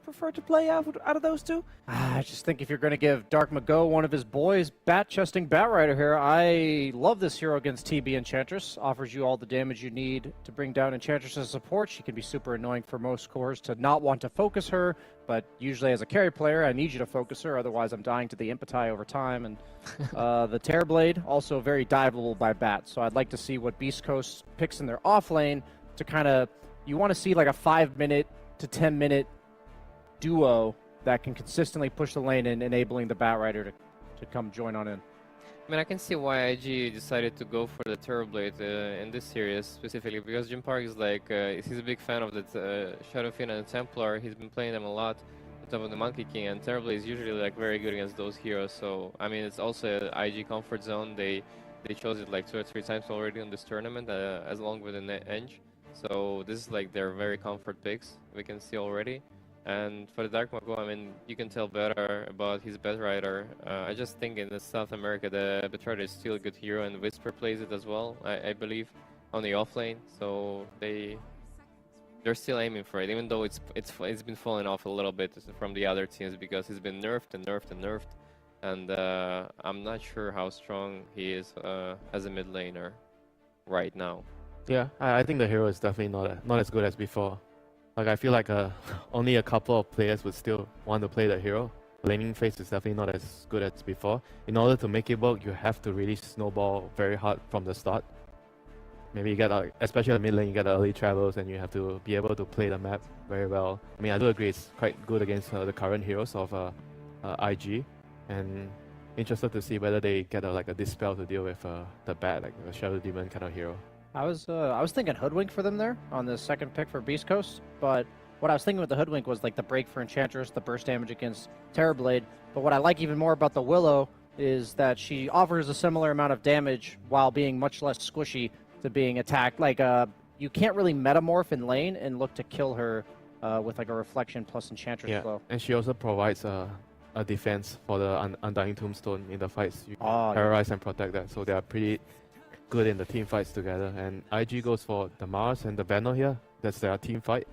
prefer to play out of those two? I just think if you're going to give Dark Mago one of his boys, bat-chesting Batrider here, I love this hero against TB Enchantress. Offers you all the damage you need to bring down Enchantress as support. She can be super annoying for most cores to not want to focus her, but usually as a carry player, I need you to focus her, otherwise I'm dying to the Impetai over time. And the Terrorblade, also very diveable by bat, so I'd like to see what Beast Coast picks in their off lane to kind of, you want to see like a 5-minute to 10-minute duo that can consistently push the lane and enabling the Batrider to come join on in. I mean, I can see why IG decided to go for the Terrorblade in this series specifically, because Jim Park is like, he's a big fan of the Shadow Fiend and the Templar. He's been playing them a lot on top of the Monkey King, and Terrorblade is usually like very good against those heroes. So, I mean, it's also an IG comfort zone. They chose it like 2 or 3 times already in this tournament, as long with an Eng. So this is like their very comfort picks, we can see already. And for the Dark Mago, I mean, you can tell better about his Batrider. I just think in South America, the Batrider is still a good hero, and Whisper plays it as well, I believe, on the offlane. So they're still aiming for it, even though it's been falling off a little bit from the other teams because he's been nerfed and nerfed and nerfed. And I'm not sure how strong he is as a mid laner right now. Yeah, I think the hero is definitely not as good as before. Like, I feel like only a couple of players would still want to play the hero. Laning phase is definitely not as good as before. In order to make it work, you have to really snowball very hard from the start. Maybe you get, especially in the mid lane, you get early travels and you have to be able to play the map very well. I mean, I do agree it's quite good against the current heroes of IG. And interested to see whether they get like a dispel to deal with the bat, like a Shadow Demon kind of hero. I was thinking Hoodwink for them there on the second pick for Beast Coast, but what I was thinking with the Hoodwink was like the break for Enchantress, the burst damage against Terrorblade. But what I like even more about the Willow is that she offers a similar amount of damage while being much less squishy to being attacked. Like you can't really metamorph in lane and look to kill her with like a Reflection plus Enchantress flow. And she also provides a defense for the Undying Tombstone in the fights. You can terrorize and protect that, so they are pretty good in the team fights together. And IG goes for the Mars and the Banner here. That's their team fight.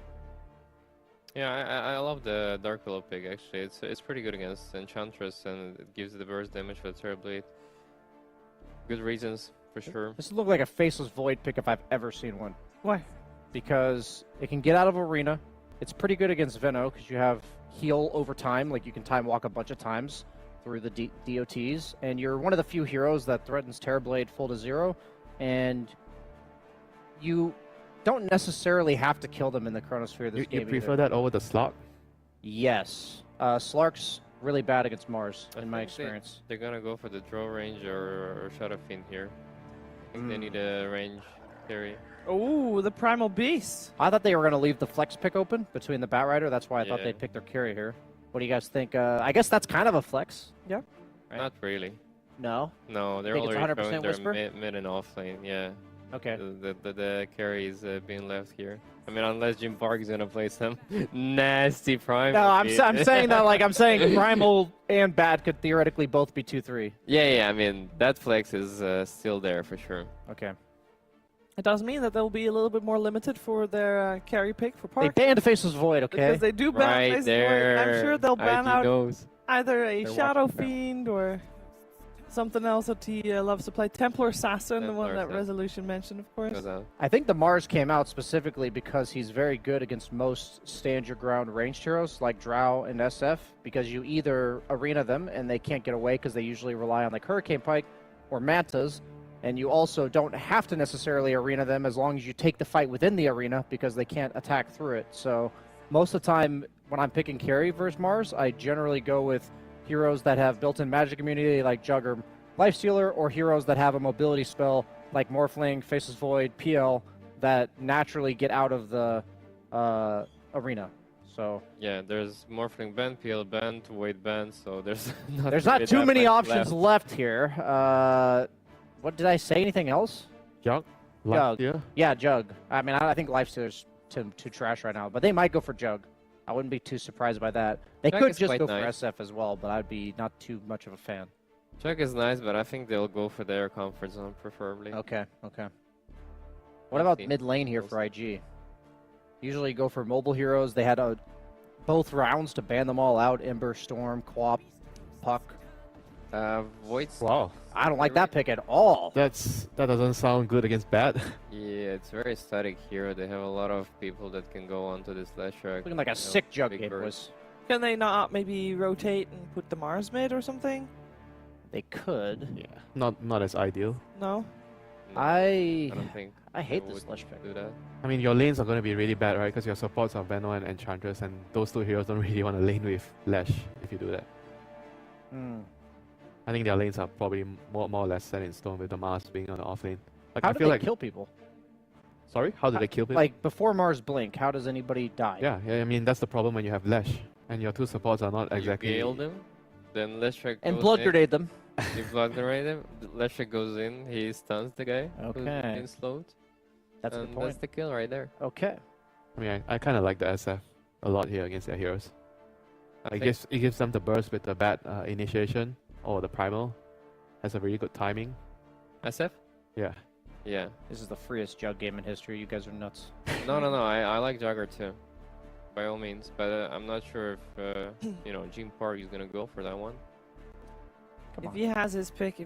Yeah, I love the Dark Willow pick actually. It's pretty good against Enchantress, and it gives the burst damage for the Terrorblade. Good reasons for sure. This looks like a Faceless Void pick if I've ever seen one. Why? Because it can get out of arena. It's pretty good against Veno because you have heal over time. Like you can time walk a bunch of times through the DOTs, and you're one of the few heroes that threatens Terrorblade full to 0, and you don't necessarily have to kill them in the Chronosphere this game. You prefer that over the Slark? Yes. Slark's really bad against Mars, in my experience. They're gonna go for the draw range or Shadow Fiend here. I think they need a range carry. Oh, the Primal Beast. I thought they were going to leave the flex pick open between the Batrider. That's why I thought they'd pick their carry here. What do you guys think? I guess that's kind of a flex. Yeah. Right? Not really. No? No, they're think already it's 100% showing Whisper? their mid and off lane, yeah. Okay. The carry is being left here. I mean, unless Jim Park is going to play some nasty Primal. No, I'm saying that, like, I'm saying Primal and Bat could theoretically both be 2-3. Yeah, I mean, that flex is still there for sure. Okay. It does mean that they'll be a little bit more limited for their carry pick for Park. They banned Faceless Void, okay? Because they do ban Right Faceless there. Void. I'm sure they'll ban out knows. either a They're Shadow watching Fiend or something else that he loves to play. Templar Assassin, the one that Resolution mentioned, of course. I think the Mars came out specifically because he's very good against most stand your ground ranged heroes like Drow and SF, because you either arena them and they can't get away because they usually rely on like Hurricane Pike or Mantas, and you also don't have to necessarily arena them as long as you take the fight within the arena because they can't attack through it. So most of the time when I'm picking carry versus Mars, I generally go with heroes that have built-in magic immunity like Jug or Lifestealer, or heroes that have a mobility spell like Morphling, Faceless Void, PL, that naturally get out of the arena. So yeah, there's Morphling band, PL band, Void band, so there's not too many options left here. What did I say? Anything else? Jug? Jug. Yeah, Jug. I mean, I think Lifestealer's too trash right now, but they might go for Jug. I wouldn't be too surprised by that. They could just go for SF as well, but I'd be not too much of a fan. Jug is nice, but I think they'll go for their comfort zone preferably. Okay. What about mid lane here for IG? Usually go for mobile heroes. They had both rounds to ban them all out. Ember, Storm, Quap, Puck. Void. Wow, I don't like that pick at all. that doesn't sound good against Bat. Yeah, it's very static here. They have a lot of people that can go onto this Leshrac. Looking like a sick jug game, boys. Can they not maybe rotate and put the Mars mid or something? They could. Yeah, not as ideal. No? I don't think. I hate they this would Lesh pick. do that. I mean, your lanes are going to be really bad, right? Because your supports are Veno and Enchantress, and those two heroes don't really want to lane with Lash if you do that. Hmm. I think their lanes are probably more or less set in stone with the Mars being on the off lane. Like, How I do feel they like kill people? Sorry, how do they kill people? Like, before Mars blink, how does anybody die? yeah, I mean that's the problem when you have Lash and your two supports are not exactly. You gale them, then Leshrac And goes blood in. grenade them. You blood grenade him. Leshrac goes in. He stuns the guy. Who's Okay. been slowed. That's the And point. that's the kill right there. Okay. I mean, I kind of like the SF a lot here against their heroes. I It think gives them the burst with the bad initiation or the primal. Has a really good timing. SF. Yeah. Yeah. This is the freest jug game in history. You guys are nuts. No. I like Jagger too, by all means. But I'm not sure if you know Jim Park is gonna go for that one. Come If on. he has his pick,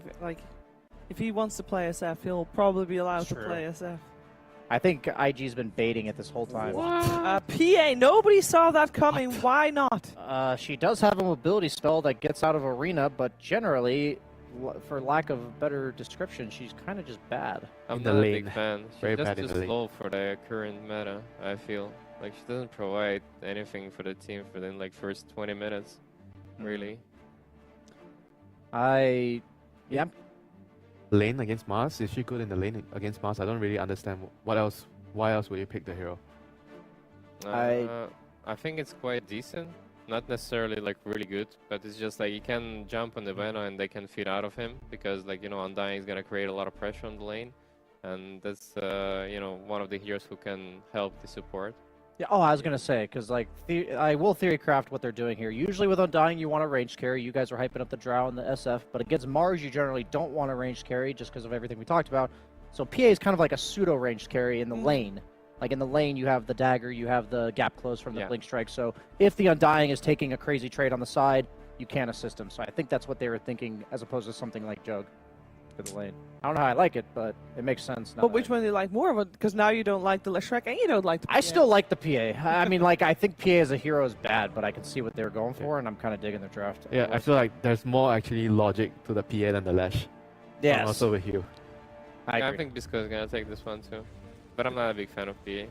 if he wants to play SF, he'll probably be allowed to Sure. play SF. I think IG's been baiting it this whole time. PA, nobody saw that coming. Why not? She does have a mobility spell that gets out of arena, but generally, for lack of a better description, she's kind of just bad. I'm In the not a lane. big fan. She's Very just bad in too the lane. slow for the current meta. I feel like she doesn't provide anything for the team for the like first 20 minutes. Really. Yeah, Lane against Mars? Is she good in the lane against Mars? I don't really understand what else. Why else would you pick the hero? I think it's quite decent. Not necessarily like really good, but it's just like you can jump on the Veno and they can feed out of him because like you know Undying is gonna create a lot of pressure on the lane, and that's you know one of the heroes who can help the support. Yeah. Oh, I was gonna say because like I will theory craft what they're doing here. Usually with Undying, you want a range carry. You guys are hyping up the Drow and the SF, but against Mars, you generally don't want a range carry just because of everything we talked about. So PA is kind of like a pseudo range carry in the lane. Like in the lane, you have the dagger, you have the gap close from the blink strike. So if the Undying is taking a crazy trade on the side, you can't assist him. So I think that's what they were thinking, as opposed to something like Jug for the lane. I don't know how I like it, but it makes sense now. But which one do you like more of it? Because now you don't like the Leshrac and you don't like the PA. I still like the PA. I mean, like, I think PA as a hero is bad, but I can see what they're going for, and I'm kind of digging their draft. Yeah, I feel like there's more actually logic to the PA than the Lash. Yes. I'm also with you. I I agree. think Bisco is gonna take this one too, but I'm not a big fan of PA.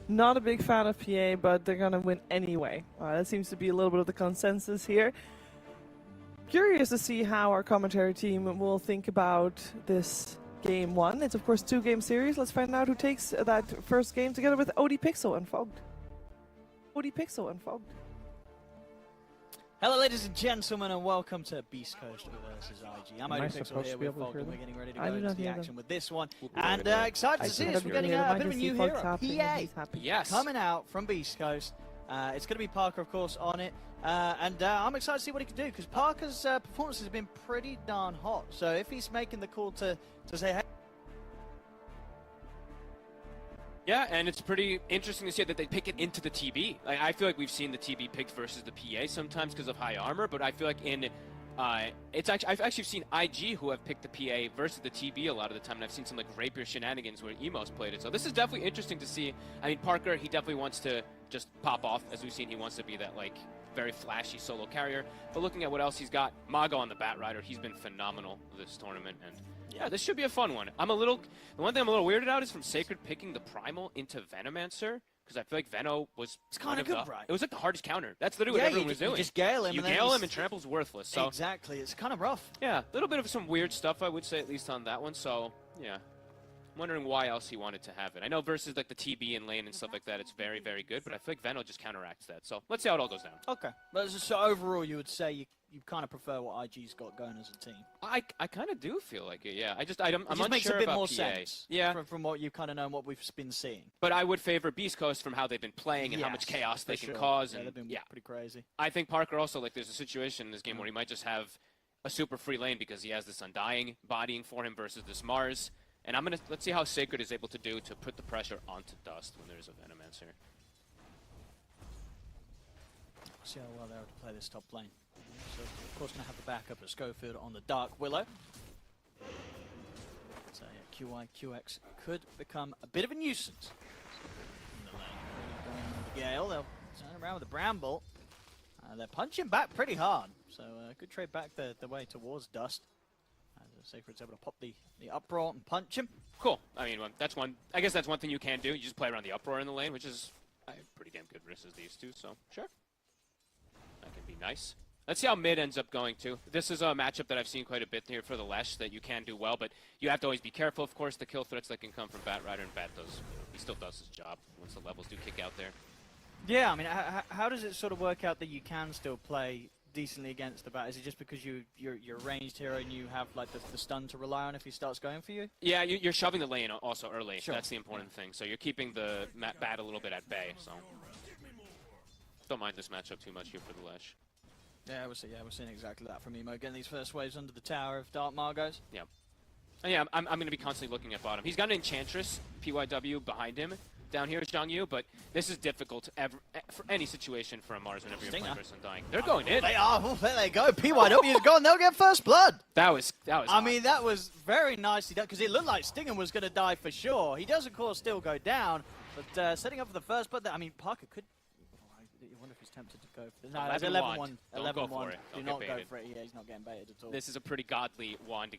Not a big fan of PA, but they're going to win anyway. That seems to be a little bit of the consensus here. Curious to see how our commentary team will think about this game one. It's, of course, 2-game series. Let's find out who takes that first game together with OD Pixel and Fogged. OD Pixel and Fogged. Hello, ladies and gentlemen, and welcome to Beast Coast versus IG. I'm Am I OD Pixel supposed here to be with able to Fog, hear and we're them? getting ready to I go do into not the hear action them. with this one. We'll And do it. excited I to see do this. not We're getting hear a bit of a new hero, Yes. PA, Yes. coming out from Beast Coast. It's going to be Parker, of course, on it. And I'm excited to see what he can do, because Parker's performance has been pretty darn hot. So if he's making the call to say, hey, Yeah, and it's pretty interesting to see that they pick it into the TB. Like, I feel like we've seen the TB picked versus the PA sometimes because of high armor, but I feel like I've actually seen IG who have picked the PA versus the TB a lot of the time, and I've seen some like rapier shenanigans where Emo's played it. So this is definitely interesting to see. I mean, Parker, he definitely wants to just pop off, as we've seen. He wants to be that like very flashy solo carrier. But looking at what else he's got, Mago on the Bat Rider, he's been phenomenal this tournament, and yeah, this should be a fun one. The one thing I'm a little weirded out is from Sacred picking the Primal into Venomancer, because I feel like Veno was It's kinda good, right? It was like the hardest counter. That's literally yeah, what everyone you was just, you doing. just gale him. You and then gale he's- him and Trample's worthless. So Exactly, it's kind of rough. yeah, a little bit of some weird stuff, I would say, at least on that one. So yeah, I'm wondering why else he wanted to have it. I know versus like the TB and lane and stuff like that, it's very, very good, but I feel like Veno just counteracts that. So let's see how it all goes down. Okay, but so overall, you would say you kind of prefer what IG's got going as a team. I kind of do feel like it, yeah. I'm It just unsure makes a bit about more PA. sense. Yeah, From what you kind of know and what we've been seeing. but I would favor Beast Coast from how they've been playing and how much Yes, chaos they for can sure. cause. Yeah, And they've been yeah, pretty crazy. I think Parker also, like, there's a situation in this game where he might just have a super free lane because he has this Undying bodying for him versus this Mars. And let's see how Sacred is able to do to put the pressure onto Dust when there's a Venomancer. See how well they're able to play this top lane. So, of course, going to have the backup of Schofield on the Dark Willow. So, yeah, QI, QX could become a bit of a nuisance. In the lane. Going with the Gale, they'll turn around with the Bramble. They're punching back pretty hard. So, good trade back the way towards Dust. Sacred's able to pop the uproar and punch him. Cool. I mean, that's one. I guess that's one thing you can do. You just play around the uproar in the lane, which is pretty damn good versus these two. So sure, that can be nice. Let's see how mid ends up going too. This is a matchup that I've seen quite a bit here for the Lesh that you can do well, but you have to always be careful. Of course, the kill threats that can come from Bat Rider, and Bat does. He still does his job once the levels do kick out there. Yeah, I mean, how does it sort of work out that you can still play decently against the Bat? Is it just because you're a ranged hero and you have like the stun to rely on if he starts going for you? Yeah, you're shoving the lane also early. Sure. That's the important thing. So you're keeping the Bat a little bit at bay. So don't mind this matchup too much here for the Lesh. Yeah, we're seeing exactly that from Emo, getting these first waves under the tower of Dark Margos. Yeah. And yeah, I'm going to be constantly looking at bottom. He's got an Enchantress, PYW, behind him down here is Zhang Yu, but this is difficult for any situation for a Mars whenever you're playing versus Undying. They're going in. They are. Oh, there they go. PYW is gone. They'll get first blood. That was. I mean, that was very nicely done because it looked like Stinger was going to die for sure. He does, of course, still go down, but setting up for the first blood. I mean, Parker could. You wonder if he's tempted to go for the. No, that's 11-1. 11-1. Do not go for it. Yeah, he's not getting baited at all. This is a pretty godly wand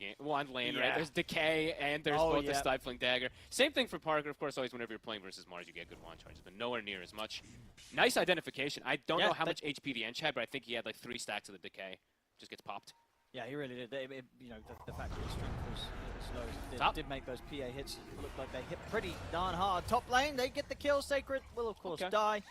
lane, right? There's Decay and there's both the Stifling Dagger. Same thing for Parker, of course. Always whenever you're playing versus Mars, you get good wand charges, but nowhere near as much. Nice identification. I don't know how much HP the Ench had, but I think he had like 3 stacks of the Decay. Just gets popped. Yeah, he really did. You know, the fact that his strength was as low as it did make those PA hits look like they hit pretty darn hard. Top lane, they get the kill. Sacred will, of course, die.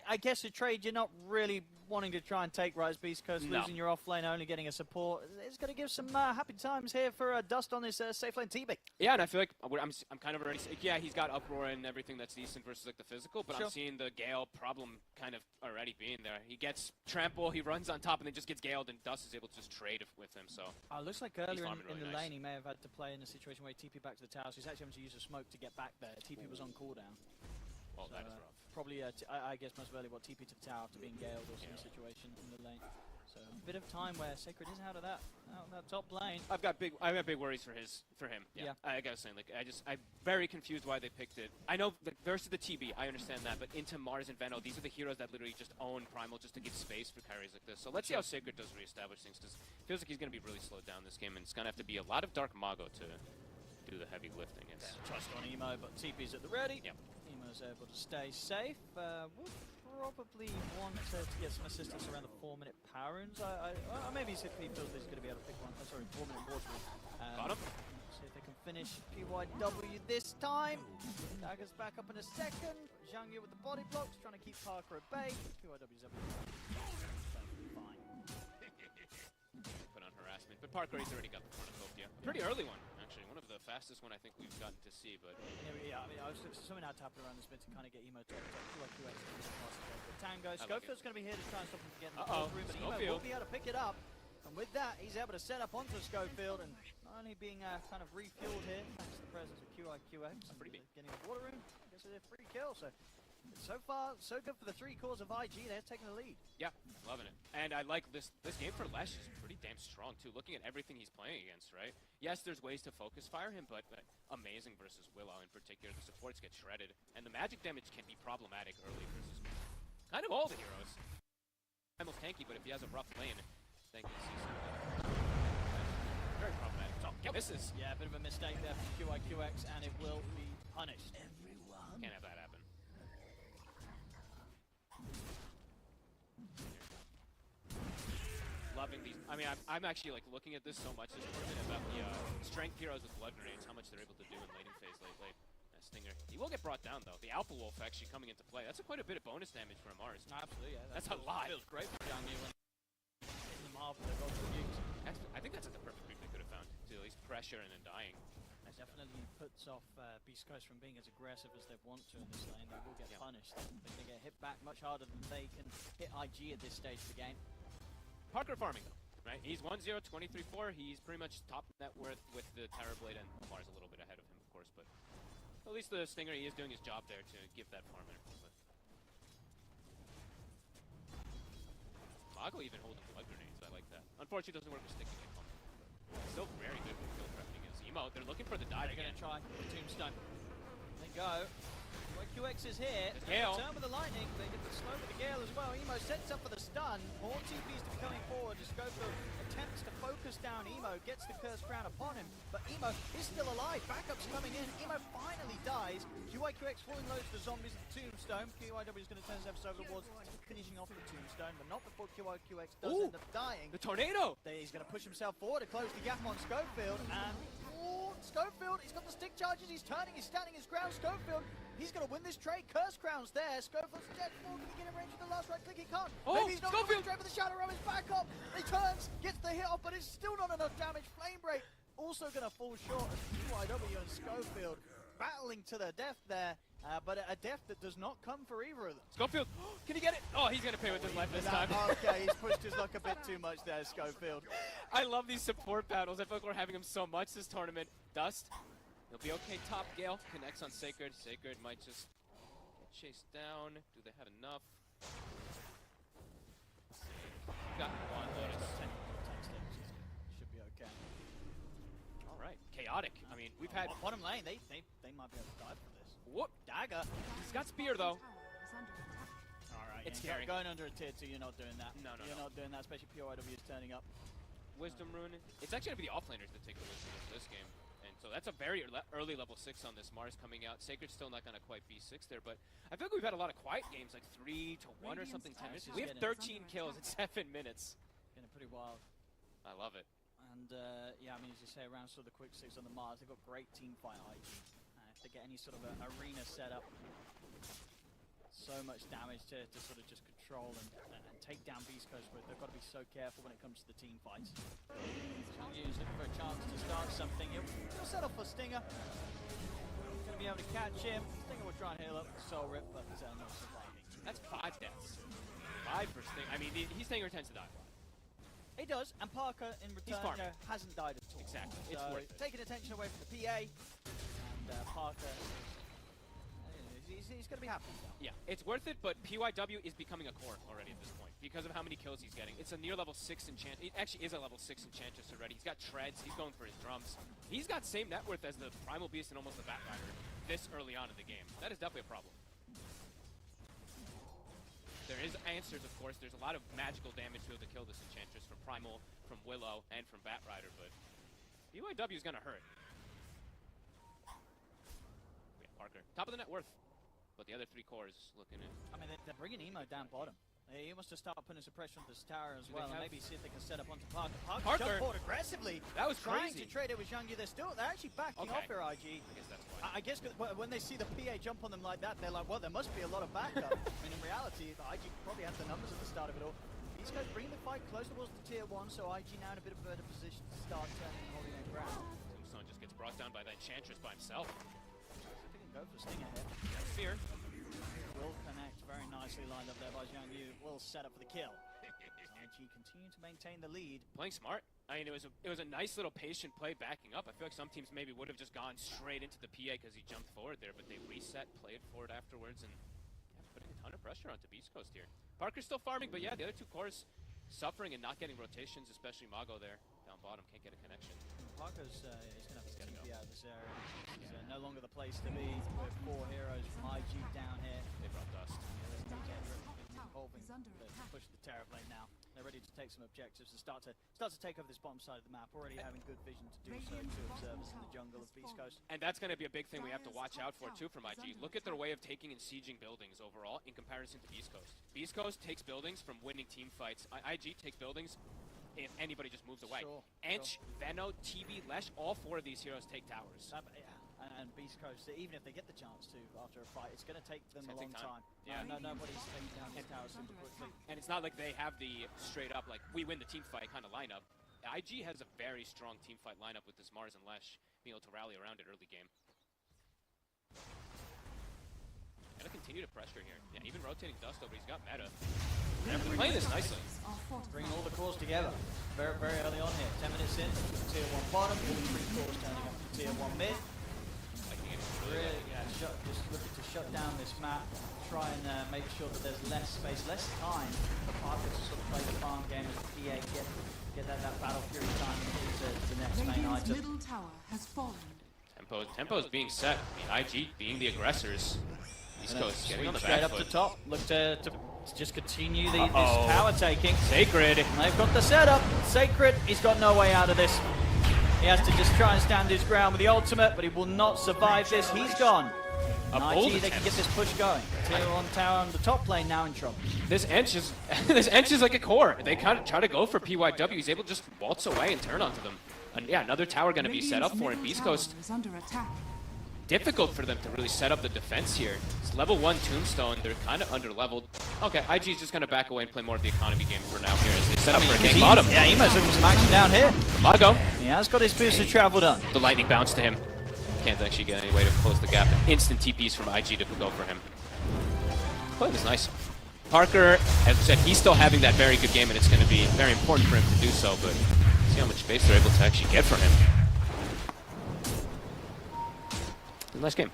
I guess a trade you're not really wanting to try and take, right, Beast Coast, losing your off lane, only getting a support. It's going to give some happy times here for Dust on this safe lane TB. Yeah, and I feel like I'm kind of already, yeah, he's got uproar and everything that's decent versus like the physical, but I'm seeing the Gale problem kind of already being there. He gets trample, he runs on top, and then just gets Galed, and Dust is able to just trade with him. So looks like earlier in the lane he may have had to play in a situation where he TP back to the tower, so he's actually having to use a smoke to get back there. TP was on cooldown. Well, that is rough. Probably, I guess, most early, TP to the tower after being Galed or some situation in the lane. So a bit of time where Sacred is out of that top lane. I've got big worries for him. Yeah. I gotta say, like, I'm very confused why they picked it. I know versus the TB, I understand that, but into Mars and Veno, these are the heroes that literally just own Primal just to give space for carries like this. So let's see how Sacred does reestablish things, because it feels like he's gonna be really slowed down this game, and it's gonna have to be a lot of Dark Mago to do the heavy lifting. It's trust on Emo, but TP's at the ready. Yep. Emo's able to stay safe. We'll probably want to get some assistance around the 4-minute power runes. Maybe if he feels he's going to be able to pick one. Sorry, 4-minute water. Got him. See if they can finish PYW this time. Dagger's back up in a second. Zhang Yu with the body blocks, trying to keep Parker at bay. PYW's able to fine. Put on harassment, but Parker, he's already got the cornucopia. A pretty early one, actually. One of the fastest one I think we've gotten to see, but... Yeah, I mean, I was swimming out tapping around this bit to kind of get Emo to QX Tango. Schofield's going to be here to try and stop him from getting the room, but Emo will be able to pick it up. And with that, he's able to set up onto Schofield, and not only being kind of refueled here, thanks to the presence of QX, getting a water room, I guess it's a free kill. So far, so good for the 3 cores of IG. They're taking the lead. Yeah, loving it. And I like this game for Lesh is pretty damn strong, too. Looking at everything he's playing against, right? Yes, there's ways to focus fire him, but amazing versus Willow in particular. The supports get shredded, and the magic damage can be problematic early versus kind of all the heroes. Almost tanky, but if he has a rough lane, then you see something very problematic. So, misses. Yeah, a bit of a mistake there from QX, and it will be punished. Can't have that happen. Loving these. I mean, I'm actually like looking at this so much this tournament about the strength heroes with blood grenades, how much they're able to do in laning phase late. Stinger. He will get brought down though. The Alpha Wolf actually coming into play. That's quite a bit of bonus damage for a Mars. Absolutely, yeah. That's a lot. Feels great for Zhang Yu in the marvel they've got to use. I think that's the perfect group they could have found to at least pressure and then dying. That definitely puts off Beast Coast from being as aggressive as they want to in this lane. They will get punished. They're going to get hit back much harder than they can hit IG at this stage of the game. Parker farming though, right? He's 1-0, 23-4. He's pretty much top net worth with the Terrorblade, and Mars a little bit ahead of him, of course, but at least the Stinger, he is doing his job there to give that farm there. Mago even holding blood grenades. I like that. Unfortunately, it doesn't work with sticking it. Still very good with kill prepping against Emo. They're looking for the dive They're again. going to try the Tombstone. They go. QX is here. There's Gale. Turn with the lightning. They get the slow with the Gale as well. Emo sets up for the stun. More TPs to be coming forward. Schofield attempts to focus down Emo. Gets the Curse Crown upon him. But Emo is still alive. Backups coming in. Emo finally dies. QIQX falling low to the zombies at the Tombstone. QIW is going to turn his episode towards finishing off the Tombstone, but not before QIQX does Ooh, end up dying. The tornado! He's going to push himself forward to close the gap on Schofield, and Schofield, he's got the stick charges, he's turning, he's standing his ground. Schofield, he's going to win this trade. Curse Crown's there. Schofield's jet forward, can he get in range with the last right click? He can't. Oh, Maybe he's not going to Schofield! trade with the Shadow Realm, he's back up. He turns, gets the hit off, but it's still not enough damage. Flame Break also going to fall short as QIW and Schofield battling to the death there, but a death that does not come for either of them. Schofield, can he get it? Oh, he's going to pay with his life this time. Okay, he's pushed his luck a bit too much there, Schofield. I love these support battles. I feel like we're having them so much this tournament. Dust, he'll be okay top. Gale connects on Sacred. Sacred might just get chased down. Do they have enough? Got one Lotus. 10 sticks. Should be okay. All right, chaotic. I mean, we've had... Bottom lane, they might be able to die for this. Whoop! Dagger. He's got spear, though. Alright, It's yeah, scary. Going under a tier 2, you're not doing that. No, no, You're no. not doing that, especially POIW is turning up. Wisdom Rune. It's actually going to be the offlaners that take the Wisdom Rune this game. And so that's a very early level 6 on this Mars coming out. Sacred's still not going to quite be 6 there, but I feel like we've had a lot of quiet games, like 3-1 or something. 10 minutes. We have 13 kills in 7 minutes. Getting pretty wild. I love it. And yeah, I mean, as you say, around sort of the quick 6 on the Mars, they've got great team fight IG. If they get any sort of a arena setup, so much damage to sort of just control and take down Beast Coast, but they've got to be so careful when it comes to the team fights. He's looking for a chance to start something. He'll set off for Stinger. Going to be able to catch him. Stinger will try and heal up with Soul Rip, but not surviving. That's 5 deaths. 5 for Stinger. I mean, he's Stinger tends to die. He does, and Parker in return hasn't died at all. Exactly. So It's worth it. taking attention away from the PA, and Parker, he's going to be happy now. Yeah, it's worth it, but PYW is becoming a core already at this point because of how many kills he's getting. It's a near level 6 enchant. It actually is a level 6 enchantress already. He's got treads. He's going for his drums. He's got same net worth as the Primal Beast and almost the Batrider this early on in the game. That is definitely a problem. There is answers, of course. There's a lot of magical damage to be able to kill this Enchantress from Primal, from Willow, and from Batrider, but PYW is going to hurt. We have Parker. Top of the net worth, but the other 3 cores looking in. I mean, they're bringing Emo down bottom. He wants to start putting some pressure on this tower as well, and maybe see if they can set up onto Parker. Parker jumped forward aggressively. That was trying crazy. to trade it with Zhangyu. They're actually backing off here, IG. I guess that's why. I guess when they see the PA jump on them like that, they're like, well, there must be a lot of backup. I mean, in reality, IG probably had the numbers at the start of it all. These guys bring the fight close towards the tier 1, so IG now in a bit of a better position to start turning and holding their ground. Tombstone just gets brought down by the Enchantress by himself. So they can go for Stinger here. Fear. Will connect very nicely lined up there by Zhang Yu. Will set up for the kill. IG continue to maintain the lead. Playing smart. I mean, it was a nice little patient play backing up. I feel like some teams maybe would have just gone straight into the PA because he jumped forward there, but they reset, played forward afterwards, and yeah, putting a ton of pressure onto Beast Coast here. Parker's still farming, but yeah, the other 2 cores suffering and not getting rotations, especially Mago there. Down bottom, can't get a connection. Parker's he's going to have to TP out of this area. He's no longer the place to be with 4 heroes from IG down here. They brought Dust. They've pushed the Terrorblade now. They're ready to take some objectives and start to take over this bottom side of the map. Already having good vision to do so. 2 observers in the jungle of Beast Coast. And that's going to be a big thing we have to watch out for too from IG. Look at their way of taking and sieging buildings overall in comparison to Beast Coast. Beast Coast takes buildings from winning team fights. IG takes buildings if anybody just moves away. Ench, Veno, TB, Lesh, all 4 of these heroes take towers. And Beast Coast, even if they get the chance to after a fight, it's going to take them a long time. Yeah. Nobody's taking down these towers super quickly. And it's not like they have the straight up, like, we win the team fight kind of lineup. IG has a very strong team fight lineup with this Mars and Lesh being able to rally around it early game. Gotta continue to pressure here. Yeah, even rotating Dust over, he's got meta. They're playing this nicely. Bringing all the cores together. Very, very early on here. 10 minutes in, tier 1 bottom, all 3 cores turning up to tier 1 mid. Like, Really, yeah, just looking to shut down this map, try and make sure that there's less space, less time for Parker to sort of play the farm game as the PA get that battle fury time into the next main Radiant's item. middle tower has fallen. Tempo is being set. I mean, IG being the aggressors. East Coast getting on the Straight back up to foot. top, look to just continue this tower taking. Sacred. And they've got the setup. Sacred, he's got no way out of this. He has to just try and stand his ground with the ultimate, but he will not survive this. He's gone. A And bold IG, they can get this push going. Tier 1 tower on the top lane now in trouble. This Ench is this Ench is like a core. They kind of try to go for PYW. He's able to just waltz away and turn onto them. And yeah, another tower going to be set up for him. Beast Coast, Is under attack. difficult for them to really set up the defense here. It's level 1 Tombstone. They're kind of under leveled. Okay, IG is just going to back away and play more of the economy game for now here as they set up for a game bottom. Yeah, Emo's looking for some action down here. Mago, He has got his boost of travel done. the lightning bounce to him. Can't actually get any way to close the gap. Instant TPs from IG to go for him. Play was nice. Parker, as I said, he's still having that very good game, and it's going to be very important for him to do so, but see how much space they're able to actually get for him. Nice game.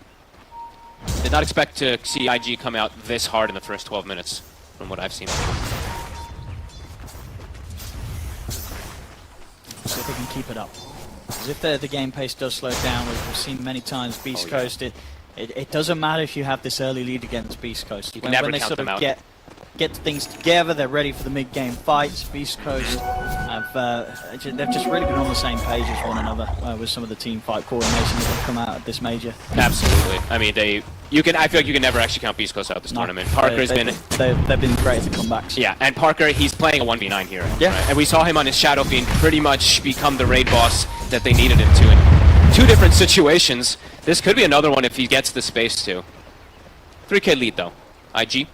Did not expect to see IG come out this hard in the first 12 minutes, from what I've seen. See if they can keep it up. Because if the game pace does slow down, we've seen many times Beast Coast, it doesn't matter if you have this early lead against Beast Coast. You can never when they count sort them of out. get things together, they're ready for the mid-game fights. Beast Coast they've just really been on the same page as one another with some of the team fight coordination that have come out of this major. Absolutely. I mean, I feel like you can never actually count Beast Coast out this tournament. Parker's been... They've been great at the comebacks. Yeah, and Parker, he's playing a 1v9 hero. Yeah. Right? And we saw him on his Shadow Fiend pretty much become the raid boss that they needed him to in 2 different situations. This could be another one if he gets the space to. 3K lead though. IG.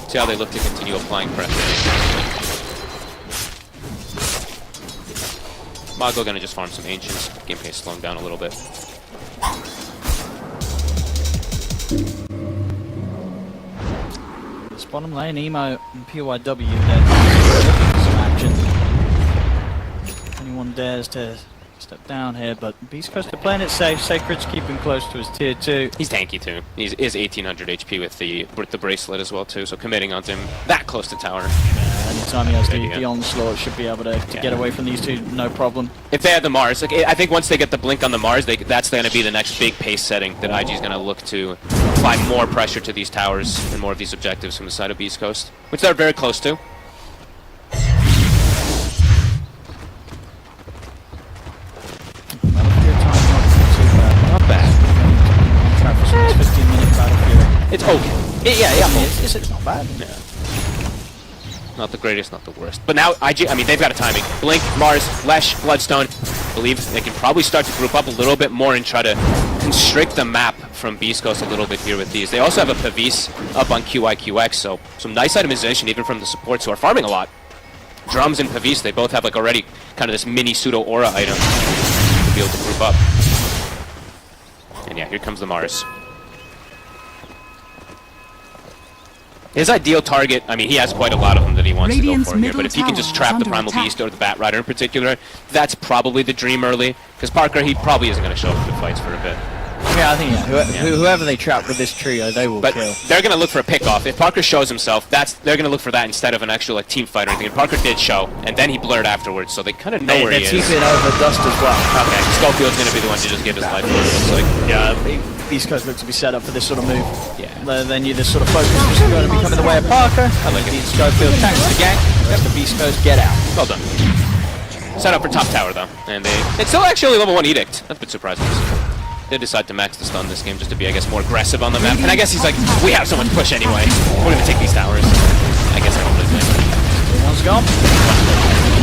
See how they look to continue applying pressure. Mago gonna just farm some Ancients. Game pace slowing down a little bit. This bottom lane, Emo and PYW, they're looking for some action. Anyone dares to step down here, but Beast Coast are playing it safe. Sacred's keeping close to his tier 2. He's tanky too. He is 1800 HP with the bracelet as well too, so committing onto him that close to tower. Anytime he has Good idea. the onslaught, should be able to get away from these two, no problem. If they had the Mars, like, I think once they get the blink on the Mars, that's going to be the next big pace setting that IG is going to look to apply more pressure to these towers and more of these objectives from the side of Beast Coast, which they're very close to. Not bad. Try for some 15-minute battlefield. It's okay. It's not bad. Not the greatest, not the worst. But now IG, I mean, they've got a timing. Blink, Mars, Lesh, Bloodstone. I believe they can probably start to group up a little bit more and try to constrict the map from Beast Coast a little bit here with these. They also have a Pavis up on QIQX, so some nice itemization even from the supports who are farming a lot. Drums and Pavis, they both have like already kind of this mini pseudo aura item to be able to group up. And yeah, here comes the Mars. His ideal target, I mean, he has quite a lot of them that he wants Radiant's to go for here, but middle if he can just tower trap is the under Primal attack. Beast or the Bat Rider in particular, that's probably the dream early. Because Parker, he probably isn't going to show up for the fights for a bit. Yeah, I think whoever they trap with this trio, they will But kill. they're going to look for a pick-off. If Parker shows himself, they're going to look for that instead of an actual like team fight or anything. And Parker did show, and then he blurred afterwards, so they kind of know where he They're is. keeping over Dust as well. Okay, Schofield's going to be the one to just give his life, it looks like. Yeah, Beast Coast look to be set up for this sort of move. Yeah. They knew this sort of focus was going to be coming the way of Parker. I like it. Schofield tanks the gang. Let the Beast Coast get out. Well done. Set up for top tower, though. And it's still actually level 1 Edict. That's a bit surprising. They decide to max the stun this game just to be, I guess, more aggressive on the map. And I guess he's like, we have so much push anyway. We're going to take these towers. I guess I don't really blame him. One's gone.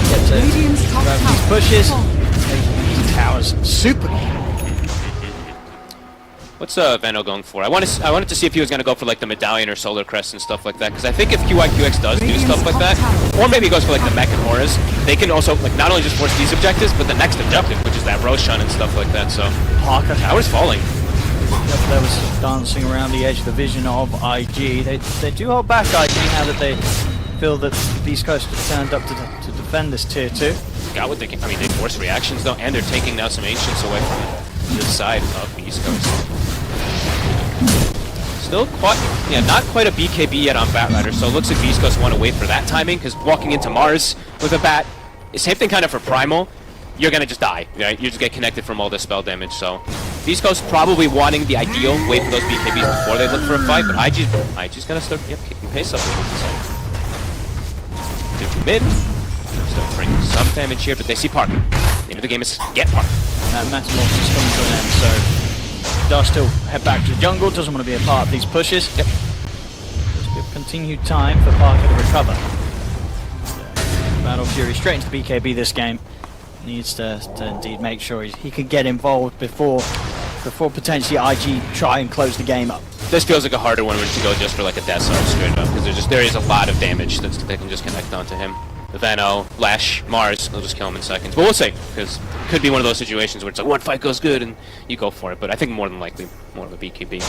Get to Radiant's top grab tower these pushes. has fallen. These towers super. What's Veno going for? I wanted to see if he was going to go for like the Medallion or Solar Crest and stuff like that, because I think if QIQX does do stuff like that, or maybe he goes for like the Mech and Auras, they can also like not only just force these objectives, but the next objective, which is that Roshan and stuff like that. So Parker. tower's falling. They was dancing around the edge of the vision of IG. They do hold back IG now that they feel that Beast Coast have turned up to defend this tier 2. Got what they can. I mean, they force reactions though, and they're taking now some Ancients away from this side of Beast Coast. still quite, not quite a BKB yet on Batrider, so it looks like Beast Ghost want to wait for that timing, because walking into Mars with a Bat, same thing kind of for Primal, you're going to just die, right? You just get connected from all the spell damage, so Beast Ghost probably wanting the ideal, wait for those BKBs before they look for a fight, but IG's going to start kicking pace up a little bit. 2 mid, still bringing some damage here, but they see Parker. The name of the game is get Parker. Metamorphosis is coming to an end, so Dust will head back to the jungle, doesn't want to be a part of these pushes. Yep. Just give continued time for Parker to recover. Battle Fury straight into the BKB this game. Needs to indeed make sure he can get involved before potentially IG try and close the game up. This feels like a harder one to go just for like a Death Star straight up, because there is a lot of damage that they can just connect onto him. The Veno, Lash, Mars, they'll just kill him in seconds. But we'll see, because it could be one of those situations where it's like one fight goes good and you go for it, but I think more than likely more of a BKB.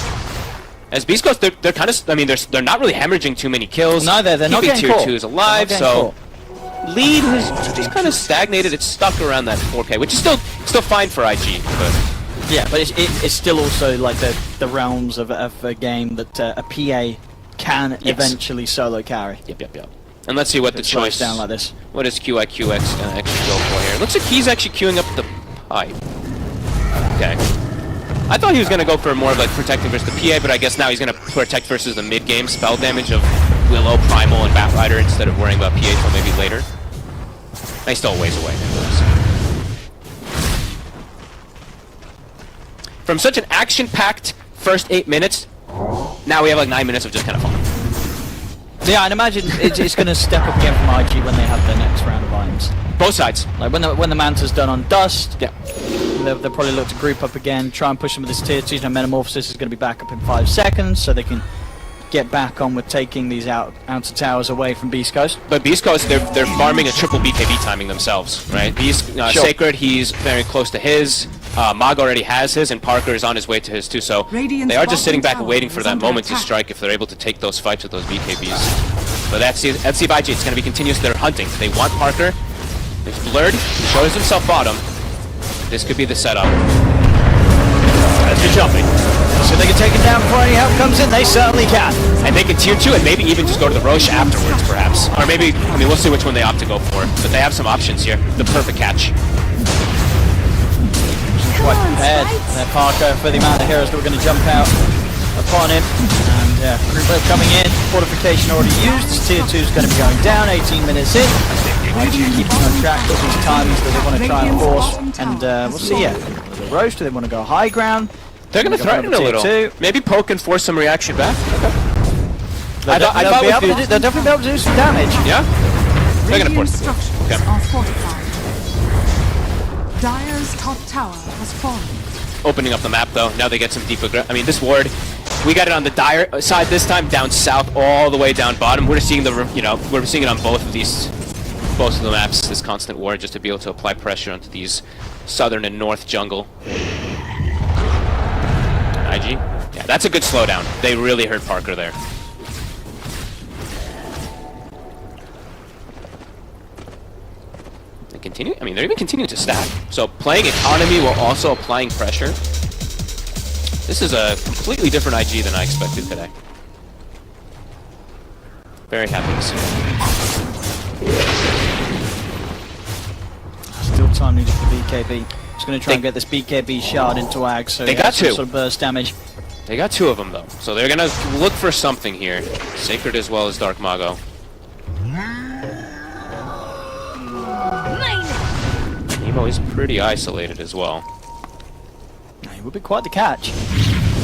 As Beast Ghost, they're kind of, I mean, they're not really hemorrhaging too many kills. No, they're not getting tier caught. 2 is alive, so lead was just kind of stagnated. It's stuck around that 4K, which is still fine for IG, but yeah, but it's still also like the realms of a game that a PA can eventually solo carry. Yep. And let's see what the choice down like this. What is QIQX gonna actually go for here? Looks like he's actually queuing up the pipe. Okay. I thought he was gonna go for more of like protecting versus the PA, but I guess now he's gonna protect versus the mid-game spell damage of Willow, Primal, and Batrider instead of worrying about PA till maybe later. He's still a ways away. From such an action-packed first 8 minutes, now we have like 9 minutes of just kind of fun. Yeah, I'd imagine it's going to step up again from IG when they have their next round of items. Both sides. Like when the Manta's done on Dust, yeah, they'll probably look to group up again, try and push them with this tier 2. Now Metamorphosis is going to be back up in 5 seconds, so they can get back on with taking these outer towers away from Beast Coast. But Beast Coast, they're farming a triple BKB timing themselves, right? Beast Sacred, he's very close to his. Mog already has his, and Parker is on his way to his too, so they are just sitting back and waiting for that moment to strike if they're able to take those fights with those BKBs. But that's IG, it's going to be continuous. They're hunting. They want Parker. It's blurred. He shows himself bottom. This could be the setup. As they're jumping. So they can take it down before any help comes in. They certainly can. And they can tier 2 and maybe even just go to the Roche afterwards, perhaps. Or maybe, I mean, we'll see which one they opt to go for. But they have some options here. The perfect catch. Quite prepared there, Parker, for the amount of heroes that were going to jump out upon him. And group coming in, fortification already used. This tier 2 is going to be going down, 18 minutes in. Keeping on track with these times that they want to try and force. And we'll see, the Roche, do they want to go high ground? They're going to threaten a little. Maybe poke and force some reaction back. Okay. They'll definitely be able to do some damage. Yeah? They're going to force it. Okay. Dire's top tower has fallen. Opening up the map though. Now they get some deeper. I mean, this ward, we got it on the Dire side this time, down south, all the way down bottom. We're seeing we're seeing it on both of the maps. This constant ward just to be able to apply pressure onto these southern and north jungle. IG, yeah, that's a good slowdown. They really hurt Parker there. Continue? I mean, they're even continuing to stack. So playing economy while also applying pressure. This is a completely different IG than I expected today. Very happy to see. Still time needed for BKB. Just going to try and get this BKB shard into Ag, so they got 2. Sort of burst damage. They got 2 of them though, so they're going to look for something here. Sacred as well as Dark Mago. Nemo is pretty isolated as well. It would be quite the catch.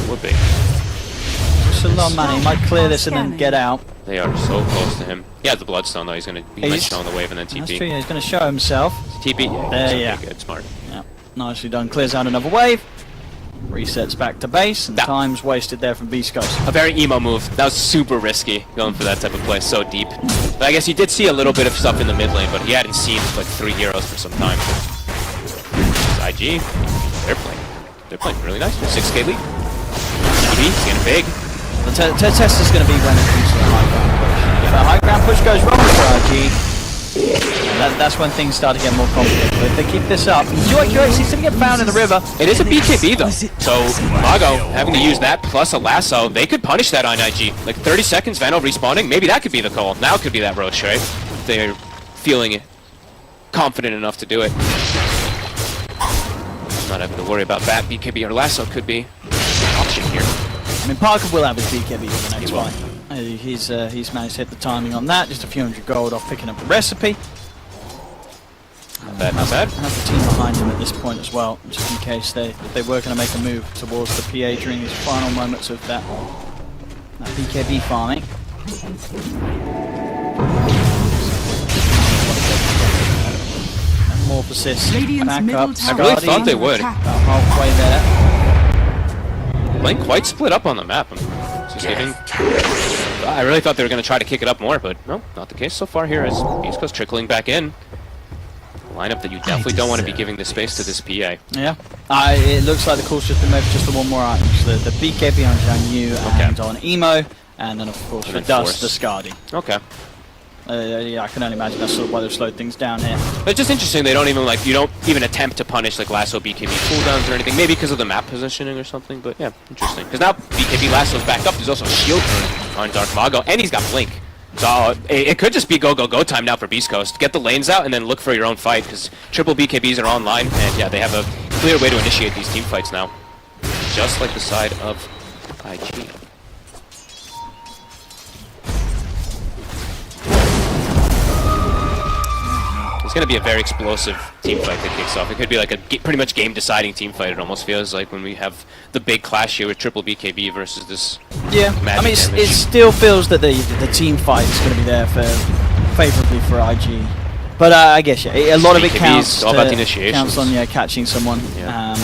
Would be. Just a lot of money. He might clear this and then get out. They are so close to him. He has the Bloodstone though. He's going to be on the wave and then TP. That's true. He's going to show himself. TP. Yeah. Good. Smart. Yeah. Nicely done. Clears out another wave. Resets back to base, and time's wasted there from Beast Coast. A very emo move. That was super risky, going for that type of play, so deep. But I guess he did see a little bit of stuff in the mid lane, but he hadn't seen like 3 heroes for some time. It's IG, they're playing really nice. 6k lead. TB, he's getting big. The test is going to be when it comes to the high ground push. If a high ground push goes wrong for IG, That's when things start to get more complicated. But if they keep this up, QX seems to get found in the river. It is a BKB though, so Mago having to use that plus a lasso, they could punish that on IG. Like 30 seconds, Vano respawning, maybe that could be the call. Now it could be that Roche, right? They're feeling confident enough to do it. Not having to worry about that. BKB or lasso could be an option here. I mean, Parker will have his BKB for the next fight. He's managed to hit the timing on that. Just a few hundred gold off picking up the recipe. Not bad, not bad. Have the team behind him at this point as well, just in case they were going to make a move towards the PA during these final moments of that BKB farming. Morphosis back up. I really thought they would. About halfway there. Playing quite split up on the map. I really thought they were going to try to kick it up more, but no, not the case so far here as East Coast trickling back in. Lineup that you definitely don't want to be giving the space to this PA. Yeah. It looks like the call's just been made for just the one more item. So the BKB on Zhang Yu and on Emo, and then of course for Dust, the Skadi. Okay. Yeah, I can only imagine that's sort of why they've slowed things down here. But it's just interesting they don't even you don't even attempt to punish like Lasso BKB cooldowns or anything. Maybe because of the map positioning or something, but yeah, interesting. Because now BKB Lasso's back up, there's also a shield on Dark Mago, and he's got Blink. So it could just be go time now for Beast Coast. Get the lanes out and then look for your own fight, because triple BKBs are online, and yeah, they have a clear way to initiate these team fights now. Just like the side of IG. It's going to be a very explosive team fight that kicks off. It could be like a pretty much game-deciding team fight, it almost feels like, when we have the big clash here with triple BKB versus this I mean, it still feels that the team fight is going to be there favourably for IG. But I guess, yeah, a lot of it counts, all about the initiations. Counts on catching someone, Yeah.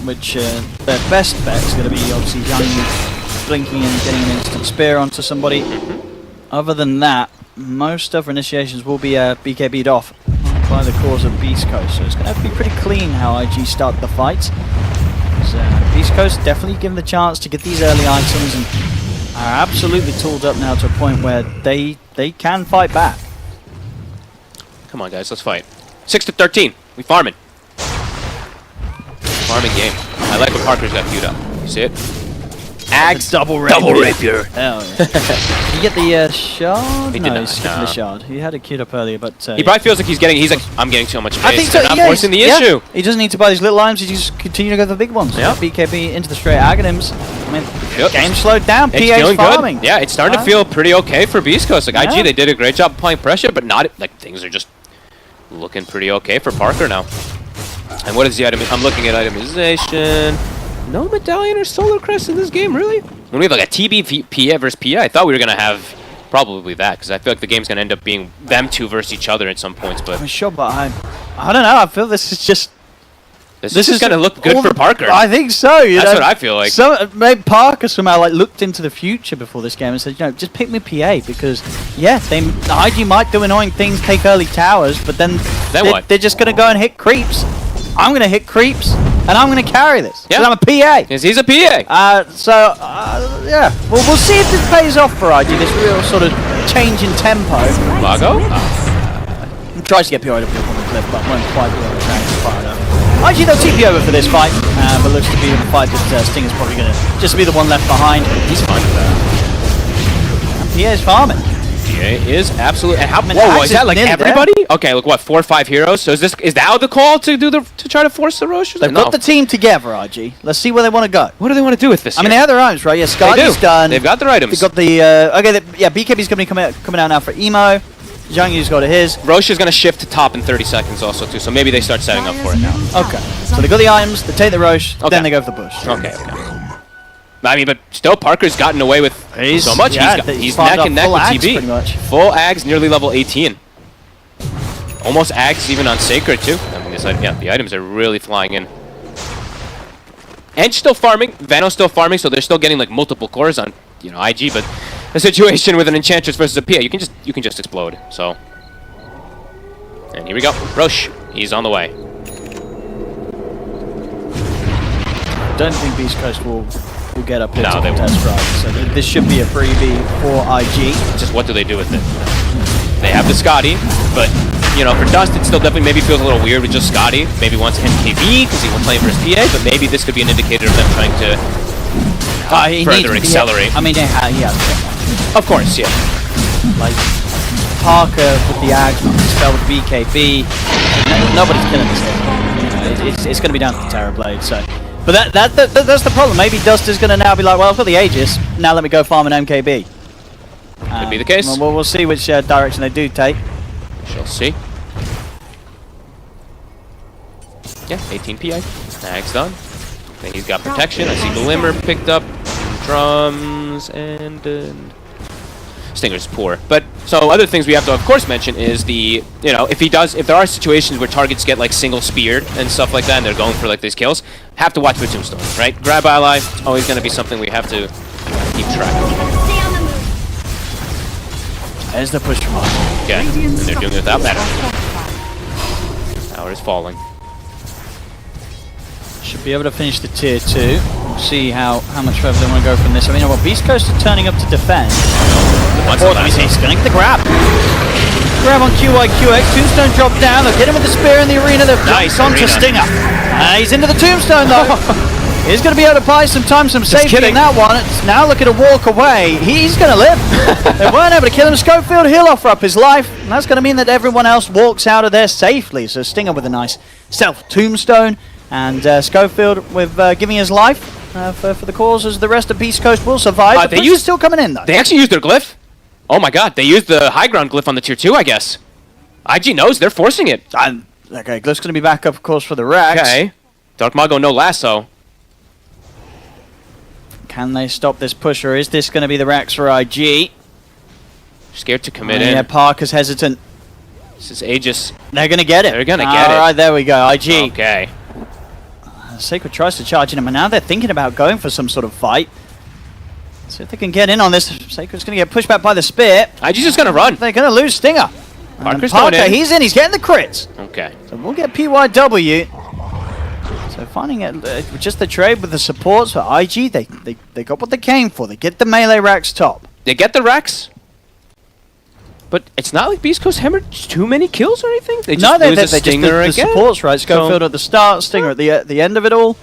which their best bet is going to be obviously Zhang blinking and getting an instant spear onto somebody. Other than that, most other initiations will be BKB'd off by the cause of Beast Coast, so it's going to have to be pretty clean how IG start the fight. So Beast Coast definitely given the chance to get these early items and are absolutely tooled up now to a point where they can fight back. Come on, guys, let's fight. 6-13. We farming. Farming game. I like what Parker's got queued up. You see it? Axe, double rapier. Hell yeah. Did you get the shard? He no, did not, he skipped the shard. He had it queued up earlier, but he probably feels like he's like, I'm getting so much space. I think so. I'm not forcing the issue. He doesn't need to buy these little items. He just continue to go for the big ones. Yeah. BKB into the straight Aghanims. I mean, game slowed down. It's PA's feeling farming. good. Yeah, it's starting to feel pretty okay for Beast Coast. Like IG, they did a great job applying pressure, but not like things are just looking pretty okay for Parker now. And what is the item? I'm looking at itemization. No medallion or solar crest in this game, really? When we have like a TB PA versus PA, I thought we were going to have probably that, because I feel like the game's going to end up being them two versus each other at some points. But I'm sure, but I don't know. I feel this is just... This is going to look good for Parker. I think so. That's what I feel like. Maybe Parker somehow looked into the future before this game and said, just pick me PA, because IG might do annoying things, take early towers, but then what? They're just going to go and hit creeps. I'm going to hit creeps, and I'm going to carry this. Yeah. I'm a PA. Yes, he's a PA. Yeah. Well, we'll see if this pays off for IG, this real sort of change in tempo. Mago? Tries to get PO up on the cliff, but won't quite be on the track far enough. IG, they'll TP over for this fight, but looks to be the fight that Sting is probably going to just be the one left behind. He's fine with that. And PA is farming. PA is absolutely. And how? mean, Whoa, Axe is that is like nearly everybody? Okay, look, what, 4 or 5 heroes? So is that the call to try to force the Roche? They've got the team together, IG. Let's see where they want to go. What do they want to do with this? I mean, they have their items, right? Yeah, Scardy's done. They've got their items. They've got the BKB's going to be coming out now for Emo. Zhang Yu's got his. Roche is going to shift to top in 30 seconds also too, so maybe they start setting up for it now. Okay, so they got the items, they take the Roche, then they go for the bush. Okay. I mean, but still, Parker's gotten away with so much. Yeah, he's neck and neck with TB. Pretty much. Full Ags, nearly level 18. Almost Ags even on Sacred too. I mean, the items are really flying in. Edge still farming, Vano's still farming, so they're still getting like multiple cores on IG, but a situation with an Enchantress versus a PA, you can just explode. So, and here we go, Roche, he's on the way. Don't think Beast Coast will get up here No, to they the test drive, so this should be a freebie for IG. Just what do they do with it? They have the Scotty, but you know, for Dust, it still definitely maybe feels a little weird with just Scotty. Maybe wants MKB because he wants playing for his PA, but maybe this could be an indicator of them trying to further accelerate. I mean, yeah. Of course, yeah. Like Parker with the Ags, Spell with BKB. Nobody's killing this thing. You know, it's going to be down to the Terrorblade. So, but that's the problem. Maybe Dust is going to now be like, well, I've got the Aegis. Now let me go farm an MKB. Could be the case. We'll see which direction they do take. Shall see. Yeah, 18 PI. Snag's done. Then he's got protection. I see Glimmer picked up. Drums and Stinger's poor. But so other things we have to of course mention is the, you know, if there are situations where targets get like single speared and stuff like that and they're going for like these kills, have to watch for Tombstone, right? Grab ally, always going to be something we have to keep track of. There's the push from us. Okay, and they're doing it without matter. Tower is falling. Should be able to finish the tier 2. We'll see how much further they want to go from this. I mean, well, Beast Coast are turning up to defend. He's going to get the grab. Grab on QYQX. Tombstone dropped down. They'll get him with the spear in the arena. They've nice gone to Stinger. He's into the Tombstone though. He's going to be able to buy some time, some safety in that one. It's now looking to walk away. He's going to live. They weren't able to kill him. Schofield, he'll offer up his life. And that's going to mean that everyone else walks out of there safely. So Stinger with a nice self-tombstone. And Schofield with giving his life for the cause as the rest of Beast Coast will survive. The push is still coming in though. They actually used their glyph. Oh my god, they used the high ground glyph on the tier 2, I guess. IG knows, they're forcing it. Okay, glyph's going to be back up, of course, for the Rax. Okay. Dark Mago, no lasso. Can they stop this push, or is this going to be the Rax for IG? Scared to commit in. Yeah, Parker's hesitant. This is Aegis. They're going to get it. They're going to get it. Alright, there we go, IG. Okay. Sacred tries to charge in him, and now they're thinking about going for some sort of fight. See if they can get in on this. Sacred's going to get pushed back by the spear. IG's just going to run. They're going to lose Stinger. Parker's Parker, going in. he's in, he's getting the crits. Okay. So we'll get PYW. So finding it, just the trade with the supports for IG, they got what they came for. They get the melee Rax top. They get the Rex, but it's not like Beast Coast hammered too many kills or anything. They just lose a Stinger the again. supports, right? Schofield at the start, Stinger at the end of it all.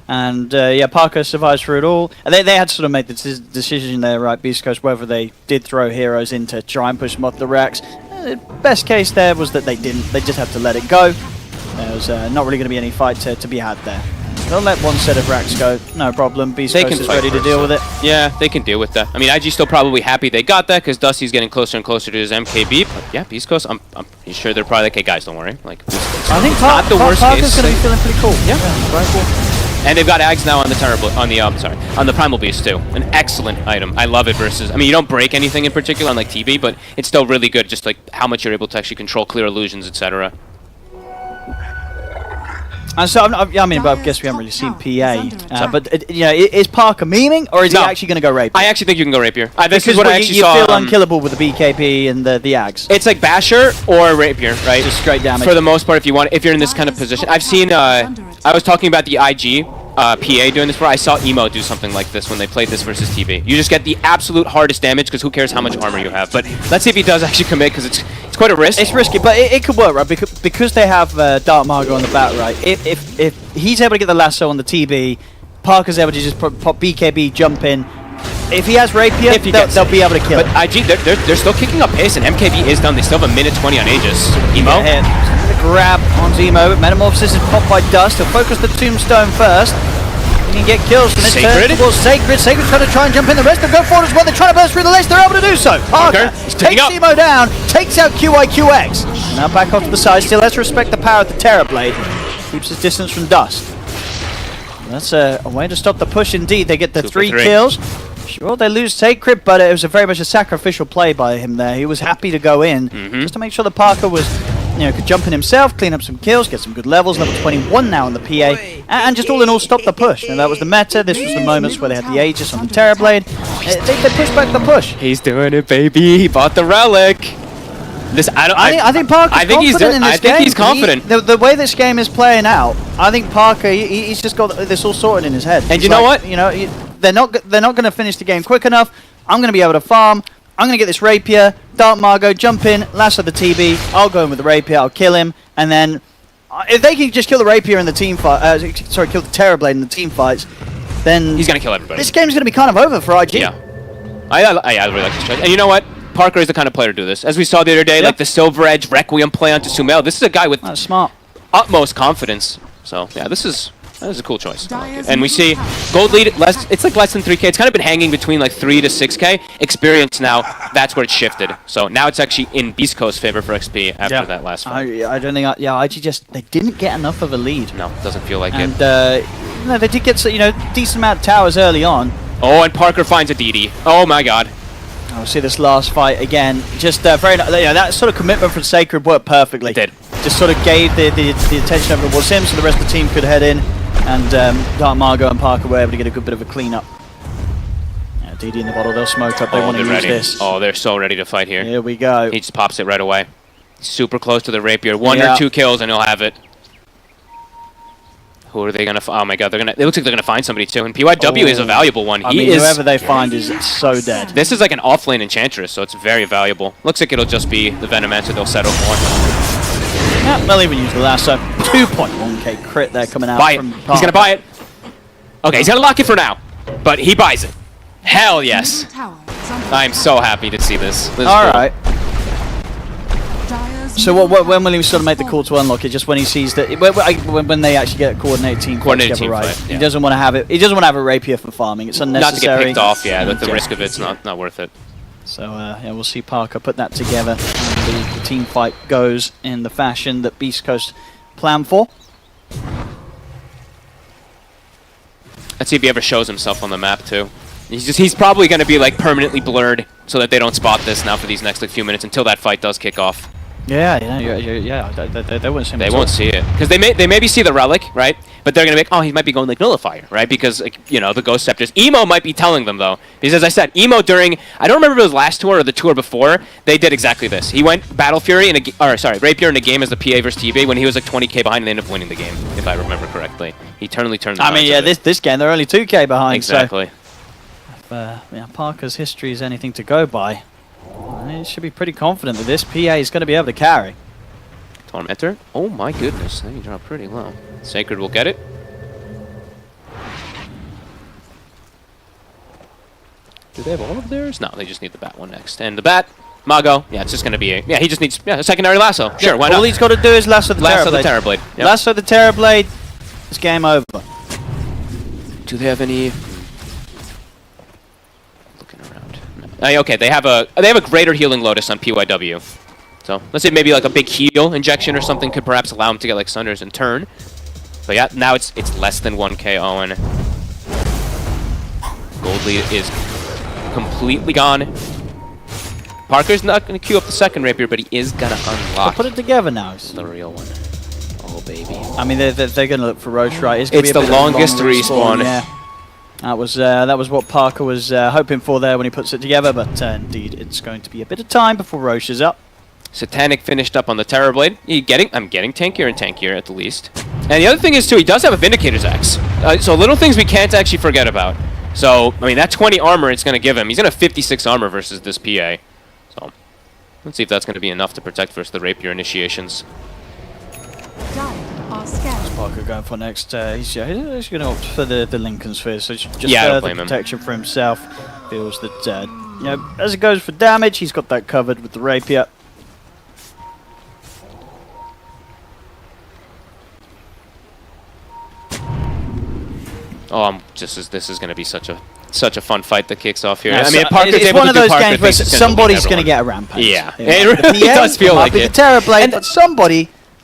And yeah, Parker survives through it all. And they had to sort of make the decision there, right, Beast Coast, whether they did throw heroes in to try and push them off the Rex. Best case there was that they didn't. They just have to let it go. There was not really going to be any fight to be had there. They'll let one set of Rax go, no problem. Beast Coast is ready to deal with it. Yeah, they can deal with that. I mean, IG's still probably happy they got that because Dusty's getting closer and closer to his MKB. But yeah, Beast Coast, I'm pretty sure they're probably like, hey guys, don't worry. Like, I think not the worst Parker's case. going to be feeling pretty cool. Yeah. Very cool. And they've got Ags now on the terrible, on the Primal Beast too. An excellent item. I love it versus, I mean, you don't break anything in particular on like TB, but it's still really good. Just like how much you're able to actually control clear illusions, etc. And so, I mean, but I guess we haven't really seen PA. But, you know, is Parker memeing, or is he actually going to go rapier? I actually think you can go rapier. This because is what I actually saw. You feel unkillable with the BKB and the Ags. It's like Basher or rapier, right? Just straight damage. For the most part, if you're in this kind of position. I've seen, I was talking about the IG PA doing this before. I saw Emo do something like this when they played this versus TB. You just get the absolute hardest damage because who cares how much armor you have. But let's see if he does actually commit because it's quite a risk. It's risky, but it could work, right? Because they have Dark Margo on the bat, right? If he's able to get the lasso on the TB, Parker's able to just pop BKB, jump in. If he has Rapier, they'll be able to kill it. But IG, they're still kicking up pace, and MKB is done. They still have a minute 20 on Aegis. Emo? Grab onto Emo. Metamorphosis is popped by Dust. He'll focus the Tombstone first. He can get kills from this turn towards Sacred. Sacred's trying to jump in. The rest of them go forward as well. They're trying to burst through the lace. They're able to do so. Parker takes Emo down, takes out QYQX. Now back off to the side. Still, let's respect the power of the Terrorblade. Keeps his distance from Dust. That's a way to stop the push indeed. They get the 3 kills. Sure, they lose Sacred, but it was very much a sacrificial play by him there. He was happy to go in just to make sure that Parker was, could jump in himself, clean up some kills, get some good levels. Level 21 now on the PA, and just all in all stop the push. And that was the meta. This was the moments where they had the Aegis on the Terrorblade. They pushed back the push. He's doing it, baby. He bought the relic. I think Parker's confident in this game. I think he's confident. The way this game is playing out, I think Parker, he's just got this all sorted in his head. And you know what? They're not going to finish the game quick enough. I'm going to be able to farm. I'm going to get this rapier. Dark Margot, jump in, lasso the TB. I'll go in with the rapier. I'll kill him, and then if they can just kill the rapier in the team fight, kill the Terrorblade in the team fights, then He's going to kill everybody. this game's going to be kind of over for IG. Yeah. I really like this choice. And you know what? Parker is the kind of player to do this. As we saw the other day, Yep. like the Silver Edge Requiem play onto Sumail. This is a guy with That's smart. utmost confidence. So yeah, that is a cool choice. I like it. Dyer's And we see middle tower. gold lead it's like less than 3K. It's kind of been hanging between like 3 to 6K. Experience now, that's where it's shifted. So now it's actually in Beast Coast's favor for XP after that last fight. I don't think. IG just they didn't get enough of a lead, No, doesn't feel like and it. they did get decent amount of towers early on. Oh, and Parker finds a DD. Oh my god. I'll see this last fight again. Just that sort of commitment from Sacred worked perfectly. It did. Just sort of gave the attention over towards him, so the rest of the team could head in, and Dark Margot and Parker were able to get a good bit of a cleanup. Yeah, DD in the bottle, they'll smoke up. They want to they're use ready. this. Oh, they're so ready to fight here. Here we go. He just pops it right away. Super close to the rapier. One Yeah. or two kills and he'll have it. Who are they gonna? Oh my god, it looks like they're gonna find somebody too. And PYW is a valuable one. I He mean, is. whoever they find is so dead. This is like an offlane enchantress, so it's very valuable. Looks like it'll just be the Venomancer. They'll settle more. Yeah, they'll even use the lasso. 2.1k crit there coming out Buy it. from He's Parker. gonna buy it. Okay, he's gonna lock it for now, but he buys it. Hell yes! Middle tower is under I'm so happy to see this. This is All cool. right. Dyer's So middle when will he tower sort of make the has call to unlock it? Just when he sees that when they actually get a coordinated team fight Coordinated together, team right? fight, yeah. He doesn't want to have it. He doesn't want to have a rapier for farming. It's Not to unnecessary. get picked off, yeah. The Yeah. risk of it's not worth it. So yeah, we'll see Parker put that together. And the team fight goes in the fashion that Beast Coast planned for. Let's see if he ever shows himself on the map too. He's probably going to be like permanently blurred so that they don't spot this now for these next like few minutes until that fight does kick off. Yeah. They won't see him. They at won't all. see it because they maybe see the relic, right? But they're gonna be like, oh, he might be going like nullifier, right? Because like the ghost scepters. Emo might be telling them though, because as I said, Emo during I don't remember if it was last tour or the tour before, they did exactly this. He went Battle Fury Rapier in a game as the PA versus TV when he was like 20k behind and they ended up winning the game, if I remember correctly. He turned the I mean, yeah, this game they're only 2k behind. exactly. So if, Parker's history is anything to go by, he should be pretty confident that this PA is going to be able to carry. Tormentor. Oh my goodness, they drop pretty low. Sacred will get it. Do they have all of theirs? No, they just need the bat one next. And the bat, Mago. Yeah, it's just gonna be he just needs a secondary lasso. Sure, why not? All he's got to do is lasso the Lasso the Terrorblade. Terrorblade. Yep. Lasso the Terrorblade. It's game over. Do they have any? Looking around. No. Okay, they have a greater healing lotus on PYW. So let's say maybe like a big heal injection or something could perhaps allow him to get like Sunders in turn. But yeah, now it's less than 1k Owen. Gold lead is completely gone. Parker's not going to queue up the second rapier, but he is going to They'll unlock put it together now. the real one. Oh baby. I mean, they're going to look for Roche, right? It's, gonna It's be a the bit of a long longest respawn. Yeah. That was what Parker was hoping for there when he puts it together, but indeed, it's going to be a bit of time before Roche is up. Satanic finished up on the Terrorblade. I'm getting tankier and tankier at the least. And the other thing is too, he does have a Vindicator's Axe. So little things we can't actually forget about. So, I mean, that 20 armor it's going to give him. He's going to have 56 armor versus this PA. So, let's see if that's going to be enough to protect versus the Rapier initiations. Dire are scared. Parker going for next. He's going to opt for the Lincoln Sphere, so just Yeah, I don't further blame him. protection for himself. Feels that, as it goes for damage, he's got that covered with the Rapier. Oh, this is going to be such a fun fight that kicks off here. Yeah, I mean, so Parker's it's able one to of do those Parker games where things, it's gonna somebody's beat going to everyone. get a rampage. Yeah, You it know, really the PA, does feel it might like be it. the Terrorblade, And- but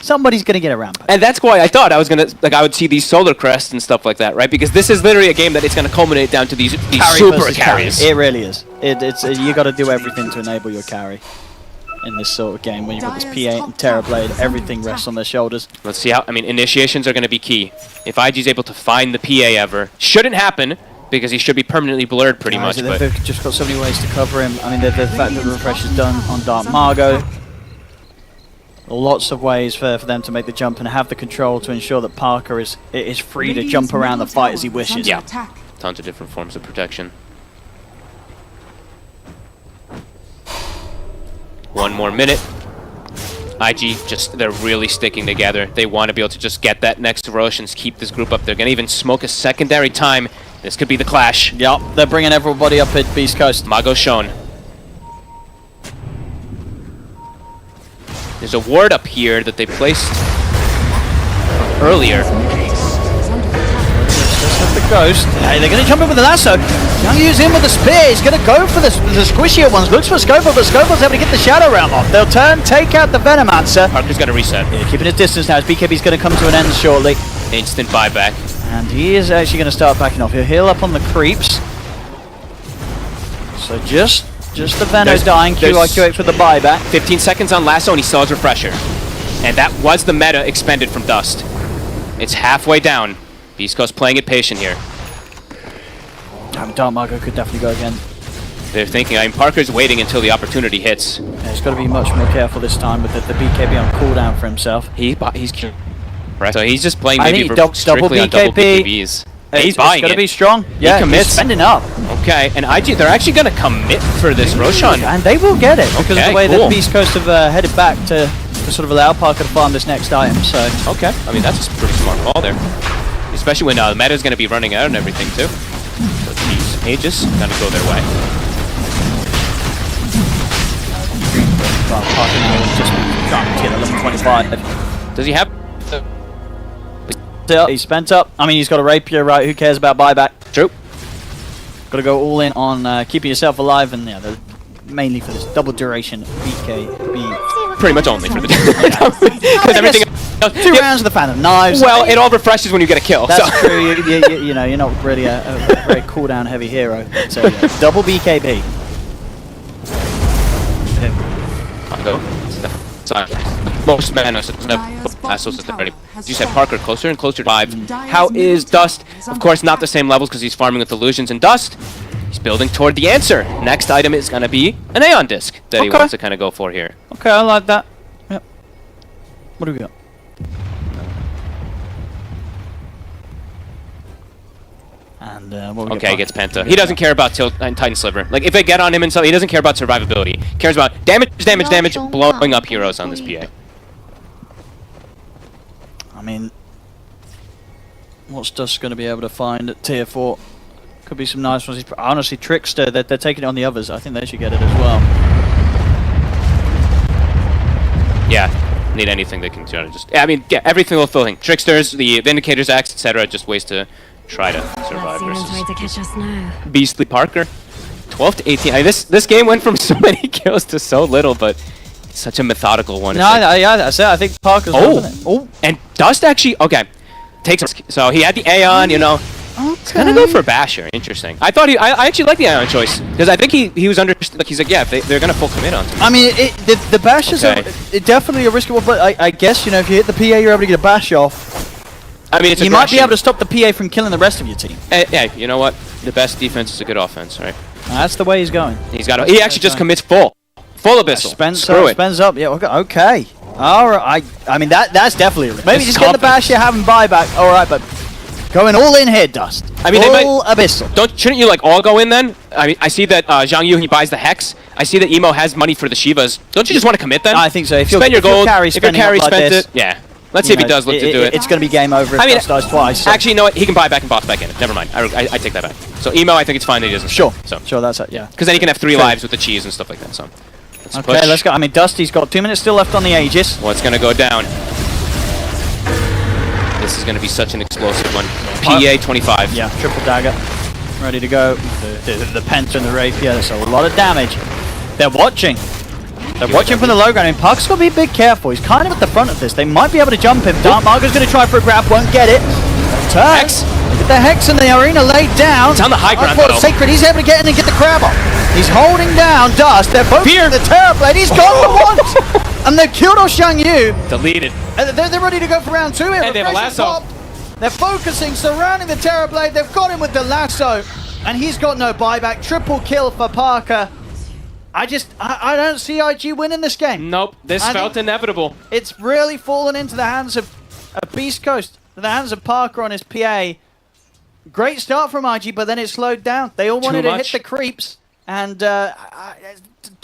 somebody's going to get a rampage. And that's why I thought I was gonna I would see these solar crests and stuff like that, right? Because this is literally a game that it's gonna culminate down to these Carry super versus carries. It really is. It's you got to do everything to enable your carry in this sort of game when you've got this Dyer's PA and top tower Terrorblade. is under Everything attack. rests on their shoulders. Let's see how. I mean, initiations are gonna be key. If IG's able to find the PA ever, shouldn't happen because he should be permanently blurred pretty much. They've But just got so many ways to cover him. I mean, the fact that the refresh is done on Dark Margot. Lots of ways for them to make the jump and have the control to ensure that Parker is free to jump around the fight as he wishes. Yeah. Attack. tons of different forms of protection. 1 more minute. IG, they're really sticking together. They want to be able to just get that next rush and keep this group up. They're going to even smoke a secondary time. This could be the clash. Yep, they're bringing everybody up at Beast Coast. Mago shown. There's a ward up here that they placed earlier. Just hit the ghost. Hey, they're going to jump in with the lasso. Youngyu's in with the spear. He's going to go for the squishier ones. Looks for Scopo, but Scopo's able to get the Shadow Realm off. They'll turn, take out the Venomancer. Parker's got to reset. Yeah, keeping his distance now as BKB's going to come to an end shortly. Instant buyback. And he is actually going to start backing off. He'll heal up on the creeps. So just the Venom dying. QIQ8 for the buyback. 15 seconds on lasso and he still has refresher. And that was the meta expended from Dust. It's halfway down. Beast Coast playing it patient here. Dark Marco could definitely go again. They're thinking, Parker's waiting until the opportunity hits. Yeah, he's got to be much more careful this time with the BKB on cooldown for himself. He's so he's just playing maybe double strictly on double BKBs. He's buying It's got to it. be strong. Yeah, he commits. He's spending up. Okay, and IG, they're actually going to commit for this Roshan. And they will get it because of the way cool. that Beast Coast have headed back to sort of allow Parker to farm this next item. So Okay, I mean, that's a pretty smart call there. Especially when the meta is going to be running out and everything, too. So these Aegis going to go their way. Parker now just trying to get 11:25. Does he have... He's spent up. I mean, he's got a rapier, right? Who cares about buyback? True. Got to go all in on keeping yourself alive, and yeah, mainly for this double duration BKB. Pretty much only for the... Because everything... 2 rounds of the Phantom Knives. Well, it all refreshes when you get a kill. That's so. true. You know, you're not really a very cooldown heavy hero. So yeah, double BKB. Most mana doesn't have assholes at the ready. You said Parker closer and closer to 5. How is Dust? Of course, not the same levels because he's farming with illusions. And Dust, he's building toward the answer. Next item is going to be an Aeon Disc that he wants to kind of go for here. Okay, I like that. Yep. What do we got? And what we Okay, he gets Penta. He doesn't care about Titan Sliver. Like, if they get on him and so, he doesn't care about survivability. He cares about damage, blowing up heroes on this PA. I mean, what's Dust going to be able to find at tier 4? Could be some nice ones. Honestly, Trickster, they're taking it on the others. I think they should get it as well. Yeah, need anything they can try to just... I mean, yeah, everything will fill in. Tricksters, the Vindicator's Axe, etc. Just ways to try to survive versus Beastly Parker. 12 to 18. I mean, this game went from so many kills to so little, but such a methodical one. No, yeah, that's it. I think Parker's holding it. Oh, and Dust actually... Okay, takes a risk. So he had the Aeon, you know. He's gonna go for Basher. Interesting. I thought I actually like the Aeon choice because I think he was understood. Like he's like, yeah, if they're gonna full commit on. I mean, the Bashers are definitely a risky one, but I guess, you know, if you hit the PA, you're able to get a bash off. I mean, you might be able to stop the PA from killing the rest of your team. Yeah, you know what? The best defense is a good offense, right? That's the way he's going. He actually just commits full Abyssal. Screw it. Spends up. Yeah. Okay. All right. I mean, that's definitely a risk. Maybe just get the bash you having buyback. All right, but going all in here, Dust. I mean, full Abyssal. Shouldn't you like all go in then? I mean, I see that Zhang Yu, he buys the Hex. I see that Emo has money for the Shivas. Don't you just want to commit then? I think so. If spend your gold, if your carry like spent it, yeah. Let's see if he does look to do it. It's going to be game over if Dust dies twice. So. Actually, you know what? He can buy back and box back in it. Never mind. I take that back. So Emo, I think it's fine that he doesn't. Sure. So. Sure, that's it. Yeah. Because then he can have 3 lives with the cheese and stuff like that. So. Okay, let's go. I mean, Dusty's got 2 minutes still left on the Aegis. What's going to go down? This is going to be such an explosive one. PA 25. Yeah, triple dagger. Ready to go. The Penta and the Rapier. That's a lot of damage. They're watching. They're watching from the low ground. I mean, Park's got to be a bit careful. He's kind of at the front of this. They might be able to jump him. Dark Marco's going to try for a grab. Won't get it. Hex. Get the Hex in the arena laid down. It's on the high ground, though. Sacred. He's able to get in and get the grab off. He's holding down Dust. They're both here. The Terrorblade. He's got the once. And they've killed Zhang Yu. Deleted. They're ready to go for round 2 here. And they have a lasso. They're focusing, surrounding the Terrorblade. They've got him with the lasso. And he's got no buyback. Triple kill for Parker. I don't see IG winning this game. Nope. This felt inevitable. It's really fallen into the hands of Beast Coast. The hands of Parker on his PA. Great start from IG, but then it slowed down. They all wanted to hit the creeps. And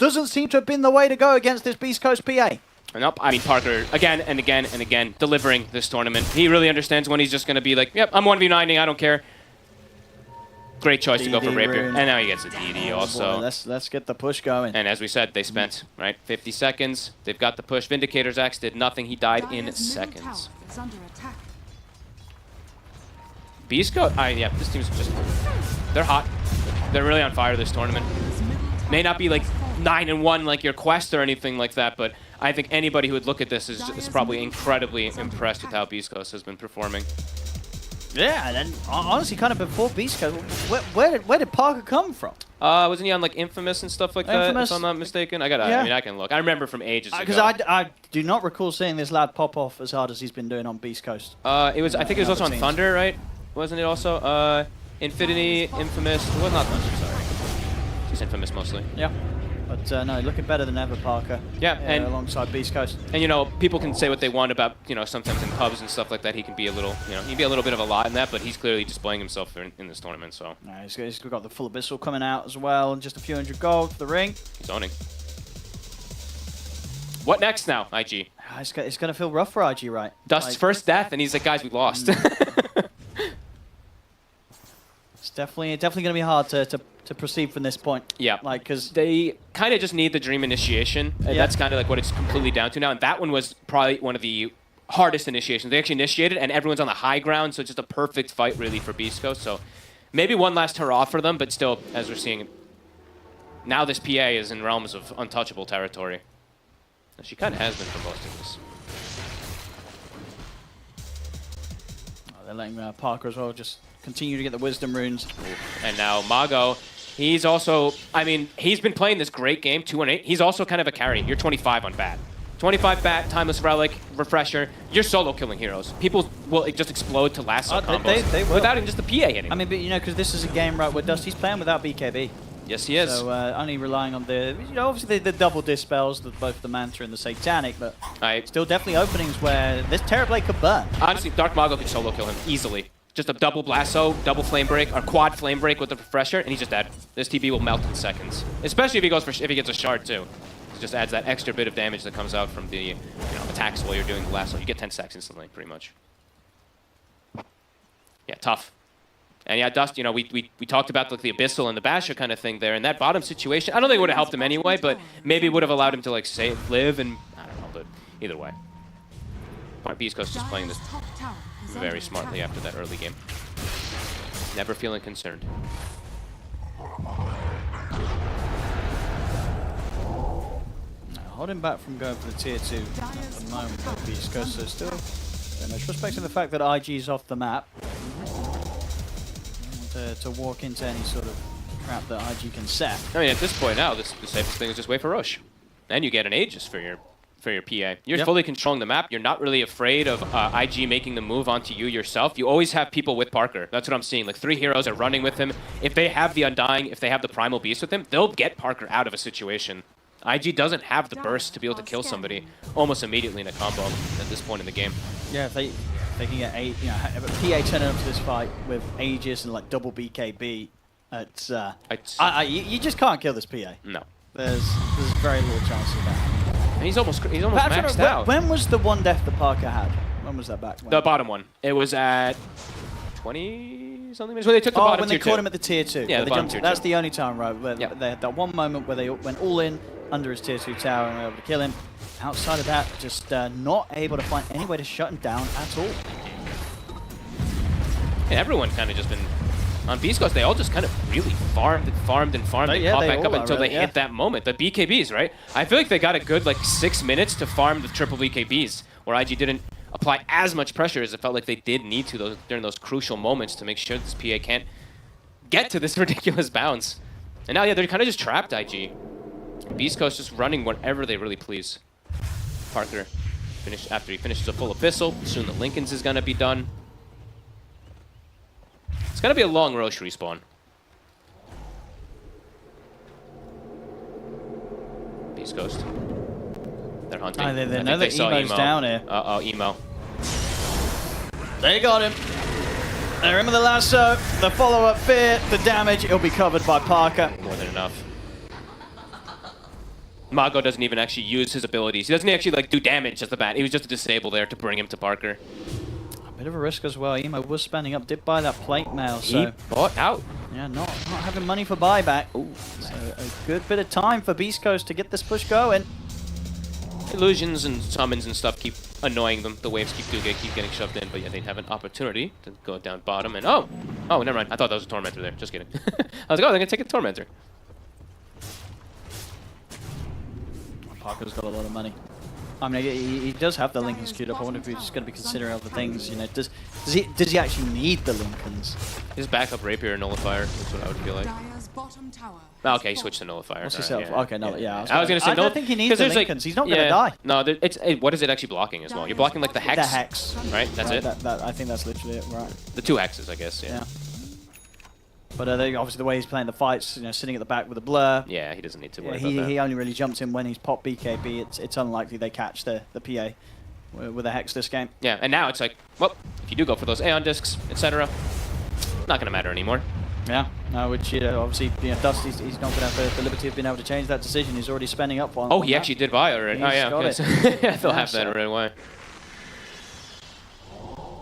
doesn't seem to have been the way to go against this Beast Coast PA. Nope. I mean, Parker, again and again and again, delivering this tournament. He really understands when he's just going to be like, yep, I'm 1v9ing, I don't care. Great choice to go for Rapier. And now he gets a DD also. Boy, let's get the push going. And as we said, they spent, right, 50 seconds. They've got the push. Vindicator's Axe did nothing. He died in Dire's seconds. middle tower is under attack. Beast Coast, yeah, this team's just, they're hot. They're really on fire this tournament. May not be like 9-1 like your Quest or anything like that, but I think anybody who would look at this is probably incredibly impressed with how Beast Coast has been performing. Yeah, and then honestly, kind of before Beast Coast, where did Parker come from? Wasn't he on like Infamous and stuff like that, Infamous? if I'm not mistaken? I mean, I can look. I remember from ages ago. Because I do not recall seeing this lad pop off as hard as he's been doing on Beast Coast. I think it was also on Thunder, right? Wasn't it also? Infinity, Infamous. It was not Thunder, sorry. Just Infamous mostly. Yeah. But no, looking better than ever, Parker. Yeah, and alongside Beast Coast. And you know, people can say what they want about, you know, sometimes in pubs and stuff like that, he can be a little, you know, he'd be a little bit of a lot in that, but he's clearly displaying himself in this tournament. So He's got the full abyssal coming out as well, and just a few hundred gold for the ring. he's owning. What next now, IG? It's going to feel rough for IG, right? Dust's first death, and he's like, guys, we lost. It's definitely going to be hard to proceed from this point. Yeah, like because they kind of just need the Dream initiation. And that's kind of like what it's completely down to now. And that one was probably one of the hardest initiations. They actually initiated, and everyone's on the high ground, so it's just a perfect fight really for Beast Coast. So maybe one last hurrah for them, but still, as we're seeing, now this PA is in realms of untouchable territory. And she kind of has been for most of this. They're letting Parker as well just continue to get the wisdom runes. And now Mago, he's also, I mean, he's been playing this great game, 2-8. He's also kind of a carry. You're 25 on bat. 25 bat, Timeless Relic, Refresher. You're solo killing heroes. People will just explode to lasso combos they will. without even just the PA hitting. I mean, but you know, because this is a game, right, where Dusty's playing without BKB. Yes, he is. So only relying on the, you know, obviously the double dispels, both the Manta and the Satanic, but still definitely openings where this Terrorblade could burn. Honestly, Dark Mago could solo kill him easily. Just a double Blasto, double Flame Break, or quad Flame Break with the Refresher, and he's just dead. This TB will melt in seconds. Especially if he goes if he gets a shard too. It just adds that extra bit of damage that comes out from the attacks while you're doing the lasso. You get 10 seconds instantly, pretty much. Yeah, tough. And yeah, Dust, you know, we talked about like the Abyssal and the Basher kind of thing there, and that bottom situation, I don't think it would have helped him anyway, but maybe it would have allowed him to like live, and I don't know, but either way. Beast Coast is playing this very smartly after that early game. Never feeling concerned. Holding back from going for the tier 2 at the moment with Beast Coast, so still very much respecting the fact that IG is off the map. To walk into any sort of trap that IG can set. I mean, at this point now, the safest thing is just wait for Roche. And you get an Aegis for your PA. You're fully controlling the map. You're not really afraid of IG making the move onto you yourself. You always have people with Parker. That's what I'm seeing. Like 3 heroes are running with him. If they have the Undying, if they have the Primal Beast with him, they'll get Parker out of a situation. IG doesn't have the burst to be able to kill somebody almost immediately in a combo at this point in the game. Yeah, if they can get PA turning up to this fight with Aegis and like double BKB, it's you just can't kill this PA. No. There's very little chance of that. And he's almost maxed out. When was the one death that Parker had? When was that back? When? The bottom one. It was at 20 something minutes. When they took the bottom when they tier caught him at the tier 2. Yeah, the bottom tier 2. That's the only time, right? Where they had that one moment where they went all in under his tier 2 tower and were able to kill him. Outside of that, just not able to find any way to shut him down at all. Yeah, everyone kind of just been on Beast Coast. They all just kind of really farmed. They pop back up until they hit that moment. The BKBs, right? I feel like they got a good like 6 minutes to farm the triple BKBs, where IG didn't apply as much pressure as it felt like they did need to during those crucial moments to make sure this PA can't get to this ridiculous bounce. And now, yeah, they're kind of just trapped, IG. Beast Coast just running whatever they really please. Parker, after he finishes a full Abyssal, soon the Lincolns is going to be done. It's going to be a long Roche respawn. Beast Coast. They're hunting. They know that Emo's down here. Uh-oh, Emo. They got him. And remember the lasso, the follow-up fear, the damage, it'll be covered by Parker. More than enough. Mago doesn't even actually use his abilities. He doesn't actually like do damage at the bat. He was just a disable there to bring him to Parker. A bit of a risk as well. Emo was spending up, did buy that plate mail, so... He bought out. Yeah, not having money for buyback. Ooh, so a good bit of time for Beast Coast to get this push going. Illusions and summons and stuff keep annoying them. The waves keep getting shoved in, but yeah, they have an opportunity to go down bottom. And oh, never mind. I thought that was a Tormentor there. Just kidding. I was like, oh, they're gonna take a Tormentor. Parker's got a lot of money. I mean, he does have the Lincolns queued up. I wonder if he's just going to be considering other things. You know, does he actually need the Lincolns? His backup Rapier Nullifier. That's what I would feel like. Dire's bottom tower. Oh, okay, he switched to Nullifier. What's Alright, himself? Okay, no, yeah. I was gonna say I don't think he needs the Lincolns. He's not gonna die. No, what is it actually blocking as well? You're blocking like the Hex. The Hex. Right, that's Right, it. I think that's literally it, right? The 2 Hexes, I guess. Yeah. But obviously the way he's playing the fights, you know, sitting at the back with a blur. Yeah, he doesn't need to Yeah, worry about that. he only really jumps in when he's popped BKB. It's unlikely they catch the PA with a Hex this game. Yeah, and now it's like, well, if you do go for those Aeon discs, etc., not gonna matter anymore. Yeah, no, which obviously, you know, Dust, he's not going to have the liberty of being able to change that decision. He's already spending up on. Oh, he actually did buy already. He's Oh yeah, got okay. it. They'll Yeah, have that so- right away.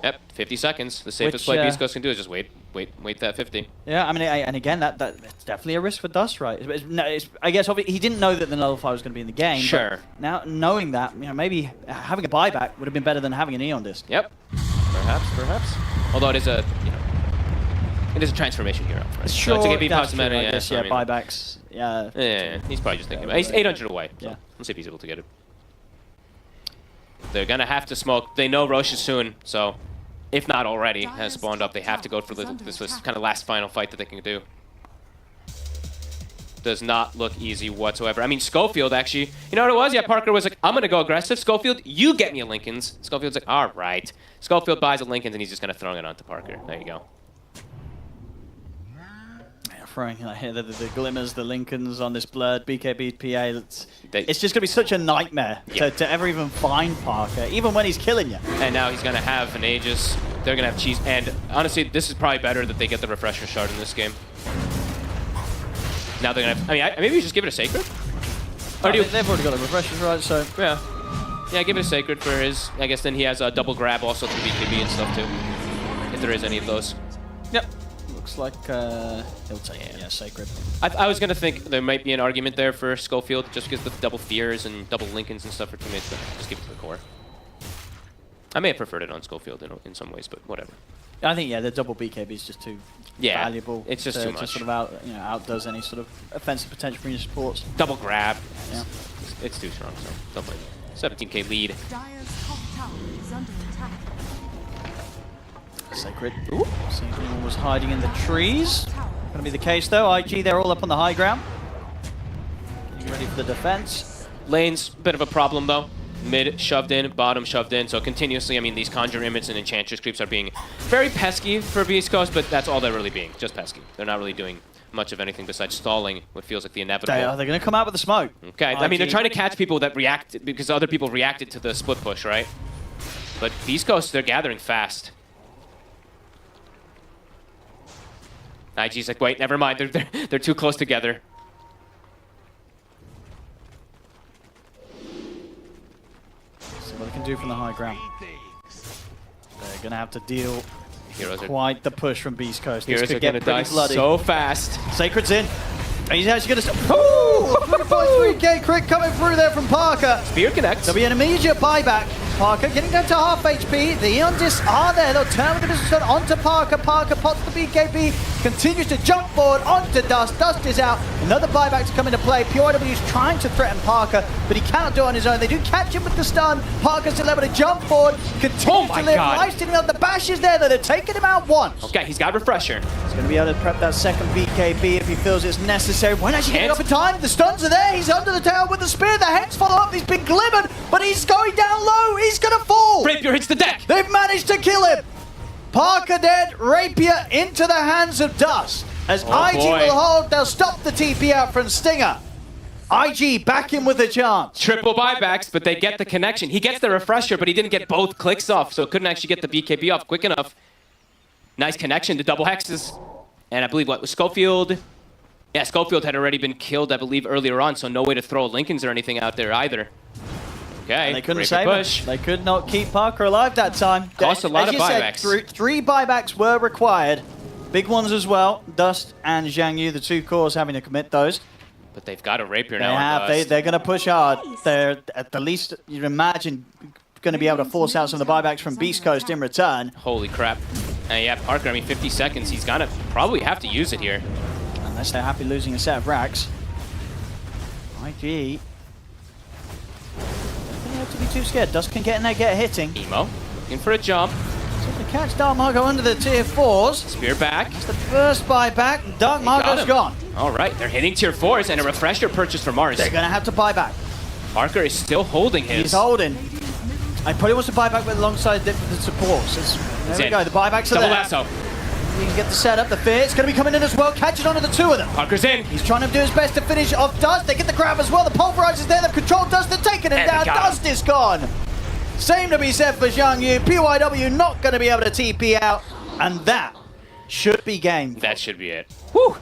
Yep, 50 seconds. The safest Which, play Beast Coast can do is just wait that 50. Yeah, I mean, and again, that's definitely a risk for Dust, right? I guess he didn't know that the Nullifier was going to be in the game. Sure. But now knowing that, you know, maybe having a buyback would have been better than having an Eon disc. Yep. Perhaps. Although it is a, you know, it is a transformation hero. Right? Sure, so it's a that's true, possibility. I guess, so, I mean, buybacks. Yeah. Yeah, he's probably just thinking about it. He's 800 away. So Yeah. let's see if he's able to get it. They're going to have to smoke. They know Roche is soon, so if not already has spawned up, they have to go for this kind of last final fight that they can do. Does not look easy whatsoever. I mean, Schofield actually, you know what it was? Yeah, Parker was like, I'm going to go aggressive. Schofield, you get me a Lincolns. Schofield's like, all right. Schofield buys a Lincolns, and he's just going to throw it onto Parker. There you go. Throwing the glimmers, the Lincolns on this blurred BKB PA. It's just going to be such a nightmare to ever even find Parker, even when he's killing you. And now he's going to have an Aegis. They're going to have Cheese. And honestly, this is probably better that they get the Refresher Shard in this game. Now they're going to have... I mean, maybe you just give it a Sacred? Or do you... They've already got a Refresher Shard, so... Yeah. Yeah, give it a Sacred for his... I guess then he has a double grab also for BKB and stuff too. If there is any of those. Yep. Looks like he'll take it, yeah, Sacred. I was going to think there might be an argument there for Schofield, just because the double Fears and double Lincolns and stuff for teammates, but just give it to the core. I may have preferred it on Schofield in some ways, but whatever. I think, yeah, the double BKB is just too valuable. It's just too much. To sort of outdoes any sort of offensive potential for your supports. Double grab. Yeah. It's too strong, so don't blame me. 17k lead. Dire's top tower is under attack. Sacred. Ooh. Seeing anyone was hiding in the trees. Going to be the case though. IG, they're all up on the high ground. Getting ready for the defense. Lane's a bit of a problem though. Mid shoved in, bottom shoved in, so continuously, I mean, these Conjure Imits and Enchantress creeps are being very pesky for Beast Coast, but that's all they're really being, just pesky. They're not really doing much of anything besides stalling what feels like the inevitable. They're going to come out with the smoke. Okay, I mean, they're trying to catch people that react, because other people reacted to the split push, right? But Beast Coast, they're gathering fast. IG's like, wait, never mind, they're too close together. See what they can do from the high ground. They're going to have to deal Heroes are, quite the push from Beast Coast. This heroes are could gonna get die pretty bloody. so fast. Sacred's in. And he's actually going to... Ooh! 3.3k crit coming through there from Parker. Spear connects. There'll be an immediate buyback. Parker getting down to half HP. The Eon discs are there. They'll turn with the business done onto Parker. Parker pots the BKB, continues to jump forward onto Dust. Dust is out. Another buyback to come into play. POW is trying to threaten Parker, but he cannot do it on his own. They do catch him with the stun. Parker's still able to jump forward, continues to live. Life stealing out. The bash is there, though. They're taking him out once. Okay, he's got Refresher. He's going to be able to prep that second BKB if he feels it's necessary. Won't actually get it up in time. The stuns are there. He's under the tower with the spear. The heads follow up. He's been glimmered, but he's going down low. He's going to fall. Rapier hits the deck. They've managed to kill him. Parker dead. Rapier into the hands of Dust. As IG will hold, they'll stop the TP out from Stinger. IG back in with a chance. Triple buybacks, but they get the connection. He gets the Refresher, but he didn't get both clicks off, so couldn't actually get the BKB off quick enough. Nice connection to double hexes. And I believe, what was Schofield? Yeah, Schofield had already been killed, I believe, earlier on, so no way to throw Lincolns or anything out there either. Okay, And they couldn't Rapier save push. him. They could not keep Parker alive that time. Cost a lot As of you said, buybacks. three buybacks were required. Big ones as well. Dust and Zhang Yu, the two cores, having to commit those. But they've got a Rapier They now. have. on Dust. They're going to push hard. They're at the least, you'd imagine, going to be able to force out some of the buybacks from Beast Coast in return. Holy crap. Yeah, Parker, I mean, 50 seconds. He's going to probably have to use it here. Unless they're happy losing a set of racks. IG. Don't have to be too scared. Dust can get in there, get hitting. Emo, looking for a jump. So to catch Dark Margo under the tier 4s. Spear back. That's the first buyback. Dark Margo's him. gone. All right, they're hitting tier 4s and a refresher purchase for Mars. They're going to have to buy back. Parker is still holding his. He's holding. I probably wants to buy back with alongside the supports. There we in. go. The buybacks are Double there. lasso. You can get the setup. The fear. It's going to be coming in as well. Catches onto the two of them. Parker's in. He's trying to do his best to finish off Dust. They get the grab as well. The pulverizer's there. They've controlled Dust. They're taking him And they down. got him. Dust is gone. Same to be said for Zhang Yu. PYW not going to be able to TP out. And that should be game. That should be it. Whew.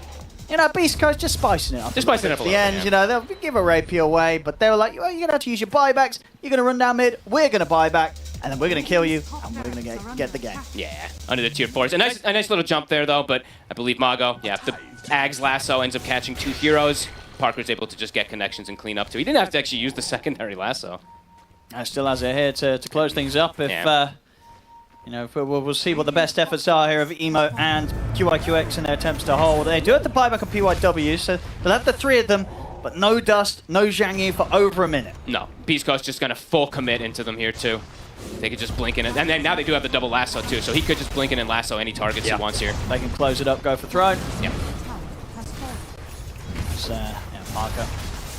You know, Beast Coast just spicing it up. Just spicing it up a At the little end, bit, yeah. you know, they'll give a Rapier away, but they were like, well, you're going to have to use your buybacks. You're going to run down mid. We're going to buy back. And then we're going to kill you. And we're going to get the game. Yeah, under the tier 4s. A nice little jump there, though, but I believe Mago, yeah, the Ag's lasso ends up catching 2 heroes. Parker's able to just get connections and clean up, too. He didn't have to actually use the secondary lasso. Still has it here to close things up. If Yeah. you know, if we'll see what the best efforts are here of Emo and QIQX in their attempts to hold. They do have to buy back on PYW, so they'll have the 3 of them, but no Dust, no Zhang Yu for over a minute. No, Beast Coast just going to full commit into them here, too. They could just blink in it. And then now they do have the double lasso, too, so he could just blink in and lasso any targets he wants here. They can close it up, go for throne. Yeah. So, yeah, Parker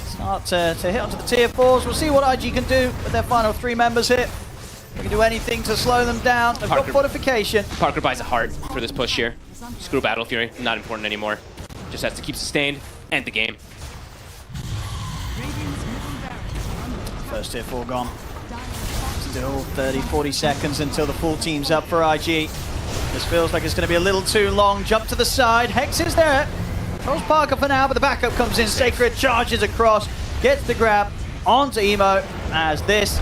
start to hit onto the tier 4s. We'll see what IG can do with their final 3 members here. They can do anything to slow them down. They've got Parker. fortification. Parker buys a heart for this push here. Screw Battle Fury, not important anymore. Just has to keep sustained, end the game. First tier 4 gone. Still 30, 40 seconds until the full team's up for IG. This feels like it's going to be a little too long. Jump to the side. Hex is there. Controls Parker for now, but the backup comes in. Sacred charges across, gets the grab onto Emo as this.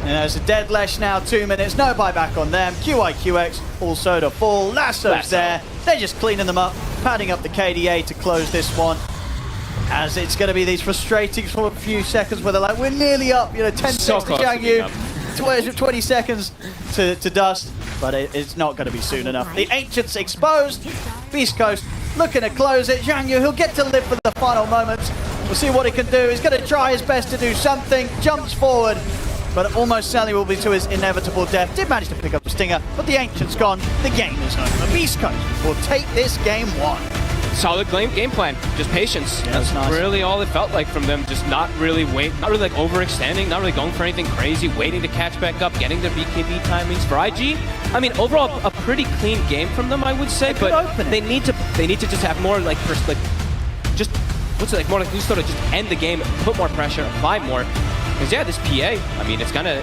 And there's a dead Lesh now, 2 minutes. No buyback on them. QIQX also to fall. Lasso's there. They're just cleaning them up, padding up the KDA to close this one. As it's going to be these frustrating sort of few seconds where they're like, we're nearly up, you know, 10 So seconds to close to Zhang being Yu, up. 20 seconds to Dust, but it's not going to be soon enough. The Ancient's exposed. Beast Coast looking to close it. Zhang Yu, he'll get to live for the final moments. We'll see what he can do. He's going to try his best to do something. Jumps forward, but almost certainly will be to his inevitable death. Did manage to pick up the Stinger, but the Ancient's gone. The game is over. Beast Coast will take this game 1. Solid game plan, just patience. Yeah, that's nice. Really all it felt like from them. Just not really not really like overextending, not really going for anything crazy, waiting to catch back up, getting their BKB timings. For IG, I mean, overall a pretty clean game from them, I would say. But they need to just have more like just what's it like more like just sort of just end the game, put more pressure, apply more. Because yeah, this PA, I mean, it's gonna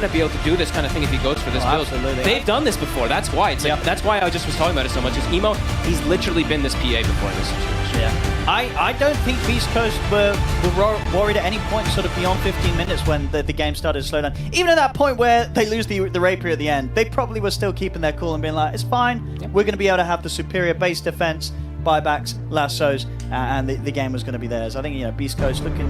be able to do this kind of thing if he goes for this build. Absolutely. They've done this before. That's why it's like, that's why I just was talking about it so much. Is Emo? He's literally been this PA before in this situation. Yeah. I don't think Beast Coast were worried at any point sort of beyond 15 minutes when the game started to slow down. Even at that point where they lose the Rapier at the end, they probably were still keeping their cool and being like, it's fine. Yeah. We're going to be able to have the superior base defense, buybacks, lassos, and the game was going to be theirs. I think, you know, Beast Coast looking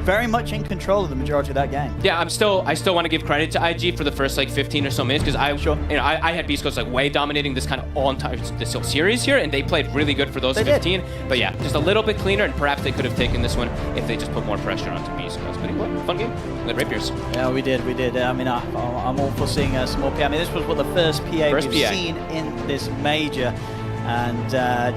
very much in control of the majority of that game. Yeah, I still want to give credit to IG for the first like 15 or so minutes because I had Beast Coast like way dominating this kind of all entire this whole series here, and they played really good for those 15. But yeah, just a little bit cleaner, and perhaps they could have taken this one if they just put more pressure onto Beast Coast. But what fun game, good rapiers. Yeah, we did. I mean, I'm all for seeing some more PA. I mean, this was what the first PA we've seen in this major. And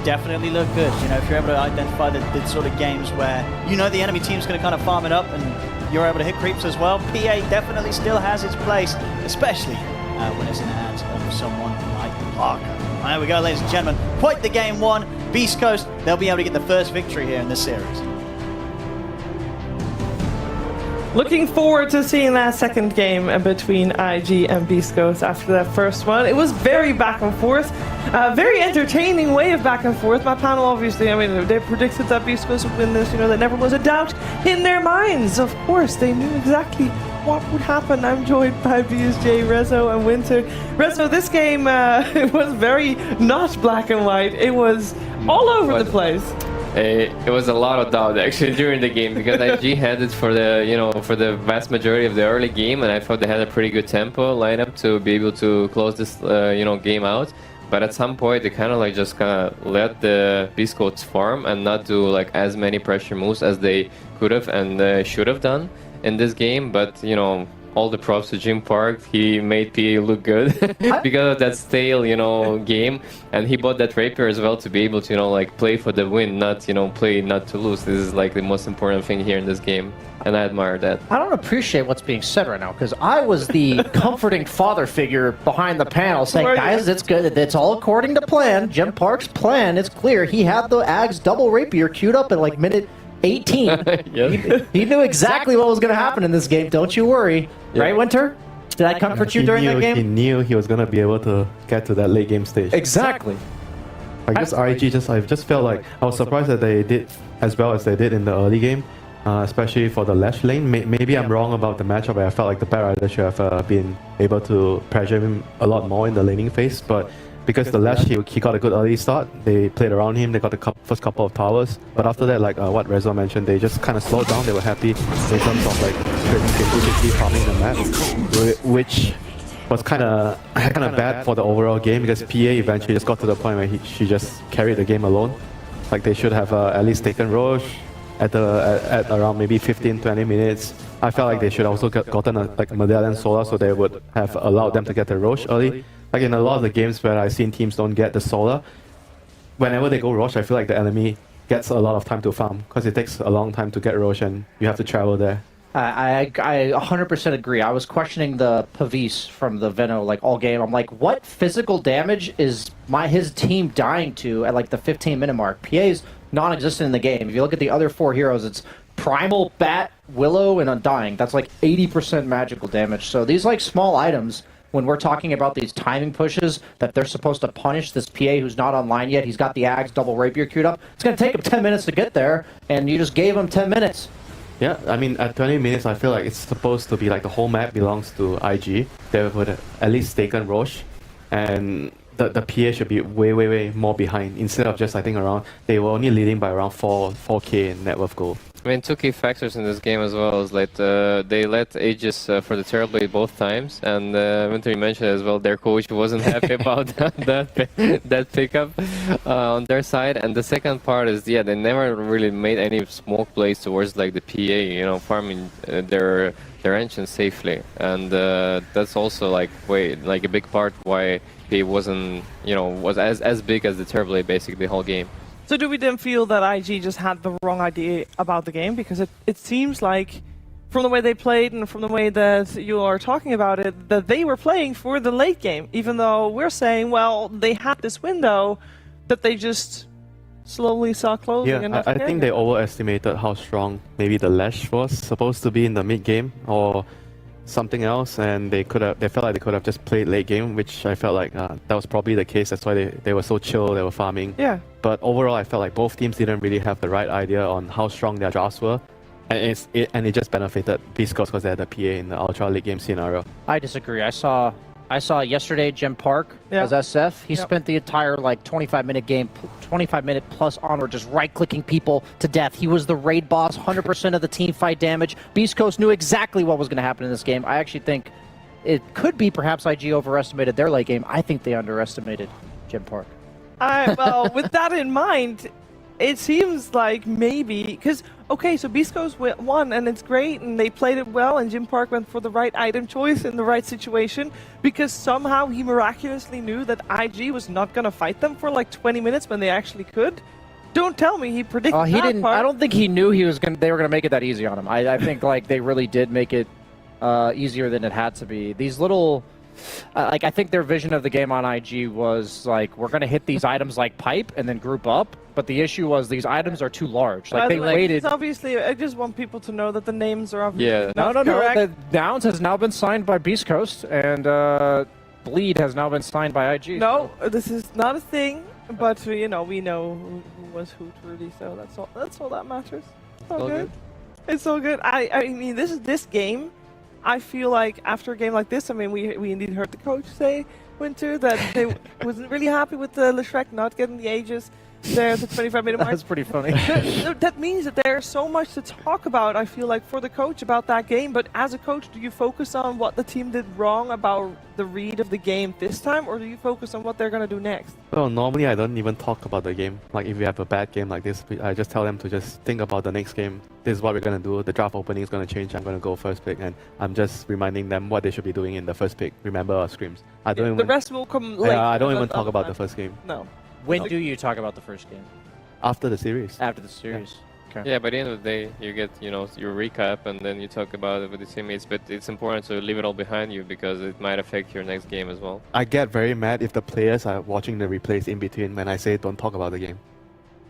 definitely look good. You know, if you're able to identify the sort of games where you know the enemy team's going to kind of farm it up and you're able to hit creeps as well, PA definitely still has its place, especially when it's in the hands of someone like Parker. There we go, ladies and gentlemen. Quite the game 1. Beast Coast, they'll be able to get the first victory here in this series. Looking forward to seeing that second game between IG and Beast Coast after that first one. It was very back and forth, very entertaining way of back and forth. My panel, obviously, I mean, they predicted that Beast Coast would win this. You know, there never was a doubt in their minds. Of course, they knew exactly what would happen. I'm joined by BSJ, Rezo, and Winter. Rezo, this game it was very not black and white. It was all over the place. It was a lot of doubt actually during the game because IG had it for the vast majority of the early game, and I thought they had a pretty good tempo lineup to be able to close this game out. But at some point they kind of like just let the Beast Coast farm and not do like as many pressure moves as they could have and should have done in this game. But all the props to Jim Park. He made PA look good because of that stale, game, and he bought that rapier as well to be able to, like play for the win, not, play not to lose. This is like the most important thing here in this game, and I admire that. I don't appreciate what's being said right now because I was the comforting father figure behind the panel saying, guys, it's good. It's all according to plan. Jim Park's plan is clear. He had the Ags double rapier queued up at like minute 18. Yes. He knew exactly what was going to happen in this game. Don't you worry. Yeah. Right, Winter? Did I comfort you during that game? He knew he was going to be able to get to that late game stage. Exactly. Like this RIG, I just felt like I was surprised that they did as well as they did in the early game, especially for the Lash lane. Maybe I'm wrong about the matchup, but I felt like the Bat Rider should have been able to pressure him a lot more in the laning phase, but because the Lash, he got a good early start, they played around him, they got the first couple of towers, but after that, like what Rezo mentioned, they just kind of slowed down, they were happy in terms of like 50-50 farming the map, which was kind of bad for the overall game because PA eventually just got to the point where she just carried the game alone. Like they should have at least taken Roche at around maybe 15-20 minutes. I felt like they should also gotten a Medallion Solar so they would have allowed them to get the Roche early. Like in a lot of the games where I've seen teams don't get the Solar, whenever they go Roche, I feel like the enemy gets a lot of time to farm because it takes a long time to get Roche and you have to travel there. I 100% agree. I was questioning the Pavis from the Veno like all game. I'm like, what physical damage is his team dying to at like the 15-minute mark? PA's non-existent in the game. If you look at the other 4 heroes, it's Primal, Bat, Willow, and Undying. That's like 80% magical damage. So these like small items, when we're talking about these timing pushes that they're supposed to punish this PA who's not online yet, he's got the Ags double rapier queued up. It's going to take him 10 minutes to get there, and you just gave him 10 minutes. Yeah, I mean, at 20 minutes, I feel like it's supposed to be like the whole map belongs to IG. They would have at least taken Roche, and the PA should be way more behind. Instead of just, I think, they were only leading by around 4k in net worth gold. I mean, 2 key factors in this game as well is like they let Aegis for the Terrorblade both times, and Winter, you mentioned as well, their coach wasn't happy about that pickup on their side. And the second part is, yeah, they never really made any smoke plays towards like the PA, farming their engine safely, and that's also like a big part why PA wasn't, was as big as the Terrorblade basically the whole game. So do we then feel that IG just had the wrong idea about the game? Because it seems like, from the way they played and from the way that you are talking about it, that they were playing for the late game, even though we're saying, well, they had this window that they just slowly saw closing. Yeah, I think they overestimated how strong maybe the Lash was supposed to be in the mid game or something else, and they felt like they could have just played late game, which I felt like that was probably the case. That's why they were so chill, they were farming. Yeah. But overall, I felt like both teams didn't really have the right idea on how strong their drafts were, and it just benefited Beast Coast because they had the PA in the ultra late game scenario. I disagree. I saw yesterday Jim Park as SF. He spent the entire like 25-minute plus onward just right-clicking people to death. He was the raid boss, 100% of the team fight damage. Beast Coast knew exactly what was going to happen in this game. I actually think it could be perhaps IG overestimated their late game. I think they underestimated Jim Park. Well, with that in mind, it seems like maybe, because, okay, so Beast Coast won, and it's great, and they played it well, and Jim Park went for the right item choice in the right situation, because somehow he miraculously knew that IG was not going to fight them for like 20 minutes when they actually could. Don't tell me he predicted he that didn't. part. I don't think he knew they were going to make it that easy on him. I think like they really did make it easier than it had to be. These little Like, I think their vision of the game on IG was like, we're going to hit these items like pipe and then group up. But the issue was these items are too large. Like, By they the way, waited. it's obviously, I just want people to know that the names are obviously Yeah. No, not no, no. correct. The Downs has now been signed by Beast Coast, and Bleed has now been signed by IG. No, this is not a thing. But we know who was who truly. So that's all that matters. It's all good. It's all good. I mean, this game. I feel like after a game like this, I mean, we indeed heard the coach say, Winter, that they wasn't really happy with the Leshrek not getting the Aegis there at the 25-minute mark. That's pretty funny. That means that there's so much to talk about, I feel like, for the coach about that game. But as a coach, do you focus on what the team did wrong about the read of the game this time, or do you focus on what they're going to do next? Well, normally I don't even talk about the game. Like, if we have a bad game like this, I just tell them to just think about the next game. This is what we're going to do. The draft opening is going to change. I'm going to go first pick, and I'm just reminding them what they should be doing in the first pick. Remember our scrims. I don't The even, rest will come later. yeah, I don't but even talk about the other first game. than- No. When do you talk about the first game? After the series. After the series. Okay. Yeah, by the end of the day, you get, your recap, and then you talk about it with the teammates, but it's important to leave it all behind you because it might affect your next game as well. I get very mad if the players are watching the replays in between when I say don't talk about the game.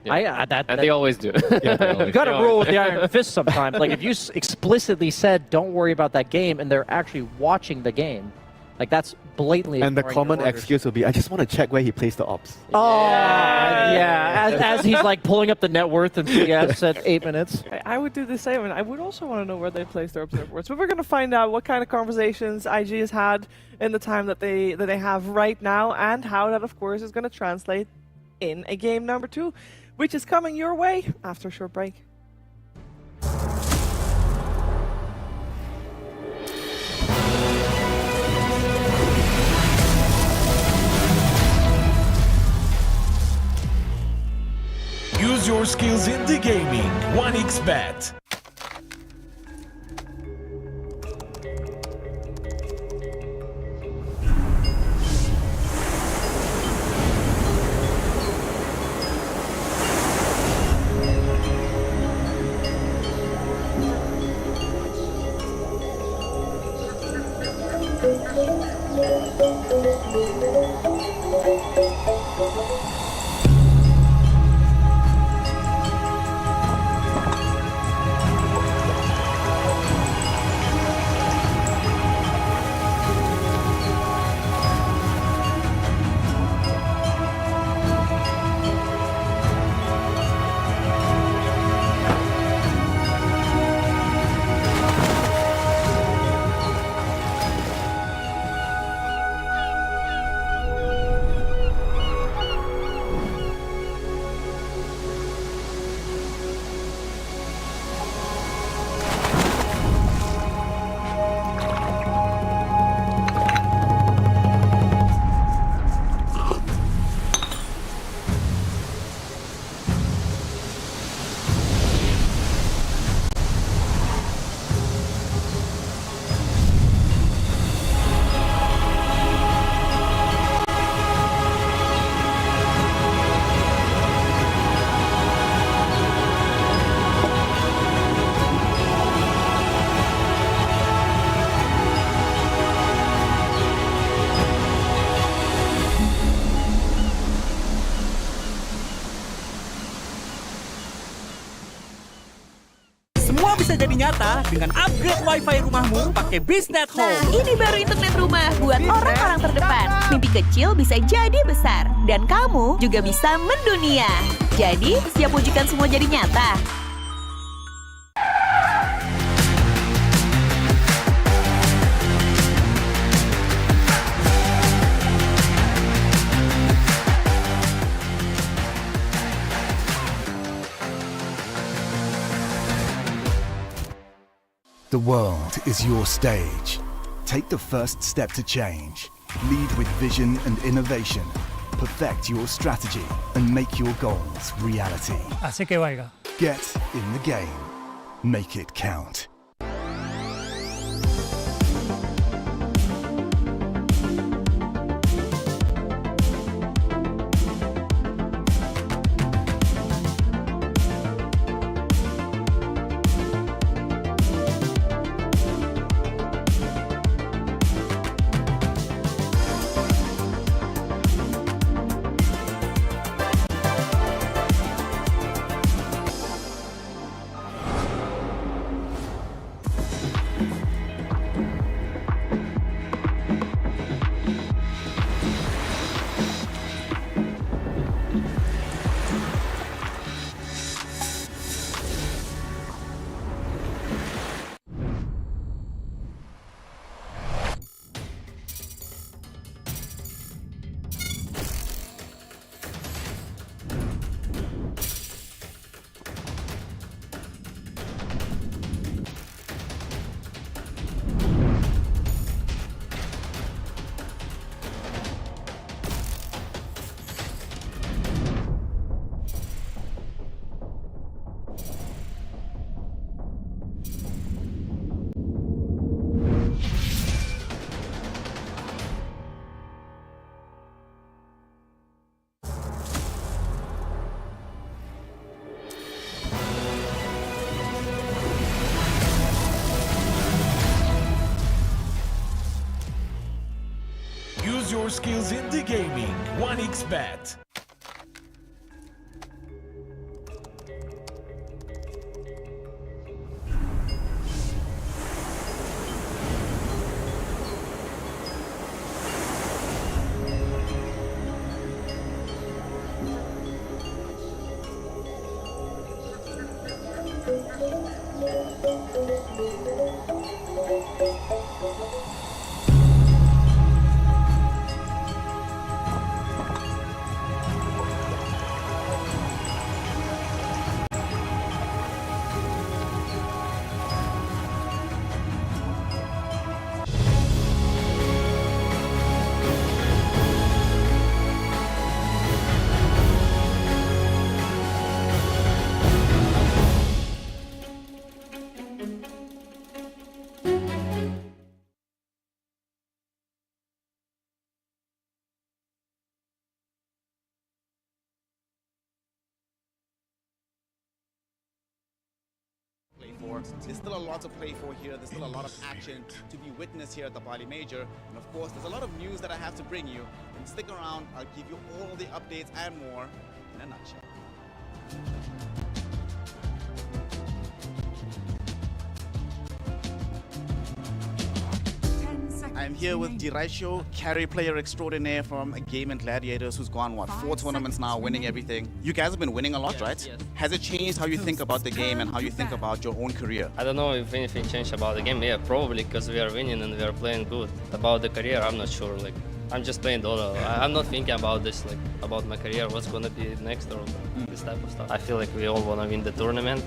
Yeah. That And they always do. Yeah, they always you got to Yeah. rule with the iron fist sometimes. Like, if you explicitly said don't worry about that game and they're actually watching the game, like, that's blatantly And the ignoring your common orders. excuse will be, I just want to check where he placed the ops. Oh, yeah. As he's like pulling up the net worth and said 8 minutes. I would do the same, and I would also want to know where they place their observer boards. But we're going to find out what kind of conversations IG has had in the time that they have right now, and how that, of course, is going to translate in a game number 2, which is coming your way after a short break. Use your skills in the gaming. 1xBet. Semua bisa jadi nyata dengan upgrade WiFi rumahmu pakai Biznet Nah, Home. ini baru internet rumah buat orang-orang terdepan. Mimpi kecil bisa jadi besar. Dan kamu juga bisa mendunia. Jadi, siap wujudkan semua jadi nyata? The world is your stage. Take the first step to change. Lead with vision and innovation. Perfect your strategy and make your goals reality. Así que vaya. Get in the game. Make it count. skills in the gaming. 1xBet. For. There's still a lot to play for here. There's still a lot of action to be witnessed here at the Bali Major. And of course, there's a lot of news that I have to bring you. And stick around, I'll give you all the updates and more in a nutshell. I'm here with Diraisho, carry player extraordinaire from Game and Gladiators, who's gone, what, 4 tournaments now, winning everything. You guys have been winning a lot, right? Yes. Has it changed how you think about the game and how you think about your own career? I don't know if anything changed about the game. Yeah, probably because we are winning and we are playing good. About the career, I'm not sure. Like, I'm just playing Dota. I'm not thinking about this, like, about my career, what's gonna be next or this type of stuff. I feel like we all wanna win the tournament,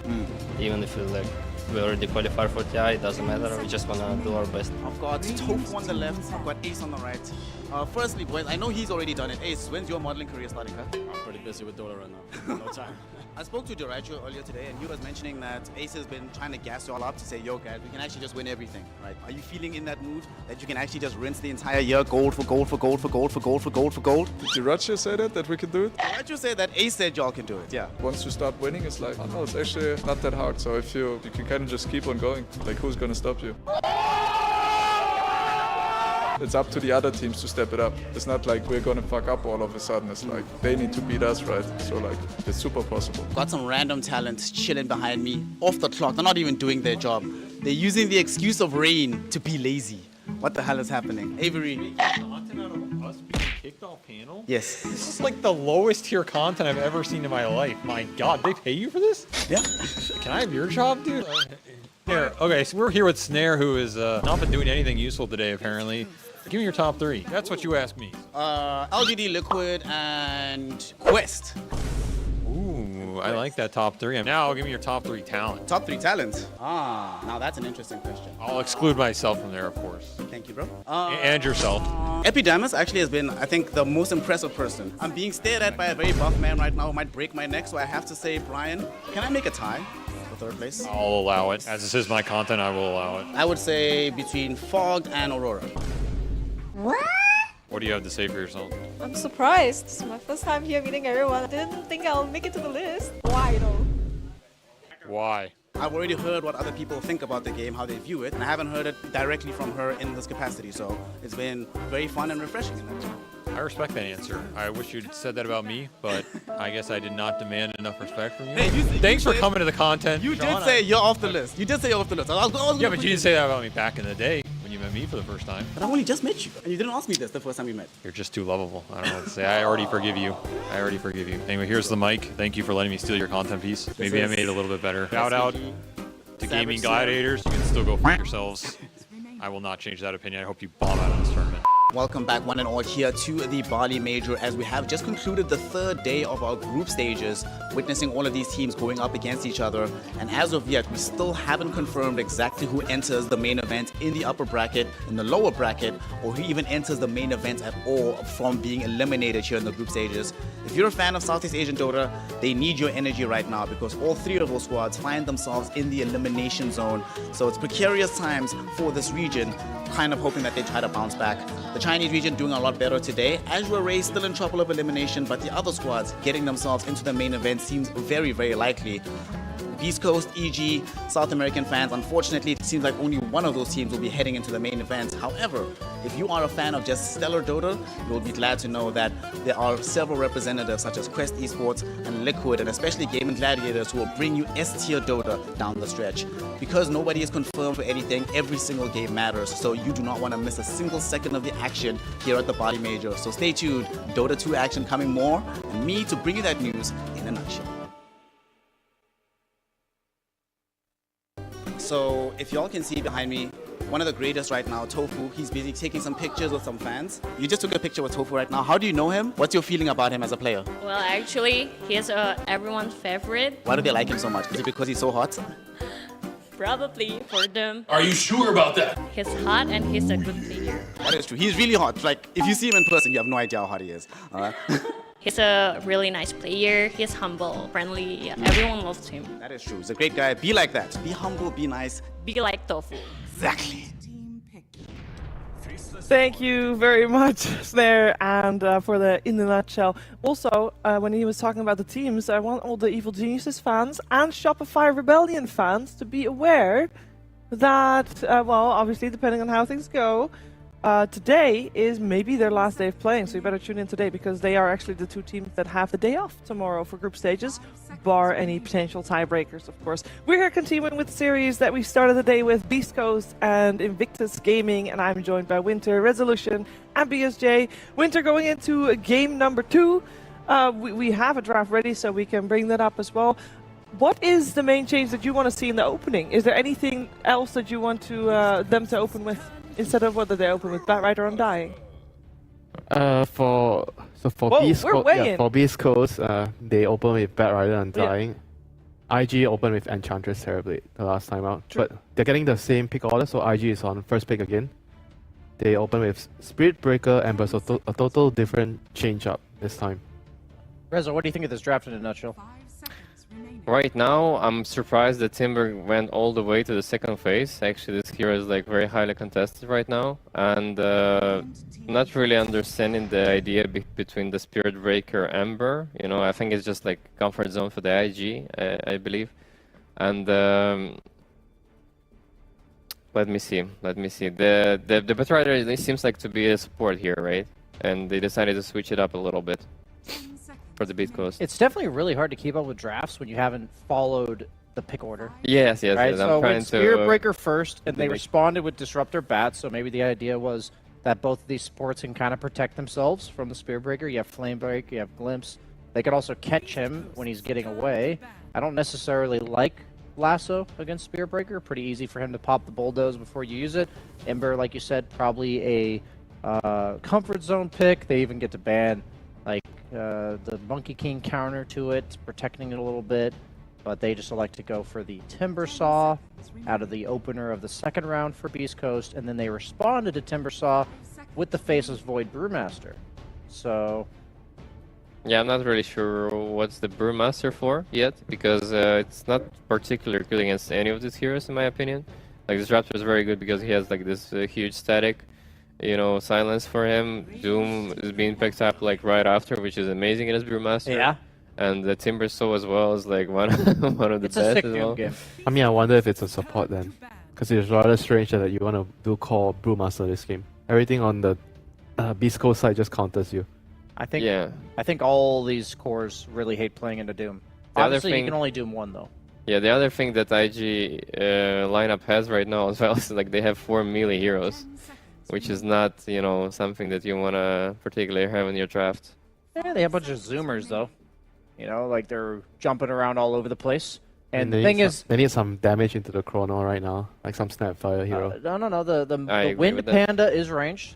even if we already qualified for TI, it doesn't matter. We just wanna do our best. I've got Toph on the left, I've got Ace on the right. Firstly, boys, I know he's already done it. Ace, when's your modeling career starting, huh? I'm pretty busy with Dota right now. No time. I spoke to Diraisho earlier today, and he was mentioning that Ace has been trying to gas you all up to say, yo, guys, we can actually just win everything, right? Are you feeling in that mood that you can actually just rinse the entire year gold for gold for gold for gold for gold for gold for gold? Did Diraisho say that we could do it? Diraisho said that Ace said y'all can do it, yeah. Once you start winning, it's like, oh no, it's actually not that hard. So if you can kind of just keep on going, like who's gonna stop you? It's up to the other teams to step it up. It's not like we're gonna fuck up all of a sudden. It's like they need to beat us, right? So like it's super possible. Got some random talents chilling behind me, off the clock. They're not even doing their job. They're using the excuse of rain to be lazy. What the hell is happening? Avery. Content out of us being kicked off panel? Yes. This is like the lowest tier content I've ever seen in my life. My God, they pay you for this? Yeah. Can I have your job, dude? Here, okay, so we're here with Snare, who has not been doing anything useful today, apparently. Give me your top 3. That's what you asked me. LGD, Liquid, and Quest. Ooh, I like that top 3. Now, give me your top 3 talent. Top 3 talents? Ah, now that's an interesting question. I'll exclude myself from there, of course. Thank you, bro. And yourself. Epidamus actually has been, I think, the most impressive person. I'm being stared at by a very buff man right now who might break my neck, so I have to say, Brian, can I make a tie for 3rd place? I'll allow it. As this is my content, I will allow it. I would say between Fogged and Aurora. What do you have to say for yourself? I'm surprised. This is my first time here meeting everyone. I didn't think I'll make it to the list. Why though? Why? I've already heard what other people think about the game, how they view it, and I haven't heard it directly from her in this capacity, so it's been very fun and refreshing in that. I respect that answer. I wish you'd said that about me, but I guess I did not demand enough respect from you. Hey, Thanks for coming to the content. You Sean. did say you're off the list. You did say you're off the list. Yeah, but you didn't say that about me back in the day when you met me for the first time. But I only just met you, and you didn't ask me this the first time we met. You're just too lovable. I don't know what to say. I already forgive you. I already forgive you. Anyway, here's the mic. Thank you for letting me steal your content piece. Maybe I made it a little bit better. Shout out to Gaming Gladiators. You can still go f*** yourselves. I will not change that opinion. I hope you bomb out of this tournament. Welcome back, one and all, here to the Bali Major, as we have just concluded the 3rd day of our group stages, witnessing all of these teams going up against each other. And as of yet, we still haven't confirmed exactly who enters the main event in the upper bracket, in the lower bracket, or who even enters the main event at all from being eliminated here in the group stages. If you're a fan of Southeast Asian Dota, they need your energy right now because all 3 of those squads find themselves in the elimination zone. So it's precarious times for this region, kind of hoping that they try to bounce back. The Chinese region doing a lot better today. Azure Ray still in trouble of elimination, but the other squads getting themselves into the main event seems very, very likely. Beast Coast, EG, South American fans, unfortunately, it seems like only one of those teams will be heading into the main event. However, if you are a fan of just stellar Dota, you'll be glad to know that there are several representatives such as Quest Esports and Liquid, and especially Gaming Gladiators, who will bring you S-tier Dota down the stretch. Because nobody is confirmed for anything, every single game matters, so you do not want to miss a single second of the action here at the Bali Major. So stay tuned, Dota 2 action coming more, and me to bring you that news in a nutshell. So if y'all can see behind me, one of the greatest right now, Tofu, he's busy taking some pictures with some fans. You just took a picture with Tofu right now. How do you know him? What's your feeling about him as a player? Well, actually, he's everyone's favorite. Why do they like him so much? Is it because he's so hot? Probably for them. Are you sure about that? He's hot and he's a good player. That is true. He's really hot. Like, if you see him in person, you have no idea how hot he is. He's a really nice player. He's humble, friendly. Yeah, everyone loves him. That is true. He's a great guy. Be like that. Be humble, be nice. Be like Tofu. Exactly. Thank you very much, Snare, and for the in the nutshell. Also, when he was talking about the teams, I want all the Evil Geniuses fans and Shopify Rebellion fans to be aware that, well, obviously, depending on how things go, today is maybe their last day of playing, so you better tune in today because they are actually the two teams that have the day off tomorrow for group stages, bar any potential tiebreakers, of course. We're here continuing with the series that we started the day with, Beast Coast and Invictus Gaming, and I'm joined by Winter, Resolution, and BSJ. Winter going into game number 2. We have a draft ready, so we can bring that up as well. What is the main change that you want to see in the opening? Is there anything else that you want to them to open with? Instead of what did they open with, Bat Rider Undying? For Beast Coast, they open with Bat Rider Undying. Yeah. IG opened with Enchantress Terribly the last time out. True. But they're getting the same pick order, so IG is on first pick again. They open with Spirit Breaker, Ember, so a total different change up this time. Reza, what do you think of this draft in a nutshell? Right now, I'm surprised that Timber went all the way to the second phase. Actually, this hero is like very highly contested right now, and not really understanding the idea between the Spirit Breaker Ember. You know, I think it's just like comfort zone for the IG, I believe. And let me see. The Batrider seems like to be a support here, right? And they decided to switch it up a little bit. For the Beast Coast. It's definitely really hard to keep up with drafts when you haven't followed the pick order. Yes. Right? I'm so trying when to Spirit Breaker first, and they responded with Disruptor Bat, so maybe the idea was that both of these supports can kind of protect themselves from the Spirit Breaker. You have Flame Break, you have Glimpse. They could also catch him when he's getting away. I don't necessarily like Lasso against Spirit Breaker. Pretty easy for him to pop the Bulldoze before you use it. Ember, like you said, probably a comfort zone pick. They even get to ban like the Monkey King counter to it, protecting it a little bit, but they just elect to go for the Timber Saw out of the opener of the second round for Beast Coast, and then they responded to Timber Saw with the Faceless Void Brewmaster. So yeah, I'm not really sure what's the Brewmaster for yet, because it's not particularly good against any of these heroes, in my opinion. Like, this Raptor is very good because he has like this huge static, you know, silence for him. Doom is being picked up like right after, which is amazing in his Brewmaster. Yeah. And the Timber Saw as well is like one of the it's best a sick as well. game. I mean, I wonder if it's a support then. Because it's rather strange that you want to do call Brewmaster this game. Everything on the Beast Coast side just counters you. I think all these cores really hate playing into Doom. Obviously, you can only Doom one though. Yeah, the other thing that IG lineup has right now as well is like they have 4 melee heroes, which is not, you know, something that you want to particularly have in your draft. Yeah, they have a bunch of Zoomers though. You know, like they're jumping around all over the place. And the thing is, they need some damage into the Chrono right now, like some Snapfire hero. No. The Wind Panda is ranged.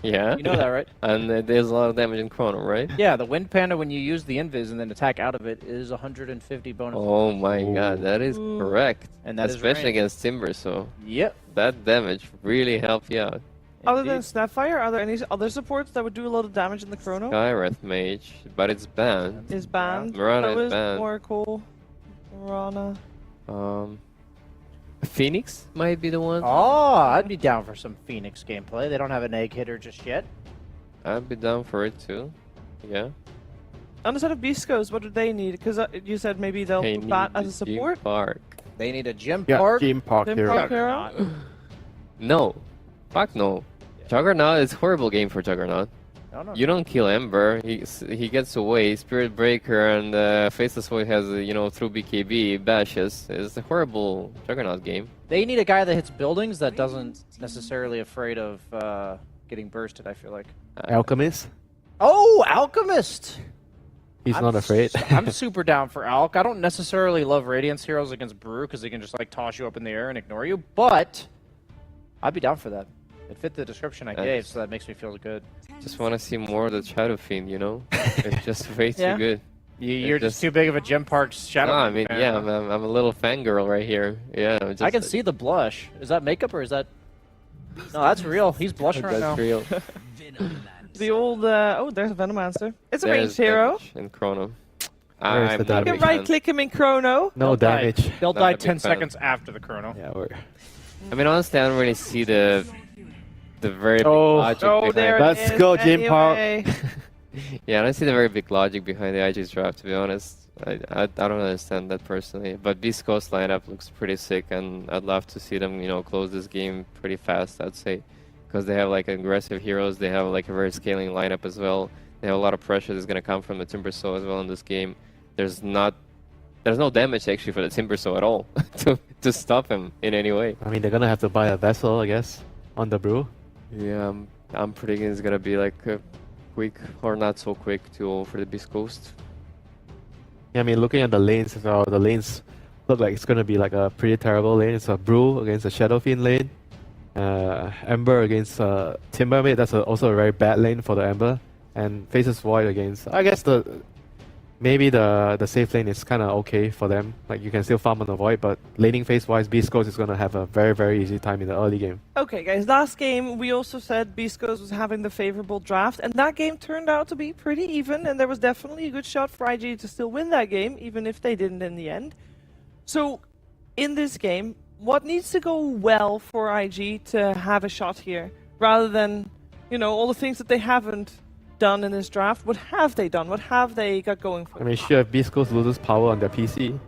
Yeah. You know that, right? And there's a lot of damage in Chrono, right? Yeah, the Wind Panda, when you use the Invis and then attack out of it, is 150 bonus. Oh my god, that is correct. And that especially against Timber, so yep, that damage really helped you out. Other than Snapfire, are there any other supports that would do a lot of damage in the Chrono? Skywrath Mage, but it's banned. Is banned. Mirana is banned. Oracle, Mirana. Phoenix might be the one. Oh, I'd be down for some Phoenix gameplay. They don't have an egg hitter just yet. I'd be down for it too. Yeah. On the side of Beast Coast, what do they need? Because you said maybe they'll They put Bat need as a the Gym support. Park. They need a gym Yeah, park. Gym Park Gym hero. Park hero? No. Fuck no. Juggernaut is horrible game for Juggernaut. No. You don't kill Ember. He gets away. Spirit Breaker and Faceless Void has through BKB bashes. It's a horrible Juggernaut game. They need a guy that hits buildings that doesn't necessarily afraid of getting bursted, I feel like. Alchemist? Oh, Alchemist! He's not afraid. I'm super down for Alk. I don't necessarily love Radiance heroes against Brew because they can just like toss you up in the air and ignore you, but I'd be down for that. It fit the description I gave, so that makes me feel good. Just want to see more of the Shadow Fiend, It's just way too good. You're just too big of a Gym Park Shadow No, I Fiend mean, fan, yeah, huh? I'm a little fangirl right here. Yeah, I can see the blush. Is that makeup or is that... No, that's real. He's blushing right now. That's real. The old oh, there's a Venomancer. It's a There's ranged hero. In Chrono. Where's I'm the not a You big can fan. right click him in Chrono. No damage. They'll Not die a big 10 fan. seconds after the Chrono. Yeah, we're... I mean, honestly, I don't really see the very big Oh. logic Oh, behind there Let's it is. go, Gym Park. Anyway. Yeah, I don't see the very big logic behind the IG's draft, to be honest. I don't understand that personally. But Beast Coast lineup looks pretty sick, and I'd love to see them, close this game pretty fast, I'd say. Because they have, like, aggressive heroes, they have, like, a very scaling lineup as well. They have a lot of pressure that's going to come from the Timbersaw as well in this game. There's no damage, actually, for the Timbersaw at all to stop him in any way. I mean, they're gonna have to buy a vessel, I guess, on the Brew. Yeah, I'm predicting it's going to be, like, a quick or not so quick 2-0 for the Beast Coast. Yeah, I mean, looking at the lanes as well, the lanes look like it's gonna be like a pretty terrible lane. It's a Brew against a Shadow Fiend lane. Ember against Timbermate, that's also a very bad lane for the Ember. And Faces Void against, I guess maybe the safe lane is kind of okay for them. Like you can still farm on the Void, but laning phase wise, Beast Coast is going to have a very, very easy time in the early game. Okay, guys, last game we also said Beast Coast was having the favorable draft, and that game turned out to be pretty even, and there was definitely a good shot for IG to still win that game, even if they didn't in the end. So, in this game, what needs to go well for IG to have a shot here, rather than, all the things that they haven't done in this draft? What have they done? What have they got going for I them? mean, sure, if Beast Coast loses power on their PC.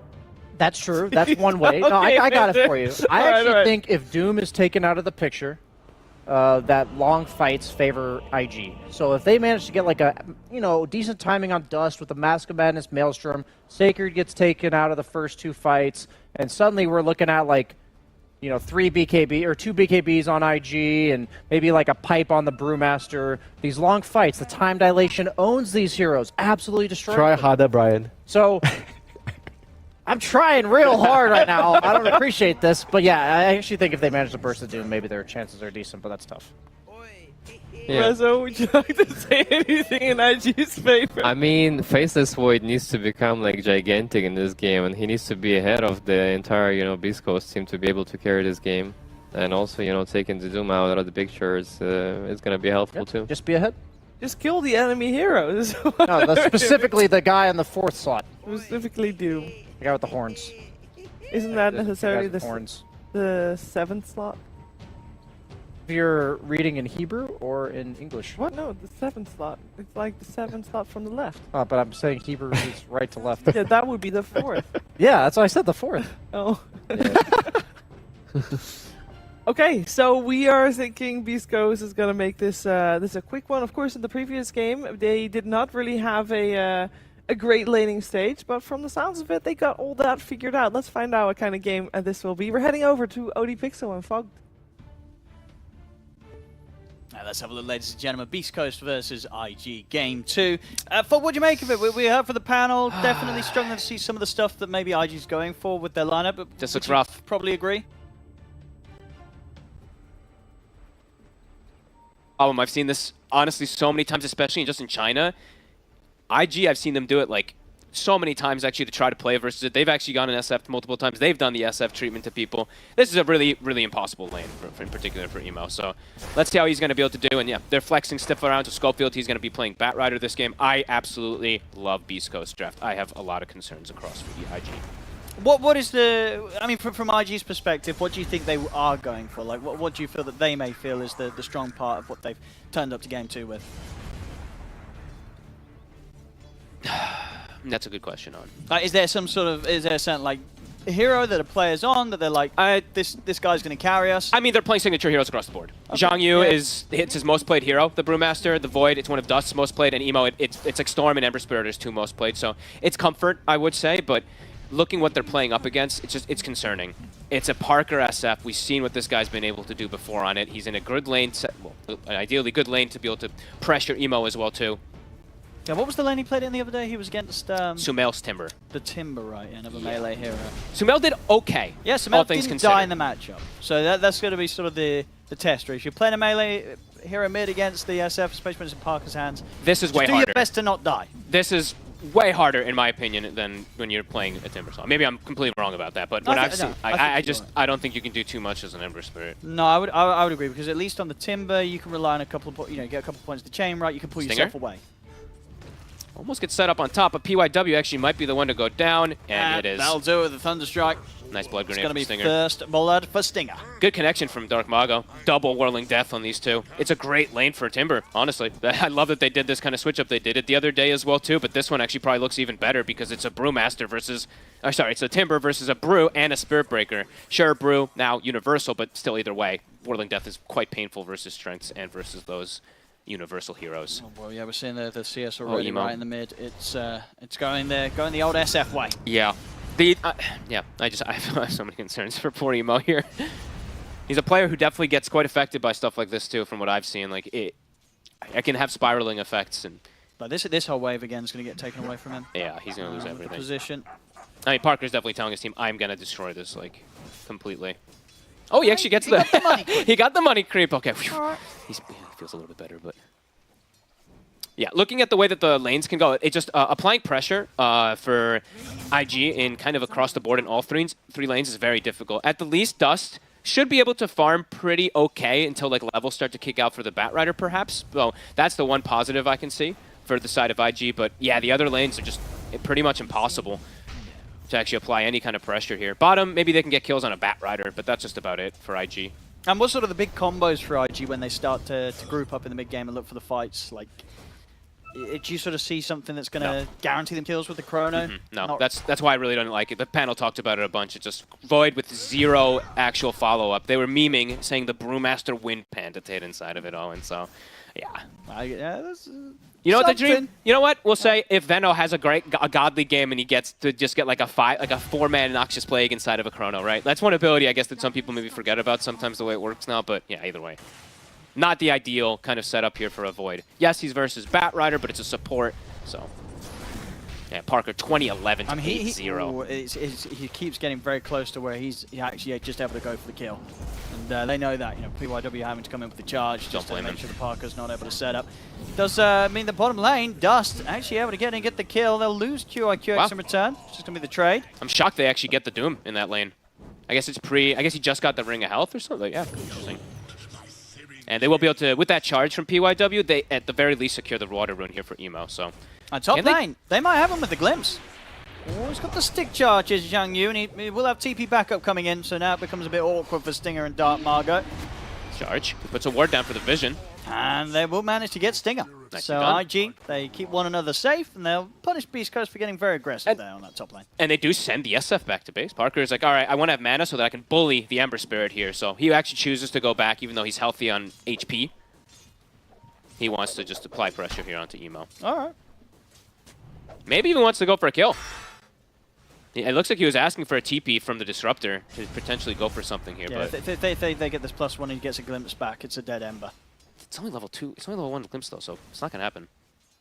That's true. That's one way. No, Okay, I got it for you. I Alright, actually alright. think if Doom is taken out of the picture, that long fights favor IG. So if they manage to get like a, decent timing on Dust with the Mask of Madness, Maelstrom, Sacred gets taken out of the first two fights, and suddenly we're looking at like, 3 BKB or 2 BKBs on IG and maybe like a pipe on the Brewmaster. These long fights, the time dilation owns these heroes. Absolutely destroys Try them. harder, Brian. So I'm trying real hard right now. I don't appreciate this, but yeah, I actually think if they manage to burst the Doom, maybe their chances are decent, but that's tough. Yeah. Rezo, would you like to say anything in IG's favor? I mean, Faceless Void needs to become like gigantic in this game, and he needs to be ahead of the entire, Beast Coast team to be able to carry this game. And also, taking the Doom out of the picture is going to be helpful too. Just be ahead. Just kill the enemy heroes. No, specifically the guy on the 4th slot. Specifically Doom. The guy with the horns. Isn't that The guy necessarily with the the horns. 7th slot? If you're reading in Hebrew or in English? What? No, the 7th slot. It's like the 7th slot from the left. But I'm saying Hebrew is right to left. Yeah, that would be the 4th. Yeah, that's why I said the 4th. Oh. Okay, so we are thinking Beast Coast is going to make this this a quick one. Of course, in the previous game, they did not really have a great laning stage, but from the sounds of it, they got all that figured out. Let's find out what kind of game this will be. We're heading over to OD Pixel and Fog. Let's have a look, ladies and gentlemen. Beast Coast versus IG Game 2. Fog, what do you make of it? We heard from the panel, definitely struggling to see some of the stuff that maybe IG's going for with their lineup. But Just would looks you rough. Probably agree? I've seen this, honestly, so many times, especially just in China. IG, I've seen them do it, like, so many times, actually, to try to play versus it. They've actually gone in SF multiple times. They've done the SF treatment to people. This is a really, really impossible lane, in particular for Emo. So let's see how he's going to be able to do. And yeah, they're flexing stuff around to Schofield. He's going to be playing Bat Rider this game. I absolutely love Beast Coast draft. I have a lot of concerns across for the IG. What is the... I mean, from IG's perspective, what do you think they are going for? Like, what do you feel that they may feel is the strong part of what they've turned up to Game 2 with? That's a good question, on. Is there some sort of, is there a certain like hero that a player's on that they're like, this guy's going to carry us? I mean, they're playing signature heroes across the board. Okay. Zhang Yu it's his most played hero, the Brewmaster. The Void, it's one of Dust's most played, and Emo, it's like Storm and Ember Spirit are his 2 most played. So it's comfort, I would say, but looking what they're playing up against, it's concerning. It's a Parker SF. We've seen what this guy's been able to do before on it. He's in a good lane, well, an ideally good lane to be able to pressure Emo as well too. Yeah, what was the lane he played in the other day? He was against Sumail's Timber. The Timber, right? Another melee hero. Sumail did okay. Yeah, Sumail didn't die in the matchup. So that's going to be sort of the test. If you're playing a melee hero mid against the SF, especially when it's in Parker's hands, this is way do harder. your best to not die. This is way harder, in my opinion, than when you're playing a Timber Song. Maybe I'm completely wrong about that, but what I've seen, I don't think you can do too much as an Ember Spirit. No, I would agree, because at least on the Timber, you can rely on a couple of, get a couple of points to chain right. You can pull yourself away. Almost gets set up on top, but PYW actually might be the one to go down, and it is. That'll do it with the Thunderstrike. Nice blood grenade It's going to be Stinger. first blood for Stinger. Good connection from Dark Mago. Double Whirling Death on these two. It's a great lane for Timber, honestly. I love that they did this kind of switch up. They did it the other day as well, too, but this one actually probably looks even better because it's a Brewmaster versus... it's a Timber versus a Brew and a Spirit Breaker. Sure, Brew, now universal, but still either way. Whirling Death is quite painful versus Strengths and versus those universal heroes. Oh, well, yeah, we're seeing the CS already right in the mid. It's going the old SF way. Yeah. I have so many concerns for poor Emo here. He's a player who definitely gets quite affected by stuff like this too, from what I've seen. Like I can have spiraling effects, and but this whole wave again is going to get taken away from him. Yeah, he's going to lose everything. Position. I mean, Parker's definitely telling his team, "I'm going to destroy this like completely." Oh, he actually gets the money creep. He got the money creep. Okay, he feels a little bit better, but. Yeah, looking at the way that the lanes can go, it just applying pressure for IG in kind of across the board in all three lanes is very difficult. At the least, Dust should be able to farm pretty okay until like levels start to kick out for the Batrider, perhaps. So that's the one positive I can see for the side of IG. But yeah, the other lanes are just pretty much impossible to actually apply any kind of pressure here. Bottom, maybe they can get kills on a Batrider, but that's just about it for IG. And what's sort of the big combos for IG when they start to group up in the mid game and look for the fights? Like, do you sort of see something that's going to guarantee them kills with the Chrono? No, that's why I really don't like it. The panel talked about it a bunch. It's just Void with 0 actual follow-up. They were memeing, saying the Brewmaster Wind Pandatate inside of it all, and so, yeah. You know what the dream? You know what? We'll say if Venno has a godly game and he gets to just get like a 4-man Noxious Plague inside of a Chrono, right? That's one ability I guess that some people maybe forget about sometimes the way it works now, but yeah, either way. Not the ideal kind of setup here for a Void. Yes, he's versus Batrider, but it's a support, so. Yeah, Parker 2011 to 8-0. He keeps getting very close to where he's actually just able to go for the kill. And they know that, PYW having to come in with the charge just to make sure the Parker's not able to set up. Does mean the bottom lane, Dust actually able to get in and get the kill. They'll lose QIQX in return. It's just going to be the trade. I'm shocked they actually get the Doom in that lane. I guess it's I guess he just got the Ring of Health or something. Yeah, interesting. And they will be able to, with that charge from PYW, they at the very least secure the Water Rune here for Emo. So, on top lane, they might have him with the Glimpse. Oh, he's got the stick charges, Zhang Yu, and he will have TP backup coming in, so now it becomes a bit awkward for Stinger and Dark Margo. Charge. He puts a ward down for the Vision. And they will manage to get Stinger. So IG, they keep one another safe, and they'll punish Beast Coast for getting very aggressive there on that top lane. And they do send the SF back to base. Parker is like, all right, I want to have mana so that I can bully the Ember Spirit here. So he actually chooses to go back, even though he's healthy on HP. He wants to just apply pressure here onto Emo. All right. Maybe even wants to go for a kill. It looks like he was asking for a TP from the Disruptor to potentially go for something here. Yeah, but if they get this +1 and he gets a Glimpse back, it's a dead Ember. It's only level 2. It's only level 1 Glimpse, though, so it's not going to happen.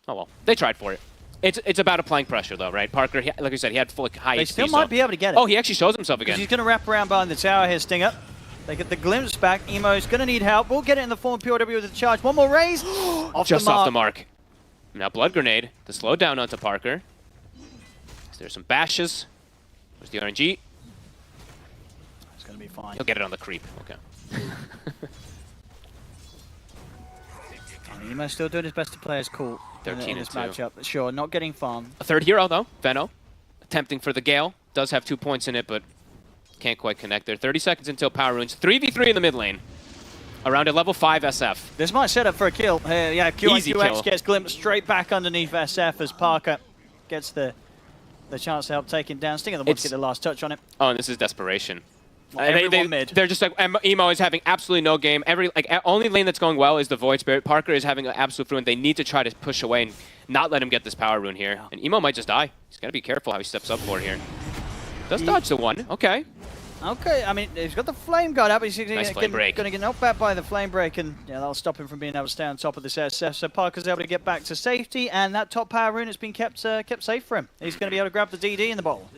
Oh, well. They tried for it. It's about applying pressure, though, right? Parker, like you said, he had full high They HP, still might be able to get it. Oh, he actually shows himself again. He's going to wrap around behind the tower here, Stinger. They get the Glimpse back. Emo's going to need help. We'll get it in the form of POW with the charge. One more raise. Off the mark. Now Blood Grenade to slow down onto Parker. There's some bashes. Where's the RNG? It's going to be fine. He'll get it on the creep. Okay. Emo's still doing his best to play as cool 13 in this matchup. Sure, not getting farm. A third hero, though. Venno. Attempting for the Gale. Does have 2 points in it, but can't quite connect there. 30 seconds until Power Runes. 3v3 in the mid lane. Around a level 5 SF. This might set up for a kill. Yeah, QIQX gets glimpsed straight back underneath SF as Parker gets the chance to help take him down. Stinger wants to get the last touch on him. Oh, and this is desperation. Mid. They're just like, Emo is having absolutely no game. Only lane that's going well is the Void Spirit. Parker is having an absolute fluent. They need to try to push away and not let him get this power rune here. And Emo might just die. He's got to be careful how he steps up for it here. Does dodge the one. Okay. Okay, I mean, he's got the Flame Guard out, but he's Nice flame break. going to get knocked back by the Flame Break, and yeah, that'll stop him from being able to stay on top of this SF. So Parker's able to get back to safety, and that top power rune has been kept safe for him. He's going to be able to grab the DD in the bottle.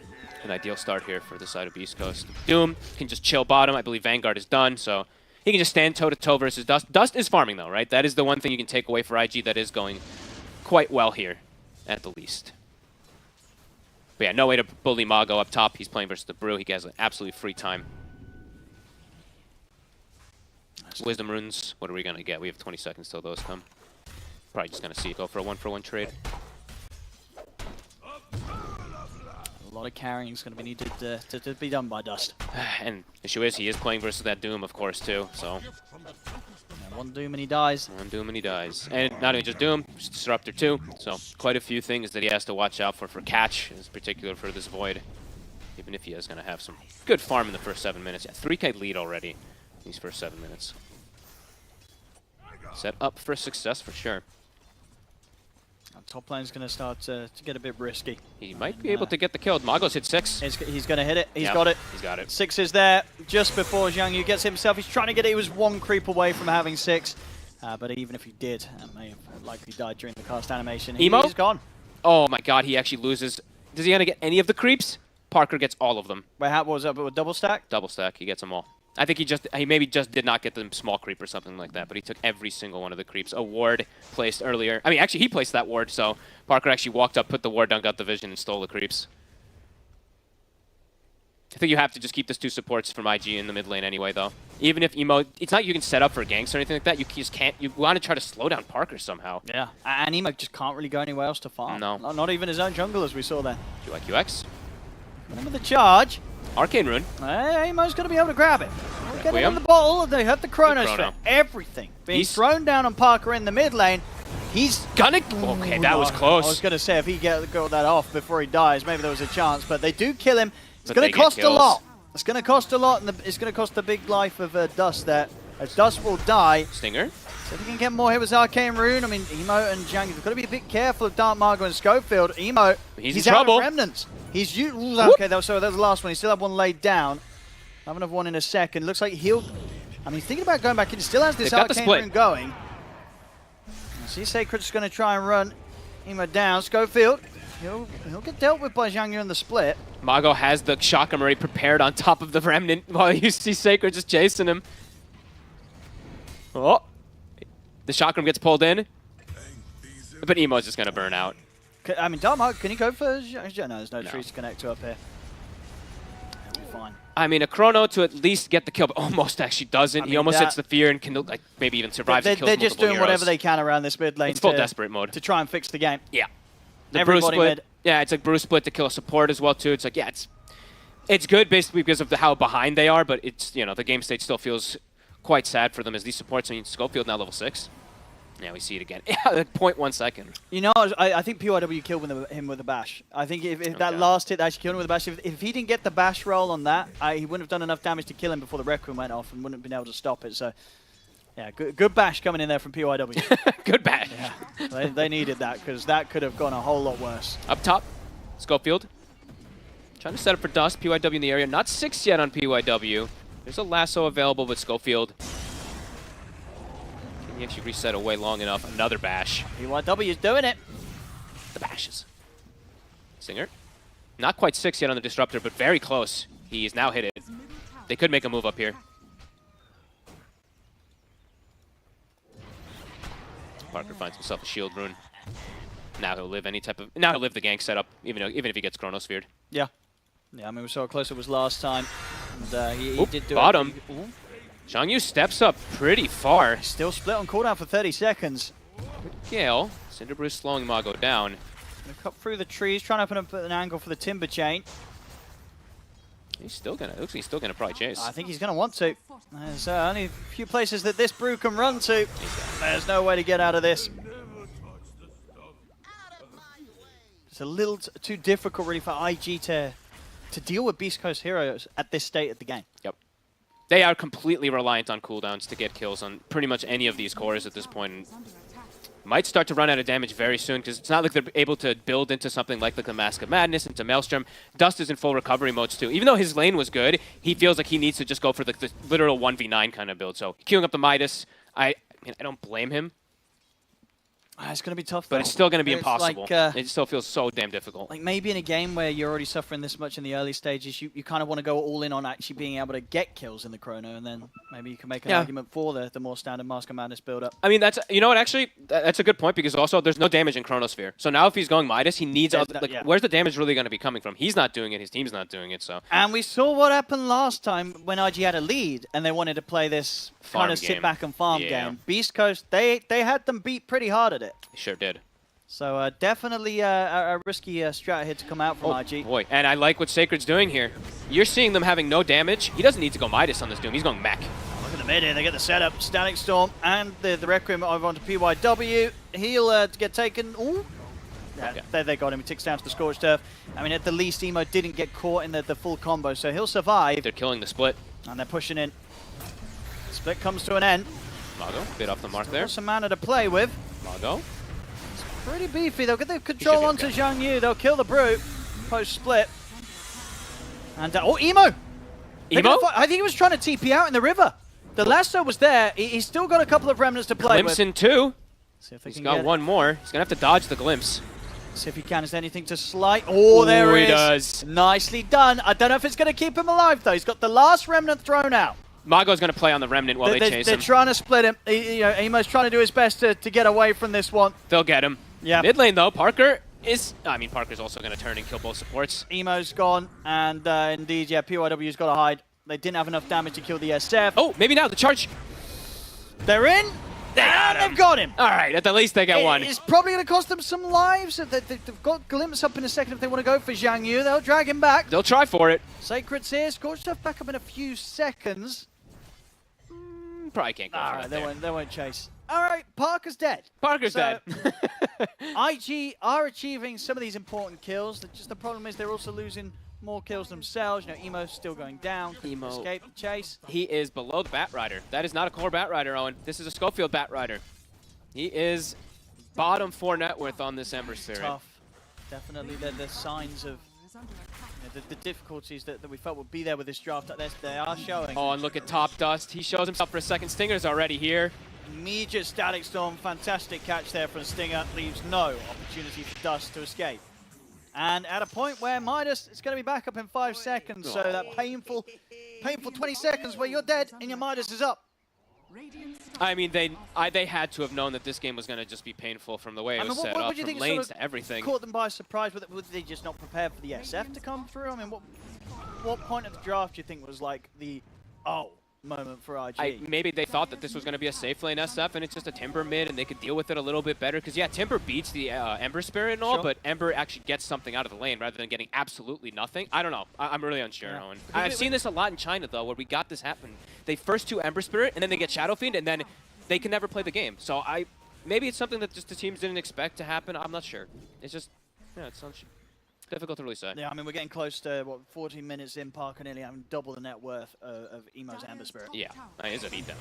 An ideal start here for the side of East Coast. Doom can just chill bottom. I believe Vanguard is done, so he can just stand toe-to-toe versus Dust. Dust is farming, though, right? That is the one thing you can take away for IG that is going quite well here, at the least. But yeah, no way to bully Mago up top. He's playing versus the Brew. He has an absolutely free time. Wisdom runes, what are we going to get? We have 20 seconds till those come. Probably just going to see it go for a one-for-one trade. A lot of carrying is going to be needed to be done by Dust. And issue is, he is playing versus that Doom, of course, too. So yeah, one Doom and he dies. One Doom and he dies. And not even just Doom, just Disruptor too. So quite a few things that he has to watch out for catch, in particular for this Void. Even if he is going to have some good farm in the first 7 minutes. Yeah, 3K lead already in these first 7 minutes. Set up for success for sure. Top lane's going to start to get a bit risky. He might be able to get the kill. Mago's hit 6. He's going to hit it. He's Yep, got it. He's got it. 6 is there just before Zhang Yu gets himself. He's trying to get it. He was one creep away from having 6. But even if he did, may have likely died during the cast animation. Emo? He's gone. Oh my god, he actually loses. Does he going to get any of the creeps? Parker gets all of them. Wait, what was that? With double stack? Double stack. He gets them all. I think he maybe just did not get the small creep or something like that, but he took every single one of the creeps. A ward placed earlier. I mean, actually, he placed that ward, so Parker actually walked up, put the ward down, got the vision, and stole the creeps. I think you have to just keep those 2 supports from IG in the mid lane anyway, though. Even if Emo, it's not you can set up for ganks or anything like that. You just can't. You want to try to slow down Parker somehow. Yeah, and Emo just can't really go anywhere else to farm. No. Not even his own jungle, as we saw there. QIQX. Remember the charge. Arcane Rune. Emo's going to be able to grab it. Get it in the Requiem. bottle. They have the Chronos Chrono. for everything. Being thrown down on Parker in the mid lane. He's gonna. Okay, that was close. I was going to say if he got that off before he dies, maybe there was a chance. But they do kill him. It's But going they to get cost a kills. lot. It's going to cost a lot, and it's going to cost the big life of Dust there. As Dust will die. Stinger. So if he can get more hit with Arcane Rune, I mean, Emo and Zhang, you've got to be a bit careful of Dark Margo and Schofield. Emo, He's out trouble. of Remnants. He's okay, that was the last one. He still had one laid down. I have another one in a second. Looks like he'll... I mean, thinking about going back in. He still has this Arcane Rune going. See, Sacred's going to try and run Emo down. Schofield, he'll get dealt with by Zhang Yu in the split. Mago has the Chakram already prepared on top of the Remnant while you see Sacred just chasing him. Oh. The Chakram gets pulled in. But Emo's just going to burn out. I mean, Dark Mark, can he go for... No, there's no trees to connect to up here. He'll be fine. I mean, a Chrono to at least get the kill, but almost actually doesn't. I he mean, almost hits the fear and can like maybe even survive the kills. They're just doing multiple whatever heroes. they can around this mid lane. It's full desperate mode. To try and fix the game. Yeah. The Everybody Bruce split. mid. Yeah, it's like Bruce split to kill a support as well too. It's like, yeah, it's good basically because of how behind they are, but it's, you know, the game state still feels quite sad for them as these supports. I mean, Schofield now level 6. Yeah, we see it again. Yeah, like 0.1 second. You know, I think PYW killed him with a bash. I think if that last hit actually killed him with a bash, if he didn't get the bash roll on that, he wouldn't have done enough damage to kill him before the Requiem went off and wouldn't have been able to stop it. So, yeah, good bash coming in there from PYW. Good bash. Yeah, they needed that because that could have gone a whole lot worse. Up top, Schofield. Trying to set up for Dust. PYW in the area. Not 6 yet on PYW. There's a lasso available with Schofield. Can he actually reset away long enough? Another bash. PYW is doing it. The bashes. Singer. Not quite 6 yet on the Disruptor, but very close. He is now hit it. They could make a move up here. Parker finds himself a shield rune. Now he'll live any type of... Now he'll live the gank setup, even if he gets Chronosphered. Yeah. Yeah, I mean, we saw how close it was last time. And he did do bottom. it. Ooh. Zhang Yu steps up pretty far. Still split on cooldown for 30 seconds. Good Gale. Cinder Bruce slowing Mago down. Gonna cut through the trees, trying to open up an angle for the Timber Chain. He's still gonna... Looks like he's still gonna probably chase. I think he's gonna want to. There's only a few places that this brew can run to. There's no way to get out of this. It's a little too difficult really for IG to deal with Beast Coast heroes at this state of the game. Yep. They are completely reliant on cooldowns to get kills on pretty much any of these cores at this point. Might start to run out of damage very soon because it's not like they're able to build into something like the Mask of Madness, into Maelstrom. Dust is in full recovery modes too. Even though his lane was good, he feels like he needs to just go for the literal 1v9 kind of build. So queuing up the Midas, I don't blame him. It's going to be tough, but it's still going to be It's impossible. like, It still feels so damn difficult. Like maybe in a game where you're already suffering this much in the early stages, you kind of want to go all in on actually being able to get kills in the chrono, and then maybe you can make an argument for the more standard Mask of Madness build-up. I mean, you know what, actually, that's a good point, because also there's no damage in Chronosphere. So now if he's going Midas, he needs, where's the damage really going to be coming from? He's not doing it, his team's not doing it, so. And we saw what happened last time when IG had a lead, and they wanted to play this kind of sit back and farm game. Beast Coast, they had them beat pretty hard at it. They sure did. So definitely a risky strat here to come out from IG. Boy, and I like what Sacred's doing here. You're seeing them having no damage. He doesn't need to go Midas on this Doom. He's going mech. Look at the mid here. They get the setup. Static Storm and the Requiem over onto PYW. He'll get taken. Ooh. Yeah, there they got him. He ticks down to the Scorched Earth. I mean, at the least, Emo didn't get caught in the full combo, so he'll survive. They're killing the split. And they're pushing in. Split comes to an end. Mago, bit off the mark there. Got some mana to play with. Mago. Pretty beefy. They'll get the control onto Zhang Yu. They'll kill the Brute post-split. And, Emo! Emo? I think he was trying to TP out in the river. The lasso was there. He's still got a couple of remnants to play with. Glimpse in two. See if they He's can got get one more. He's going to have to dodge the glimpse. See if he can. Is there anything to slide? Oh, there he is. does. Nicely done. I don't know if it's going to keep him alive, though. He's got the last remnant thrown out. Mago's going to play on the remnant while they chase him. They're trying to split him. Emo's trying to do his best to get away from this one. They'll get him. Yeah. Mid lane, though, Parker's also going to turn and kill both supports. Emo's gone, and indeed, PYW's got to hide. They didn't have enough damage to kill the SF. Oh, maybe now, the charge. They're in. They've got him. All right, at the least they get one. It's probably going to cost them some lives. They've got Glimpse up in a second if they want to go for Zhang Yu. They'll drag him back. They'll try for it. Sacred's here. Scorched Earth back up in a few seconds. Probably can't go for it. They won't chase. All right, Parker's dead. Parker's dead. IG are achieving some of these important kills. The problem is they're also losing more kills themselves. Emo's still going down. Emo. Escape the chase. He is below the Bat Rider. That is not a core Bat Rider, Owen. This is a Schofield Bat Rider. He is bottom 4 net worth on this Ember Spirit. Tough. Definitely the signs of the difficulties that we felt would be there with this draft. They are showing. Oh, and look at Top Dust. He shows himself for a second. Stinger's already here. Immediate Static Storm. Fantastic catch there from Stinger. Leaves no opportunity for Dust to escape. And at a point where Midas is going to be back up in 5 seconds. So that painful 20 seconds where you're dead and your Midas is up. I mean, they had to have known that this game was going to just be painful from the way it was set up, from lanes to everything. Caught them by surprise. Would they just not prepare for the SF to come through? I mean, what point of the draft do you think was like the moment for IG? Maybe they thought that this was going to be a safe lane SF, and it's just a Timber mid, and they could deal with it a little bit better. Because, yeah, Timber beats the Ember Spirit and all, but Ember actually gets something out of the lane rather than getting absolutely nothing. I don't know. I'm really unsure, Owen. I've seen this a lot in China, though, where we got this happen. They first 2 Ember Spirit, and then they get Shadow Fiend, and then they can never play the game. So maybe it's something that just the teams didn't expect to happen. I'm not sure. It's just, it's difficult to really say. Yeah, I mean, we're getting close to, 14 minutes in, Parker nearly having double the net worth of Emo's Ember Spirit. Yeah, that is a beatdown.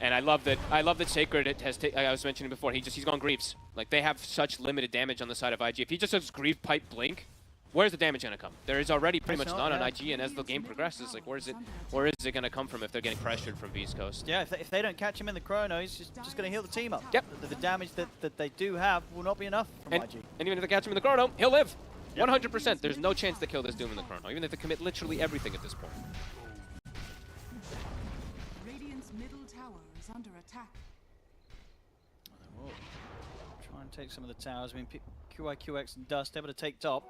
And I love that Sacred has, I was mentioning before, he's gone Greaves. Like, they have such limited damage on the side of IG. If he just does Greave, Pipe, Blink, where's the damage going to come? There is already pretty much none on IG, and as the game progresses, like, where is it going to come from if they're getting pressured from Beast Coast? Yeah, if they don't catch him in the chrono, he's just going to heal the team up. Yep. The damage that they do have will not be enough from IG. And even if they catch him in the chrono, he'll live. 100%. There's no chance to kill this Doom in the chrono, even if they commit literally everything at this point. Radiant's middle tower is under attack. Try and take some of the towers. I mean, QIQX and Dust able to take top.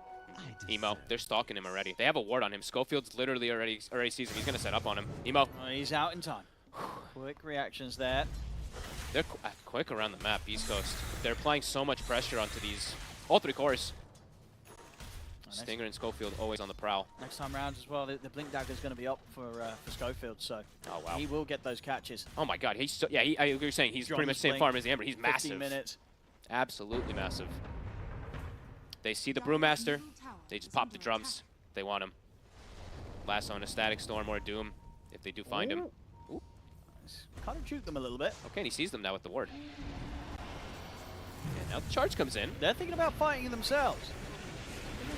Emo, they're stalking him already. They have a ward on him. Schofield's literally already sees him. He's going to set up on him. Emo. He's out in time. Quick reactions there. They're quick around the map, East Coast. They're applying so much pressure onto all 3 cores. Stinger and Schofield always on the prowl. Next time round as well, the Blink Dagger is going to be up for Schofield, so he will get those catches. Oh my God, you're saying he's pretty much the same farm as the Ember. He's massive. 15 minutes. Absolutely massive. They see the Brewmaster. They just pop the drums. They want him. Last on a Static Storm or Doom, if they do find him. Ooh. Kind of juke them a little bit. Okay, and he sees them now with the ward. And now the charge comes in. They're thinking about fighting themselves.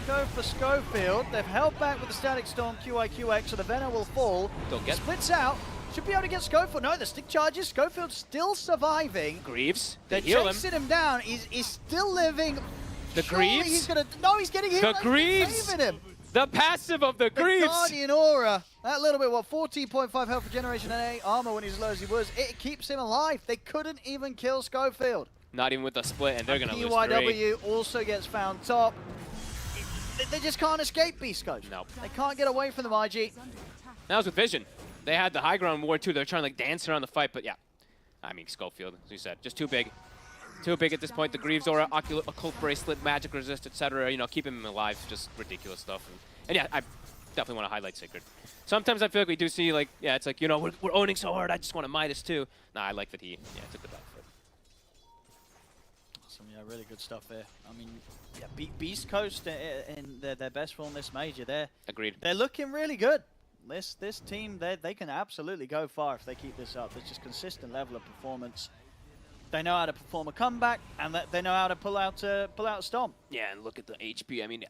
Go for Schofield. They've held back with the Static Storm QIQX, so the Venom will fall. Don't get. Splits out. Should be able to get Schofield. No, the stick charges. Schofield's still surviving. Greaves. They're chasing him down. He's still living. The Surely Greaves. He's gonna. No, he's getting hit. The Greaves. Saving him. The passive of the Greaves. The Guardian Aura. That little bit, what, 14.5 health for Generation and 8 armor when he's as low as he was. It keeps him alive. They couldn't even kill Schofield. Not even with the split, and they're going to lose 3. PYW also gets found top. They just can't escape Beast Coach. No. They can't get away from them, IG. That was with Vision. They had the high ground ward too. They're trying to like dance around the fight, but yeah. I mean, Schofield, as you said, just too big. Too big at this point. The Greaves Aura, Occult Bracelet, Magic Resist, etc. You know, keeping him alive, just ridiculous stuff. And yeah, I definitely want to highlight Sacred. Sometimes I feel like we do see like, yeah, it's like, you know, we're owning so hard, I just want to Midas too. Nah, I like that he, took the back foot. Some really good stuff there. I mean, yeah, Beast Coast in their best form this major. Agreed. They're looking really good. This team, they can absolutely go far if they keep this up. There's just consistent level of performance. They know how to perform a comeback, and they know how to pull out a stomp. Yeah, and look at the HP. I mean,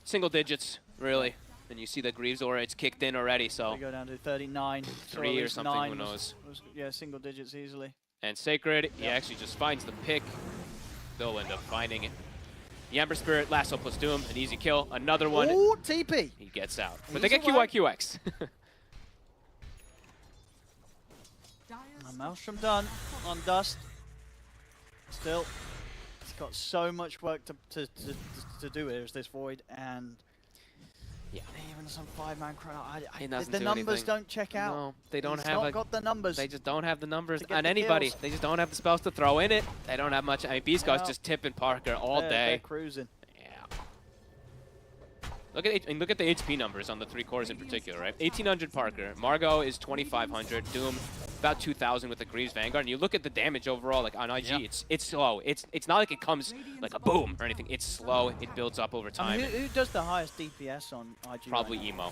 single digits, really. And you see the Greaves Aura, it's kicked in already, so. They go down to 39. 3 or something, who knows. Yeah, single digits easily. And Sacred, he actually just finds the pick. They'll end up finding it. The Ember Spirit, Lasso plus Doom, an easy kill. Another one. Ooh, TP. He gets out. But they get QIQX. Maelstrom done on Dust. Still, he's got so much work to do here as this Void, and yeah, even some 5-man crowd. The numbers don't check out. No, they don't He's have. Not got the numbers. They just don't have the numbers to get on the anybody. kills. They just don't have the spells to throw in it. They don't have much. I mean, Beast God's just tipping Parker all day. They're cruising. Look at the HP numbers on the 3 cores in particular, right? 1800 Parker, Margot is 2500, Doom about 2000 with the Greaves Vanguard. And you look at the damage overall, like on IG, it's slow. It's not like it comes like a boom or anything. It's slow. It builds up over time. I mean, who does the highest DPS on IG? Probably right Emo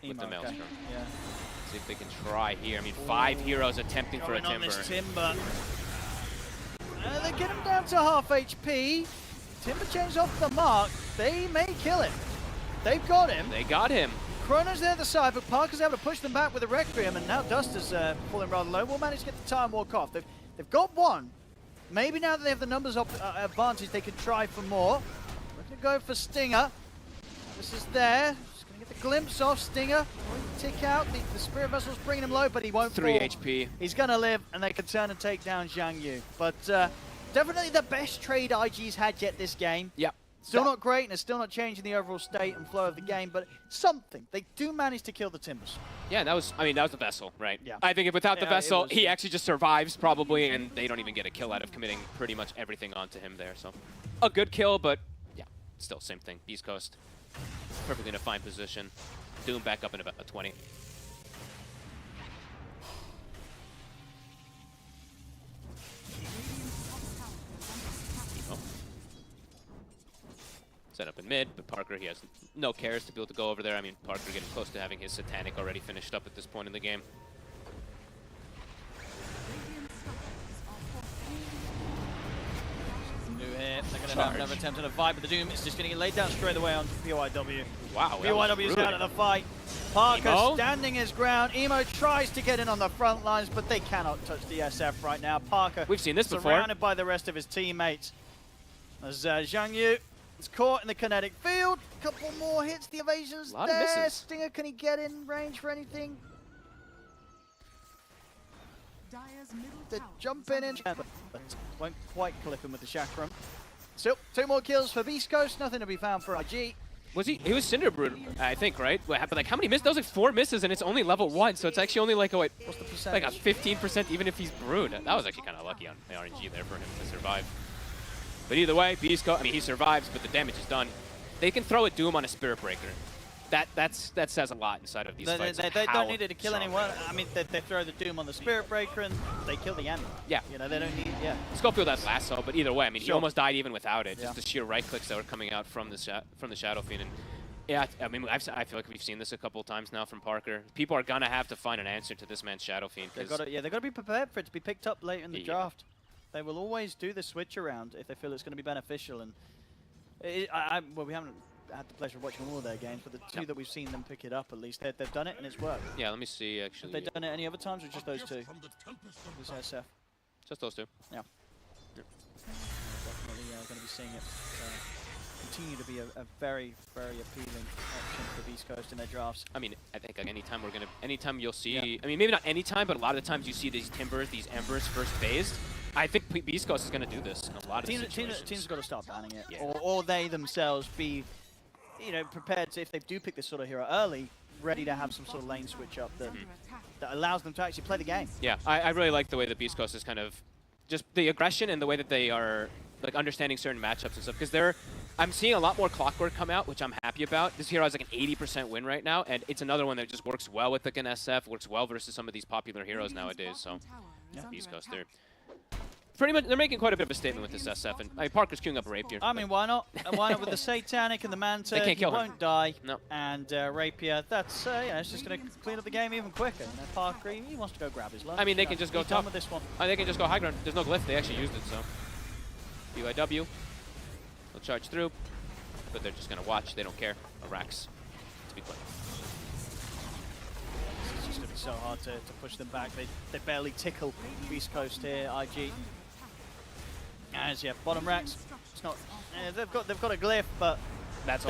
with the Maelstrom. Okay. Yeah. See if they can try here. I mean, 5 heroes attempting for a Going on Timber. this Timber. They get him down to half HP. Timber chains off the mark. They may kill him. They've got him. They got him. Chrono's there at the side, but Parker's able to push them back with a Requiem, and now Dust is falling rather low. We'll manage to get the time walk off. They've got one. Maybe now that they have the numbers advantage, they can try for more. We're going to go for Stinger. This is there. Just going to get the glimpse off Stinger. Tick out. The Spirit Vessel's bringing him low, but he won't 3 fall. HP. He's going to live, and they can turn and take down Zhang Yu. But definitely the best trade IG's had yet this game. Yep. Still not great, and it's still not changing the overall state and flow of the game, but something. They do manage to kill the Timbers. Yeah, that was the Vessel, right? Yeah. I think if without the Yeah, Vessel, was, he actually just survives probably, and they don't even get a kill out of committing pretty much everything onto him there. So, a good kill, but yeah, still same thing. Beast Coast, perfectly in a fine position. Doom back up in about 20. Set up in mid, but Parker, he has no cares to be able to go over there. I mean, Parker getting close to having his Satanic already finished up at this point in the game. New here. They're going to have another attempt at a fight, but the Doom is just going to get laid down straight away onto PYW. Wow. PYW's out of the fight. Parker standing his ground. Emo tries to get in on the front lines, but they cannot touch the SF right now. Parker, we've seen this before, surrounded by the rest of his teammates. As Zhang Yu is caught in the kinetic field. Couple more hits. The evasion's there. Misses. Stinger, can he get in range for anything? The jumping in, but won't quite clip him with the chakram. Still, 2 more kills for Beast Coast. Nothing to be found for IG. Was he was Cinder Brood, I think, right? But like, how many misses? That was like 4 misses, and it's only level 1, so it's actually only like what's the percentage? Like a 15%, even if he's Brood. That was actually kind of lucky on the RNG there for him to survive. But either way, Beast Coast, I mean, he survives, but the damage is done. They can throw a Doom on a Spirit Breaker. that says a lot inside of these fights. They don't need it to kill anyone. I mean, they throw the Doom on the Spirit Breaker and they kill the animal. Yeah. You know, they don't need, yeah. Schofield has lasso, but either way, I mean, he Sure. almost died even without it. Yeah. Just the sheer right clicks that were coming out from the Shadow Fiend. And yeah, I mean, I feel like we've seen this a couple of times now from Parker. People are gonna have to find an answer to this man's Shadow Fiend. They've got to be prepared for it to be picked up later in the draft. They will always do the switch around if they feel it's going to be beneficial. And well, we haven't had the pleasure of watching all their games, but the two that we've seen them pick it up, at least they've done it and it's worked. Yeah, let me see actually. Have they done it any other times or just those two? This SF. Just those two. Yeah. Definitely going to be seeing it continue to be a very, very appealing option for Beast Coast in their drafts. I mean, I think like anytime you'll see, I mean, maybe not anytime, but a lot of the times you see these Timbers, these Embers first phased. I think Beast Coast is going to do this in a lot of situations. Teams got to start banning it, Yeah. or they themselves be, prepared to, if they do pick this sort of hero early, ready to have some sort of lane switch up that allows them to actually play the game. Yeah, I really like the way that Beast Coast is kind of just the aggression and the way that they are like understanding certain matchups and stuff. Because I'm seeing a lot more Clockwork come out, which I'm happy about. This hero has like an 80% win right now, and it's another one that just works well with like an SF, works well versus some of these popular heroes nowadays. So, yeah, Beast Coast, they're making quite a bit of a statement with this SF, and Parker's queuing up a Rapier. I mean, why not? And why not with the Satanic and the Manta? They can't kill him. Won't die. No. And Rapier, that's it's just going to clean up the game even quicker. Parker, he wants to go grab his lunch. I mean, they can just go top with this one. They can just go high ground. There's no glyph. They actually used it, so. BYW. They'll charge through, but they're just going to watch. They don't care. Arax. To be quick. It's just going to be so hard to push them back. They barely tickle Beast Coast here, IG. As bottom racks. It's not. They've got a glyph, but that's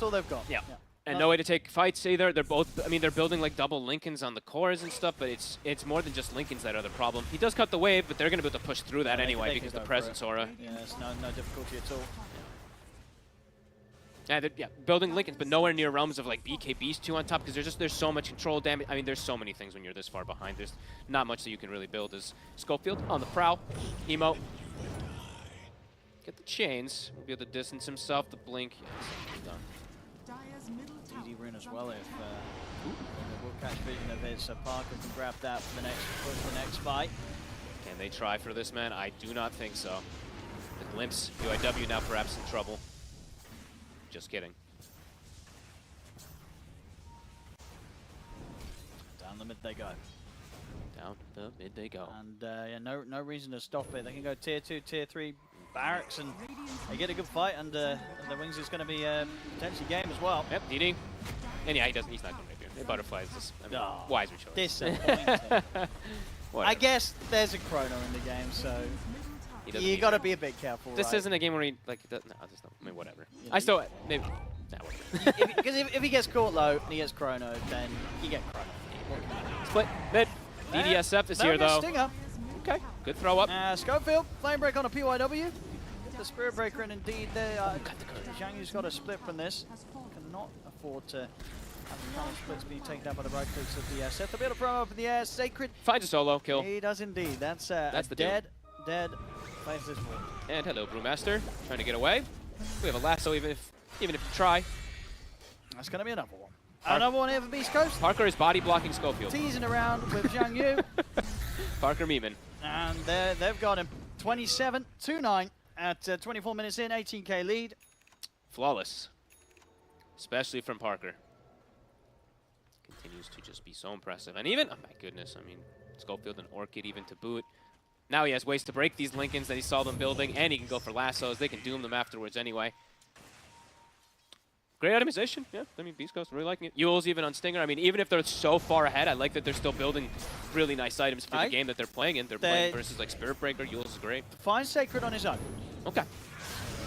all they've got. Yeah. And no way to take fights either. They're both. I mean, they're building like double Lincolns on the cores and stuff, but it's more than just Lincolns that are the problem. He does cut the wave, but they're going to be able to push through that anyway because the presence aura. Yeah, it's no difficulty at all. Yeah, building Lincolns, but nowhere near realms of like BK Beast 2 on top because there's so much control damage. I mean, there's so many things when you're this far behind. There's not much that you can really build. As Schofield on the prowl, Emo. Get the chains. Will be able to distance himself. The blink. Yes, done. DD rune as well if we'll catch vision of it, so Parker can grab that for the next fight. Can they try for this, man? I do not think so. The glimpse. UIW now perhaps in trouble. Just kidding. Down the mid they go. Down the mid they go. And no reason to stop it. They can go tier 2, tier 3 barracks, and they get a good fight. And the wings is going to be potentially game as well. Yep, DD. And yeah, he's not going to rapier. The butterfly is just wiser choice. Disappointing. I guess there's a chrono in the game, so you got to be a bit careful. This isn't a game where he no, just not. I mean, whatever. I still maybe. Because if he gets caught low and he gets chrono, then you get chrono. Split mid. DDSF is here though. Stinger. Okay, good throw up. Schofield, flame break on a PYW. Get the Spirit Breaker, and indeed Zhang Yu's got a split from this. Cannot afford to have the kind of splits being taken down by the right clicks of the SF. They'll be able to throw up in the air. Sacred finds a solo kill. He does indeed. That's the dead plays this one. And hello, Brewmaster, trying to get away. We have a lasso, even if you try. That's going to be another one. Another one here for Beast Coast. Parker is body blocking Schofield. Teasing around with Zhang Yu. Parker Meeman. And they've got him 27-9 at 24 minutes in, 18k lead. Flawless. Especially from Parker. Continues to just be so impressive. And even, oh my goodness, I mean, Schofield and Orchid even to boot. Now he has ways to break these Lincolns that he saw them building, and he can go for lassos. They can doom them afterwards anyway. Great itemization, yeah. I mean, Beast Coast really liking it. Yule's even on Stinger. I mean, even if they're so far ahead, I like that they're still building really nice items for the game that they're playing in. They're playing versus like Spirit Breaker. Yule's is great. Find Sacred on his own. Okay.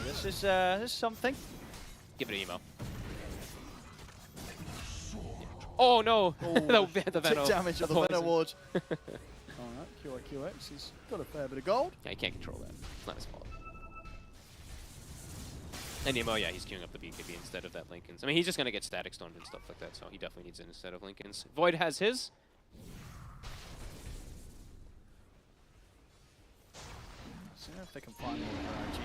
So this is something. Give it an emo. Oh no! the Venom. Damage of the Venom Ward. Alright, QX, he's got a fair bit of gold. Yeah, he can't control that. It's not his fault. And Nemo, yeah, he's queuing up the BKB instead of that Lincoln's. I mean, he's just going to get static stoned and stuff like that, so he definitely needs it instead of Lincoln's. Void has his. See if they can find more IG.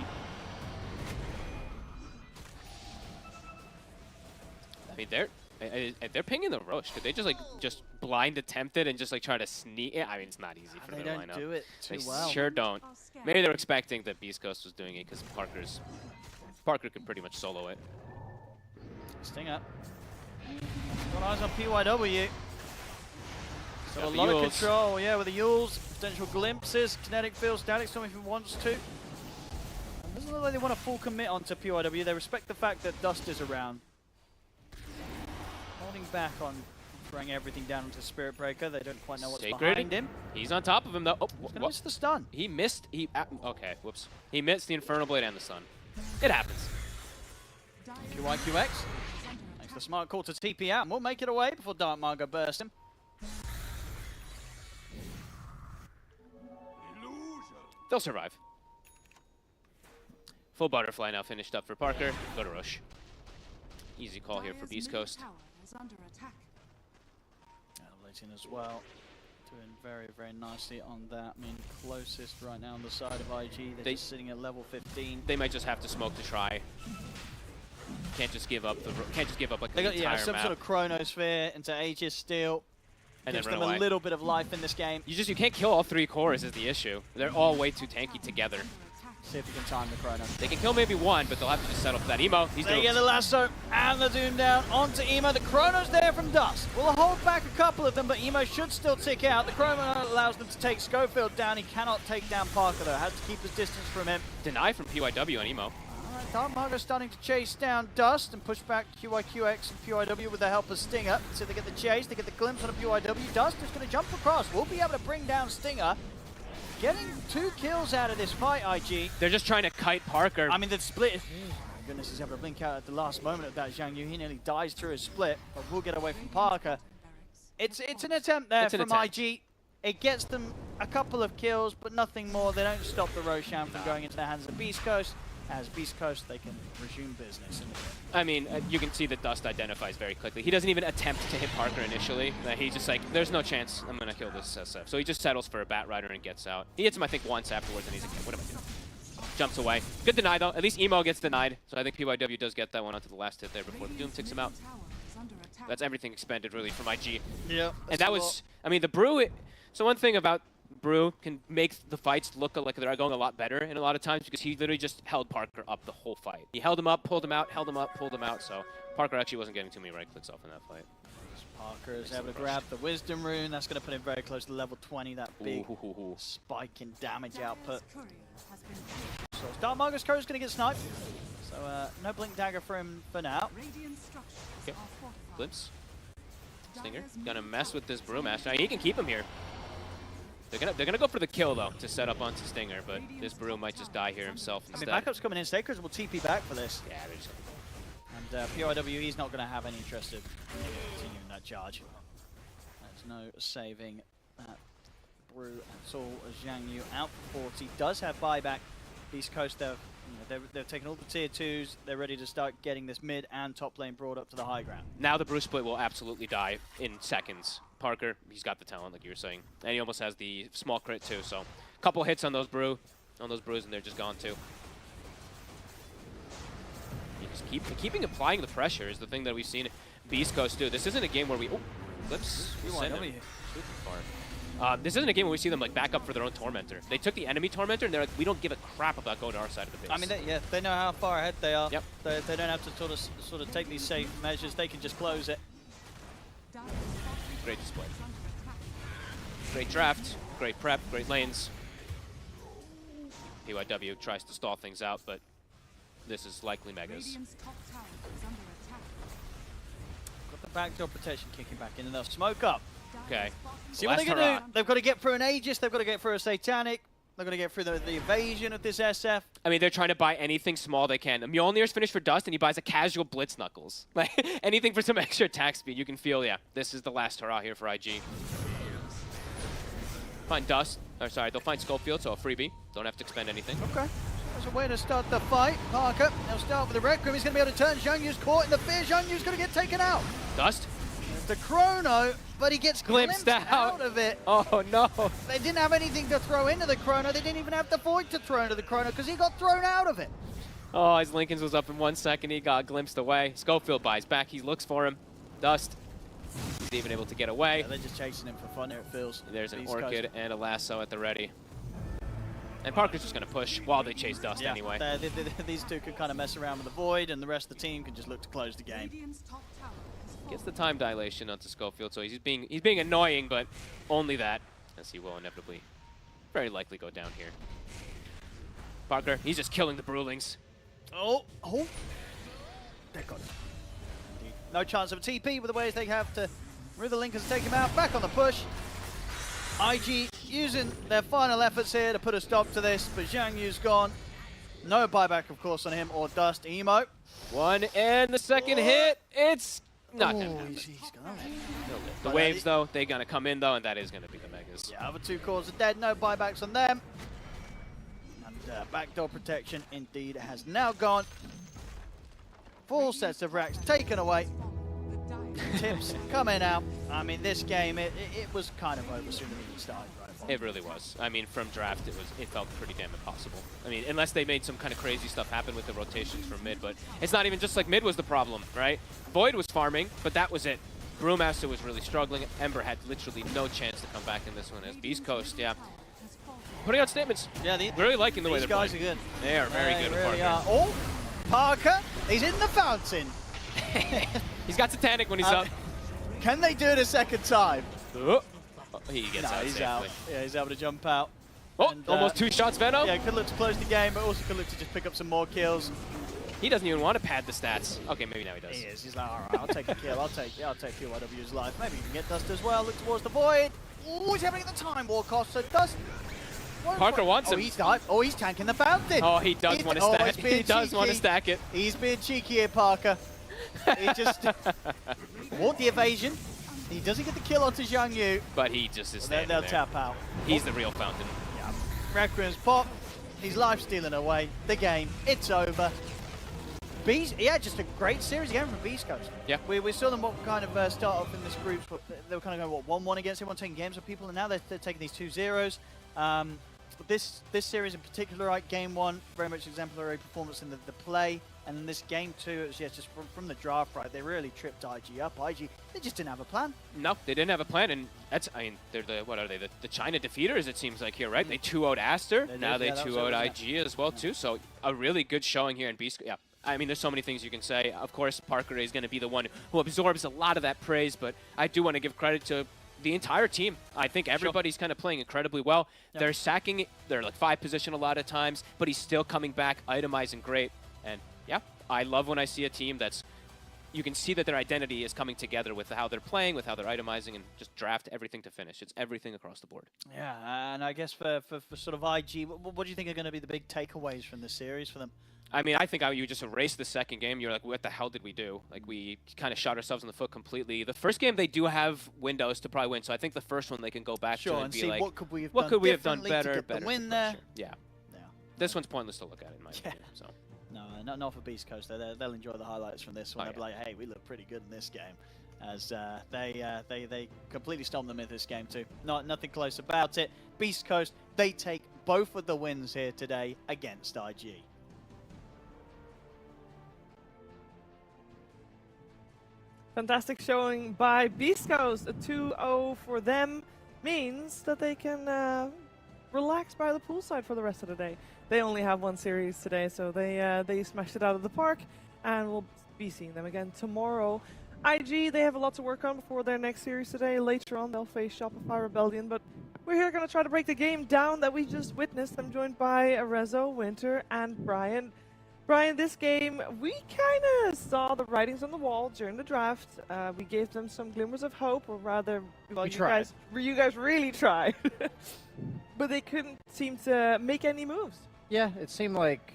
I mean, they're pinging the Roche. Could they just blind attempt it and just try to sneak it? I mean, it's not easy for They their don't lineup. do it too They well. sure don't. Maybe they're expecting that Beast Coast was doing it because Parker could pretty much solo it. Stinger. Got eyes on PYW. So Got a the lot of Yules. control, yeah, with the Yules, potential glimpses, kinetic field, static storm if he wants to. Doesn't look like they want a full commit onto PYW. They respect the fact that Dust is around. Holding back on throwing everything down onto Spirit Breaker. They don't quite know what's behind him. He's on top of him though. Oh, He's gonna miss the stun. He missed. Okay, whoops. He missed the Infernal Blade and the stun. It happens. QYQX makes the smart call to TP out and we'll make it away before Dark Margo bursts him. They'll survive. Full butterfly now finished up for Parker. Go to Rush. Easy call here for Beast Coast. Elevating as well. Doing very, very nicely on that. I mean, closest right now on the side of IG. They're just sitting at level 15. They might just have to smoke to try. Can't just give up like They the got entire some map. sort of Chronosphere into Aegis Steel. And Gives then run them away. a little bit of life in this game. You can't kill all 3 cores is the issue. They're all way too tanky together. See if we can time the Chrono. They can kill maybe one, but they'll have to just settle for that. Emo, he's They doomed. get the lasso and the Doom down onto Emo. The Chrono's there from Dust. We'll hold back a couple of them, but Emo should still tick out. The Chrono allows them to take Schofield down. He cannot take down Parker though. Has to keep his distance from him. Deny from PYW on Emo. Alright, Dark Margo starting to chase down Dust and push back QYQX and PYW with the help of Stinger. So they get the chase, they get the glimpse on a PYW. Dust is going to jump across. We'll be able to bring down Stinger. Getting 2 kills out of this fight, IG. They're just trying to kite Parker. I mean, the split. Oh my goodness, he's able to blink out at the last moment of that Zhang Yu. He nearly dies through his split, but we'll get away from Parker. It's an attempt there from IG. It gets them a couple of kills, but nothing more. They don't stop the Roshan from going into the hands of Beast Coast. As Beast Coast, they can resume business in the game. I mean, you can see that Dust identifies very quickly. He doesn't even attempt to hit Parker initially. He's just like, there's no chance I'm going to kill this SF. So he just settles for a Bat Rider and gets out. He hits him, I think, once afterwards, and he's like, what am I doing? Jumps away. Good deny, though. At least Emo gets denied. So I think PYW does get that one onto the last hit there before the Doom takes him out. That's everything expended, really, from IG. Yeah. And that was, I mean, the Brew, so one thing about Brew can make the fights look like they're going a lot better in a lot of times because he literally just held Parker up the whole fight. He held him up, pulled him out, held him up, pulled him out, so Parker actually wasn't getting too many right clicks off in that fight. Parker is able to grab the Wisdom Rune. That's going to put him very close to level 20, that big spike in damage output. So Dark Margo's Courier is going to get sniped. So no Blink Dagger for him for now. Okay. Glimpse. Stinger gonna mess with this Brewmaster. I mean, he can keep him here. They're gonna go for the kill though to set up onto Stinger, but this Brew might just die here himself instead. I mean, backup's coming in. Stakers will TP back for this. Yeah, they're just And PYW is not going to have any interest in continuing that charge. There's no saving that Brew at all. Zhang Yu out for 40. Does have buyback. East Coast, they've taken all the tier 2s. They're ready to start getting this mid and top lane brought up to the high ground. Now the Brew split will absolutely die in seconds. Parker, he's got the talent, like you were saying. And he almost has the small crit too, so a couple hits on those Brews, and they're just gone too. You just keeping applying the pressure is the thing that we've seen Beast Coast do. This isn't a game where we... Oh, Lips. This isn't a game where we see them like back up for their own Tormentor. They took the enemy Tormentor, and they're like, we don't give a crap about going to our side of the base. I mean, they know how far ahead they are. Yep. They don't have to sort of take these safe measures. They can just close it. Great display. Great draft, great prep, great lanes. PYW tries to stall things out, but this is likely Megas. Got the backdoor protection kicking back in, and they'll smoke up. Okay. See what they're going to do? They've got to get through an Aegis, they've got to get through a Satanic, they're going to get through the evasion of this SF. I mean, they're trying to buy anything small they can. Mjolnir's finished for Dust, and he buys a casual Blitz Knuckles. Like, anything for some extra attack speed. You can feel, yeah, this is the last hurrah here for IG. Find Dust. Or sorry, they'll find Schofield, so a freebie. Don't have to expend anything. Okay. There's a way to start the fight. Parker, they'll start with the Red Grim. He's going to be able to turn. Zhang Yu's caught in the fear. Zhang Yu's going to get taken out. Dust. The Chrono, but he gets glimpsed out of it. Oh, no. They didn't have anything to throw into the Chrono. They didn't even have the Void to throw into the Chrono because he got thrown out of it. Oh, his Lincoln's was up in 1 second. He got glimpsed away. Schofield buys back. He looks for him. Dust. He's even able to get away. Yeah, they're just chasing him for fun here, it feels. There's an These Orchid guys. and a lasso at the ready. And Parker's just going to push while they chase Dust anyway. These two could kind of mess around with the Void, and the rest of the team can just look to close the game. Gets the time dilation onto Schofield, so he's being annoying, but only that, as he will inevitably, very likely go down here. Parker, he's just killing the Brewlings. Oh! They got it. No chance of a TP with the ways they have to remove the Linkers to take him out. Back on the push. IG using their final efforts here to put a stop to this, but Zhang Yu's gone. No buyback, of course, on him or Dust. Emo. One and the second hit. It's not gonna happen. He's gonna live. The waves, though, they're gonna come in though, and that is gonna be the Megas. Yeah, other two cores are dead. No buybacks on them. And backdoor protection indeed has now gone. 4 sets of racks taken away. Tips coming out. I mean, this game, it was kind of over sooner than it started, right? It really was. I mean, from draft, it felt pretty damn impossible. I mean, unless they made some kind of crazy stuff happen with the rotations from mid, but it's not even just like mid was the problem, right? Void was farming, but that was it. Brewmaster was really struggling. Ember had literally no chance to come back in this one as Beast Coast, putting out statements. Yeah, really liking the way they're playing. These guys are good. They are very good with really Parker. Oh, Parker, he's in the fountain. He's got Satanic when he's up. Can they do it a second time? He gets out he's safely. out. Yeah, he's able to jump out. Oh, And, almost 2 shots, Venom. Yeah, could look to close the game, but also could look to just pick up some more kills. He doesn't even want to pad the stats. Okay, maybe now he does. He is. He's like, all right, I'll take a kill. I'll take QYW's life. Maybe you can get Dust as well. Look towards the Void. Oh, he's having the time war cost. So Dust. Parker wants him. He's died. Oh, he's tanking the fountain. Oh, he does want to stack. He does want to cheeky. stack it. He's being cheeky here, Parker. He just won't the evasion. He doesn't get the kill onto Zhang Yu. But he just is standing They'll there. tap out. He's the real fountain. Yeah. Requiem's pop. He's life stealing away. The game. It's over. Beast, yeah, just a great series again from Beast Coast. Yeah. We saw them kind of start off in this group. They were kind of going, 1-1 against everyone, taking games with people, and now they're taking these 2-0s. This series in particular, right, game 1, very much exemplary performance in the play. And in this game 2, it was just from the draft, right, they really tripped IG up. IG, they just didn't have a plan. No, they didn't have a plan, and that's, I mean, they're what are they, the China defeaters, it seems like here, right? They 2-0'd Aster, now they 2-0'd IG as well, too, so a really good showing here in Beast. Yeah, I mean, there's so many things you can say. Of course, Parker is going to be the one who absorbs a lot of that praise, but I do want to give credit to the entire team. I think everybody's kind of playing incredibly well. Yep. They're sacking, they're like 5 position a lot of times, but he's still coming back, itemizing great, and yeah, I love when I see a team that's, you can see that their identity is coming together with how they're playing, with how they're itemizing, and just draft everything to finish. It's everything across the board. Yeah, and I guess for sort of IG, what do you think are going to be the big takeaways from this series for them? I mean, I think you just erased the second game. You're like, what the hell did we do? Like, we kind of shot ourselves in the foot completely. The first game, they do have windows to probably win, so I think the first one they can go back to and be see like, what could we have done better? To get the win there? Yeah. This one's pointless to look at, in my opinion. So. No, not for Beast Coast. They'll enjoy the highlights from this one. They'll be like, hey, we look pretty good in this game. As they completely stomped them in this game too. Nothing close about it. Beast Coast, they take both of the wins here today against IG. Fantastic showing by Beast Coast. A 2-0 for them means that they can relax by the poolside for the rest of the day. They only have 1 series today, so they smashed it out of the park, and we'll be seeing them again tomorrow. IG, they have a lot to work on before their next series today. Later on, they'll face Shopify Rebellion, but we're here going to try to break the game down that we just witnessed. I'm joined by Rezo, Winter, and Brian. Brian, this game, we kind of saw the writings on the wall during the draft. We gave them some glimmers of hope, or rather, well, you guys really tried. But they couldn't seem to make any moves. Yeah, it seemed like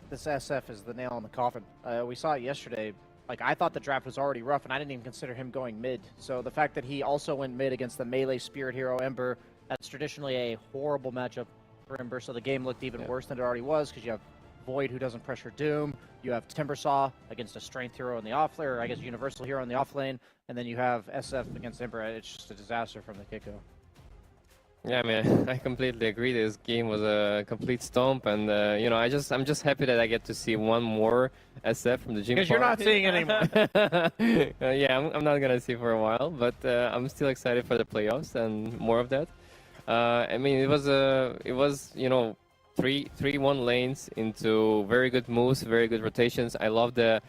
this SF is the nail in the coffin. We saw it yesterday. Like, I thought the draft was already rough, and I didn't even consider him going mid. So the fact that he also went mid against the melee spirit hero Ember, that's traditionally a horrible matchup for Ember, so the game looked even worse than it already was, because you have Void, who doesn't pressure Doom, you have Timbersaw against a strength hero in the off lane, or I guess Universal hero in the off lane, and then you have SF against Ember. It's just a disaster from the get-go. Yeah, I mean, I completely agree. This game was a complete stomp, and you know, I'm just happy that I get to see one more SF from the gym. Because you're not seeing it anymore. Yeah, I'm not gonna see for a while, but I'm still excited for the playoffs and more of that. I mean, it was you know, 3-1 lanes into very good moves, very good rotations. I love the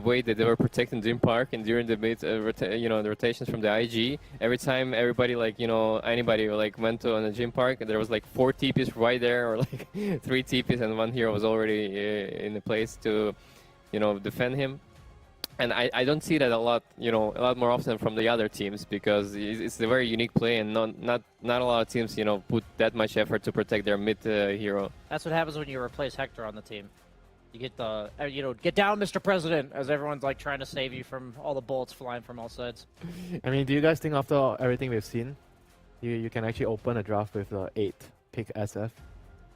way that they were protecting Gym Park and during the mid, you know, the rotations from the IG. Every time everybody, like, you know, anybody like went to on the Gym Park, there was like 4 TPs right there, or like 3 TPs, and one hero was already in the place to, you know, defend him. And I don't see that a lot, you know, a lot more often from the other teams, because it's a very unique play, and not a lot of teams, you know, put that much effort to protect their mid hero. That's what happens when you replace Hector on the team. You get the, you know, get down, Mr. President, as everyone's like trying to save you from all the bullets flying from all sides. I mean, do you guys think after everything we've seen, you can actually open a draft with 8 pick SF?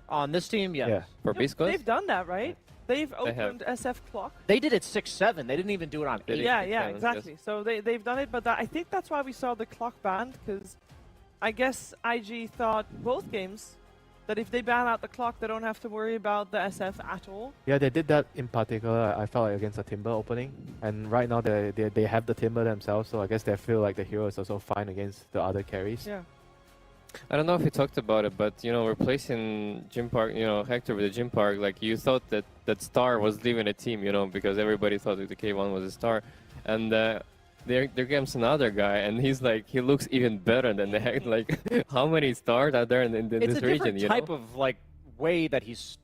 On this team, yes. Yeah. For Biscos? They've done that, right? They've opened SF clock. They did it 6-7. They didn't even do it on 8. Yeah, exactly. So they've done it, but I think that's why we saw the clock banned, because I guess IG thought both games that if they ban out the clock, they don't have to worry about the SF at all. Yeah, they did that in particular, I felt like, against the Timber opening. And right now they have the Timber themselves, so I guess they feel like the hero is also fine against the other carries. Yeah. I don't know if we talked about it, but, you know, replacing Gym Park, you know, Hector with the Gym Park, like, you thought that Star was leaving the team, you know, because everybody thought that the K1 was a Star. And there comes another guy, and he's like, he looks even better than the Hector. Like, how many stars are there in this region, you know? It's a different type of, like, way that he's,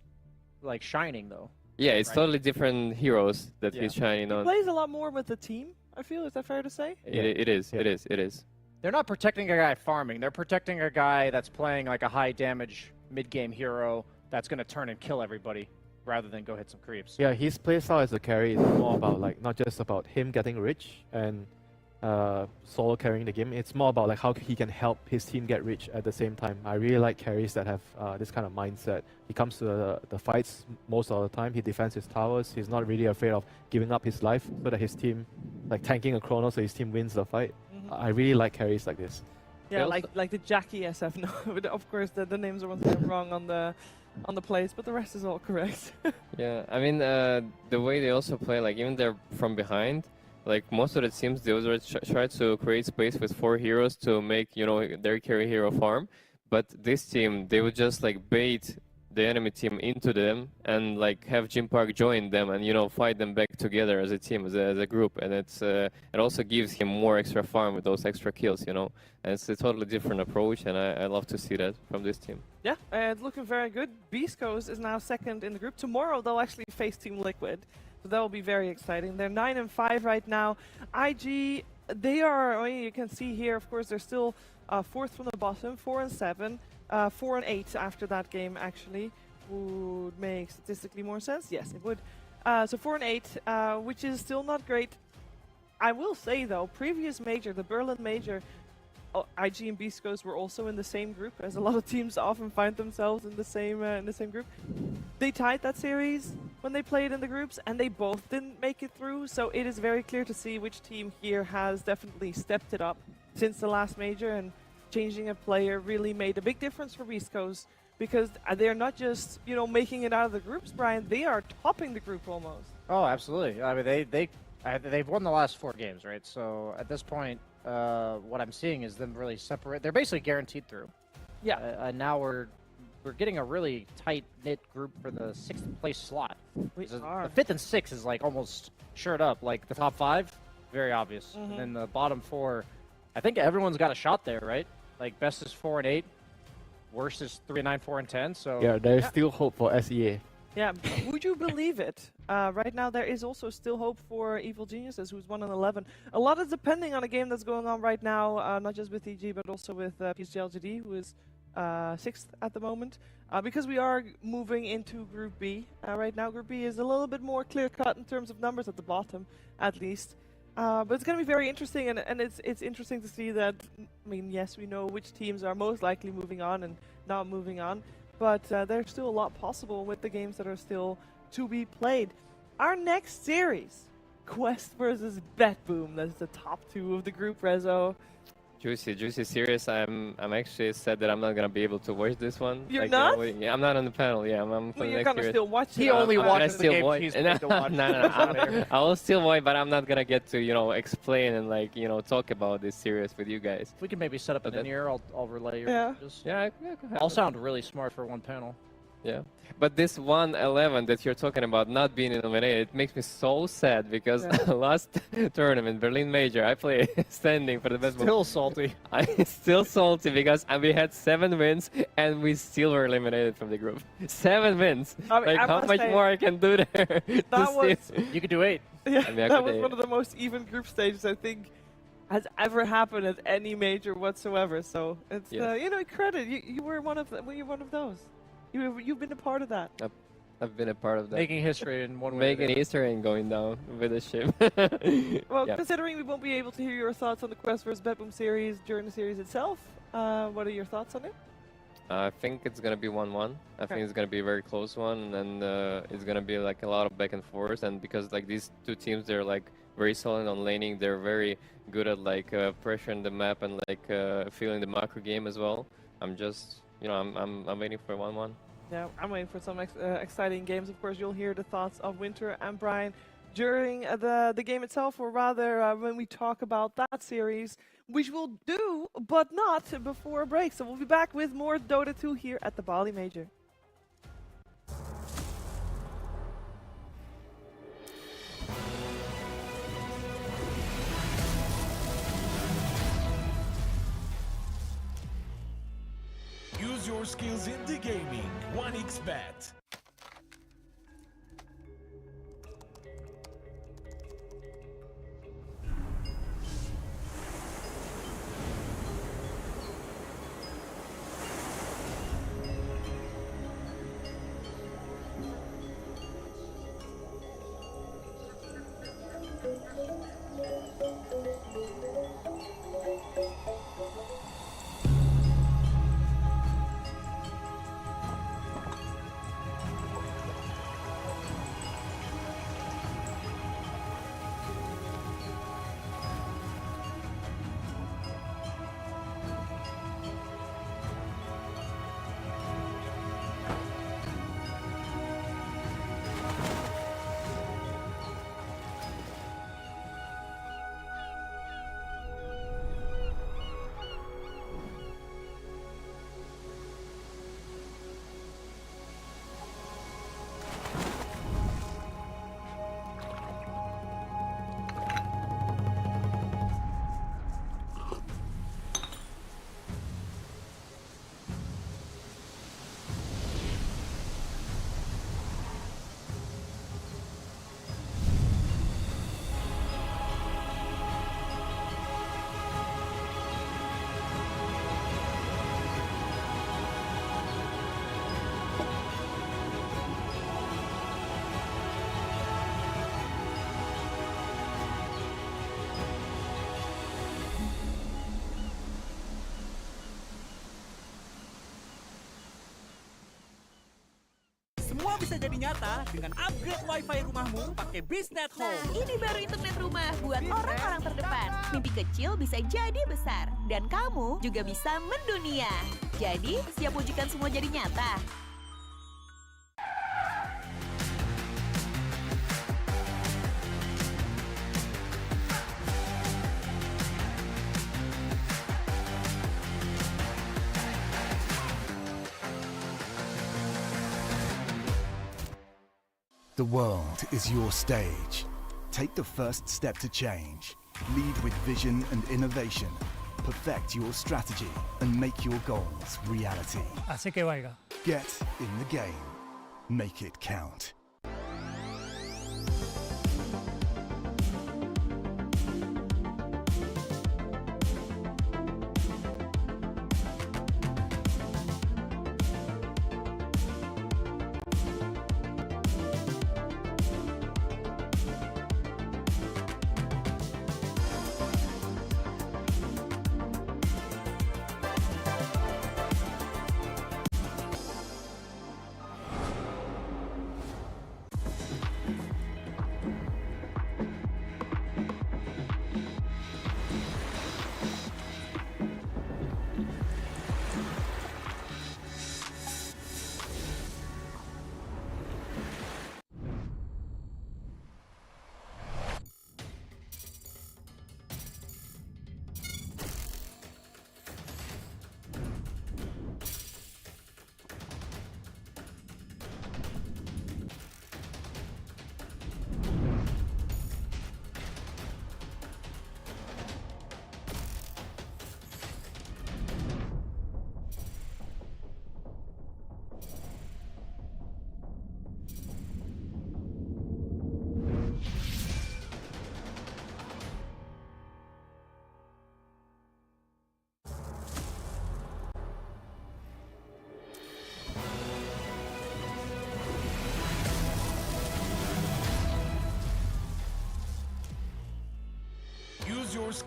like, shining, though. Yeah, it's totally different heroes that he's shining He on. plays a lot more with the team, I feel. Is that fair to say? It is. They're not protecting a guy farming. They're protecting a guy that's playing like a high damage mid-game hero that's going to turn and kill everybody rather than go hit some creeps. Yeah, his playstyle as a carry is more about, like, not just about him getting rich and solo carrying the game. It's more about like how he can help his team get rich at the same time. I really like carries that have this kind of mindset. He comes to the fights most of the time. He defends his towers. He's not really afraid of giving up his life so that his team, like tanking a chrono so his team wins the fight. I really like carries like this. Yeah, like the Jackie SF. No, but of course the names are once again wrong on the plays, but the rest is all correct. Yeah, I mean, the way they also play, like, even they're from behind, like, most of the teams, they also try to create space with 4 heroes to make, you know, their carry hero farm. But this team, they would just, like, bait the enemy team into them and, like, have Gym Park join them and, you know, fight them back together as a team, as a group. And it's it also gives him more extra farm with those extra kills, you know. And it's a totally different approach, and I love to see that from this team. Yeah, it's looking very good. Beast Coast is now second in the group. Tomorrow they'll actually face Team Liquid. So that will be very exciting. They're 9-5 right now. IG, they are, well, you can see here, of course, they're still 4th from the bottom, 4-7, 4-8 after that game, actually. Would make statistically more sense? Yes, it would. So 4-8, which is still not great. I will say, though, previous major, the Berlin major, IG and Beast Coast were also in the same group, as a lot of teams often find themselves in the same group. They tied that series when they played in the groups, and they both didn't make it through. So it is very clear to see which team here has definitely stepped it up since the last major, and changing a player really made a big difference for Beast Coast, because they're not just, you know, making it out of the groups, Brian. They are topping the group almost. Oh, absolutely. I mean, they've won the last 4 games, right? So at this point, what I'm seeing is them really separate. They're basically guaranteed through. Yeah. And now we're getting a really tight-knit group for the 6th place slot. We are. The 5th and 6th is like almost shored up. Like the top 5, very obvious. And then the bottom 4, I think everyone's got a shot there, right? Like best is 4-8, worst is 3-9, 4-10. So yeah, there's still hope for SEA. Yeah, would you believe it? Right now there is also still hope for Evil Geniuses, who's 1-11. A lot is depending on a game that's going on right now, not just with EG, but also with PSG LGD, who is 6th at the moment. Because we are moving into Group B right now. Group B is a little bit more clear-cut in terms of numbers at the bottom, at least. But it's going to be very interesting, and it's interesting to see that, I mean, yes, we know which teams are most likely moving on and not moving on, but there's still a lot possible with the games that are still to be played. Our next series, Quest versus Bet Boom. That's the top 2 of the group, Rezo. Juicy series. I'm actually sad that I'm not gonna be able to watch this one. You're not? Yeah, I'm not on the panel. Yeah, I'm for Well, the you're next gonna series. still watch it. He only watches the still games watch. he's No, paid to watch. no. I will still watch, but I'm not gonna get to explain and talk about this series with you guys. If we can maybe set up an in-ear, I'll relay your Yeah. messages. Yeah, I'll sound really smart for one panel. Yeah, but this 111 that you're talking about not being eliminated, it makes me so sad because last tournament, Berlin Major, I played standing for the best. Still salty. I'm still salty because we had 7 wins and we still were eliminated from the group. 7 wins. I mean, like how much more I can do there? That was. You could do 8. Yeah, I mean, I that could was do one of the most even group stages I think has ever happened at any major whatsoever. So it's credit. You were one of Were you one of those? You've been a part of that. I've been a part of that. Making history in one way. Making history and going down with the ship. Well, Yeah. considering we won't be able to hear your thoughts on the Quest vs. Bedboom series during the series itself, what are your thoughts on it? I think it's gonna be 1-1. I think it's gonna be a very close one, and it's gonna be like a lot of back and forth. And because like these two teams, they're like very solid on laning. They're very good at like pressuring the map and like feeling the macro game as well. I'm just, I'm waiting for 1-1. Yeah, I'm waiting for some exciting games. Of course, you'll hear the thoughts of Winter and Brian during the game itself, or rather when we talk about that series, which we'll do, but not before a break. So we'll be back with more Dota 2 here at the Bali Major. Use your skills in the gaming. 1xBet. Semua bisa jadi nyata dengan upgrade wifi rumahmu pakai Biznet Home. Nah, ini baru internet rumah buat orang-orang terdepan. Mimpi kecil bisa jadi besar. Dan kamu juga bisa mendunia. Jadi, siap wujudkan semua jadi nyata? The world is your stage. Take the first step to change. Lead with vision and innovation. Perfect your strategy and make your goals reality. Get in the game. Make it count.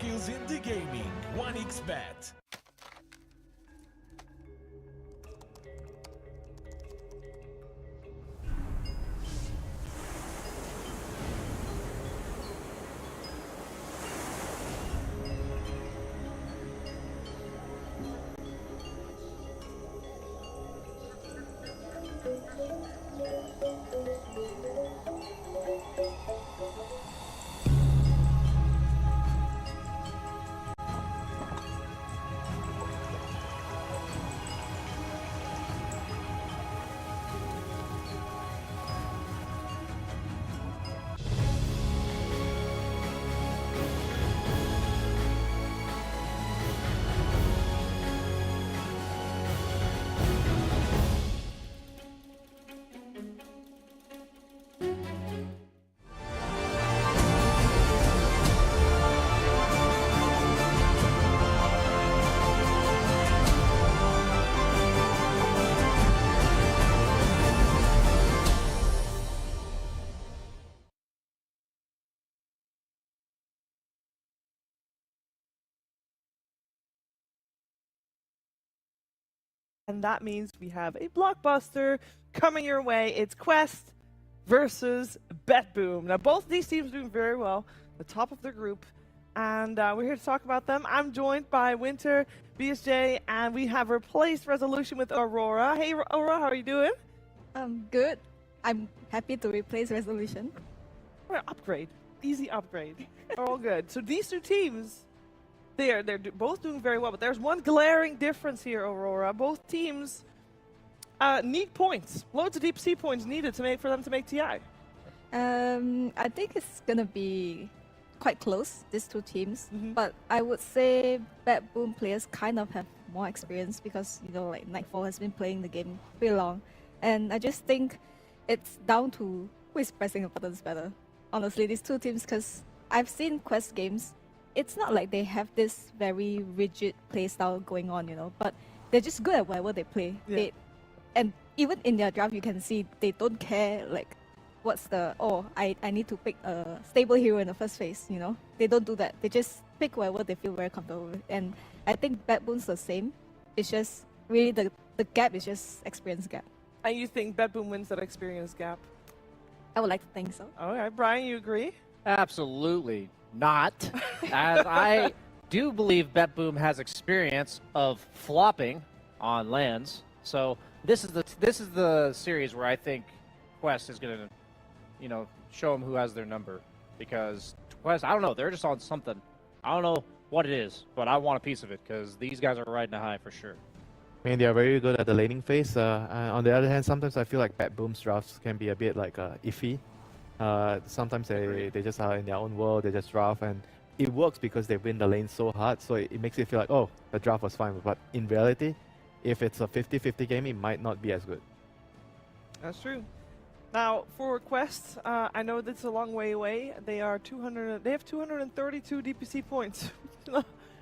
skills in the gaming. 1xBet. And that means we have a blockbuster coming your way. It's Quest versus BetBoom. Now, both these teams doing very well, the top of their group, and we're here to talk about them. I'm joined by Winter, BSJ, and we have replaced Resolution with Aurora. Hey, Aurora, how are you doing? Good. I'm happy to replace Resolution. Upgrade. Easy upgrade. All good. So these two teams, they're both doing very well, but there's one glaring difference here, Aurora. Both teams need points. Loads of DPC points needed for them to make TI. I think it's gonna be quite close, these two teams. But I would say BetBoom players kind of have more experience because, you know, like Nightfall has been playing the game pretty long. And I just think it's down to who is pressing the buttons better. Honestly, these two teams, because I've seen Quest games, it's not like they have this very rigid play style going on, you know, but they're just good at whatever they play. Yeah. And even in their draft, you can see they don't care, like, what's the, I need to pick a stable hero in the first phase, you know? They don't do that. They just pick whatever they feel very comfortable with. And I think BetBoom's the same. It's just, really, the gap is just experience gap. And you think BetBoom wins that experience gap? I would like to think so. All right, Brian, you agree? Absolutely not. As I do believe BetBoom has experience of flopping on lands. So this is the series where I think Quest is going to, you know, show them who has their number. Because Quest, I don't know, they're just on something. I don't know what it is, but I want a piece of it because these guys are riding a high for sure. I mean, they are very good at the laning phase. On the other hand, sometimes I feel like BetBoom's drafts can be a bit like iffy. Sometimes they just are in their own world, they just draft, and it works because they win the lane so hard, so it makes it feel like, oh, the draft was fine. But in reality, if it's a 50-50 game, it might not be as good. That's true. Now, for Quest, I know that's a long way away. They have 232 DPC points.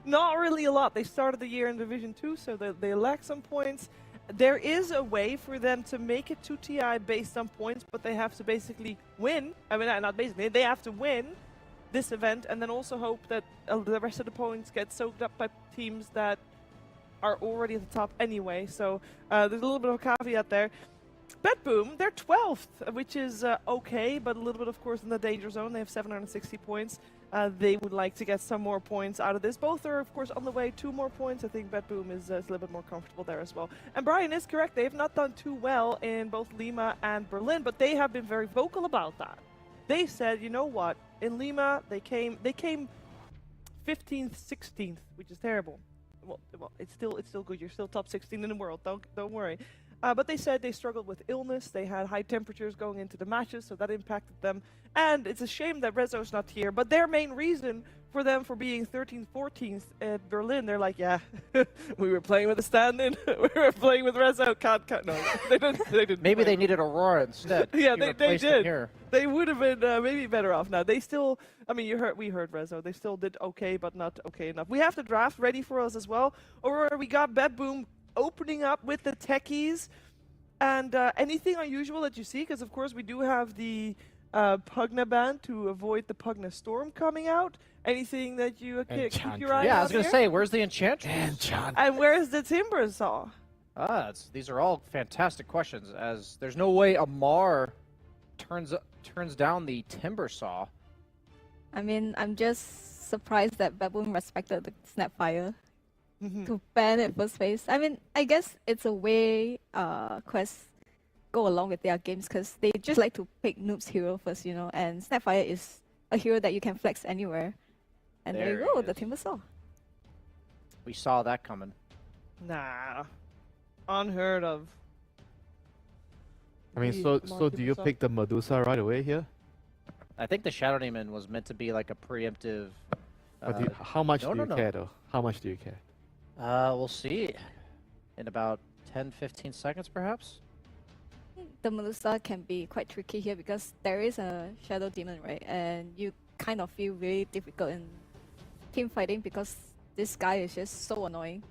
Not really a lot. They started the year in Division 2, so they lack some points. There is a way for them to make it to TI based on points, but they have to basically win. I mean, not basically, they have to win this event and then also hope that the rest of the points get soaked up by teams that are already at the top anyway. So there's a little bit of a caveat there. BetBoom, they're 12th, which is okay, but a little bit, of course, in the danger zone. They have 760 points. They would like to get some more points out of this. Both are, of course, on the way. 2 more points. I think BetBoom is a little bit more comfortable there as well. And Brian is correct. They have not done too well in both Lima and Berlin, but they have been very vocal about that. They said, you know what? In Lima, they came 15th, 16th, which is terrible. Well, it's still good. You're still top 16 in the world. Don't worry. But they said they struggled with illness. They had high temperatures going into the matches, so that impacted them. And it's a shame that Rezo's not here. But their main reason for them for being 13th, 14th at Berlin, they're like, yeah, we were playing with a stand-in. We were playing with Rezo. Can't. No, they didn't. Maybe they needed Aurora instead. Yeah, You they replaced them did. here. They would have been maybe better off now. They still, I mean, we heard Rezo. They still did okay, but not okay enough. We have the draft ready for us as well. Or we got BetBoom opening up with the techies. And anything unusual that you see, because of course we do have the Pugna ban to avoid the Pugna Storm coming out. Anything that you keep your eye on? Yeah, I was going to here? say, where's the Enchantress? And where's the Timber Saw? These are all fantastic questions, as there's no way Amar turns down the Timber Saw. I mean, I'm just surprised that Baboon respected the Snapfire to ban it first phase. I mean, I guess it's a way Quest go along with their games because they just like to pick Noob's hero first, you know, and Snapfire is a hero that you can flex anywhere. And there you go, the Timber Saw. We saw that coming. Nah. Unheard of. I mean, so do you pick the Medusa right away here? I think the Shadow Demon was meant to be like a preemptive. But how much do you care, though? How much do you care? We'll see. In about 10-15 seconds, perhaps? The Medusa can be quite tricky here because there is a Shadow Demon, right? And you kind of feel really difficult in team fighting because this guy is just so annoying.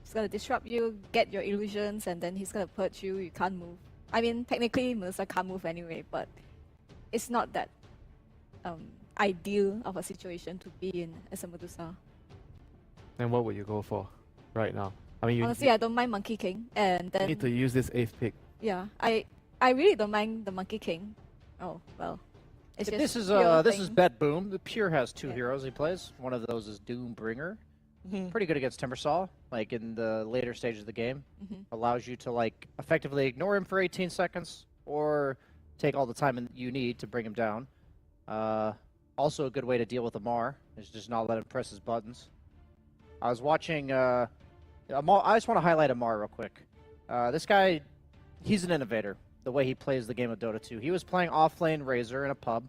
He's gonna disrupt you, get your illusions, and then he's gonna purge you. You can't move. I mean, technically, Medusa can't move anyway, but it's not that ideal of a situation to be in as a Medusa. Then what would you go for right now? I mean, Honestly, I don't mind Monkey King, and then you need to use this 8th pick. yeah, I really don't mind the Monkey King. Oh well, it's just This is pure this is thing. Bet Boom. The Pure has two heroes he plays. One of those is Doombringer. Pretty good against Timbersaw, like in the later stages of the game. Allows you to like effectively ignore him for 18 seconds or take all the time you need to bring him down. Also a good way to deal with Amar is just not let him press his buttons. I was watching Amar. I just want to highlight Amar real quick. This guy, he's an innovator. The way he plays the game of Dota 2. He was playing offlane Razor in a pub,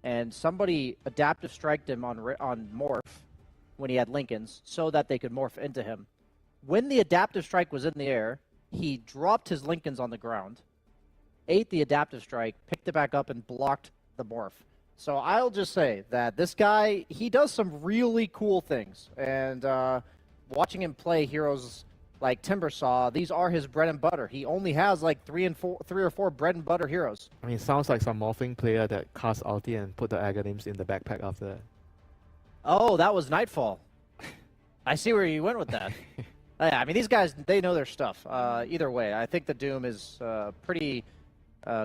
and somebody adaptive striked him on Morph when he had Lincolns so that they could morph into him. When the adaptive strike was in the air, he dropped his Lincolns on the ground, ate the adaptive strike, picked it back up, and blocked the morph. So I'll just say that this guy, he does some really cool things. And watching him play heroes like Timbersaw, these are his bread and butter. He only has like three or four bread and butter heroes. I mean, it sounds like some morphing player that cast ulti and put the Aghanim's in the backpack after that. Oh, that was Nightfall. I see where you went with that. Yeah, I mean, these guys, they know their stuff. Either way, I think the Doom is pretty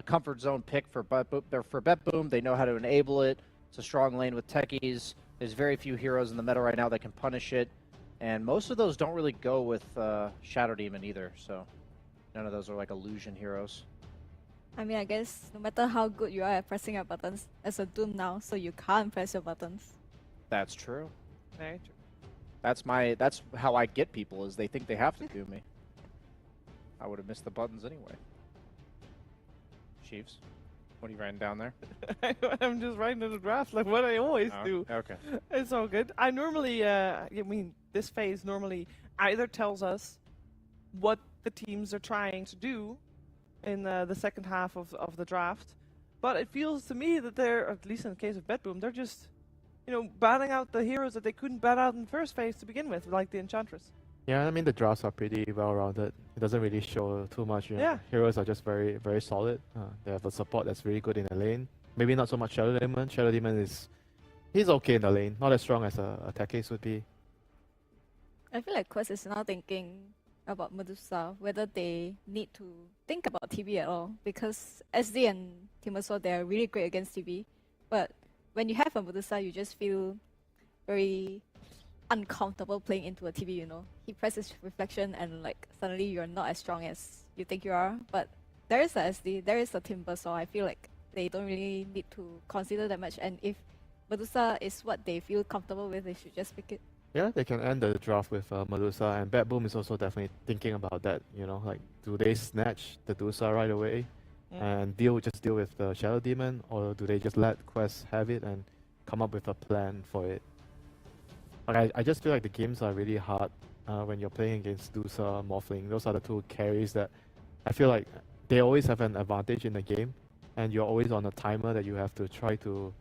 comfort zone pick for Bet Boom. They know how to enable it. It's a strong lane with techies. There's very few heroes in the meta right now that can punish it. And most of those don't really go with Shadow Demon either, so none of those are like illusion heroes. I mean, I guess no matter how good you are at pressing your buttons as a Doom now, so you can't press your buttons. That's true. Very true. That's how I get people, is they think they have to do me. I would have missed the buttons anyway. Chiefs, what are you writing down there? I'm just writing in the draft like what I always do. Okay. It's all good. I normally, I mean, this phase normally either tells us what the teams are trying to do in the second half of the draft, but it feels to me that they're, at least in the case of Betboom, they're just, you know, batting out the heroes that they couldn't bat out in the first phase to begin with, like the Enchantress. Yeah, I mean, the drafts are pretty well-rounded. It doesn't really show too much. You know. Yeah. Heroes are just very, very solid. They have a support that's really good in the lane. Maybe not so much Shadow Demon. Shadow Demon he's okay in the lane. Not as strong as a tech ace would be. I feel like Quest is now thinking about Medusa, whether they need to think about TB at all. Because SD and Timbersaw, they are really great against TB. But when you have a Medusa, you just feel very uncomfortable playing into a TB, you know. He presses reflection and like suddenly you're not as strong as you think you are. But there is a SD, there is a Timbersaw. I feel like they don't really need to consider that much. And if Medusa is what they feel comfortable with, they should just pick it. Yeah, they can end the draft with Medusa, and Bad Boom is also definitely thinking about that. You know, like, do they snatch the Medusa right away and just deal with the Shadow Demon, or do they just let Quest have it and come up with a plan for it? Like, I just feel like the games are really hard when you're playing against Medusa, Morphling. Those are the two carries that I feel like they always have an advantage in the game, and you're always on a timer that you have to try to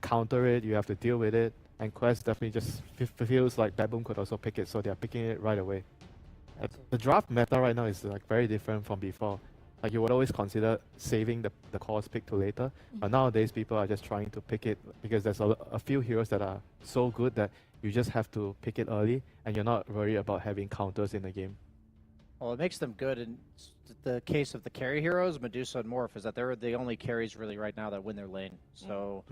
counter it, you have to deal with it. And Quest definitely just feels like Bad Boom could also pick it, so they're picking it right away. The draft meta right now is like very different from before. Like you would always consider saving the cause pick to later, but nowadays people are just trying to pick it because there's a few heroes that are so good that you just have to pick it early, and you're not worried about having counters in the game. Well, it makes them good in the case of the carry heroes, Medusa and Morph, is that they're the only carries really right now that win their lane. So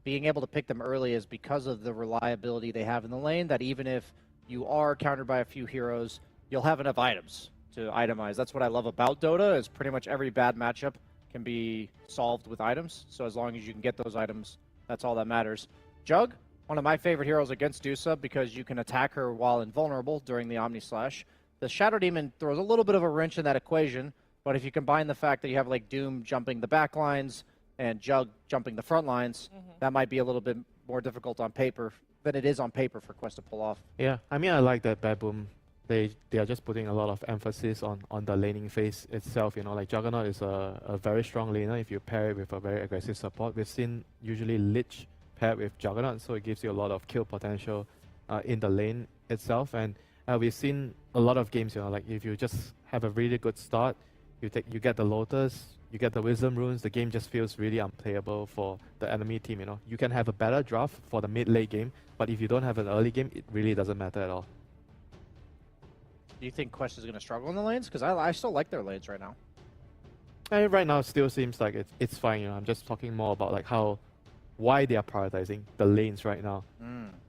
being able to pick them early is because of the reliability they have in the lane, that even if you are countered by a few heroes, you'll have enough items to itemize. That's what I love about Dota, is pretty much every bad matchup can be solved with items. So as long as you can get those items, that's all that matters. Jug, one of my favorite heroes against Dusa because you can attack her while invulnerable during the Omni Slash. The Shadow Demon throws a little bit of a wrench in that equation, but if you combine the fact that you have like Doom jumping the back lines and Jug jumping the front lines, that might be a little bit more difficult on paper than it is on paper for Quest to pull off. Yeah, I mean, I like that Bad Boom. They are just putting a lot of emphasis on the laning phase itself. You know, like Juggernaut is a very strong laner if you pair it with a very aggressive support. We've seen usually Lich paired with Juggernaut, so it gives you a lot of kill potential in the lane itself. And we've seen a lot of games, you know, like if you just have a really good start, you get the Lotus, you get the Wisdom Runes, the game just feels really unplayable for the enemy team, you know. You can have a better draft for the mid-late game, but if you don't have an early game, it really doesn't matter at all. Do you think Quest is going to struggle in the lanes? Because I still like their lanes right now. Right now, it still seems like it's fine, you know. I'm just talking more about like why they are prioritizing the lanes right now.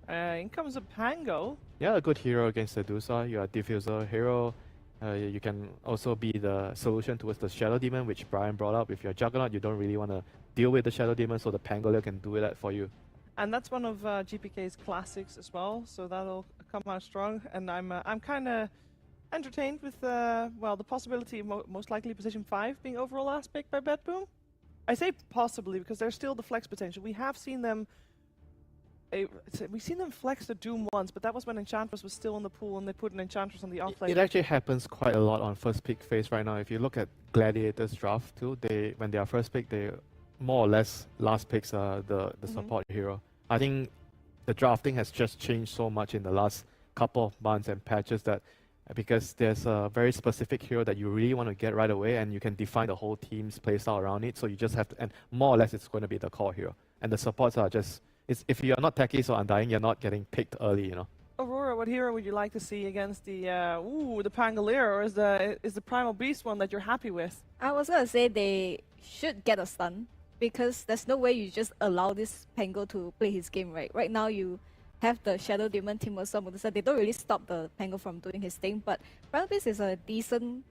In comes a Pango. Yeah, a good hero against the Dusa. You're a diffuser hero. You can also be the solution towards the Shadow Demon, which Brian brought up. If you're Juggernaut, you don't really want to deal with the Shadow Demon, so the Pangolier can do that for you. And that's one of GPK's classics as well, so that'll come out strong. And I'm kind of entertained with the possibility of most likely position 5 being overall last pick by Bedboom. I say possibly because there's still the flex potential. We have seen them. We've seen them flex the Doom once, but that was when Enchantress was still in the pool and they put an Enchantress on the offlane. It actually happens quite a lot on first pick phase right now. If you look at Gladiator's draft too, when they are first pick, they more or less last picks are the support hero. I think the drafting has just changed so much in the last couple of months and patches that because there's a very specific hero that you really want to get right away, and you can define the whole team's playstyle around it. So you just have to, and more or less it's going to be the core hero. And the supports are just, if you're not Techie or Undying, you're not getting picked early, you know. Aurora, what hero would you like to see against the Pangolier, or is the Primal Beast one that you're happy with? I was gonna say they should get a stun, because there's no way you just allow this Pango to play his game, right? Right now you have the Shadow Demon team or some of they don't really stop the Pango from doing his thing, but Primal Beast is a decent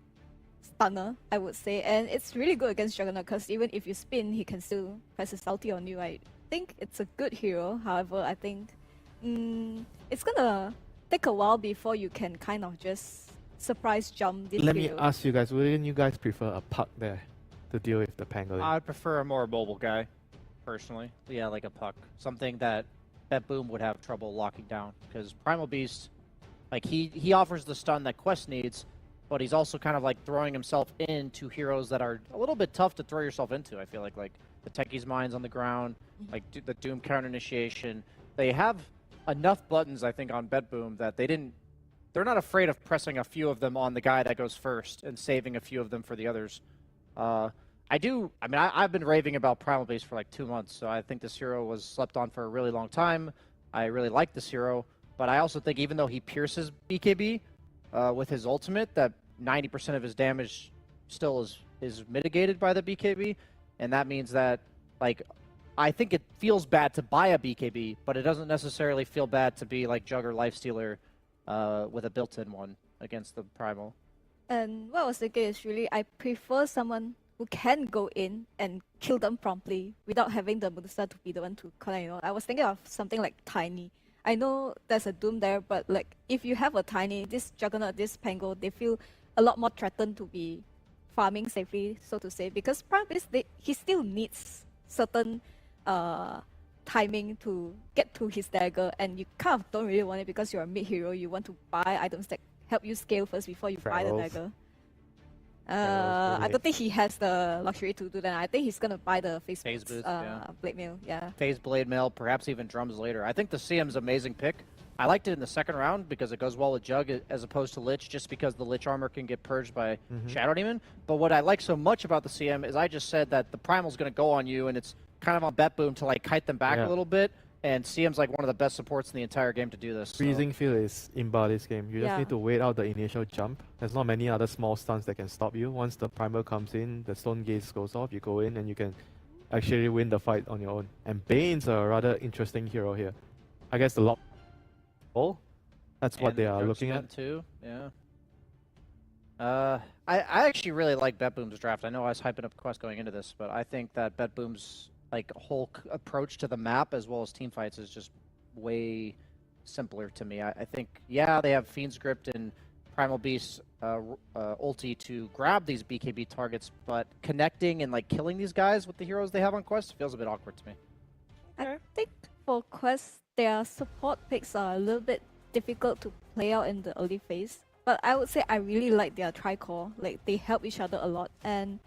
stunner, I would say, and it's really good against Juggernaut because even if you spin, he can still press his ulti on you. I think it's a good hero. However, I think it's gonna take a while before you can kind of just surprise jump this Let hero. me ask you guys, wouldn't you guys prefer a puck there to deal with the Pangolier? I'd prefer a more mobile guy, personally. Yeah, like a puck. Something that Boom would have trouble locking down. Because Primal Beast, like he offers the stun that Quest needs, but he's also kind of like throwing himself into heroes that are a little bit tough to throw yourself into. I feel like the Techie's Mines on the ground, like the Doom counter initiation. They have enough buttons, I think, on Bedboom that they're not afraid of pressing a few of them on the guy that goes first and saving a few of them for the others. I've been raving about Primal Beast for like 2 months, so I think this hero was slept on for a really long time. I really like this hero, but I also think even though he pierces BKB with his ultimate, that 90% of his damage still is mitigated by the BKB, and that means that, like, I think it feels bad to buy a BKB, but it doesn't necessarily feel bad to be like Jugger Lifestealer with a built-in one against the Primal. And what I was thinking is really, I prefer someone who can go in and kill them promptly without having the Medusa to be the one to connect, you know. I was thinking of something like Tiny. I know there's a Doom there, but like if you have a Tiny, this Juggernaut, this Pango, they feel a lot more threatened to be farming safely, so to say, because probably he still needs certain timing to get to his dagger, and you kind of don't really want it because you're a mid hero. You want to buy items that help you scale first before you buy the dagger. I don't think he has the luxury to do that. I think he's gonna buy the Phase Boost, Blade Mail. Yeah. Phase Blade Mail, perhaps even Drums later. I think the CM's amazing pick I liked it in the second round because it goes well with Jug as opposed to Lich, just because the Lich armor can get purged by Shadow Demon. But what I like so much about the CM is I just said that the Primal's going to go on you, and it's kind of on BetBoom to like kite them back a little bit. And CM's like one of the best supports in the entire game to do this. Freezing Field is imba this game. You just need to wait out the initial jump. There's not many other small stuns that can stop you. Once the Primal comes in, the Stone Gaze goes off, you go in and you can actually win the fight on your own. And Bane's a rather interesting hero here. I guess the lock. That's what they are looking at. Too. Yeah. I actually really like BetBoom's draft. I know I was hyping up Quest going into this, but I think that BetBoom's like whole approach to the map as well as team fights is just way simpler to me. I think, yeah, they have Fiend's Grip and Primal Beast ulti to grab these BKB targets, but connecting and like killing these guys with the heroes they have on Quest feels a bit awkward to me. I think for Quest, their support picks are a little bit difficult to play out in the early phase. But I would say I really like their tri-core. Like, they help each other a lot. And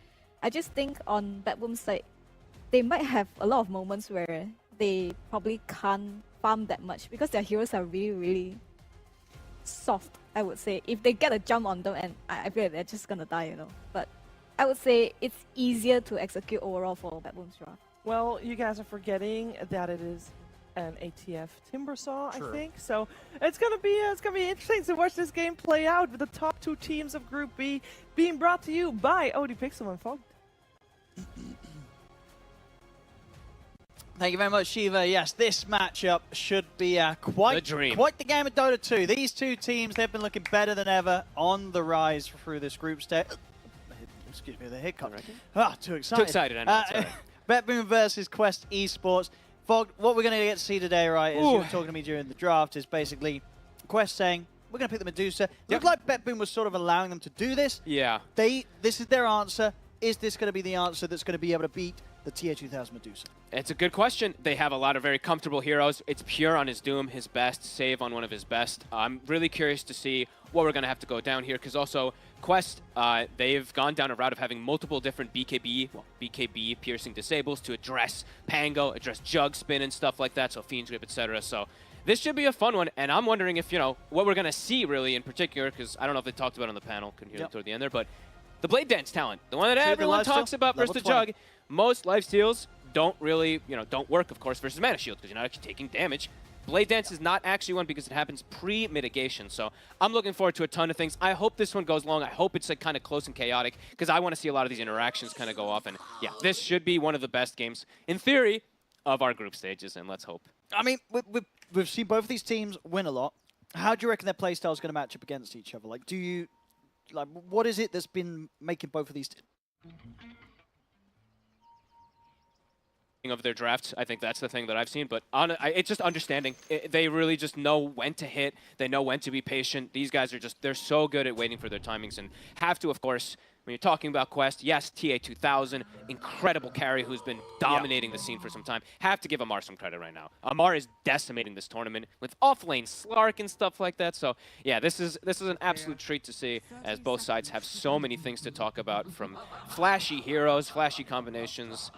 I just think on BetBoom's side, they might have a lot of moments where they probably can't farm that much because their heroes are really, really soft, I would say. If they get a jump on them, and I feel like they're just gonna die, you know. But I would say it's easier to execute overall for BetBoom's draft. Well, you guys are forgetting that it is an ATF Timbersaw, I think. So it's gonna be interesting to watch this game play out with the top two teams of Group B being brought to you by OD Pixel and Fog. Thank you very much, Shiva. Yes, this matchup should be quite the game of Dota 2. These two teams, they've been looking better than ever on the rise through this group stage. Excuse me, the hiccup. Too excited. Too excited, I know. It's all right. BetBoom versus Quest Esports. Fog, what we're going to get to see today, right, as you were talking to me during the draft, is basically Quest saying, we're going to pick the Medusa. Looked like BetBoom was sort of allowing them to do this. Yeah. This is their answer. Is this going to be the answer that's going to be able to beat the TA2000 Medusa? It's a good question. They have a lot of very comfortable heroes. It's Pure on his Doom, his best, Save on one of his best. I'm really curious to see what we're going to have to go down here, because also Quest, they've gone down a route of having multiple different BKB piercing disables to address Pango, address Jug Spin and stuff like that, so Fiend's Grip, etc. So this should be a fun one, and I'm wondering if, what we're going to see really in particular, because I don't know if they talked about it on the panel, couldn't hear it toward the end there, but the Blade Dance talent, the one that everyone talks about versus the Jug. Most lifesteals don't really, don't work, of course, versus Mana Shield, because you're not actually taking damage. Blade Dance is not actually one because it happens pre-mitigation, so I'm looking forward to a ton of things. I hope this one goes long. I hope it's kind of close and chaotic, because I want to see a lot of these interactions kind of go off, and yeah, this should be one of the best games, in theory, of our group stages, and let's hope. I mean, we've seen both of these teams win a lot. How do you reckon their playstyle is going to match up against each other? Like, what is it that's been making both of these of their drafts, I think that's the thing that I've seen, but it's just understanding. They really just know when to hit. They know when to be patient. These guys are they're so good at waiting for their timings, and have to, of course, when you're talking about Quest, yes, TA2000, incredible carry who's been dominating the scene for some time. Have to give Amar some credit right now. Amar is decimating this tournament with off-lane Slark and stuff like that, so yeah, this is an absolute treat to see, as both sides have so many things to talk about, from flashy heroes, flashy combinations,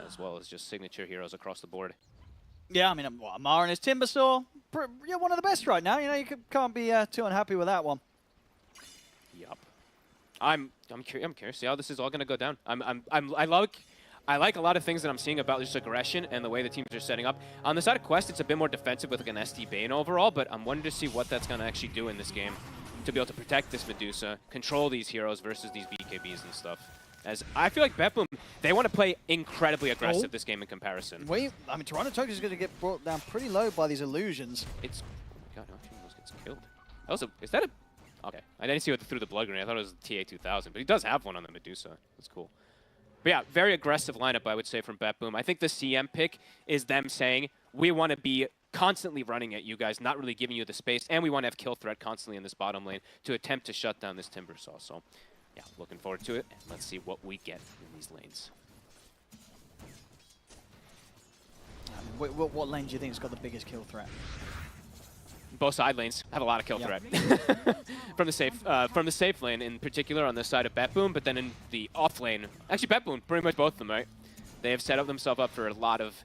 as well as just signature heroes across the board. Yeah, I mean, Amar and his Timbersaw, you're one of the best right now. You can't be too unhappy with that one. Yup. I'm curious to see how this is all going to go down. I like a lot of things that I'm seeing about just aggression and the way the teams are setting up. On the side of Quest, it's a bit more defensive with like an SD Bane overall, but I'm wondering to see what that's going to actually do in this game to be able to protect this Medusa, control these heroes versus these BKBs and stuff. As I feel like BetBoom, they want to play incredibly aggressive this game in comparison. I mean, Toronto Tokyo is going to get brought down pretty low by these illusions. It's... God, no, he almost gets killed. Also, is that a... Okay, I didn't see what threw the blood grenade. I thought it was TA2000, but he does have one on the Medusa. That's cool. But yeah, very aggressive lineup, I would say, from BetBoom. I think the CM pick is them saying, we want to be constantly running at you guys, not really giving you the space, and we want to have kill threat constantly in this bottom lane to attempt to shut down this Timbersaw. So yeah, looking forward to it. And let's see what we get in these lanes. What lane do you think has got the biggest kill threat? Both side lanes have a lot of kill threat from the safe lane in particular on the side of BetBoom, but then in the off lane, actually BetBoom, pretty much both of them, right? They have set up themselves up for a lot of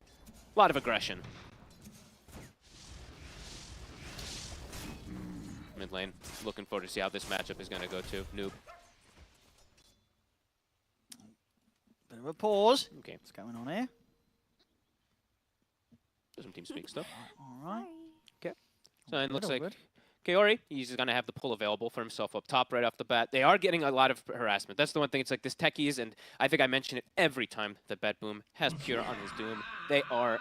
aggression. mid lane. Looking forward to see how this matchup is going to go too. Noob. Bit of a pause. Okay. What's going on here? Some team speak stuff. All right. Okay. So it looks all like good. Kaori, he's going to have the pull available for himself up top right off the bat. They are getting a lot of harassment. That's the one thing. It's like this techies, and I think I mention it every time that BetBoom has Pure on his Doom. They are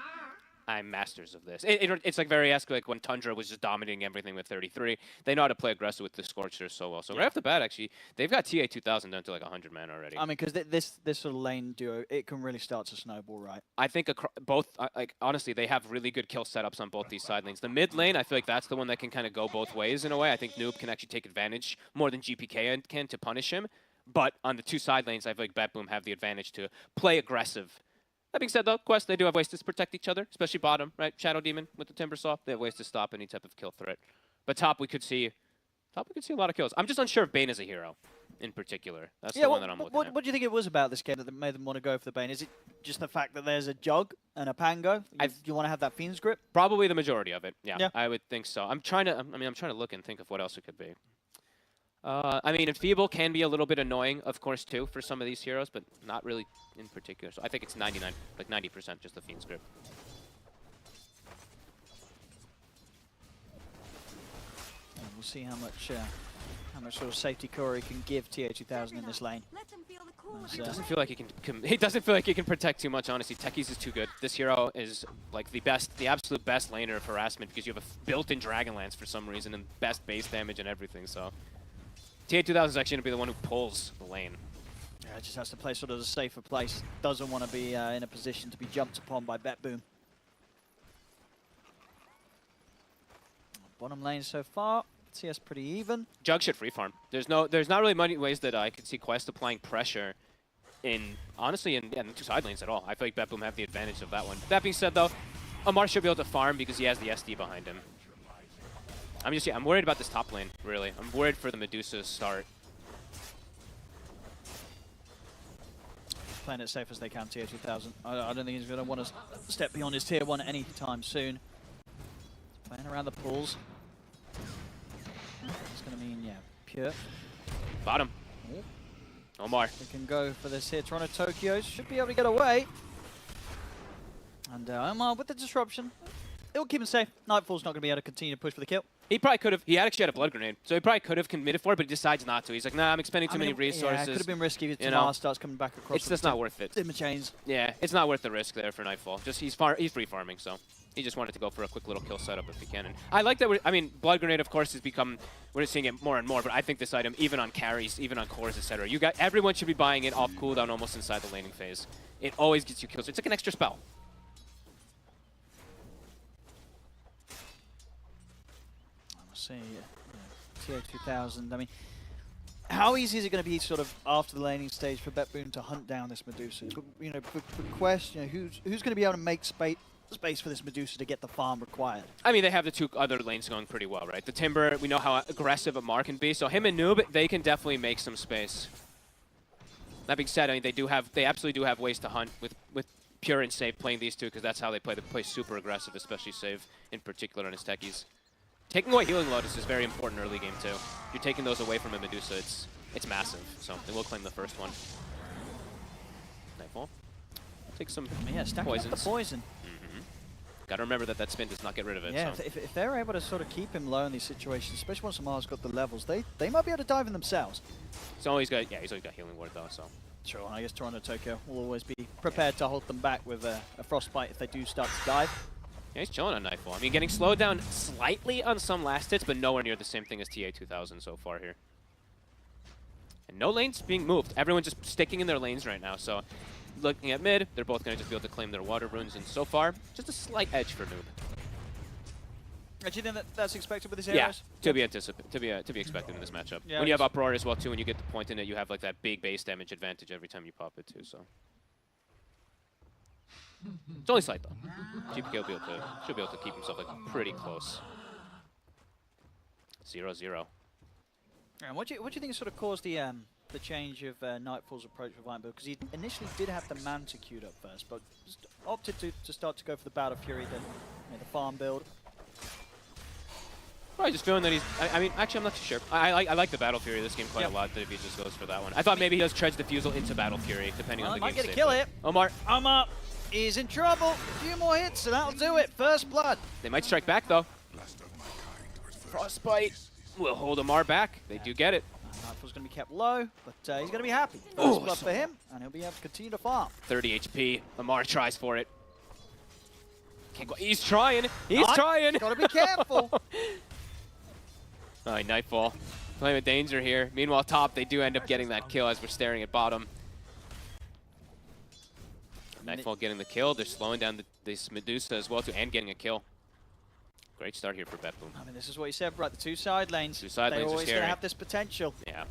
masters of this. It's like very like when Tundra was just dominating everything with 33. They know how to play aggressive with the Scorcher so well. So right off the bat, actually, they've got TA 2000 down to like 100 man already. I mean, because this sort of lane duo, it can really start to snowball, right? I think both, like honestly, they have really good kill setups on both these side lanes. The mid lane, I feel like that's the one that can kind of go both ways in a way. I think Noob can actually take advantage more than GPK can to punish him. But on the two side lanes, I feel like BetBoom have the advantage to play aggressive. That being said, though, Quest, they do have ways to protect each other, especially bottom, right? Shadow Demon with the Timbersaw, they have ways to stop any type of kill threat. But top, we could see a lot of kills. I'm just unsure if Bane is a hero in particular. That's the one that I'm looking at. What do you think it was about this game that made them want to go for the Bane? Is it just the fact that there's a Jug and a Pango? You want to have that Fiend's Grip? Probably the majority of it, yeah. I would think so. I'm trying to look and think of what else it could be. I mean, Enfeeble can be a little bit annoying, of course, too, for some of these heroes, but not really in particular. So I think it's 90% just the Fiend's Grip. And we'll see how much sort of safety Corey can give TA 2000 in this lane. He doesn't feel like he can. He doesn't feel like he can protect too much. Honestly, Techies is too good. This hero is like the absolute best laner of harassment because you have a built-in Dragonlance for some reason and best base damage and everything. So. TA 2000 is actually going to be the one who pulls the lane. Yeah, it just has to play sort of a safer place. Doesn't want to be in a position to be jumped upon by BetBoom. Bottom lane so far, CS pretty even. Jug should free farm. There's not really many ways that I could see Quest applying pressure honestly in the two side lanes at all. I feel like BetBoom have the advantage of that one. That being said though, Amar should be able to farm because he has the SD behind him. I'm worried about this top lane, really. I'm worried for the Medusa's start. Playing it safe as they can, Tier 2000. I don't think he's going to want to step beyond his Tier 1 anytime soon. Playing around the pools. It's going to mean, yeah, Pure. Bottom. Omar. They can go for this here. Toronto Tokyo should be able to get away. And Omar with the disruption. It'll keep him safe. Nightfall's not going to be able to continue to push for the kill. He probably could have. He actually had a blood grenade, so he probably could have committed for it, but he decides not to. He's like, nah, I'm expending too many resources. Yeah, it could have been risky if Tamar starts coming back across. It's just not worth it. In the chains. Yeah, it's not worth the risk there for Nightfall. Just he's free farming, so he just wanted to go for a quick little kill setup if he can. And I like that. Blood grenade, of course, has become. We're seeing it more and more, but I think this item, even on carries, even on cores, etc., everyone should be buying it off cooldown, almost inside the laning phase. It always gets you kills. It's like an extra spell. See, TA 2000. I mean, how easy is it going to be, sort of after the laning stage, for BetBoom to hunt down this Medusa? You know, for Quest, you know, who's going to be able to make space for this Medusa to get the farm required? I mean, they have the two other lanes going pretty well, right? The Timber, we know how aggressive Amar can be, so him and Noob, they can definitely make some space. That being said, I mean, they absolutely do have ways to hunt with Pure and Save playing these two because that's how they play. They play super aggressive, especially Save in particular on his techies. Taking away Healing Lotus is very important early game too. If you're taking those away from a Medusa, it's massive. So they will claim the first one. Nightfall. Take some poisons. The poison. Got to remember that spin does not get rid of it. Yeah, so. if they're able to sort of keep him low in these situations, especially once Amar's got the levels, they might be able to dive in themselves. He's always got Healing Ward though, so. Sure, I guess Toronto Tokyo will always be prepared to hold them back with a Frostbite if they do start to dive. Yeah, he's chilling on Nightfall. I mean, getting slowed down slightly on some last hits, but nowhere near the same thing as TA 2000 so far here. And no lanes being moved. Everyone's just sticking in their lanes right now. So, looking at mid, they're both going to just be able to claim their water runes. And so far, just a slight edge for Noob. Do you think that's expected with this heroes? Yeah, to be expected in this matchup. Yeah, when you have Uproar as well too, when you get the point in it, you have like that big base damage advantage every time you pop it too. So. It's only slight though. GPK should be able to keep himself like pretty close. 0-0. And what do you think sort of caused the change of Nightfall's approach with Iron Build? Because he initially did have the Manta queued up first, but opted to start to go for the Battle Fury, the farm build. Probably just feeling that he's. I mean, actually, I'm not too sure. I like the Battle Fury of this game quite a lot. That if he just goes for that one, I thought maybe he does Treads Diffusal into Battle Fury, depending on the game. Might get a kill here. Omar is in trouble. A few more hits, and that'll do it. First blood. They might strike back though. Frostbite will hold Omar back. They do get it. Nightfall's going to be kept low, but he's going to be happy. First blood for him, and he'll be able to continue to farm. 30 HP. Omar tries for it. Can't go. He's trying. He's trying. Gotta be careful. Alright, Nightfall. Playing with danger here. Meanwhile, top, they do end up getting that kill as we're staring at bottom. Nightfall getting the kill. They're slowing down this Medusa as well, too, and getting a kill. Great start here for BetBoom. I mean, this is what you said, right? The two side lanes. Two side lanes are always scary. going to have this potential. Yeah.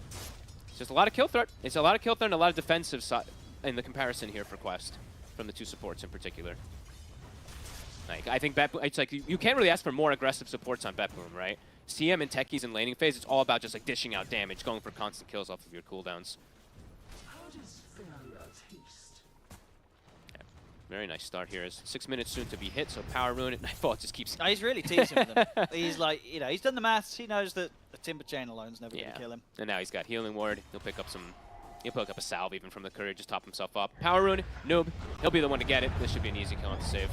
It's just a lot of kill threat. It's a lot of kill threat and a lot of defensive side in the comparison here for Quest, from the two supports in particular. Like, I think BetBoom, it's like you can't really ask for more aggressive supports on BetBoom, right? CM and techies in laning phase, it's all about just like dishing out damage, going for constant kills off of your cooldowns. Yeah, very nice start here. As 6 minutes soon to be hit, so Power Rune at Nightfall just keeps. He's really teasing with them. He's like, you know, he's done the maths. He knows that a Timber Chain alone is never going to kill him. And now he's got Healing Ward. He'll pick up some. He'll pick up a salve even from the Courier, just top himself up. Power Rune, noob. He'll be the one to get it. This should be an easy kill on the save.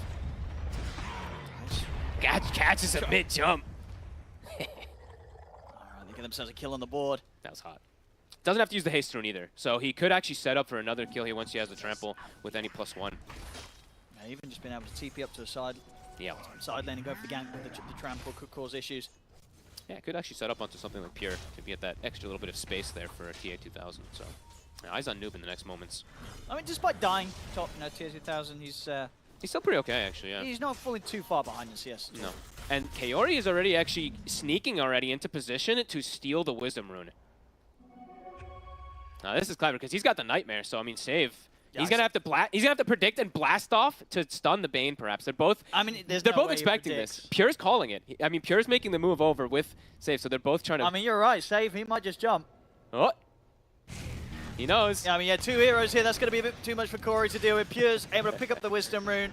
Catches a mid jump. Alright, they get themselves a kill on the board. That was hot. Doesn't have to use the haste rune either, so he could actually set up for another kill here once he has the trample with any +1. Yeah, even just being able to TP up to the side. Yeah. Side lane and go for the gank with the trample could cause issues. Yeah, it could actually set up onto something like Pure to get that extra little bit of space there for a TA2000. So, yeah, eyes on Noob in the next moments. I mean, despite dying top, TA2000, he's still pretty okay, actually, yeah. He's not falling too far behind us, yes. No. And Kaori is already actually sneaking already into position to steal the Wisdom Rune. Now this is clever because he's got the Nightmare, so I mean, save. Yeah, he's gonna have to predict and blast off to stun the Bane, perhaps. They're both. I mean, they're both expecting this. Pure's calling it. I mean, Pure's making the move over with save, so they're both trying to. I mean, you're right. Save. He might just jump. Oh. He knows. Yeah, I mean, yeah, two heroes here. That's going to be a bit too much for Corey to deal with. Pure's able to pick up the Wisdom Rune.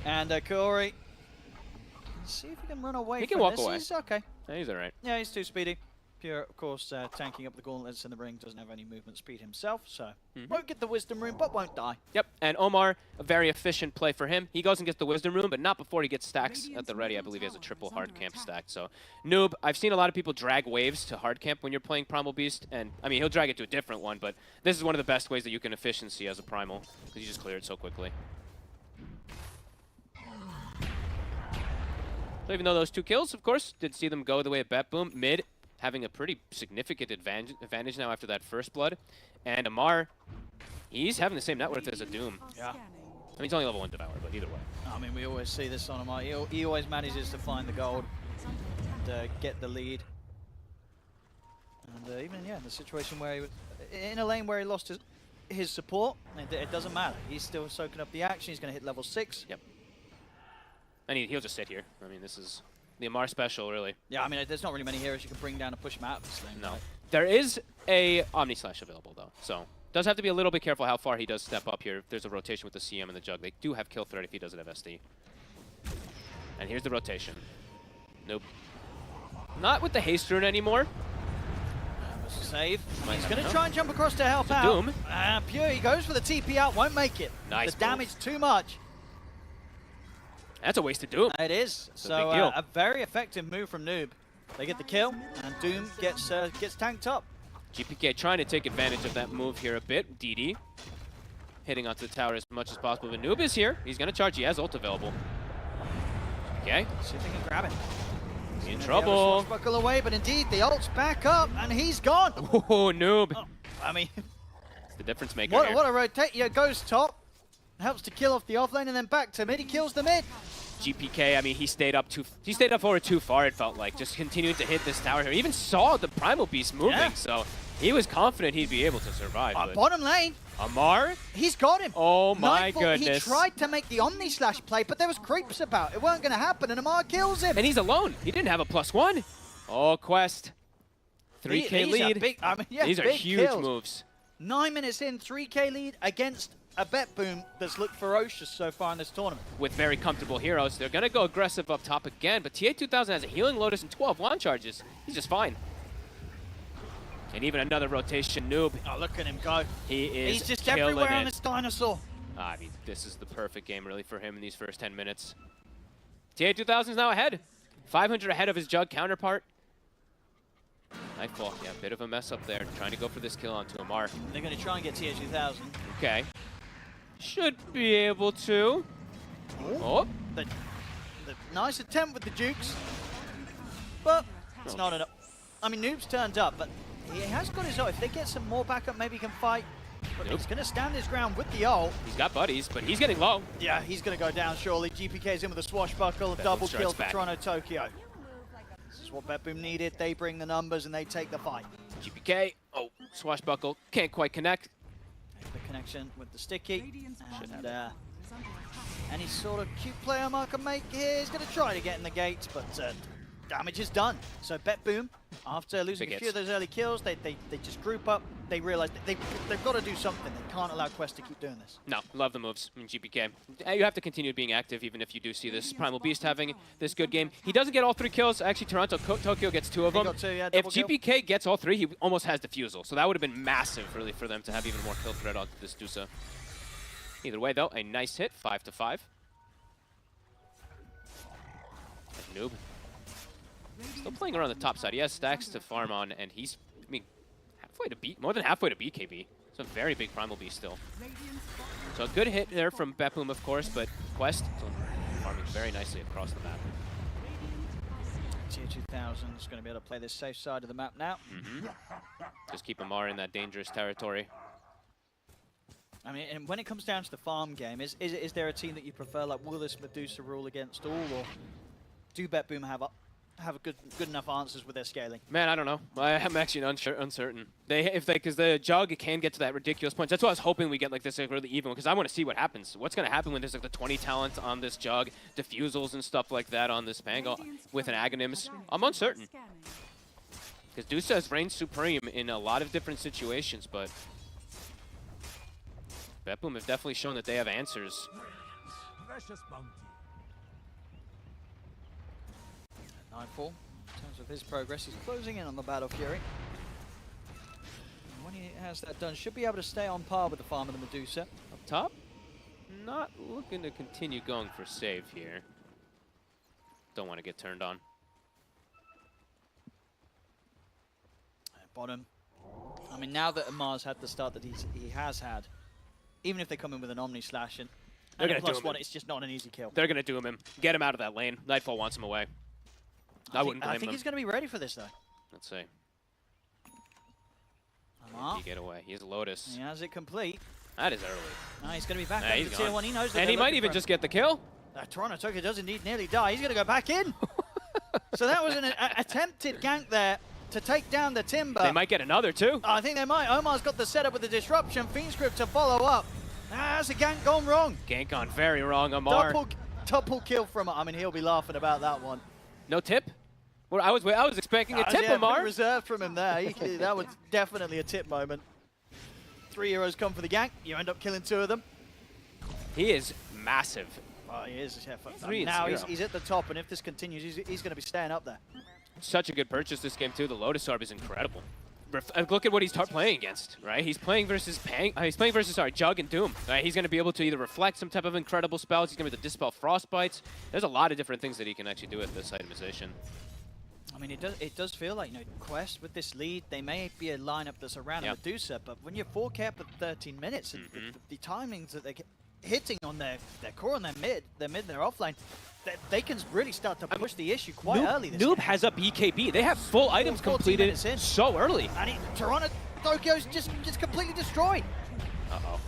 And Corey, let's see if he can run away He can from walk this. away. He's okay. Yeah, he's all right. Yeah, he's too speedy. Pure, of course, tanking up the gauntlets in the ring, doesn't have any movement speed himself, so won't get the Wisdom Rune, but won't die. Yep, and Omar, a very efficient play for him. He goes and gets the Wisdom Rune, but not before he gets stacks at the ready. I believe he has a triple hard camp stack. So, Noob, I've seen a lot of people drag waves to hard camp when you're playing Primal Beast, and I mean, he'll drag it to a different one, but this is one of the best ways that you can efficiency as a Primal, because you just clear it so quickly. So even though those two kills, of course, did see them go the way of BetBoom, mid having a pretty significant advantage now after that first blood. And Amar, he's having the same net worth as a Doom. Yeah. I mean, he's only level 1 Devour, but either way. I mean, we always see this on Amar. He always manages to find the gold and get the lead. And even, yeah, in the situation where he was in a lane where he lost his support, it doesn't matter. He's still soaking up the action. He's going to hit level 6. Yep. And he'll just sit here. I mean, this is the Amar special, really. Yeah, I mean, there's not really many heroes you can bring down and push him out of this lane. No. Right? There is a Omni Slash available, though. So, does have to be a little bit careful how far he does step up here. If there's a rotation with the CM and the Jug. They do have kill threat if he doesn't have SD. And here's the rotation. Nope. Not with the haste rune anymore. Save. He's going to try and jump across to help out. Doom. Pure, he goes for the TP out, won't make it. Nice The damage too much. That's a wasted Doom. It is. It's so a big deal. A very effective move from Noob. They get the kill, and Doom gets tanked up. GPK trying to take advantage of that move here a bit. DD hitting onto the tower as much as possible. But Noob is here. He's going to charge. He has ult available. Okay. See if they can grab it. In trouble. Buckle away, but indeed the ult's back up, and he's gone. Oh, Noob. Oh, I mean, it's the difference maker. What a rotate. Yeah, goes top, helps to kill off the offlane, and then back to mid. He kills the mid. GPK, I mean, he stayed up forward too far, it felt like, just continuing to hit this tower here. He even saw the Primal Beast moving, so he was confident he'd be able to survive. But Bottom lane. Amar? He's got him. Oh my Nightfall, goodness. He tried to make the Omni Slash play, but there was creeps about. It weren't going to happen, and Amar kills him. And he's alone. He didn't have a +1. Oh, Quest. 3K lead. These are These are big huge kills. moves. 9 minutes in, 3K lead against a Bet Boom that's looked ferocious so far in this tournament. With very comfortable heroes, they're going to go aggressive up top again, but TA2000 has a Healing Lotus and 12 launch charges. He's just fine. And even another rotation noob. Oh, look at him go. He's just killing everywhere it. on this dinosaur. I mean, this is the perfect game, really, for him in these first 10 minutes. TA2000 is now ahead. 500 ahead of his Jug counterpart. Nightfall, yeah, a bit of a mess up there. Trying to go for this kill onto Amar. They're going to try and get TA2000. Okay. Should be able to. Oh. The nice attempt with the Jukes. But it's not enough. I mean, Noob's turned up, but he has got his ult. If they get some more backup, maybe he can fight. But he's going to stand his ground with the ult. He's got buddies, but he's getting low. Yeah, he's going to go down surely. GPK's in with a swashbuckle, double kill for Toronto Tokyo. This is what Bet Boom needed. They bring the numbers and they take the fight. GPK, oh, swashbuckle, can't quite connect. The connection with the sticky. And any sort of cute play Omar can make here, he's going to try to get in the gates, but damage is done. So Bet Boom, after losing a few of those early kills, they just group up. They realize they've got to do something. They can't allow Quest to keep doing this. No, love the moves in GPK. You have to continue being active even if you do see this Primal Beast having this good game. He doesn't get all 3 kills. Actually, Tokyo gets 2 of them. Got 2, yeah, if kill. GPK gets all 3, he almost has defusal. So that would have been massive, really, for them to have even more kill threat onto this Dusa. Either way, though, a nice hit, 5-5. Noob. Still playing around the top side. He has stacks to farm on, and he's, I mean, halfway to beat, more than halfway to BKB. It's a very big Primal Beast still. So a good hit there from Bet Boom, of course, but Quest still farming very nicely across the map. TA2000 is going to be able to play this safe side of the map now. Just keep Amar in that dangerous territory. I mean, and when it comes down to the farm game, is there a team that you prefer? Like, will this Medusa rule against all, or do Bet Boom have good enough answers with their scaling? Man, I don't know. I'm actually uncertain. Because the Jug can get to that ridiculous point. That's why I was hoping we get like this really even, because I want to see what happens. What's going to happen when there's like the 20 talents on this Jug, diffusals and stuff like that on this Pango with an Aghanims. I'm uncertain. Because Dusa has reigned supreme in a lot of different situations, but Bet Boom have definitely shown that they have answers. Nightfall, in terms of his progress, he's closing in on the Battle Fury. And when he has that done, should be able to stay on par with the farm of the Medusa. Up top, not looking to continue going for save here. Don't want to get turned on. At bottom, I mean, now that Amar's had the start that he has had, even if they come in with an Omni Slash and They're going to do +1, him. it's just not an easy kill. They're going to do him. Get him out of that lane. Nightfall wants him away. I wouldn't blame I think them. he's going to be ready for this, though. Let's see. Amar. He get away. He has Lotus. He has it complete. That is early. He's going to be back Nah, up he's to tier gone. 1. He knows that And they're he might looking even for just him. get the kill. Toronto Tokyo does indeed nearly die. He's going to go back in. So that was an attempted gank there to take down the Timber. They might get another, too. I think they might. Omar's got the setup with the disruption. Fiendscript to follow up. That's a gank gone wrong. Gank gone very wrong, Amar. Double kill from I mean, he'll be laughing about that one. No tip? Well, I was expecting a tip, yeah, Amar. pretty reserved from him there. That was definitely a tip moment. 3 heroes come for the gank. You end up killing 2 of them. He is massive. Oh, he is. Yeah, Three now and 0. he's at the top, and if this continues, he's going to be staying up there. Such a good purchase this game, too. The Lotus Orb is incredible. Look at what he's playing against, right? He's playing versus Jug and Doom. Right? He's going to be able to either reflect some type of incredible spells. He's going to be able to dispel frostbites. There's a lot of different things that he can actually do with this itemization. I mean, it does feel like, Quest with this lead, they may be a lineup that's around a Medusa, but when you're 4K up at 13 minutes, the timings that they're hitting on their core and their mid, their offlane, they can really start to push the issue quite early this Noob game. has a BKB. They have full items completed so early. And Toronto Tokyo's just completely destroyed. Uh-oh.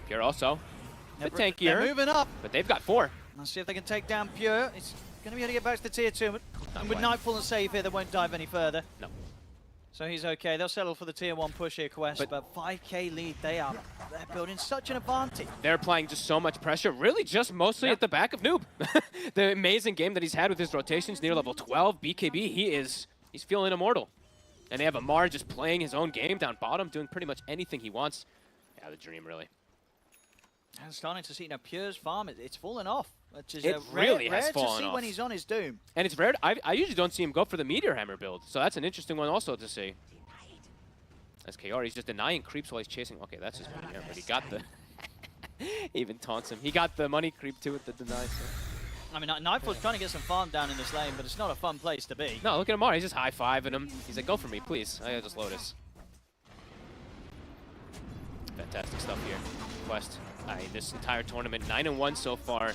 Pure also. A bit tankier. They're moving up. But they've got 4. Let's see if they can take down Pure. It's going to be able to get back to the tier 2. And with Nightfall and save here, they won't dive any further. No. So he's okay. They'll settle for the tier 1 push here, Quest. But 5K lead, they're building such an advantage. They're applying just so much pressure, really just mostly at the back of Noob. The amazing game that he's had with his rotations near level 12, BKB, he's feeling immortal. And they have Amar just playing his own game down bottom, doing pretty much anything he wants. Yeah, the dream, really. And starting to see, Pure's farm, it's fallen off. Which is It really rare has to fallen see off. when he's on his Doom. And it's rare. I usually don't see him go for the Meteor Hammer build, so that's an interesting one also to see. As Kaori's just denying creeps while he's chasing. Okay, that's his money here, but he got the... he even taunts him. He got the money creep too with the deny. So. I mean, Nightfall's trying to get some farm down in this lane, but it's not a fun place to be. No, look at Amar. He's just high-fiving him. He's like, go for me, please. I got just Lotus. Fantastic stuff here. Quest. This entire tournament, 9-1 so far.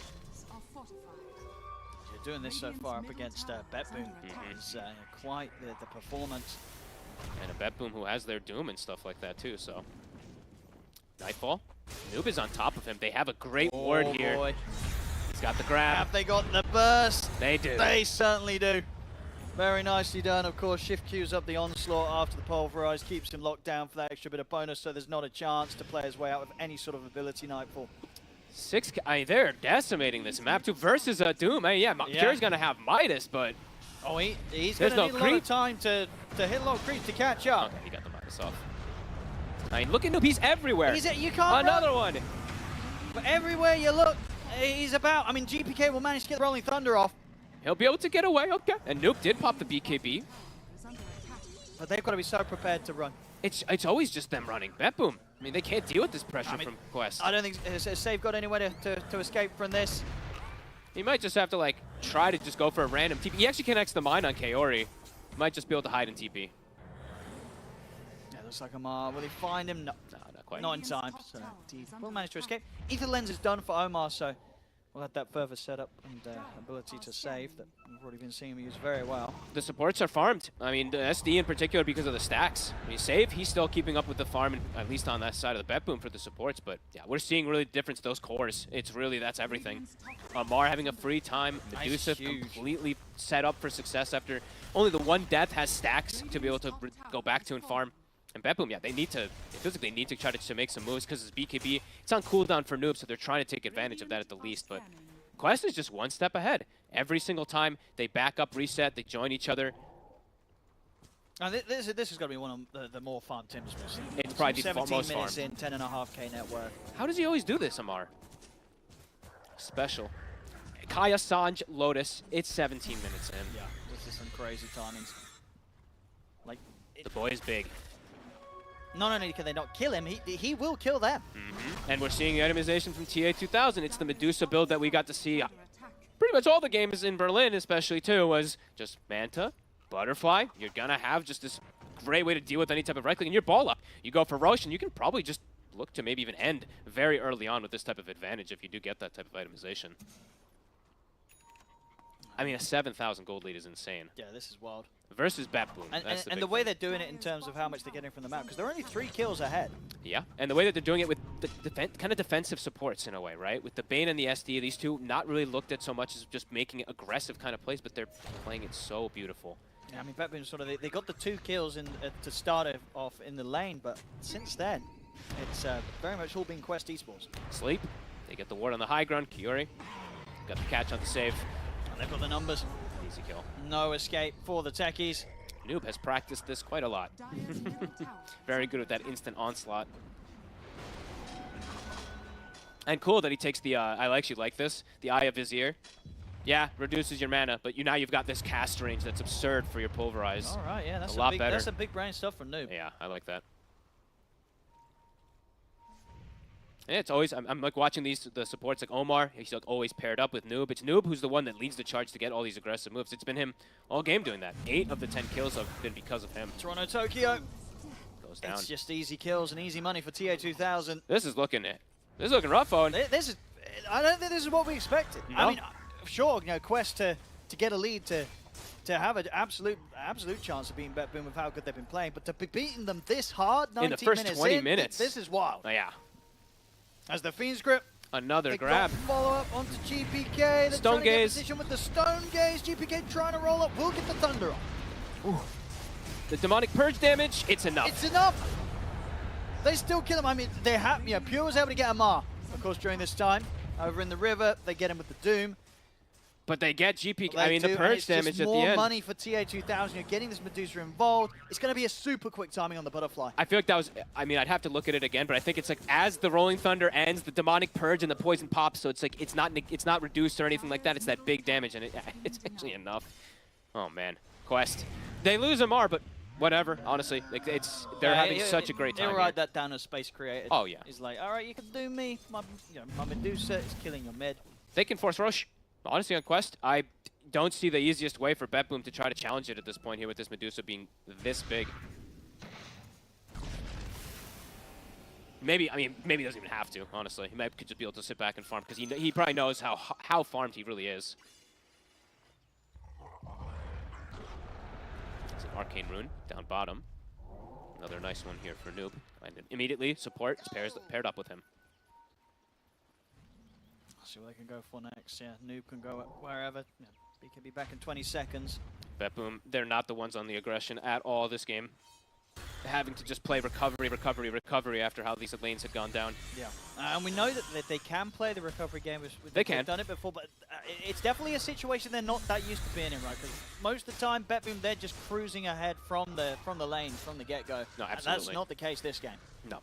You're doing this so far up against Betboom. It's quite the performance. And a Betboom who has their Doom and stuff like that too, so. Nightfall. Noob is on top of him. They have a great ward here. Boy. He's got the grab. Have they got the burst? They do. They certainly do. Very nicely done. Of course, Shift queues up the onslaught after the pulverize, keeps him locked down for that extra bit of bonus, so there's not a chance to play his way out of any sort of ability. Nightfall. They're decimating this map too versus Doom. Kiri's gonna have Midas, but he's gonna need a lot of time to hit a lot of creep to catch up. Okay, he got the Midas off. Look at Noob, he's everywhere. You can't Another run. one. But everywhere you look, he's about. I mean, GPK will manage to get the Rolling Thunder off. He'll be able to get away, okay. And Noob did pop the BKB. But they've got to be so prepared to run. It's always just them running. Betboom. I mean, they can't deal with this pressure from Quest. I don't think has Save got anywhere to escape from this. He might just have to, like, try to just go for a random TP. He actually connects the mine on Kaori. He might just be able to hide in TP. Yeah, looks like Omar. Will he find him? No, not quite. Not in time. So he will manage to escape. Ether Lens is done for Omar, so we'll have that further setup and ability to save that we've already been seeing him use very well. The supports are farmed. I mean, the SD in particular because of the stacks. When you save, he's still keeping up with the farm, at least on that side of the Betboom for the supports. But yeah, we're seeing really the difference, those cores. It's really, that's everything. Amar having a free time. Medusa completely set up for success after only the one death has stacks to be able to go back to and farm. And Betboom, yeah, they physically need to try to make some moves because his BKB, it's on cooldown for Noob, so they're trying to take advantage of that at the least. But Quest is just one step ahead. Every single time they back up, reset, they join each other. And this is going to be one of the more farm Tims we've seen. It's probably the 17 most minutes farm. in, 10.5k net worth. How does he always do this, Amar? Special. Kaya, Sanj, Lotus, it's 17 minutes in. Yeah, this is some crazy timings. Like the boy is big. Not only can they not kill him, he will kill them. And we're seeing itemization from TA2000. It's the Medusa build that we got to see pretty much all the games in Berlin, especially too, was just Manta, Butterfly. You're gonna have just this great way to deal with any type of right click, and you're ball up. You go for Roche, and you can probably just look to maybe even end very early on with this type of advantage if you do get that type of itemization. I mean, a 7,000 gold lead is insane. Yeah, this is wild. Versus Betboom. And the way they're doing it in terms of how much they're getting from the map, because they're only 3 kills ahead. Yeah, and the way that they're doing it with the kind of defensive supports in a way, right? With the Bane and the SD, these two not really looked at so much as just making aggressive kind of plays, but they're playing it so beautiful. Yeah, I mean, Betboom sort of, they got the 2 kills to start it off in the lane, but since then, it's very much all been Quest esports. Sleep, they get the ward on the high ground. Kiori got the catch on the save. And they've got the numbers. Easy kill. No escape for the techies. Noob has practiced this quite a lot. Very good at that instant onslaught. And cool that he takes the, I actually like this, the Eye of Vizier. Yeah, reduces your mana, but now you've got this cast range that's absurd for your pulverize. All right, yeah, that's a lot better. That's some big brain stuff from Noob. Yeah, I like that. And it's always, I'm like watching the supports like Omar, he's like always paired up with Noob. It's Noob who's the one that leads the charge to get all these aggressive moves. It's been him all game doing that. 8 of the 10 kills have been because of him. Toronto, Tokyo. Goes down. It's just easy kills and easy money for TA2000. This is looking rough, Owen. I don't think this is what we expected. No? I mean, sure, Quest to get a lead to have an absolute chance of beating Betboom with how good they've been playing, but to be beating them this hard, 19 in the first minutes 20 minutes. This is wild. Oh, yeah. As the Fiend's Grip. Another grab. Follow up onto GPK. Stone Gaze. Position with the Stone Gaze. GPK trying to roll up. Will get the Thunder off. Ooh. The Demonic Purge damage, it's enough. It's enough. They still kill him. I mean, they're happy. Pure was able to get Amar, of course, during this time. Over in the river, they get him with the Doom. But they get GP. Well, I mean, the purge damage at the end. More money for TA2000. You're getting this Medusa involved. It's going to be a super quick timing on the butterfly. I feel like that was. I mean, I'd have to look at it again, but I think it's like as the Rolling Thunder ends, the demonic purge and the poison pops. So it's like it's not reduced or anything like that. It's that big damage, and it's actually enough. Oh man, Quest. They lose Amar, but whatever. Honestly, like they're having such a great time. He'll write that down as space created. Oh yeah. He's like, all right, you can do me. My Medusa is killing your mid. They can force Roche. Honestly, on Quest, I don't see the easiest way for BetBoom to try to challenge it at this point here with this Medusa being this big. Maybe, I mean, maybe he doesn't even have to, honestly. He might could just be able to sit back and farm because he probably knows how farmed he really is. It's an Arcane Rune down bottom. Another nice one here for Noob. And immediately, support is paired up with him. See what they can go for next. Yeah, Noob can go wherever. Yeah, BKB back in 20 seconds. BetBoom, they're not the ones on the aggression at all this game. Having to just play recovery after how these lanes had gone down. Yeah, and we know that they can play the recovery game. They can. They've done it before, but it's definitely a situation they're not that used to being in, right? Because most of the time, BetBoom, they're just cruising ahead from the lane, from the get-go. No, absolutely. And that's not the case this game. No.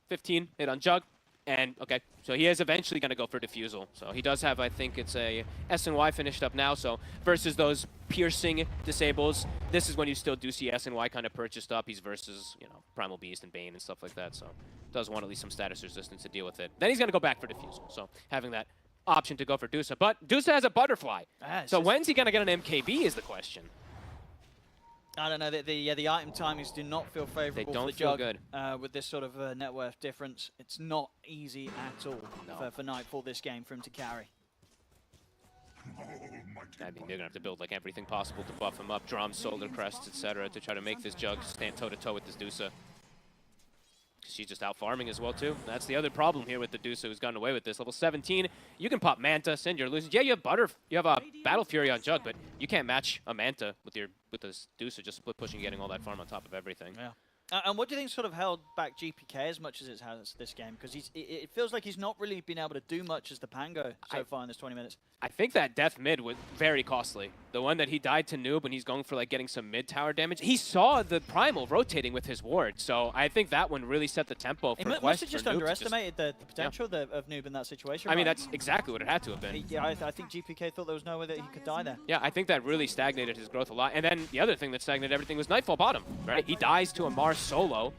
15 hit on Jug. And, okay, so he is eventually going to go for Diffusal. So he does have, I think it's a SNY finished up now. So versus those piercing disables, this is when you still do see SNY kind of purchased up. He's versus, you know, Primal Beast and Bane and stuff like that. So does want at least some status resistance to deal with it. Then he's going to go back for Diffusal. So having that option to go for Dusa. But Dusa has a Butterfly. So when's he going to get an MKB is the question. I don't know. The item timings do not feel favorable. They don't for the feel Jug, good. With this sort of net worth difference. It's not easy at all for Nightfall this game for him to carry. I mean, they're going to have to build like everything possible to buff him up, drums, solar crests, etc. to try to make this Jug stand toe-to-toe with this Dusa. She's just out farming as well, too. That's the other problem here with the Dusa who's gotten away with this. Level 17, you can pop Manta, send your losers. Yeah, you have a Battle Fury on Jug, but you can't match a Manta with this Dusa just split pushing, getting all that farm on top of everything. Yeah. And what do you think sort of held back GPK as much as it has this game? Because it feels like he's not really been able to do much as the Pango so far in this 20 minutes. I think that death mid was very costly. The one that he died to Noob and he's going for like getting some mid tower damage. He saw the Primal rotating with his ward, so I think that one really set the tempo for Quest. He must have just underestimated the potential of Noob in that situation. I mean, that's exactly what it had to have been. Yeah, I think GPK thought there was no way that he could die there. Yeah, I think that really stagnated his growth a lot. And then the other thing that stagnated everything was Nightfall bottom, right? He dies to a Mars solo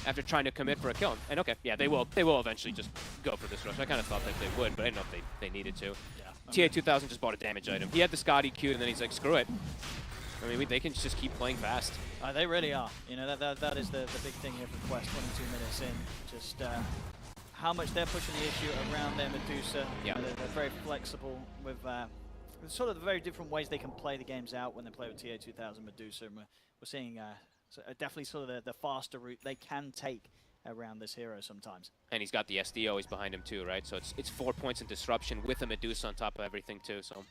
after trying to commit for a kill. And okay, yeah, they will eventually just go for this rush. I kind of thought that they would, but I didn't know if they needed to. Yeah. TA2000 just bought a damage item. He had the Scotty queued, and then he's like, screw it. I mean, they can just keep playing fast. They really are. You know, that is the big thing here for Quest, 22 minutes in. Just how much they're pushing the issue around their Medusa. Yeah. They're very flexible with sort of the very different ways they can play the games out when they play with TA2000 Medusa. And we're seeing definitely sort of the faster route they can take around this hero sometimes. And he's got the SD always behind him too, right? So it's 4 points in disruption with a Medusa on top of everything too. So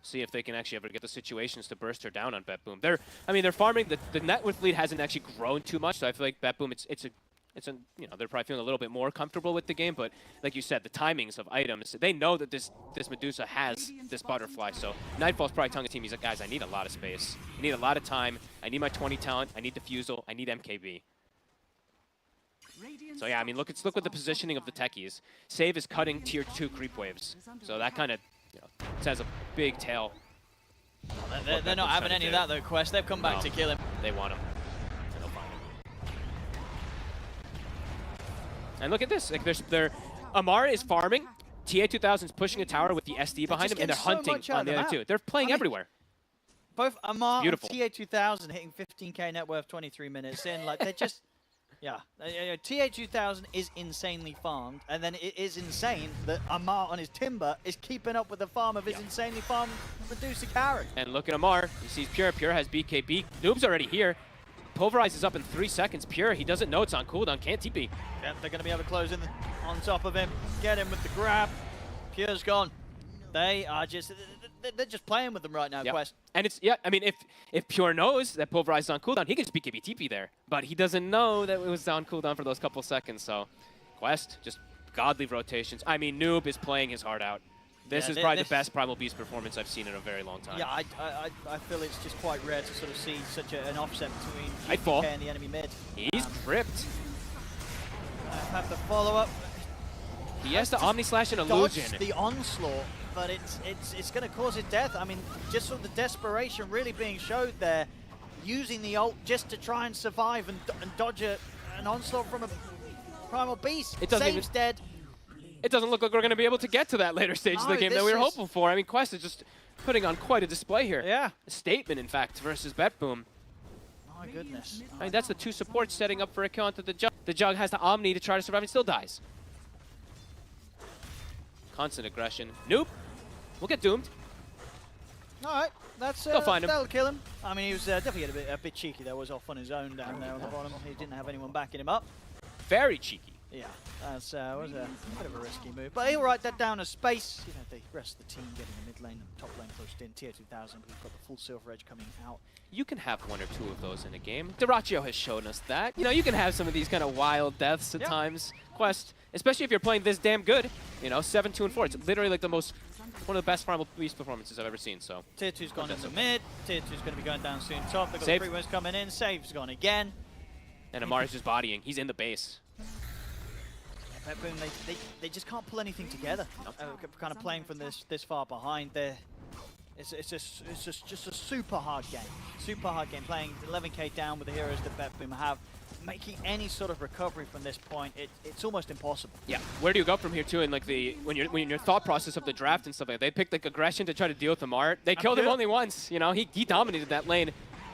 see if they can actually ever get the situations to burst her down on BetBoom. They're farming. The net worth lead hasn't actually grown too much, so I feel like BetBoom it's you know, they're probably feeling a little bit more comfortable with the game, but like you said, the timings of items, they know that this Medusa has this butterfly, so Nightfall's probably telling the team, he's like, guys, I need a lot of space. I need a lot of time. I need my 20 talent. I need Diffusal. I need MKB. So yeah, I mean, let's look at the positioning of the techies. Save is cutting tier 2 creep waves, so that kind of, you know, says a big tail. They're not having any of that though, Quest. They've come back to kill him. They want him. And they'll find him. And look at this. Like, Amar is farming. TA2000 is pushing a tower with the SD behind him, and they're hunting on the other two. They're playing everywhere. Both Amar and TA2000 hitting 15k net worth 23 minutes in. Like, they're just... Yeah, TA2000 is insanely farmed, and then it is insane that Amar on his Timber is keeping up with the farm of his insanely farmed Medusa carry. And look at Amar. He sees Pure. Pure has BKB. Noob's already here. Pulverize is up in 3 seconds. Pure, he doesn't know it's on cooldown. Can't TP. Yep, they're going to be able to close in on top of him. Get him with the grab. Pure's gone. They are just... They're just playing with them right now, Quest. And it's, I mean, if Pure knows that Pulverize is on cooldown, he can just BKB TP there. But he doesn't know that it was on cooldown for those couple seconds, so Quest, just godly rotations. I mean, Noob is playing his heart out. This is probably the best Primal Beast performance I've seen in a very long time. Yeah, I feel it's just quite rare to sort of see such an offset between Nightfall GPK and the enemy mid. He's tripped. Have the follow-up. He has the Omni Slash and Dodged Illusion. the onslaught, but it's going to cause his death. I mean, just sort of the desperation really being showed there, using the ult just to try and survive and dodge an onslaught from a Primal Beast. It doesn't Save's dead. It doesn't look like we're going to be able to get to that later stage of the game that we were hoping for. I mean, Quest is just putting on quite a display here. Yeah. A statement, in fact, versus BetBoom. My goodness. I mean, that's the two supports setting up for a counter. The Jug. The Jug has the Omni to try to survive and still dies. Constant aggression. Nope. We'll get doomed. All right, They'll find him. That'll kill him. I mean, he was definitely a bit cheeky there. Was off on his own down there on the bottom. He didn't have anyone backing him up. Very cheeky. Yeah, that was a bit of a risky move. But he'll write that down as space. You know, the rest of the team getting the mid lane and top lane pushed in. Tier 2000, we've got the full Silver Edge coming out. You can have one or two of those in a game. Dyrachyo has shown us that. You know, you can have some of these kind of wild deaths at times. Quest, especially if you're playing this damn good. You know, 7, 2, and 4. It's literally like one of the best Primal Beast performances I've ever seen. So Tier 2's gone into mid. Tier 2's going to be going down soon top. They've got Save. the free wins coming in. Save's gone again. And Amar's just bodying. He's in the base. BetBoom, they just can't pull anything together. Kind of playing from this far behind there. It's just a super hard game. Super hard game. Playing 11k down with the heroes that BetBoom have. Making any sort of recovery from this point, it's almost impossible. Yeah, where do you go from here too? And like when your thought process of the draft and stuff like that, they picked like aggression to try to deal with Amar. They killed him only once. You know, he dominated that lane.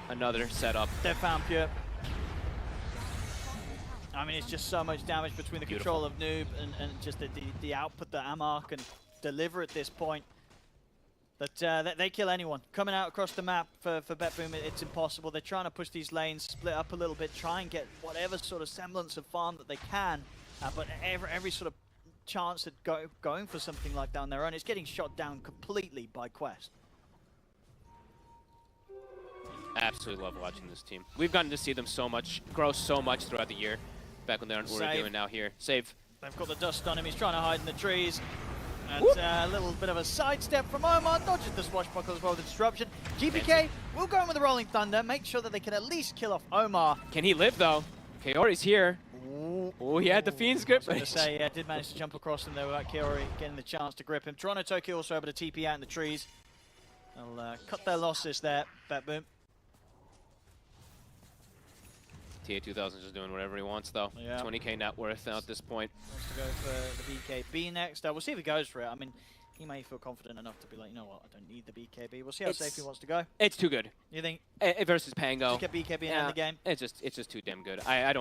Another setup. They found Pure. I mean, it's just so much damage between the control of Noob and just the output that Amar can deliver at this point. That they kill anyone. Coming out across the map for BetBoom, it's impossible. They're trying to push these lanes, split up a little bit, try and get whatever sort of semblance of farm that they can. But every sort of chance at going for something like that on their own, it's getting shot down completely by Quest. Absolutely love watching this team. We've gotten to see them grow so much throughout the year. Back when they aren't what we're doing now here. Save. They've got the dust on him. He's trying to hide in the trees. And a little bit of a sidestep from Omar. Dodges the swashbuckle as well, the disruption. GPK will go in with the Rolling Thunder. Make sure that they can at least kill off Omar. Can he live though? Kaori's here. Oh, he had the Fiend's grip. I was going to say, yeah, did manage to jump across him there without Kaori getting the chance to grip him. Toronto Tokyo also able to TP out in the trees. They'll cut their losses there, BetBoom. TA 2000 just doing whatever he wants though. Yeah. 20k net worth now at this point. Wants to go for the BKB next. We'll see if he goes for it. I mean, he may feel confident enough to be like, you know what, I don't need the BKB. We'll see how safe he wants to go. It's too good. You think? Versus Pango. Just get BKB in the game. It's just too damn good. I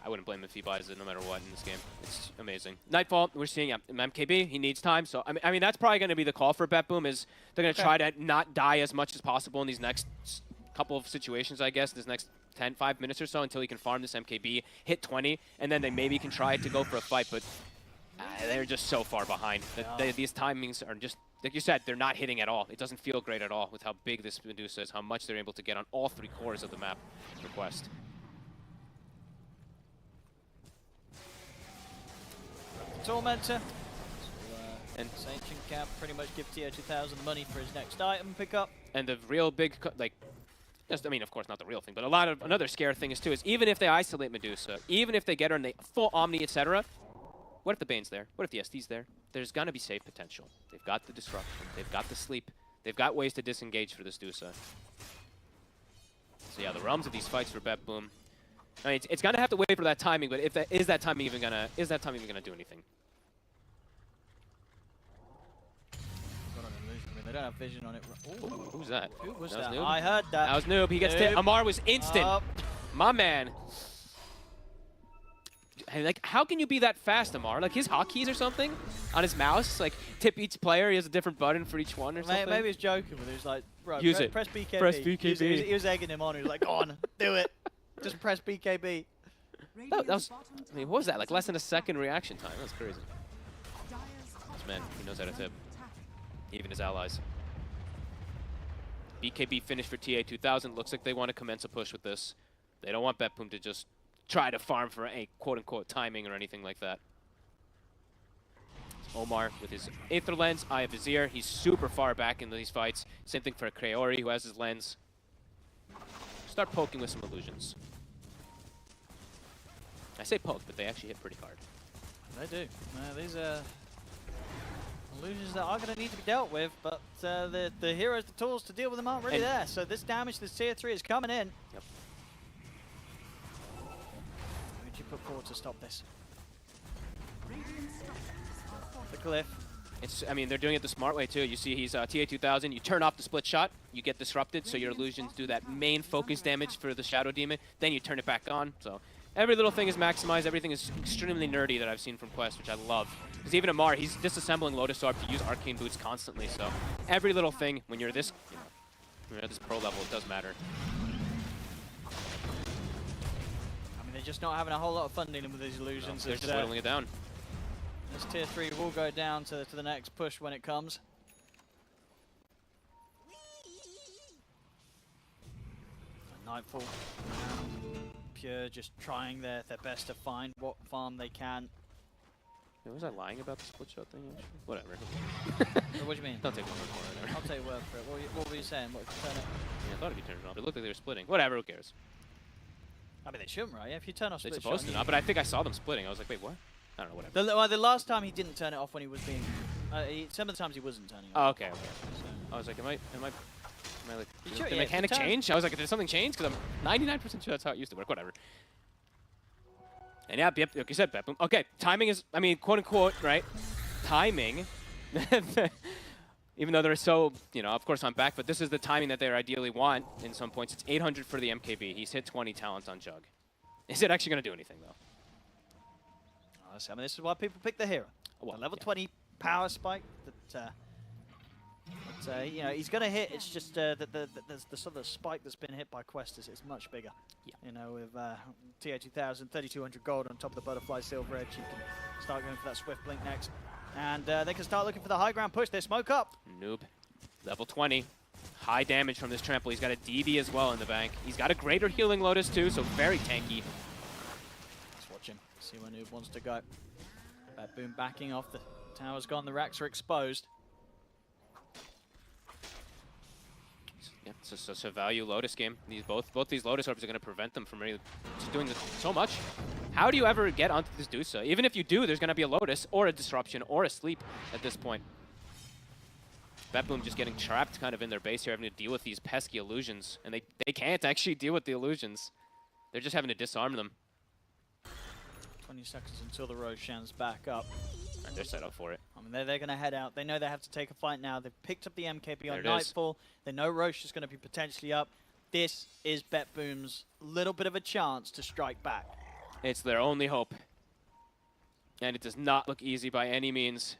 wouldn't blame him if he buys it no matter what in this game. It's amazing. Nightfall, we're seeing MKB. He needs time. So I mean that's probably going to be the call for BetBoom is they're going to try to not die as much as possible in these next couple of situations, I guess, this next 5 minutes or so until he can farm this MKB, hit 20, and then they maybe can try to go for a fight, but they're just so far behind. These timings are just, like you said, they're not hitting at all. It doesn't feel great at all with how big this Medusa is, how much they're able to get on all 3 cores of the map for Quest. Tormentor. And Ancient Cap pretty much give Tier 2000 money for his next item pickup. And the real big, I mean, of course, not the real thing, but another scare thing is, too, is even if they isolate Medusa, even if they get her in the full Omni, etc., what if the Bane's there? What if the SD's there? There's going to be save potential. They've got the disruption. They've got the sleep. They've got ways to disengage for this Dusa. So, yeah, the realms of these fights for BetBoom. I mean, it's going to have to wait for that timing, but is that timing even going to do anything? They don't have vision on it. Ooh, who's that? Who was that? that? Was Noob? I heard that. That was Noob. He gets hit. Amar was instant. My man. Hey, like, how can you be that fast, Amar? Like, his hotkeys or something on his mouse? Like, tip each player. He has a different button for each one or something? Maybe he's joking with it. He was like, bro, Use it. Press BKB. Press BKB. He was egging him on. He was like, go on, do it. Just press BKB. That was, I mean, what was that? Like, less than a second reaction time. That's crazy. This man, he knows how to tip. Even his allies. BKB finished for TA 2000. Looks like they want to commence a push with this. They don't want BetBoom to just try to farm for a quote-unquote timing or anything like that. Omar with his Aether Lens, Eye of Vizier. He's super far back in these fights. Same thing for Creori, who has his lens. Start poking with some illusions. I say poke, but they actually hit pretty hard. They do. These are illusions that are going to need to be dealt with, but the heroes, the tools to deal with them aren't really there. So this damage, this tier 3 is coming in. Yep. What would you put forward to stop this? The glyph. I mean, they're doing it the smart way, too. You see he's TA2000. You turn off the split shot. You get disrupted, so your illusions do that main focus damage for the Shadow Demon. Then you turn it back on. So every little thing is maximized. Everything is extremely nerdy that I've seen from Quest, which I love. Because even Amar, he's disassembling Lotus Orb to use Arcane Boots constantly. So every little thing, when you're this, when you're at this pro level, it does matter. I mean, they're just not having a whole lot of fun dealing with these illusions. No, they're just whittling it down. This tier 3 will go down to the next push when it comes. Nightfall. Pure just trying their best to find what farm they can. Was I lying about the split shot thing? Whatever. What do you mean? Don't take my word for it. I'll take your word for it. What were you saying? What, turn it? Yeah, I thought if you turned it off, it looked like they were splitting. Whatever, who cares? I mean, they shouldn't, right? Yeah, if you turn off They're split supposed shot, to not, but I think I saw them splitting. I was like, wait, what? I don't know, whatever. The last time he didn't turn it off when he was being... some of the times he wasn't turning it Oh, off. okay. So. I was like, am I like, sure, did yeah, mechanic change? I was like, did something change? Because I'm 99% sure that's how it used to work. Whatever. And yeah, yep, like you said, Bepboom. Okay, timing is, I mean, quote unquote, right? Timing. Even though they're so, of course I'm back, but this is the timing that they ideally want in some points. It's 800 for the MKB. He's hit 20 talents on Jug. Is it actually going to do anything, though? I mean, this is why people pick the hero. Well, level 20 power spike that, he's going to hit. It's just the sort of spike that's been hit by Quest is much bigger. Yeah. With TA2000, 3,200 gold on top of the Butterfly Silver Edge, you can start going for that Swift Blink next. And they can start looking for the high ground push. They smoke up. Noob. Level 20. High damage from this trample. He's got a DD as well in the bank. He's got a greater healing Lotus too, so very tanky. Let's watch him. See where Noob wants to go. Bepboom backing off. The tower's gone. The racks are exposed. Yeah, it's a value Lotus game. Both these Lotus Orbs are going to prevent them from really just doing so much. How do you ever get onto this Dusa? Even if you do, there's going to be a Lotus or a Disruption or a Sleep at this point. Bepboom just getting trapped kind of in their base here, having to deal with these pesky illusions. And they can't actually deal with the illusions. They're just having to disarm them. 20 seconds until the Roshan's back up. And they're set up for it. I mean, they're going to head out. They know they have to take a fight now. They've picked up the MKB on Nightfall. They know Roche is going to be potentially up. This is Bepboom's little bit of a chance to strike back. It's their only hope. And it does not look easy by any means.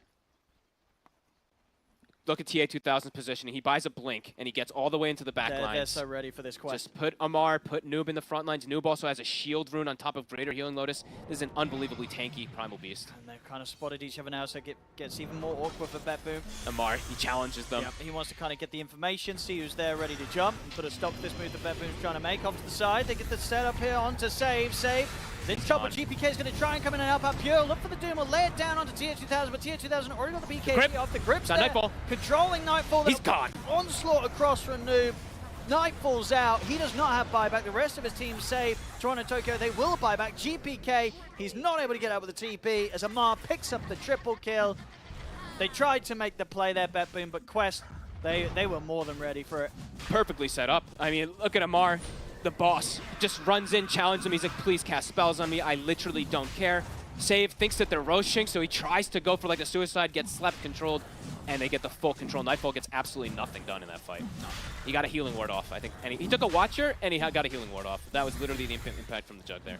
Look at TA2000's positioning. He buys a blink, and he gets all the way into the back lines. They're so ready for this quest. Just put Amar, put Noob in the front lines. Noob also has a shield rune on top of Greater Healing Lotus. This is an unbelievably tanky Primal Beast. And they've kind of spotted each other now, so it gets even more awkward for Bepboom. Amar, he challenges them. Yep, he wants to kind of get the information, see who's there ready to jump, and put a stop to this move that Bepboom's trying to make. Off to the side, they get the setup here on to save. Then trouble. GPK is going to try and come in and help out Pure. Look for the Doom. Will lay it down onto TH2000, but TH2000 already got the BK off the grips there. Nightfall. Controlling Nightfall. He's gone. Onslaught across from Noob. Nightfall's out. He does not have buyback. The rest of his team save. Toronto Tokyo, they will buy back. GPK, he's not able to get out with the TP as Amar picks up the triple kill. They tried to make the play there, Bepboom, but Quest, they were more than ready for it. Perfectly set up. I mean, look at Amar. The boss just runs in, challenges him. He's like, please cast spells on me. I literally don't care. Save thinks that they're roaching, so he tries to go for like a suicide, gets slept controlled, and they get the full control. Nightfall gets absolutely nothing done in that fight. He got a healing ward off, I think. And he took a Watcher, and he got a healing ward off. That was literally the impact from the Jug there.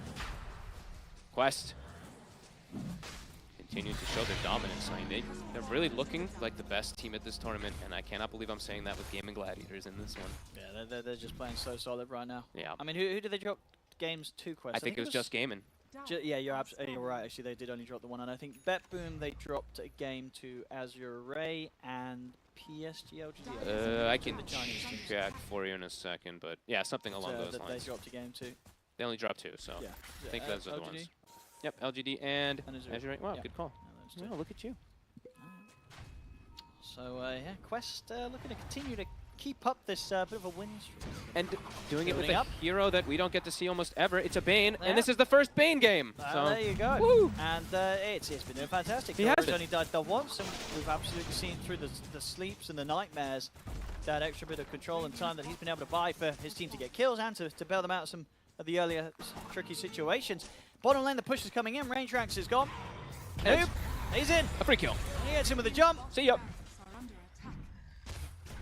Quest continuing to show their dominance. I mean, they're really looking like the best team at this tournament, and I cannot believe I'm saying that with Gaming Gladiators in this one. Yeah, they're just playing so solid right now. Yeah. I mean, who did they drop games to, Quest? I think it was just Gaming. Yeah, you're right. Actually, they did only drop the one, and I think Bepboom they dropped a game to Azure Ray and PSG LGD. I can check for you in a second, but yeah, something along those lines. They dropped a game to. They only dropped two, so yeah. I think those are the ones. Yep, LGD and Azure Ray. Wow, good call. No, look at you. So yeah, Quest looking to continue to keep up this bit of a win streak. And doing it with Building a up. hero that we don't get to see almost ever. It's a Bane, Yeah. and this is the first Bane game. So There you go. Woo! And it's been doing fantastic. He He's has only died the once, and we've absolutely seen through the sleeps and the nightmares that extra bit of control and time that he's been able to buy for his team to get kills and to bail them out of some of the earlier tricky situations. Bottom lane, the push is coming in. Range Ranks is gone. Noob, he's in. A free kill. He gets him with a jump. See ya.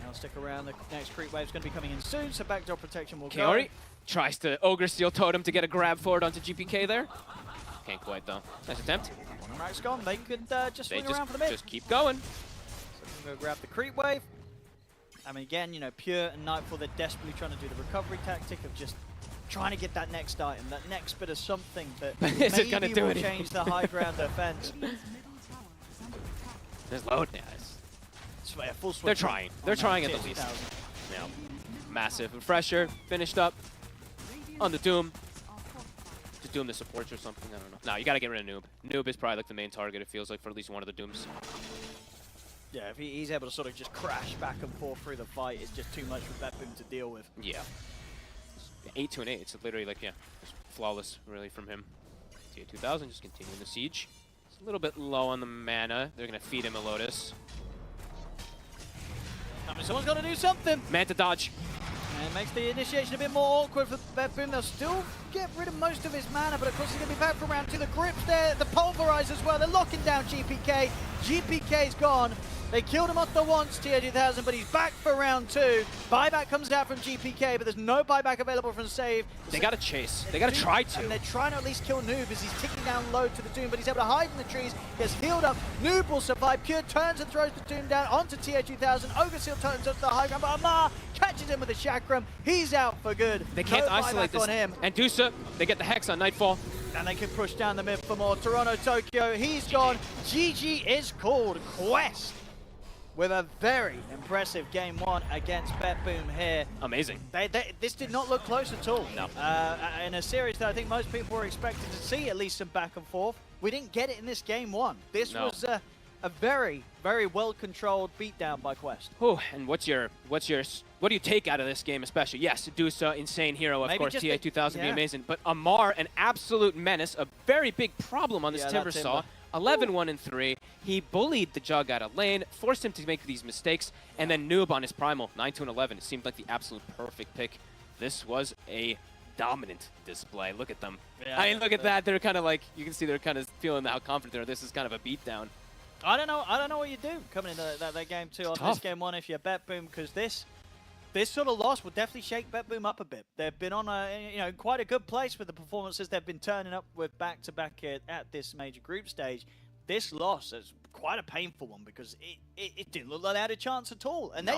Now stick around. The next creep wave's going to be coming in soon, so backdoor protection will Kaori go. tries to Ogre Steel Totem to get a grab forward onto GPK there. Can't quite though. Nice attempt. Rank's gone. They could just They swing around for the mid. just keep going. So we can go grab the creep wave. I mean, again, you know, Pure and Nightfall, they're desperately trying to do the recovery tactic of just trying to get that next item, that next bit of something that Is it maybe gonna do will anything? change the high ground defense. There's load. Yeah, Full switch. they're trying. They're trying at the least. Yeah. Massive refresher. Finished up on the Doom. Just Doom the supports or something. I don't know. No, you got to get rid of Noob. Noob is probably like the main target, it feels like, for at least one of the Dooms. Yeah, if he's able to sort of just crash back and forth through the fight, it's just too much for Betboom to deal with. Yeah. 8 to an 8. It's literally like, yeah, just flawless, really, from him. TA2000 just continuing the siege. It's a little bit low on the mana. They're going to feed him a Lotus. I mean, someone's got to do something. Manta dodge. And it makes the initiation a bit more awkward for Betboom. They'll still get rid of most of his mana, but of course he's going to be back for round 2. The grips there, the pulverize as well. They're locking down GPK. GPK's gone. They killed him off the once, TA2000, but he's back for round 2. Buyback comes out from GPK, but there's no buyback available from Save. They got to chase. They got to try to. And they're trying to at least kill Noob as he's ticking down low to the Doom, but he's able to hide in the trees. Gets healed up. Noob will survive. Pure turns and throws the Doom down onto TA2000. Ogre Seal turns up the high ground, but Amar catches him with a chakram. He's out for good. They can't No isolate buyback this. on him. And Dusa, they get the Hex on Nightfall. And they can push down the mid for more. Toronto, Tokyo, he's gone. GG is called. Quest with a very impressive game 1 against Betboom here. Amazing. This did not look close at all. No. In a series that I think most people were expecting to see at least some back and forth. We didn't get it in this game 1. This was a very, very well-controlled beatdown by Quest. Whew, and what do you take out of this game especially? Yes, Dusa, insane hero, of Maybe course, just TA2000 be yeah. amazing, but Amar, an absolute menace, a very big problem on this Yeah, that Timbersaw. Timber. 11-1 and 3. He bullied the Jug out of lane, forced him to make these mistakes, and then Noob on his primal, 9-2 and 11. It seemed like the absolute perfect pick. This was a dominant display. Look at them. Yeah, I mean, look at that. They're kind of like, you can see they're kind of feeling how confident they are. This is kind of a beatdown. I don't know what you do coming into that game 2 on this game 1 if you're Betboom, because this sort of loss will definitely shake Betboom up a bit. They've been on quite a good place with the performances they've been turning up with back-to-back at this major group stage. This loss is quite a painful one because it didn't look like they had a chance at all. And No.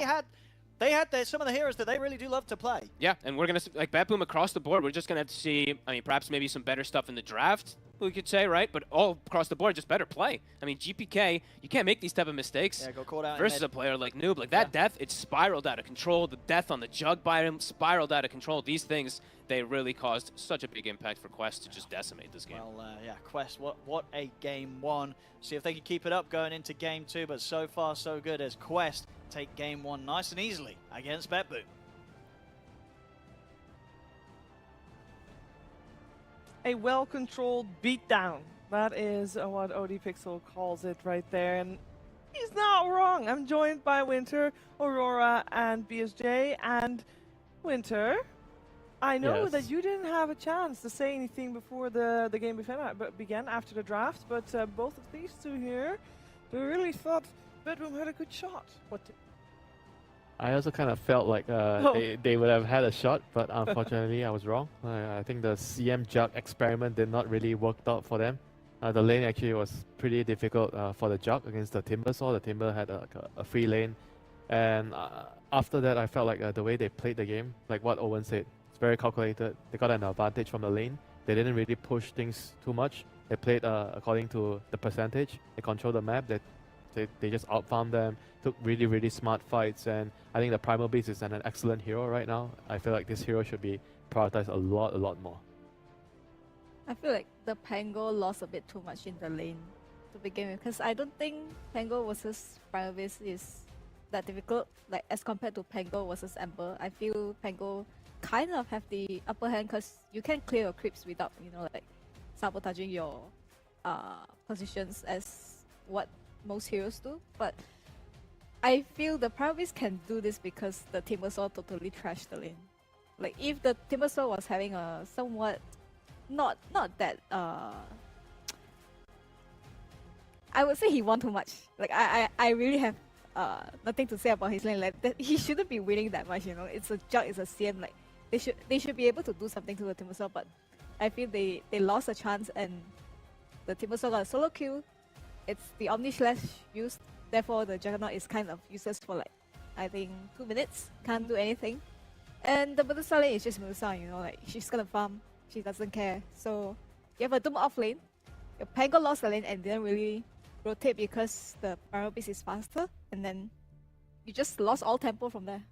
they had some of the heroes that they really do love to play. Yeah, and we're going to, like, Betboom across the board, we're just going to have to see, I mean, perhaps maybe some better stuff in the draft, we could say, right? But all across the board, just better play. I mean, GPK, you can't make these type of mistakes. Yeah, got caught out in versus mid. a player like Noob. Like, that death, it spiraled out of control. The death on the Jug by him spiraled out of control. These things, they really caused such a big impact for Quest to just decimate this game. Well, yeah, Quest, what a game 1. See if they can keep it up going into game 2, but so far so good as Quest take game 1 nice and easily against Betboom. A well-controlled beatdown. That is what OD Pixel calls it right there. And he's not wrong. I'm joined by Winter, Aurora, and BSJ. And Winter, I know Yes. that you didn't have a chance to say anything before the game began after the draft, but both of these two here, they really thought Betboom had a good shot. I also kind of felt like they would have had a shot, but unfortunately I was wrong. I think the CM Jug experiment did not really work out for them. The lane actually was pretty difficult for the Jug against the Timbersaw. The Timber had a free lane. And after that, I felt like the way they played the game, like what Owen said, it's very calculated. They got an advantage from the lane. They didn't really push things too much. They played according to the percentage. They controlled the map. They just outfarmed them, took really, really smart fights, and I think the Primal Beast is an excellent hero right now. I feel like this hero should be prioritized a lot more. I feel like the Pango lost a bit too much in the lane. to begin with, because I don't think Pango versus Priovis is that difficult. Like as compared to Pango versus Ember, I feel Pango kind of have the upper hand because you can clear your creeps without like sabotaging your positions as what most heroes do. But I feel the Priovis can do this because the Timbersaw totally trashed the lane. Like if the Timbersaw was having a somewhat not that I would say he won too much. Like I really have nothing to say about his lane. Like that, he shouldn't be winning that much. It's a jug, it's a CM. Like they should be able to do something to the Timbersaw, but I feel they lost a chance and the Timbersaw got a solo kill. It's the Omni Slash used, therefore the Juggernaut is kind of useless for like I think 2 minutes. Can't do anything. And the Medusa lane is just Medusa, like she's gonna farm, she doesn't care. So you have a Doom off lane. Your Pango lost the lane and didn't really rotate because the Barrowbeast is faster, and then you just lost all tempo from there.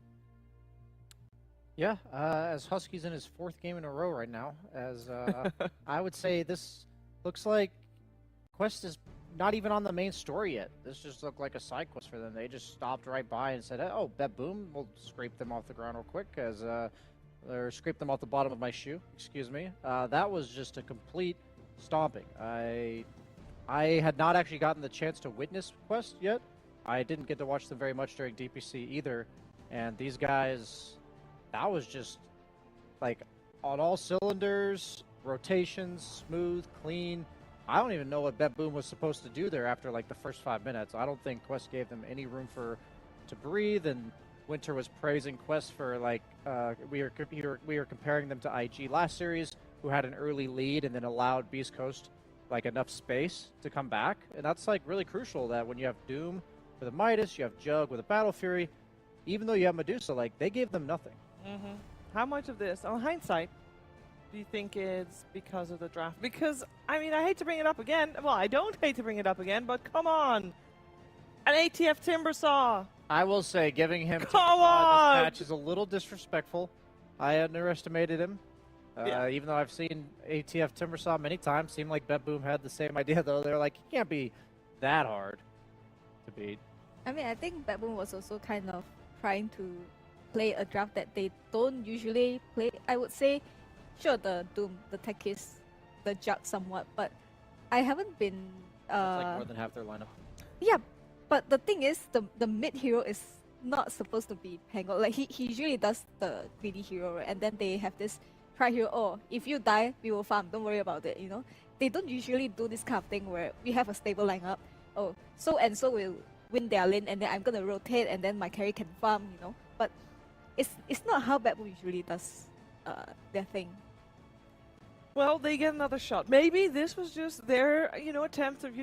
Yeah, as Husky's in his 4th game in a row right now, as I would say this looks like Quest is not even on the main story yet. This just looked like a side quest for them. They just stopped right by and said, oh, Bet Boom, we'll scrape them off the ground real quick, or scrape them off the bottom of my shoe, excuse me. That was just a complete stomping. I had not actually gotten the chance to witness Quest yet. I didn't get to watch them very much during DPC either. And these guys, that was just like on all cylinders, rotations, smooth, clean. I don't even know what Bet Boom was supposed to do there after like the first 5 minutes. I don't think Quest gave them any room to breathe, and Winter was praising Quest for like we were comparing them to IG last series, who had an early lead and then allowed Beast Coast like enough space to come back. And that's like really crucial, that when you have Doom with a Midas, you have Jug with a Battle Fury, even though you have Medusa, like they gave them nothing. Mm-hmm. How much of this, on hindsight, do you think it's because of the draft? Because, I mean, I hate to bring it up again. Well, I don't hate to bring it up again, but come on. An ATF Timbersaw. I will say, giving him Come on! this match is a little disrespectful. I underestimated him. Even though I've seen ATF Timbersaw many times, seemed like Bet Boom had the same idea, though. They're like, he can't be that hard to beat. I mean, I think Bet Boom was also kind of trying to play a draft that they don't usually play. I would say, sure, the Doom, the Techies, the Jug somewhat, but I haven't been... That's like more than half their lineup. Yeah, but the thing is, the mid hero is not supposed to be Pango. Like, he usually does the greedy hero, right? And then they have this try hero, oh, if you die, we will farm, don't worry about it, They don't usually do this kind of thing where we have a stable lineup. Oh, so and so will win their lane, and then I'm gonna rotate, and then my carry can farm, But it's not how Bet Boom usually does their thing. Well, they get another shot. Maybe this was just their, attempt of,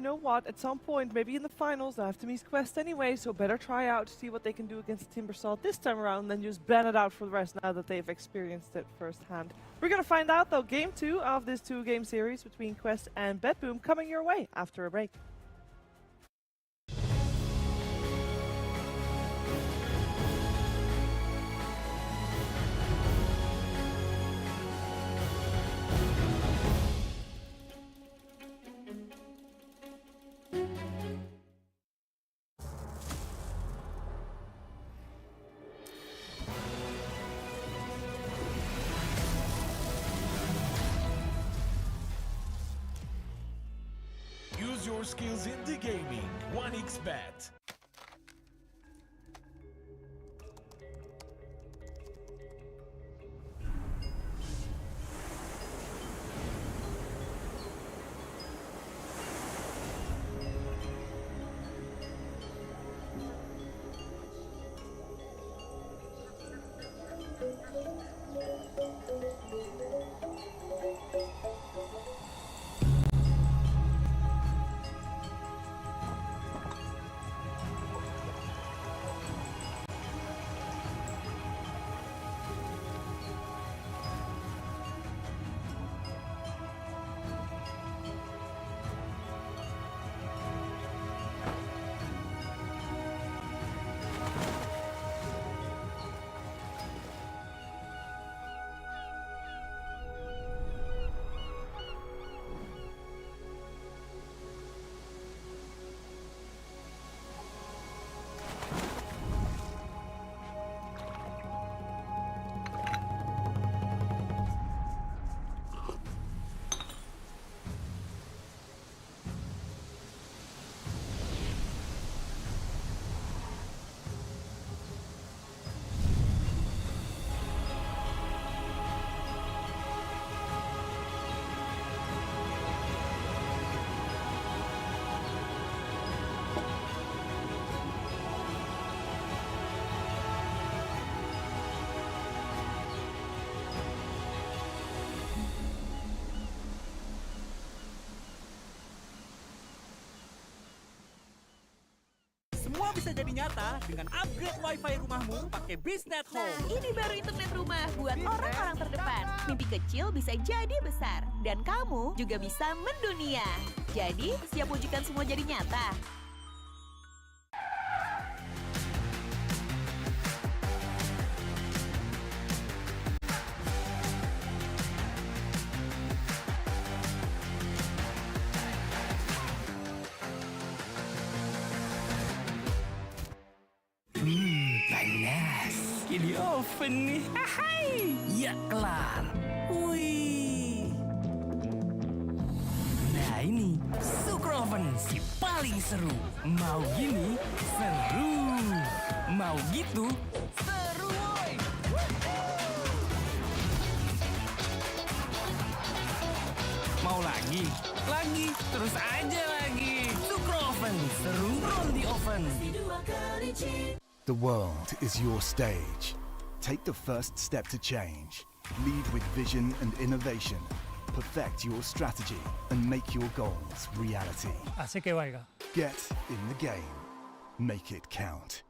at some point, maybe in the finals, they have to meet Quest anyway, so better try out to see what they can do against Timbersaw this time around, than just ban it out for the rest now that they've experienced it firsthand. We're going to find out, though, Game 2 of this 2-game series between Quest and Bet Boom coming your way after a break. Use your skills in the gaming. 1xBet. semua bisa jadi nyata dengan upgrade wifi rumahmu pakai Biznet Home. Nah, ini baru internet rumah buat orang-orang terdepan. Mimpi kecil bisa jadi besar. Dan kamu juga bisa mendunia. Jadi, siap wujudkan semua jadi nyata? Panas. Ini oven nih. Hai. Ya kelar. Wih. Nah ini Super Oven si paling seru. Mau gini seru. Mau gitu seru woy. Mau lagi? Lagi. Terus aja lagi. Super Oven seru on the oven. The world is your stage. Take the first step to change. Lead with vision and innovation. Perfect your strategy and make your goals reality. Así que vaya. Get in the game. Make it count.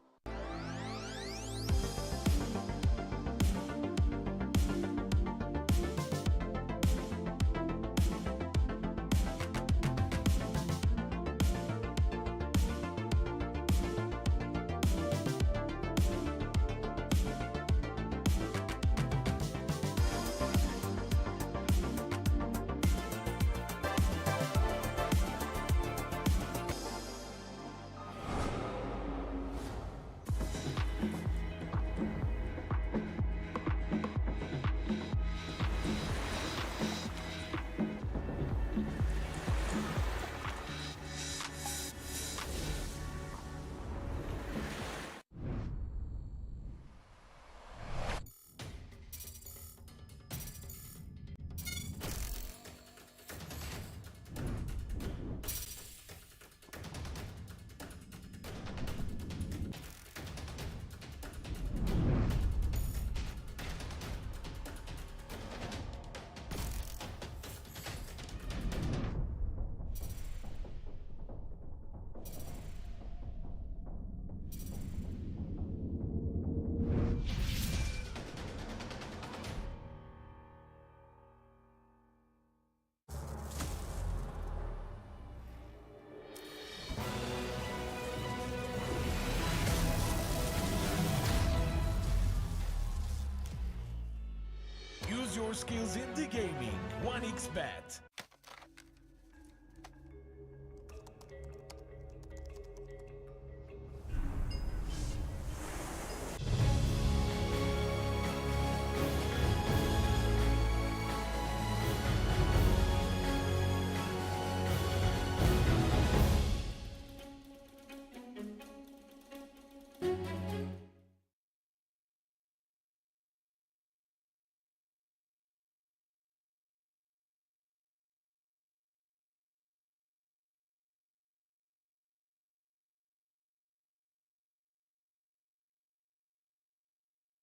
Use your skills in the gaming. 1xBet.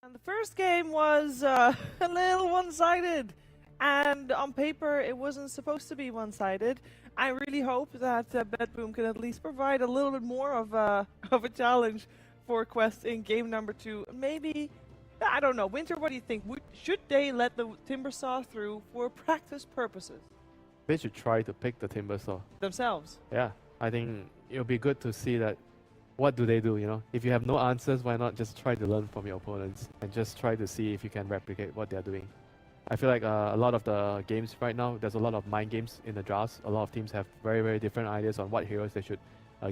And the first game was a little one-sided, and on paper it wasn't supposed to be one-sided. I really hope that BetBoom can at least provide a little bit more of a challenge for Quest in game number 2. Maybe, I don't know, Winter, what do you think? Should they let the Timber Saw through for practice purposes? They should try to pick the Timber Saw Themselves? Yeah, I think it'll be good to see that. What do they do, you know? If you have no answers, why not just try to learn from your opponents and just try to see if you can replicate what they're doing. I feel like a lot of the games right now, there's a lot of mind games in the drafts. A lot of teams have very, very different ideas on what heroes they should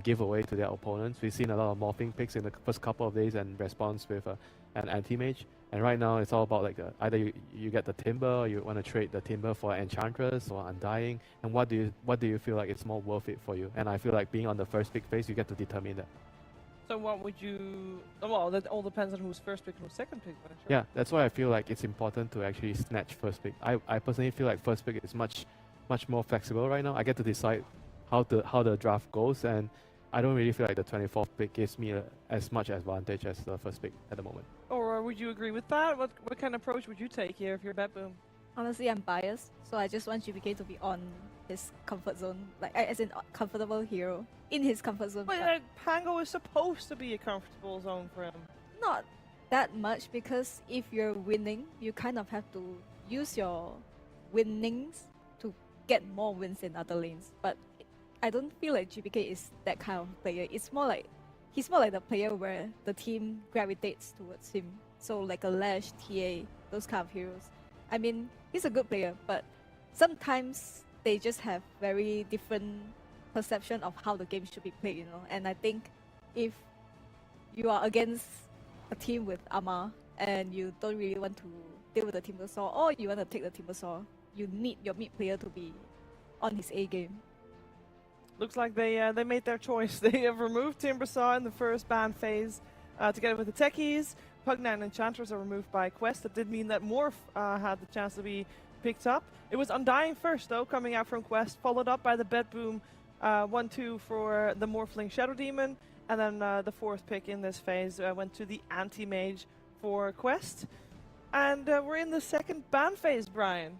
give away to their opponents. We've seen a lot of morphing picks in the first couple of days and response with an anti-mage. And right now, it's all about like either you get the Timber, or you want to trade the Timber for Enchantress or Undying. And what do you feel like it's more worth it for you? And I feel like being on the first pick phase, you get to determine that. So what would you... Well, that all depends on who's first pick and who's second pick. Sure. Yeah, that's why I feel like it's important to actually snatch first pick. I personally feel like first pick is much more flexible right now. I get to decide how the draft goes, and I don't really feel like the 24th pick gives me as much advantage as the first pick at the moment. Or would you agree with that? What kind of approach would you take here if you're BetBoom? Honestly, I'm biased, so I just want GBK to be on his comfort zone, like as in comfortable hero in his comfort zone. But Pango is supposed to be a comfortable zone for him. Not that much, because if you're winning, you kind of have to use your winnings to get more wins in other lanes. But I don't feel like GPK is that kind of player. It's more like he's more like the player where the team gravitates towards him. So like a Lash, TA, those kind of heroes. I mean, he's a good player, but sometimes they just have very different perception of how the game should be played, you know. And I think if you are against a team with Ama and you don't really want to deal with the Timbersaw, or you want to take the Timbersaw, you need your mid player to be on his A game. Looks like they made their choice. They have removed Timbersaw in the first ban phase together with the Techies. Pugna and Enchantress are removed by Quest. That did mean that Morph had the chance to be picked up. It was Undying first, though, coming out from Quest, followed up by the Bedboom 1-2 for the Morphling Shadow Demon. And then the fourth pick in this phase went to the Anti-Mage for Quest. And we're in the second ban phase, Brian.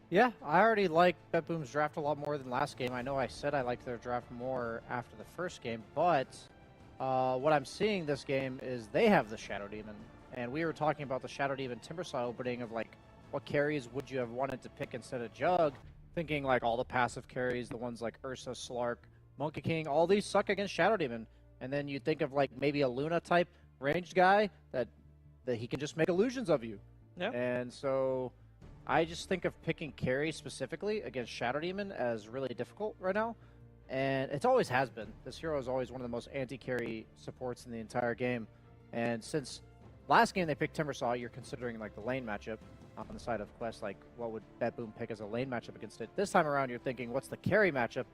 Yeah, I already like Bedboom's draft a lot more than last game. I know I said I liked their draft more after the first game, but what I'm seeing this game is they have the Shadow Demon. And we were talking about the Shadow Demon Timbersaw opening of like, what carries would you have wanted to pick instead of Jug? Thinking like all the passive carries, the ones like Ursa, Slark, Monkey King, all these suck against Shadow Demon. And then you think of like maybe a Luna type ranged guy that he can just make illusions of you. Yeah. And so I just think of picking carry specifically against Shadow Demon as really difficult right now. And it always has been. This hero is always one of the most anti-carry supports in the entire game. And since last game they picked Timbersaw, you're considering like the lane matchup on the side of Quest, like what would Bedboom pick as a lane matchup against it. This time around you're thinking, what's the carry matchup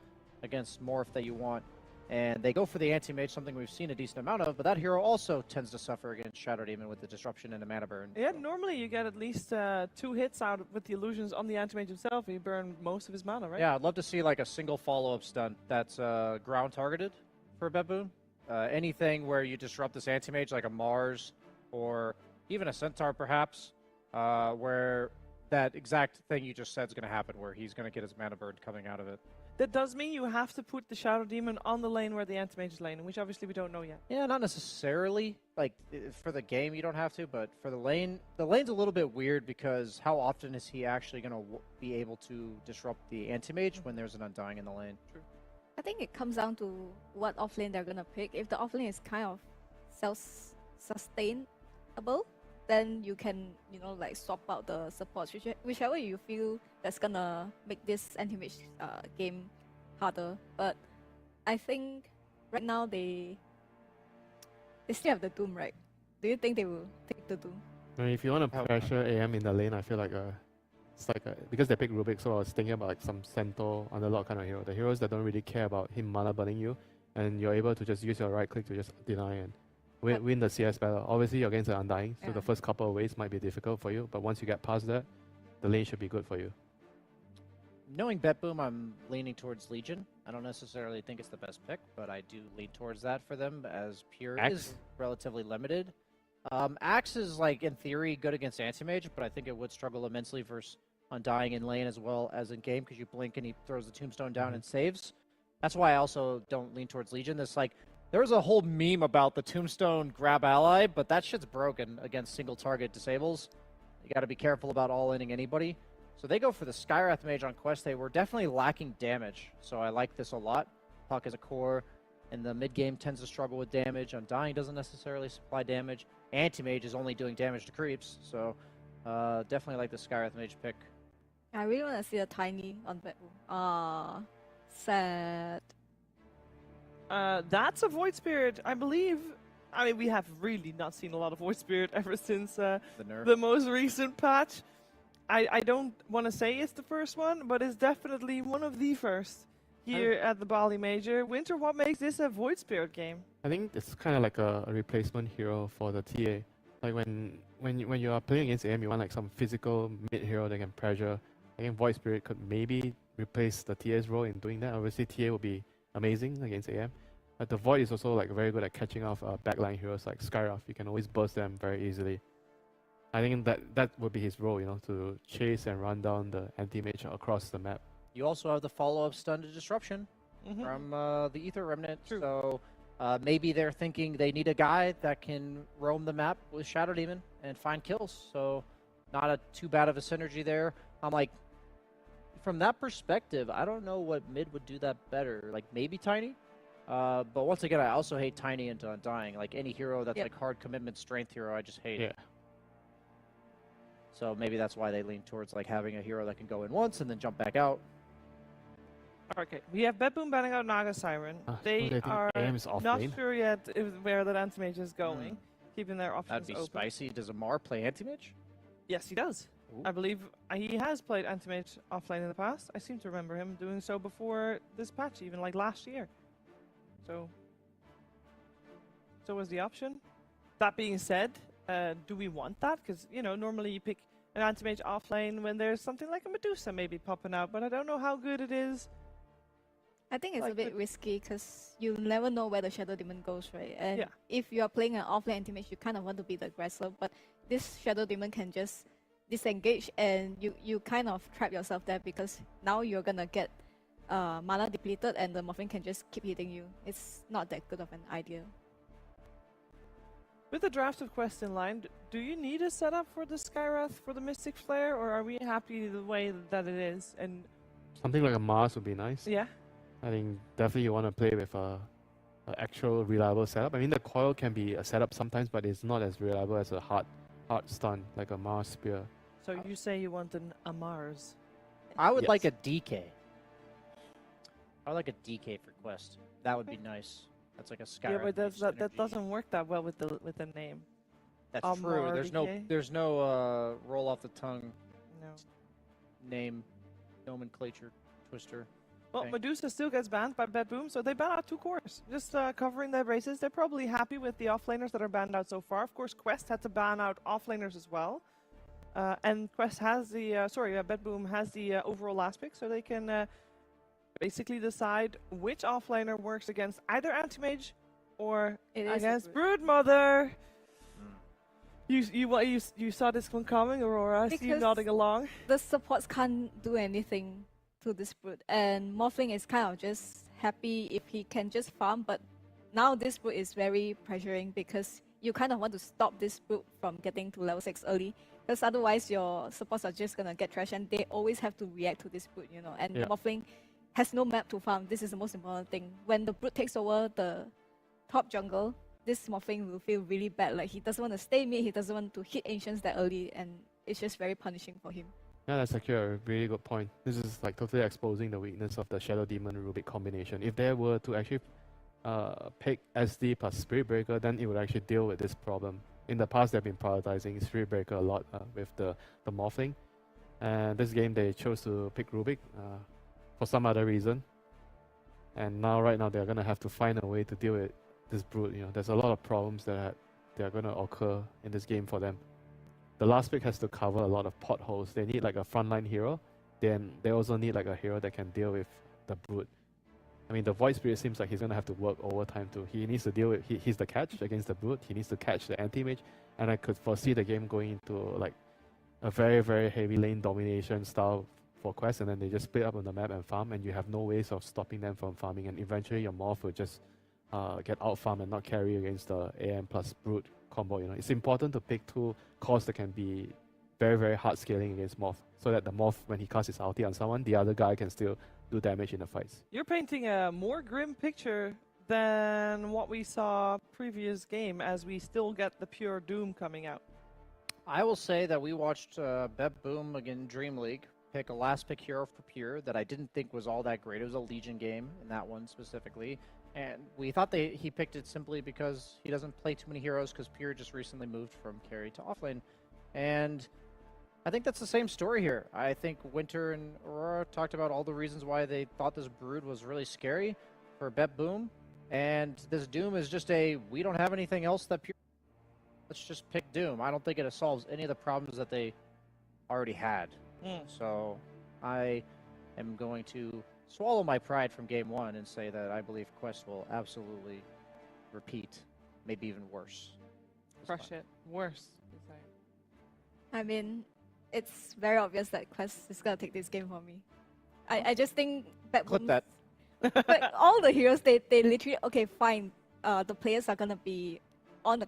against Morph that you want? And they go for the anti-mage, something we've seen a decent amount of, but that hero also tends to suffer against Shadow Demon with the disruption and the mana burn. Yeah, normally you get at least 2 hits out with the illusions on the anti-mage himself. He burned most of his mana, right? Yeah, I'd love to see like a single follow-up stunt that's ground targeted for Bedboom. Anything where you disrupt this anti-mage, like a Mars or even a Centaur perhaps, where that exact thing you just said is going to happen, where he's going to get his mana burn coming out of it. That does mean you have to put the Shadow Demon on the lane where the anti-mage is laning, which obviously we don't know yet. Yeah, not necessarily. Like, for the game, you don't have to, but for the lane's a little bit weird because how often is he actually going to be able to disrupt the anti-mage when there's an Undying in the lane? True. I think it comes down to what offlane they're gonna pick. If the offlane is kind of self-sustainable, then you can, you know, like swap out the supports, whichever you feel that's gonna make this anti-mage game harder. But I think right now they still have the Doom, right? Do you think they will take the Doom? I mean, if you want to pressure AM in the lane, I feel like it's like because they picked Rubik, so I was thinking about like some Centaur underlord kind of hero. The heroes that don't really care about him mana burning you, and you're able to just use your right click to just deny and win the CS battle. Obviously, you're against the Undying, so the first couple of waves might be difficult for you, but once you get past that, the lane should be good for you. Knowing Bedboom, I'm leaning towards Legion. I don't necessarily think it's the best pick, but I do lean towards that for them, as Pure is relatively limited. Axe is, like, in theory, good against Anti-Mage, but I think it would struggle immensely versus Undying in lane as well as in game, because you blink and he throws the tombstone down and saves. That's why I also don't lean towards Legion. There was a whole meme about the tombstone grab ally, but that shit's broken against single target disables. You gotta be careful about all-inning anybody. So they go for the Skywrath Mage on Quest. They were definitely lacking damage, so I like this a lot. Puck is a core, and the mid-game tends to struggle with damage. Undying doesn't necessarily supply damage. Anti-Mage is only doing damage to creeps, so definitely like the Skywrath Mage pick. I really want to see a Tiny on Bedroom. Sad. That's a Void Spirit, I believe. I mean, we have really not seen a lot of Void Spirit ever since the most recent patch. I don't want to say it's the first one, but it's definitely one of the first here at the Bali Major. Winter, what makes this a Void Spirit game? I think it's kind of like a replacement hero for the TA. Like when you are playing against AM, you want like some physical mid hero that can pressure. I think Void Spirit could maybe replace the TA's role in doing that. Obviously, TA will be amazing against AM. But the Void is also like very good at catching off backline heroes like Skywrath. You can always burst them very easily. I think that would be his role, you know, to chase and run down the anti-mage across the map. You also have the follow-up stun to disruption Mhm. from the Ether Remnant. So maybe they're thinking they need a guy that can roam the map with Shadow Demon and find kills. So not a too bad of a synergy there. I'm like, from that perspective, I don't know what mid would do that better. Like maybe Tiny. But once again, I also hate Tiny into Undying. Like any hero that's like hard commitment strength hero, I just hate it. So maybe that's why they lean towards like having a hero that can go in once and then jump back out. Okay, we have Bedboom banning out Naga Siren. They are not sure yet where that Anti-Mage is going, keeping their options That'd be open. spicy. Does Amar play Anti-Mage? Yes, he does. I believe he has played Anti-Mage offlane in the past. I seem to remember him doing so before this patch, even like last year. So was the option. That being said, do we want that? Because, you know, normally you pick an Anti-Mage offlane when there's something like a Medusa maybe popping out, but I don't know how good it is. I think it's Like a bit risky because you never know where the Shadow Demon goes, right? And Yeah. if you are playing an offlane anti-mage, you kind of want to be the aggressor, but this Shadow Demon can just disengage and you kind of trap yourself there because now you're gonna get mana depleted and the Morphling can just keep hitting you. It's not that good of an idea. With the draft of Quest in line, do you need a setup for the Skywrath for the Mystic Flare, or are we happy the way that it is? And Something like a Mars would be nice. yeah. I think definitely you want to play with a actual reliable setup. I mean, the coil can be a setup sometimes, but it's not as reliable as a hard stun like a Mars spear. So you say you want a Mars? I would like a DK. I would like a DK for Quest. That would be nice. That's like a Skyrim. Yeah, but that doesn't work that well with the name. That's true. There's no roll off the tongue. No. Name, nomenclature, twister. Well, Okay. Medusa still gets banned by Bedboom, so they ban out 2 cores. Just covering their bases. They're probably happy with the offlaners that are banned out so far. Of course, Quest had to ban out offlaners as well. And Quest has the, Bedboom has the overall last pick, so they can basically decide which offlaner works against either Anti-Mage or against Broodmother. You saw this one coming, Aurora. I see you nodding along. The supports can't do anything to this Brood, and Morphling is kind of just happy if he can just farm, but now this Brood is very pressuring because you kind of want to stop this Brood from getting to level 6 early, because otherwise your supports are just gonna get trashed and they always have to react to this Brood, you know, and Morphling has no map to farm. This is the most important thing. When the Brood takes over the top jungle, this Morphling will feel really bad, like he doesn't want to stay mid, he doesn't want to hit Ancients that early, and it's just very punishing for him. Yeah, that's actually a really good point. This is like totally exposing the weakness of the Shadow Demon Rubik combination. If they were to actually pick SD plus Spirit Breaker, then it would actually deal with this problem. In the past, they've been prioritizing Spirit Breaker a lot with the Morphling. And this game, they chose to pick Rubik for some other reason. And now, right now, they're going to have to find a way to deal with this Brood. You know, there's a lot of problems that are going to occur in this game for them. The last pick has to cover a lot of potholes. They need like a frontline hero. Then they also need like a hero that can deal with the Brood. I mean, the Void Spirit seems like he's going to have to work overtime too. He needs to deal with, he's the catch against the Brood. He needs to catch the Anti-Mage. And I could foresee the game going into like a very, very heavy lane domination style for Quest. And then they just split up on the map and farm. And you have no ways of stopping them from farming. And eventually your Morph will just get out farm and not carry against the AM plus Brood combo. You know, it's important to pick 2 cores that can be very, very hard scaling against Morph, so that the Morph, when he casts his ulti on someone, the other guy can still do damage in the fights. You're painting a more grim picture than what we saw previous game, as we still get the pure Doom coming out. I will say that we watched Bedboom again Dream League pick a last pick hero for Pure that I didn't think was all that great. It was a Legion game in that one specifically. And we thought he picked it simply because he doesn't play too many heroes, because Pure just recently moved from carry to offlane. And I think that's the same story here. I think Winter and Aurora talked about all the reasons why they thought this Brood was really scary for Bedboom. And this Doom is just we don't have anything else that Pure... Let's just pick Doom. I don't think it solves any of the problems that they already had. So I am going to swallow my pride from game 1 and say that I believe Quest will absolutely repeat, maybe even worse. Crush it. Worse. I mean, it's very obvious that Quest is gonna take this game for me. I just think Bad Clip Boom. that. But all the heroes, they literally, okay, fine. The players are gonna be on the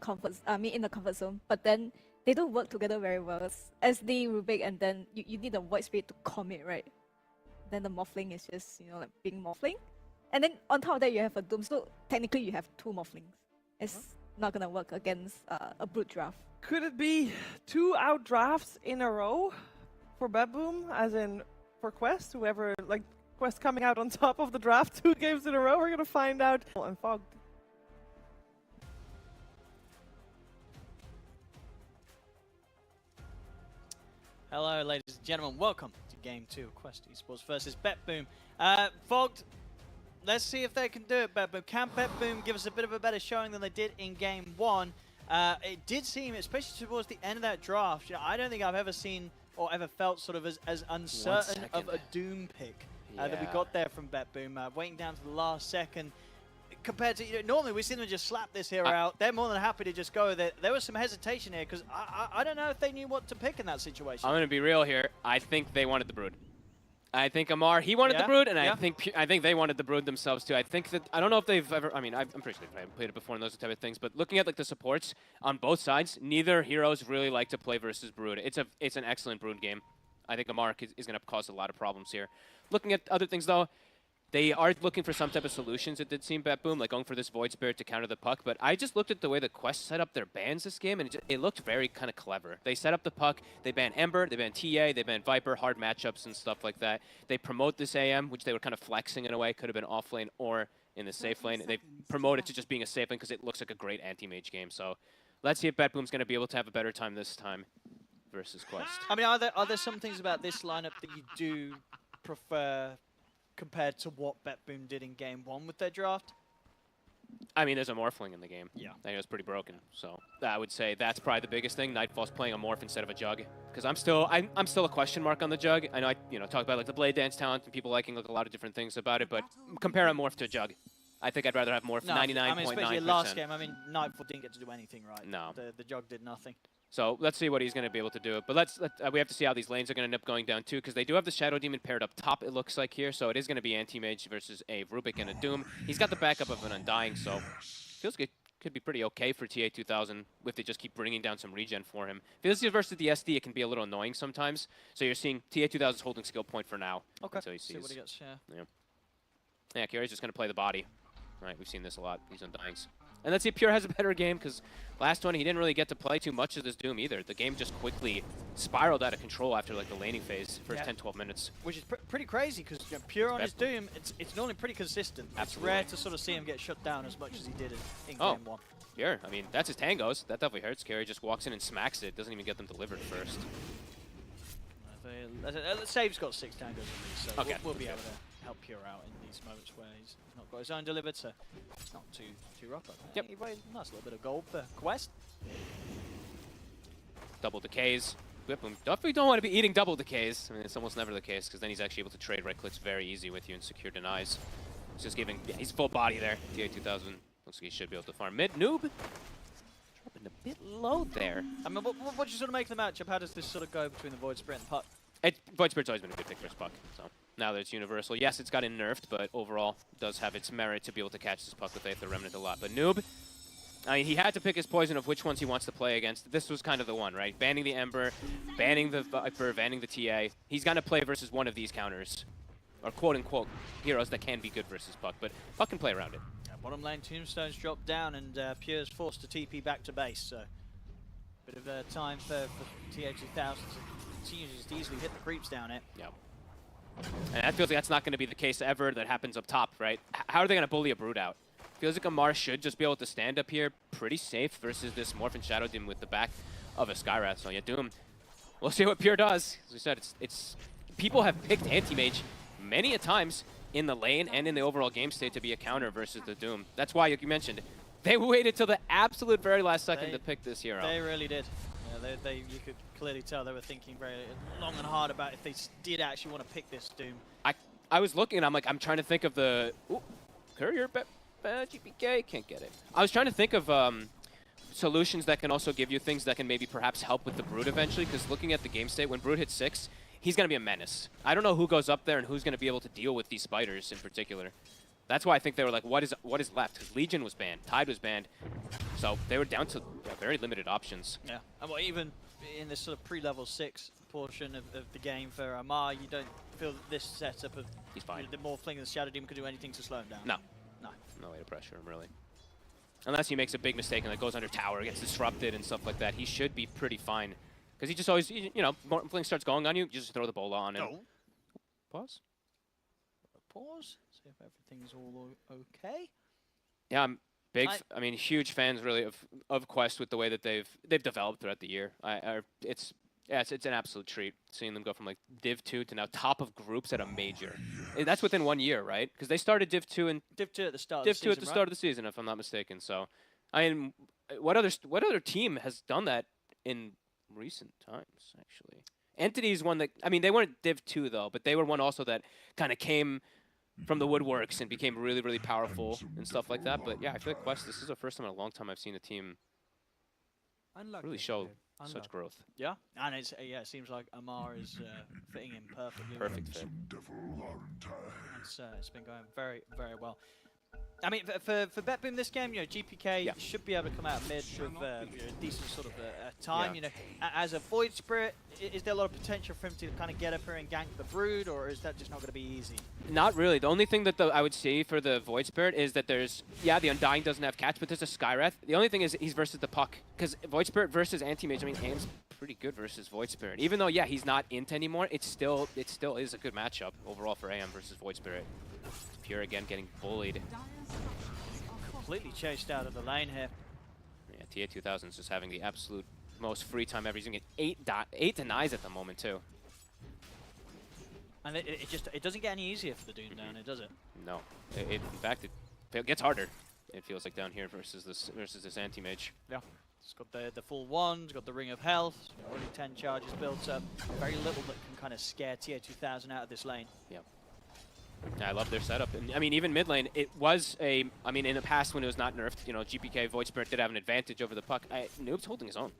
in the comfort zone, but then they don't work together very well. SD, Rubik, and then you need the Void Spirit to commit, right? Then the Morphling is just, like being Morphling. And then on top of that, you have a Doom. So technically, you have 2 Morphlings. It's not gonna work against a Brute draft. Could it be 2 out drafts in a row for Baboom, as in for Quest? Whoever, like, Quest coming out on top of the draft 2 games in a row? We're gonna find out. And Fogged. Hello, ladies and gentlemen. Welcome to Game 2 of Quest Esports versus BetBoom. Fogged, let's see if they can do it, BetBoom. Can BetBoom give us a bit of a better showing than they did in Game 1? It did seem, especially towards the end of that draft, I don't think I've ever seen or ever felt sort of as uncertain of a Doom pick that we got there from BetBoom. Waiting down to the last second. Compared to, normally we see them just slap this hero out. They're more than happy to just go with it. There was some hesitation here because I don't know if they knew what to pick in that situation. I'm going to be real here. I think they wanted the Brood. I think Amar, he wanted the Brood, and I think they wanted the Brood themselves too. I think that, I don't know if they've ever, I'm pretty sure they've played it before and those type of things, but looking at like the supports on both sides, neither heroes really like to play versus Brood. It's an excellent Brood game. I think Amar is going to cause a lot of problems here. Looking at other things though, they are looking for some type of solutions, it did seem, BetBoom, like going for this Void Spirit to counter the puck, but I just looked at the way the Quest set up their bans this game, and it looked very kind of clever. They set up the puck, they ban Ember, they ban TA, they ban Viper, hard matchups and stuff like that. They promote this AM, which they were kind of flexing in a way, could have been off lane or in the safe lane. They promote it to just being a safe lane because it looks like a great anti-mage game, so let's see if BetBoom's going to be able to have a better time this time versus Quest. I mean, are there some things about this lineup that you do prefer compared to what BetBoom did in Game 1 with their draft? I mean, there's a Morphling in the game. Yeah. I know it's pretty broken, so I would say that's probably the biggest thing. Nightfall's playing a Morph instead of a Jug, because I'm still a question mark on the Jug. I know I talk about like the Blade Dance talent and people liking like a lot of different things about it, but compare a Morph to a Jug. I think I'd rather have Morph 99.9%. I mean, especially last game. I mean, Nightfall didn't get to do anything right. No. The Jug did nothing. So let's see what he's going to be able to do. But we have to see how these lanes are going to end up going down too, because they do have the Shadow Demon paired up top, it looks like here. So it is going to be Anti-Mage versus a Rubik and a Doom. He's got the backup of an Undying, so feels good. Could be pretty okay for TA2000 if they just keep bringing down some regen for him. If this is versus the SD, it can be a little annoying sometimes. So you're seeing TA2000's holding skill point for now. Okay. Until he sees. See what he gets, Yeah, Kiri's just going to play the body. Right, we've seen this a lot, these Undyings. And let's see if Pure has a better game, because last one he didn't really get to play too much of this Doom either. The game just quickly spiraled out of control after like the laning phase, first 10-12 minutes. Which is pretty crazy, because Pure on his Doom, it's normally pretty consistent. Absolutely. It's rare to sort of see him get shut down as much as he did in Game 1. Pure, I mean, that's his tangos. That definitely hurts. Kiri just walks in and smacks it, doesn't even get them delivered first. Save's got 6 tangos at least, so okay. we'll be able to help Pure out in these moments where he's not got his own delivered, so it's not too rough. Yep. Anyway, nice little bit of gold for Quest. Double decays. Definitely don't want to be eating double decays. I mean, it's almost never the case, because then he's actually able to trade right clicks very easy with you and secure denies. He's just giving, he's full body there. TA2000 looks like he should be able to farm mid. Noob dropping a bit low there. I mean, what do you sort of make of the matchup? How does this sort of go between the Void Spirit and Puck? Void Spirit's always been a good pick for his Puck, so now that it's universal. Yes, it's gotten nerfed, but overall does have its merit to be able to catch this Puck with Aether Remnant a lot. But Noob, I mean, he had to pick his poison of which ones he wants to play against. This was kind of the one, right? Banning the Ember, banning the Viper, banning the TA. He's going to play versus one of these counters, or quote-unquote heroes that can be good versus Puck, but Puck can play around it. Bottom lane, Tombstone's dropped down, and Pure's forced to TP back to base, so bit of time for TA2000 to just easily hit the creeps down it. Yeah. And that feels like that's not going to be the case ever. That happens up top, right? How are they going to bully a Brood out? Feels like Amar should just be able to stand up here pretty safe versus this Morph and Shadow Demon with the back of a Skywrath. So yeah, Doom. We'll see what Pure does. As we said, it's people have picked Anti-Mage many a times in the lane and in the overall game state to be a counter versus the Doom. That's why, like you mentioned, they waited till the absolute very last second to pick this hero. They really did. Yeah, you could clearly tell they were thinking very long and hard about if they did actually want to pick this Doom. I was looking and I'm trying to think of the... Ooh, Courier, GPK, can't get it. I was trying to think of solutions that can also give you things that can maybe perhaps help with the Brood eventually, because looking at the game state, when Brood hits 6, he's going to be a menace. I don't know who goes up there and who's going to be able to deal with these spiders in particular. That's why I think they were like, what is left? Because Legion was banned, Tide was banned, so they were down to very limited options. Yeah, and well, even in this sort of pre-level 6 portion of the game for Amar, you don't feel that this setup of he's fine. The Morphling and the Shadow Demon could do anything to slow him down. No. No. No way to pressure him, really. Unless he makes a big mistake and it goes under tower, gets disrupted and stuff like that, he should be pretty fine. Because he just always, you know, Morphling starts going on you, just throw the bola on him. Pause. Pause. See if everything's all okay. Yeah, I'm big. I mean, huge fans really of Quest with the way that they've developed throughout the year. It's an absolute treat seeing them go from like Div 2 to now top of groups at a major. That's within 1 year, right? Because they started Div 2 and Div 2 at the start. Div 2 at the start of the season, if I'm not mistaken. So, I mean, what other team has done that in recent times? Actually, Entity's one that, I mean, they weren't Div 2 though, but they were one also that kind of came from the woodworks and became really, really powerful and stuff like that. But yeah, I feel like Quest, this is the first time in a long time I've seen a team really show such growth. Yeah, and it seems like Amar is fitting in perfectly. Perfect fit. It's been going very, very well. I mean, for BetBoom this game, you know, GPK should be able to come out mid with you know, a decent sort of time. You know, as a Void Spirit, is there a lot of potential for him to kind of get up here and gank the Brood, or is that just not going to be easy? Not really. The only thing that I would say for the Void Spirit is that there's, the Undying doesn't have catch, but there's a Skywrath. The only thing is he's versus the Puck, because Void Spirit versus Anti-Mage, I mean, Am's pretty good versus Void Spirit. Even though, he's not Int anymore, it still is a good matchup overall for Am versus Void Spirit. Pure again getting bullied. Completely chased out of the lane here. Yeah, TA 2000 is just having the absolute most free time ever. He's gonna get 8 denies at the moment too. And it doesn't get any easier for the Doom down here, does it? No. In fact, it gets harder. It feels like down here versus this Anti-Mage. Yeah. It's got the full wand, it's got the Ring of Health, already 10 charges built up. Very little that can kind of scare TA 2000 out of this lane. Yeah. I love their setup. And I mean, even mid lane, it was I mean, in the past when it was not nerfed, you know, GPK Void Spirit did have an advantage over the Puck. Noob's holding his own.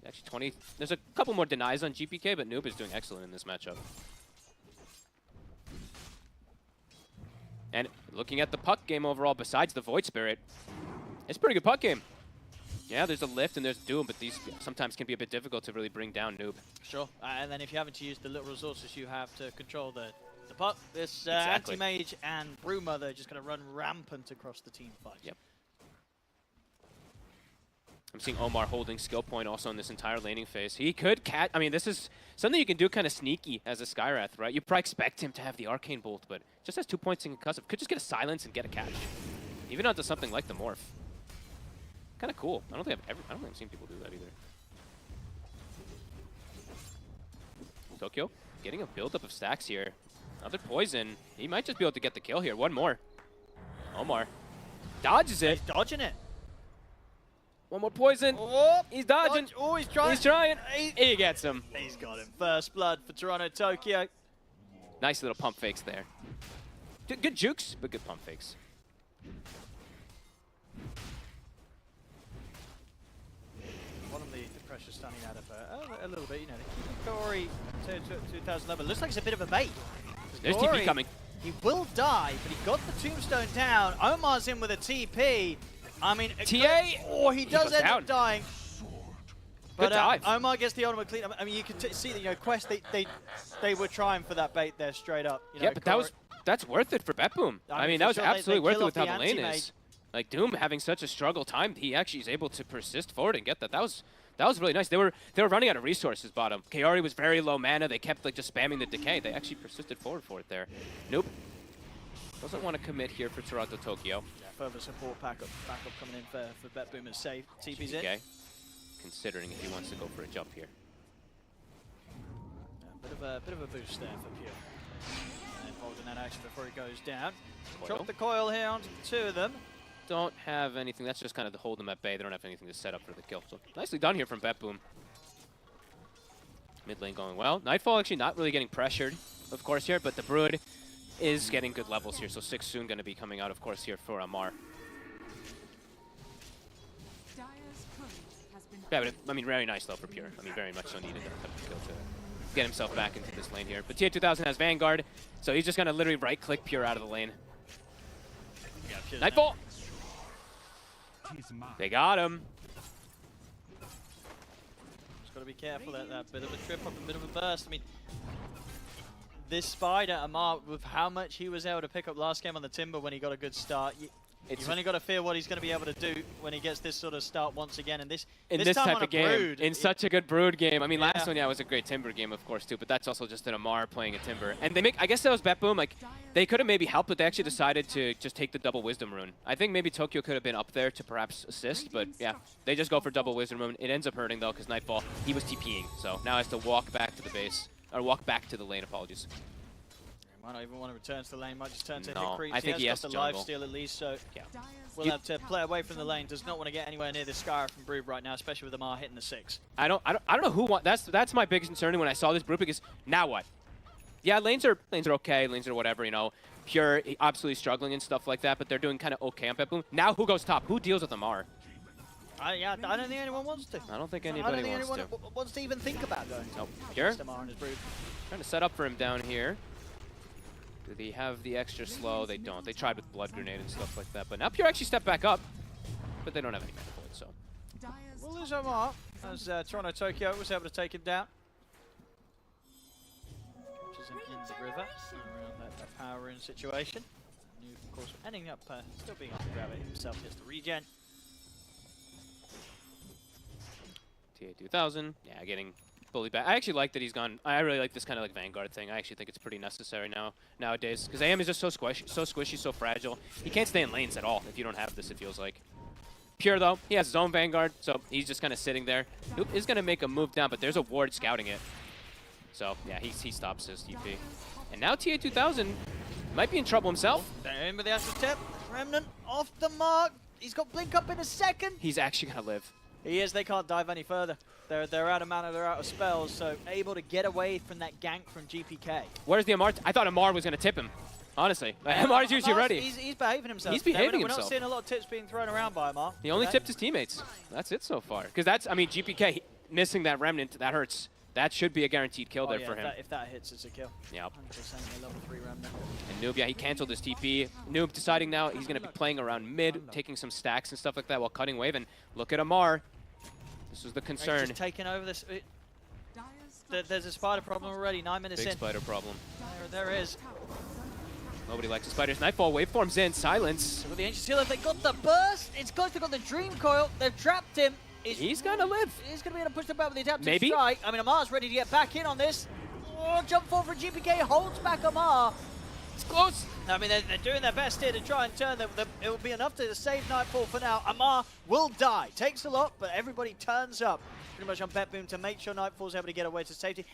Actually, 20. There's a couple more denies on GPK, but Noob is doing excellent in this matchup. And looking at the Puck game overall, besides the Void Spirit, it's a pretty good Puck game. Yeah, there's a lift and there's Doom, but these sometimes can be a bit difficult to really bring down Noob. Sure. And then if you haven't to use the little resources you have to control the Puck, this Anti-Mage and Brewmother just going to run rampant across the team fight. Yep. I'm seeing Omar holding skill point also in this entire laning phase. He could catch. I mean, this is something you can do kind of sneaky as a Skywrath, right? You probably expect him to have the Arcane Bolt, but just has 2 points in concussive. Could just get a silence and get a catch, even onto something like the Morph. Kind of cool. I don't think I've seen people do that either. Tokyo getting a buildup of stacks here. Another poison. He might just be able to get the kill here. One more. Omar dodges it. He's dodging it. One more poison. Oh, he's dodging. Oh, he's trying. He's trying. He gets him. He's got him. First blood for Toronto Tokyo. Nice little pump fakes there. Good jukes, but good pump fakes. One of the pressure stunning out of her a little bit. You know, the Corey to 2000 level. Looks like it's a bit of a bait. There's TP coming. He will die, but he got the tombstone down. Omar's in with a TP. I mean, TA. Oh, he does end up dying. But Good dive. Omar gets the ultimate clean. I mean, you can see that, you know, Quest, they were trying for that bait there straight up. You know, Yeah, but that's worth it for BetBoom. I mean, that was sure, absolutely worth it with kill how off the the lane anti-mage. is. Like Doom having such a struggle time, he actually is able to persist forward and get that. That was really nice. They were running out of resources bottom. Kaori was very low mana. They kept like just spamming the decay. They actually persisted forward for it there. Nope. Doesn't want to commit here for Toronto Tokyo. Yeah, further support backup coming in for BetBoom is safe. TP's in. Okay. Considering if he wants to go for a jump here. Yeah, bit of a boost there for Pure. And involved in that action before he goes down. Coil. Drop the coil here onto the two of them. Don't have anything. That's just kind of to hold them at bay. They don't have anything to set up for the kill. So nicely done here from BetBoom. Mid lane going well. Nightfall actually not really getting pressured, of course, here, but the Brood is getting good levels here. So 6 soon going to be coming out, of course, here for Amar. Yeah, but I mean, very nice though for Pure. I mean, very much so needed that type of skill get himself back into this lane here. But TA2000 has Vanguard, so he's just going to literally right-click Pure out of the lane. Yeah, Nightfall! They got him. Just got to be careful at that bit of a trip up, a bit of a burst. I mean, this Spider, Amar, with how much he was able to pick up last game on the Timber when he got a good start, you've only got to fear what he's going to be able to do when he gets this sort of start once again. And this This time type on of a game, Brood, in such a good Brood game. I mean, last one, was a great Timber game, of course, too, but that's also just an Amar playing a Timber. And they make, I guess that was Bet Boom, like, they could have maybe helped, but they actually decided to just take the double Wisdom Rune. I think maybe Tokyo could have been up there to perhaps assist, but yeah, they just go for double Wisdom Rune. It ends up hurting, though, because Nightfall, he was TPing, so now has to walk back to the base, or walk back to the lane, apologies. Might not even want to return to the lane, might just turn to No, hit creeps. I think he has got to the jungle. lifesteal at least, so yeah. We'll have to play away from the lane. Does not want to get anywhere near this Skyra from Brood right now, especially with Amar hitting the 6. I don't know who wants. That's my biggest concern when I saw this Brood, because now what? Yeah, lanes are okay, lanes are whatever, you know. Pure absolutely struggling and stuff like that, but they're doing kind of okay on Bet Boom. Now who goes top? Who deals with Amar? Yeah, I don't think anyone wants to. I don't think anybody wants to even think about going. Nope. Pure Amar and his Brood. trying to set up for him down here. Do they have the extra slow? They don't. They tried with Blood Grenade and stuff like that, but now Pure actually stepped back up, but they don't have any mana for it, so. We'll lose Amar as Toronto Tokyo was able to take him down. Which is in the river around that power rune situation. New, of course, ending up still being able to grab it himself, gets the regen. TA2000, yeah, getting fully back. I actually like that he's gone. I really like this kind of like Vanguard thing. I actually think it's pretty necessary nowadays because AM is just so squishy, so fragile. He can't stay in lanes at all if you don't have this, it feels like. Pure, though, he has his own Vanguard, so he's just kind of sitting there. Noop is going to make a move down, but there's a ward scouting it. So, yeah, he stops his TP. And now TA2000 might be in trouble himself. They're in with the Astral Tip. Remnant off the mark. He's got Blink up in a second. He's actually going to live. He is. They can't dive any further. They're out of mana. They're out of spells. So able to get away from that gank from GPK. Where's the Amar? I thought Amar was going to tip him. Honestly, Amar's usually ready. He's behaving himself. He's behaving We're himself. not seeing a lot of tips being thrown around by Amar. He only tipped his teammates. That's it so far. Because that's, I mean, GPK missing that Remnant, that hurts. That should be a guaranteed kill there for him. If that hits, it's a kill. Yep. 100% level 3 Remnant. And Noob, yeah, he canceled his TP. Noob deciding now he's going to be playing around mid, taking some stacks and stuff like that while cutting wave. And look at Amar. This was the concern. He's just taking over this. There's a spider problem already. 9 minutes Big in. spider problem. There is. Nobody likes the spiders. Nightfall waveforms in. Silence. With the Ancient Sealer, they got the burst. It's close. They got the Dream Coil. They've trapped him. He's going to live. He's going to be able to push them back with the adaptive Maybe. strike. I mean, Amar's ready to get back in on this. Oh, jump forward for GPK. Holds back Amar. It's close. I mean, they're doing their best here to try and turn them. It will be enough to save Nightfall for now. Amar will die. Takes a lot, but everybody turns up pretty much on Bet Boom to make sure Nightfall's able to get away to safety.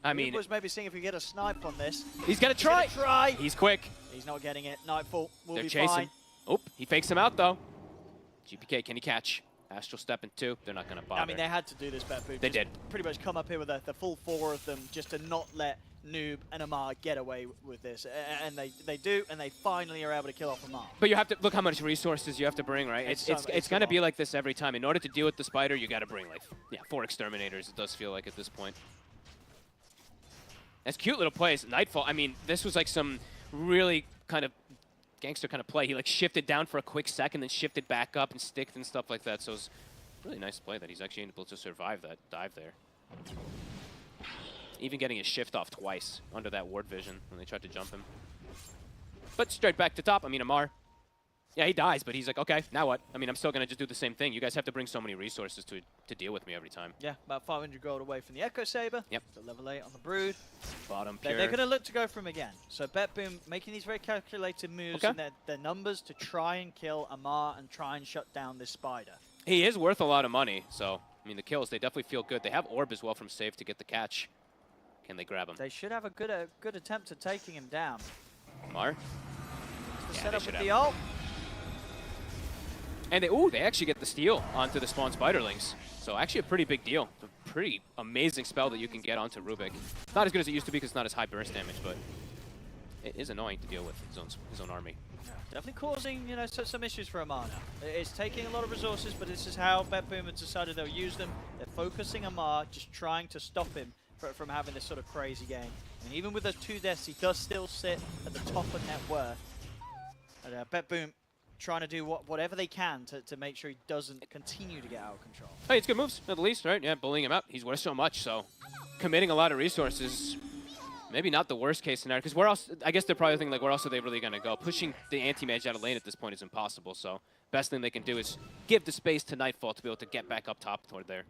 I mean, was maybe seeing if we get a snipe on this. He's going to try. He's quick. He's not getting it. Nightfall will They're be chasing. fine. Oh, he fakes him out, though. GPK, can he catch? Astral Step in 2. They're not going to bother. I mean, they had to do this, Bet Boom. They did. Pretty much come up here with the full 4 of them just to not let Noob and Amar get away with this. And they do, and they finally are able to kill off Amar. But you have to look how much resources you have to bring, right? It's going to be like this every time. In order to deal with the spider, you got to bring like 4 exterminators. It does feel like at this point. That's cute little plays. Nightfall. I mean, this was like some really kind of gangster kind of play. He like shifted down for a quick second, then shifted back up and sticked and stuff like that. So it's really nice play that he's actually able to survive that dive there. Even getting his shift off twice under that ward vision when they tried to jump him. But straight back to top. I mean, Amar. Yeah, he dies, but he's like, okay, now what? I mean, I'm still going to just do the same thing. You guys have to bring so many resources to deal with me every time. Yeah, about 500 gold away from the Echo Saber. Yep. So level 8 on the Brood. Bottom Pure. They're going to look to go for him again. So Bet Boom making these very calculated moves in their numbers to try and kill Amar and try and shut down this spider. He is worth a lot of money, so, I mean, the kills, they definitely feel good. They have Orb as well from safe to get the catch. Can they grab him? They should have a good attempt at taking him down. Amar? Yeah, set up with the ult. And they actually get the steal onto the spawn spiderlings. So actually a pretty big deal. A pretty amazing spell that you can get onto Rubik. Not as good as it used to be because it's not as high burst damage, but it is annoying to deal with his own army. Definitely causing, some issues for Amar now. It's taking a lot of resources, but this is how Bet Boom has decided they'll use them. They're focusing Amar, just trying to stop him from having this sort of crazy game. And even with those 2 deaths, he does still sit at the top of net worth. And BetBoom trying to do whatever they can to make sure he doesn't continue to get out of control. Hey, it's good moves, at the least, right? Yeah, bullying him out. He's worth so much, so committing a lot of resources, maybe not the worst case scenario, because where else, I guess they're probably thinking, like, where else are they really going to go? Pushing the anti-mage out of lane at this point is impossible, so best thing they can do is give the space to Nightfall to be able to get back up top toward there.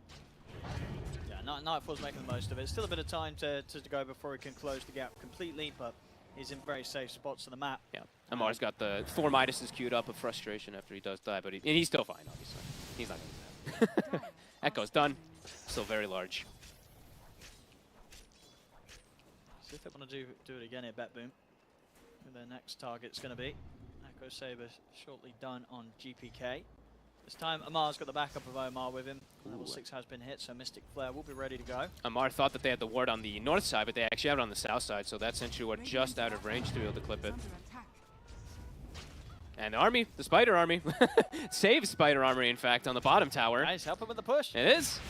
Yeah, Nightfall's making the most of it. Still a bit of time to go before he can close the gap completely, but he's in very safe spots on the map. Yeah, Amar's got the 4 Midases queued up of frustration after he does die, but and he's still fine, obviously. He's not going to do that. Echo's done. Still very large. See if they want to do it again here, BetBoom. Who their next target's going to be. Echo Saber shortly done on GPK. This time, Amar's got the backup of Omar with him. Level 6 has been hit, so Mystic Flare will be ready to go. Amar thought that they had the ward on the north side, but they actually have it on the south side, so that's essentially what just out of range to be able to clip it. And the army, the Spider Army, saves Spider Army, in fact, on the bottom tower. Nice, help him with the push. It is.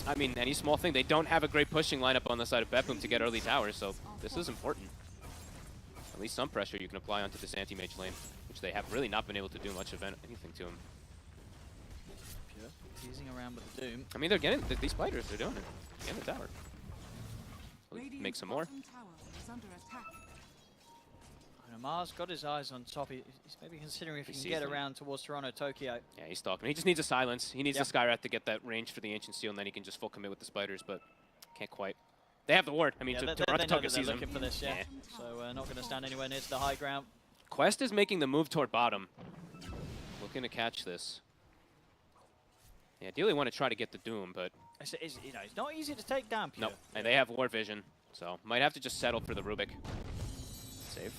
I mean, any small thing. They don't have a great pushing lineup on the side of BetBoom to get early towers, so this is important. At least some pressure you can apply onto this anti-mage lane, which they have really not been able to do much of anything to him. Teasing around with the Doom. I mean, they're getting these spiders. They're doing it. Getting the tower. Make some more. And Amar's got his eyes on top. He's maybe considering if he can get around towards Toronto, Tokyo. Yeah, he's stalking. He just needs a silence. He needs the Skyrath to get that range for the Ancient Steel, and then he can just full commit with the spiders, but can't quite. They have the ward. I mean, Toronto Tokyo sees him. Looking for this, yeah. So not going to stand anywhere near to the high ground. Quest is making the move toward bottom. Looking to catch this. Yeah, ideally want to try to get the Doom, but it's not easy to take down. Pure. No, and they have ward vision, so might have to just settle for the Rubik. Save.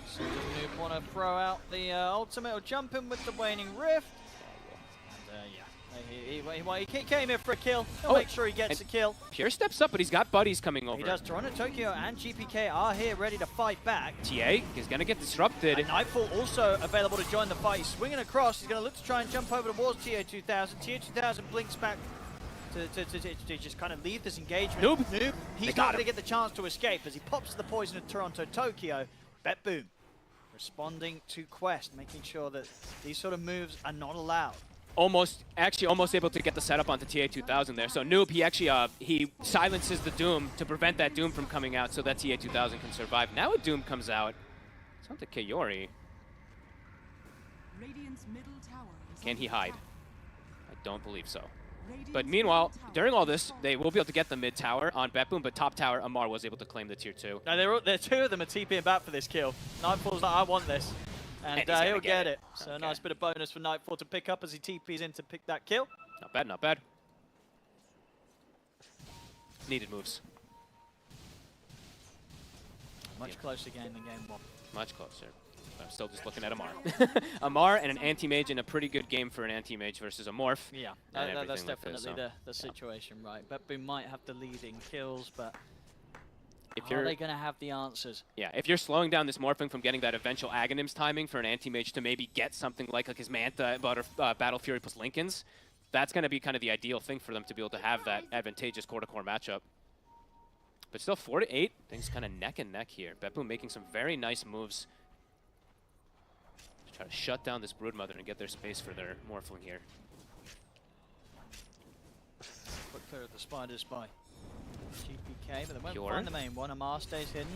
So does Noob want to throw out the ultimate or jump in with the Waning Rift? He came here for a kill. He'll make sure he gets a kill. Pure steps up, but he's got buddies coming over. He does. Toronto, Tokyo, and GPK are here ready to fight back. TA is going to get disrupted. And Nightfall also available to join the fight. He's swinging across. He's going to look to try and jump over towards TA2000. TA2000 blinks back to just kind of leave this engagement. Noob. He's not going to get the chance to escape as he pops the poison of Toronto, Tokyo. BetBoom responding to Quest, making sure that these sort of moves are not allowed. Almost able to get the setup onto TA2000 there. So Noob, he actually he silences the Doom to prevent that Doom from coming out so that TA2000 can survive. Now a Doom comes out. It's onto Kaori. Can he hide? I don't believe so. But meanwhile, during all this, they will be able to get the mid tower on BetBoom, but top tower, Amar was able to claim the tier 2. Now, two of them are TPing back for this kill. Nightfall's like, I want this. And he'll get it. So a nice bit of bonus for Nightfall to pick up as he TPs in to pick that kill. Not bad, not bad. Needed moves. Much closer game than game 1. Much closer. I'm still just looking at Amar. Amar and an anti-mage in a pretty good game for an anti-mage versus a morph. Yeah, that's definitely the situation, right? BetBoom might have the lead in kills, but are they going to have the answers? Yeah, if you're slowing down this morphing from getting that eventual Aghanims timing for an anti-mage to maybe get something like his Mantha, Battle Fury plus Lincoln's, that's going to be kind of the ideal thing for them to be able to have that advantageous core-to-core matchup. But still 4-8, things kind of neck and neck here. BetBoom making some very nice moves to try to shut down this Broodmother and get their space for their morphling here. Quick clear of the spiders by GPK, but they won't find the main one. Amar stays hidden.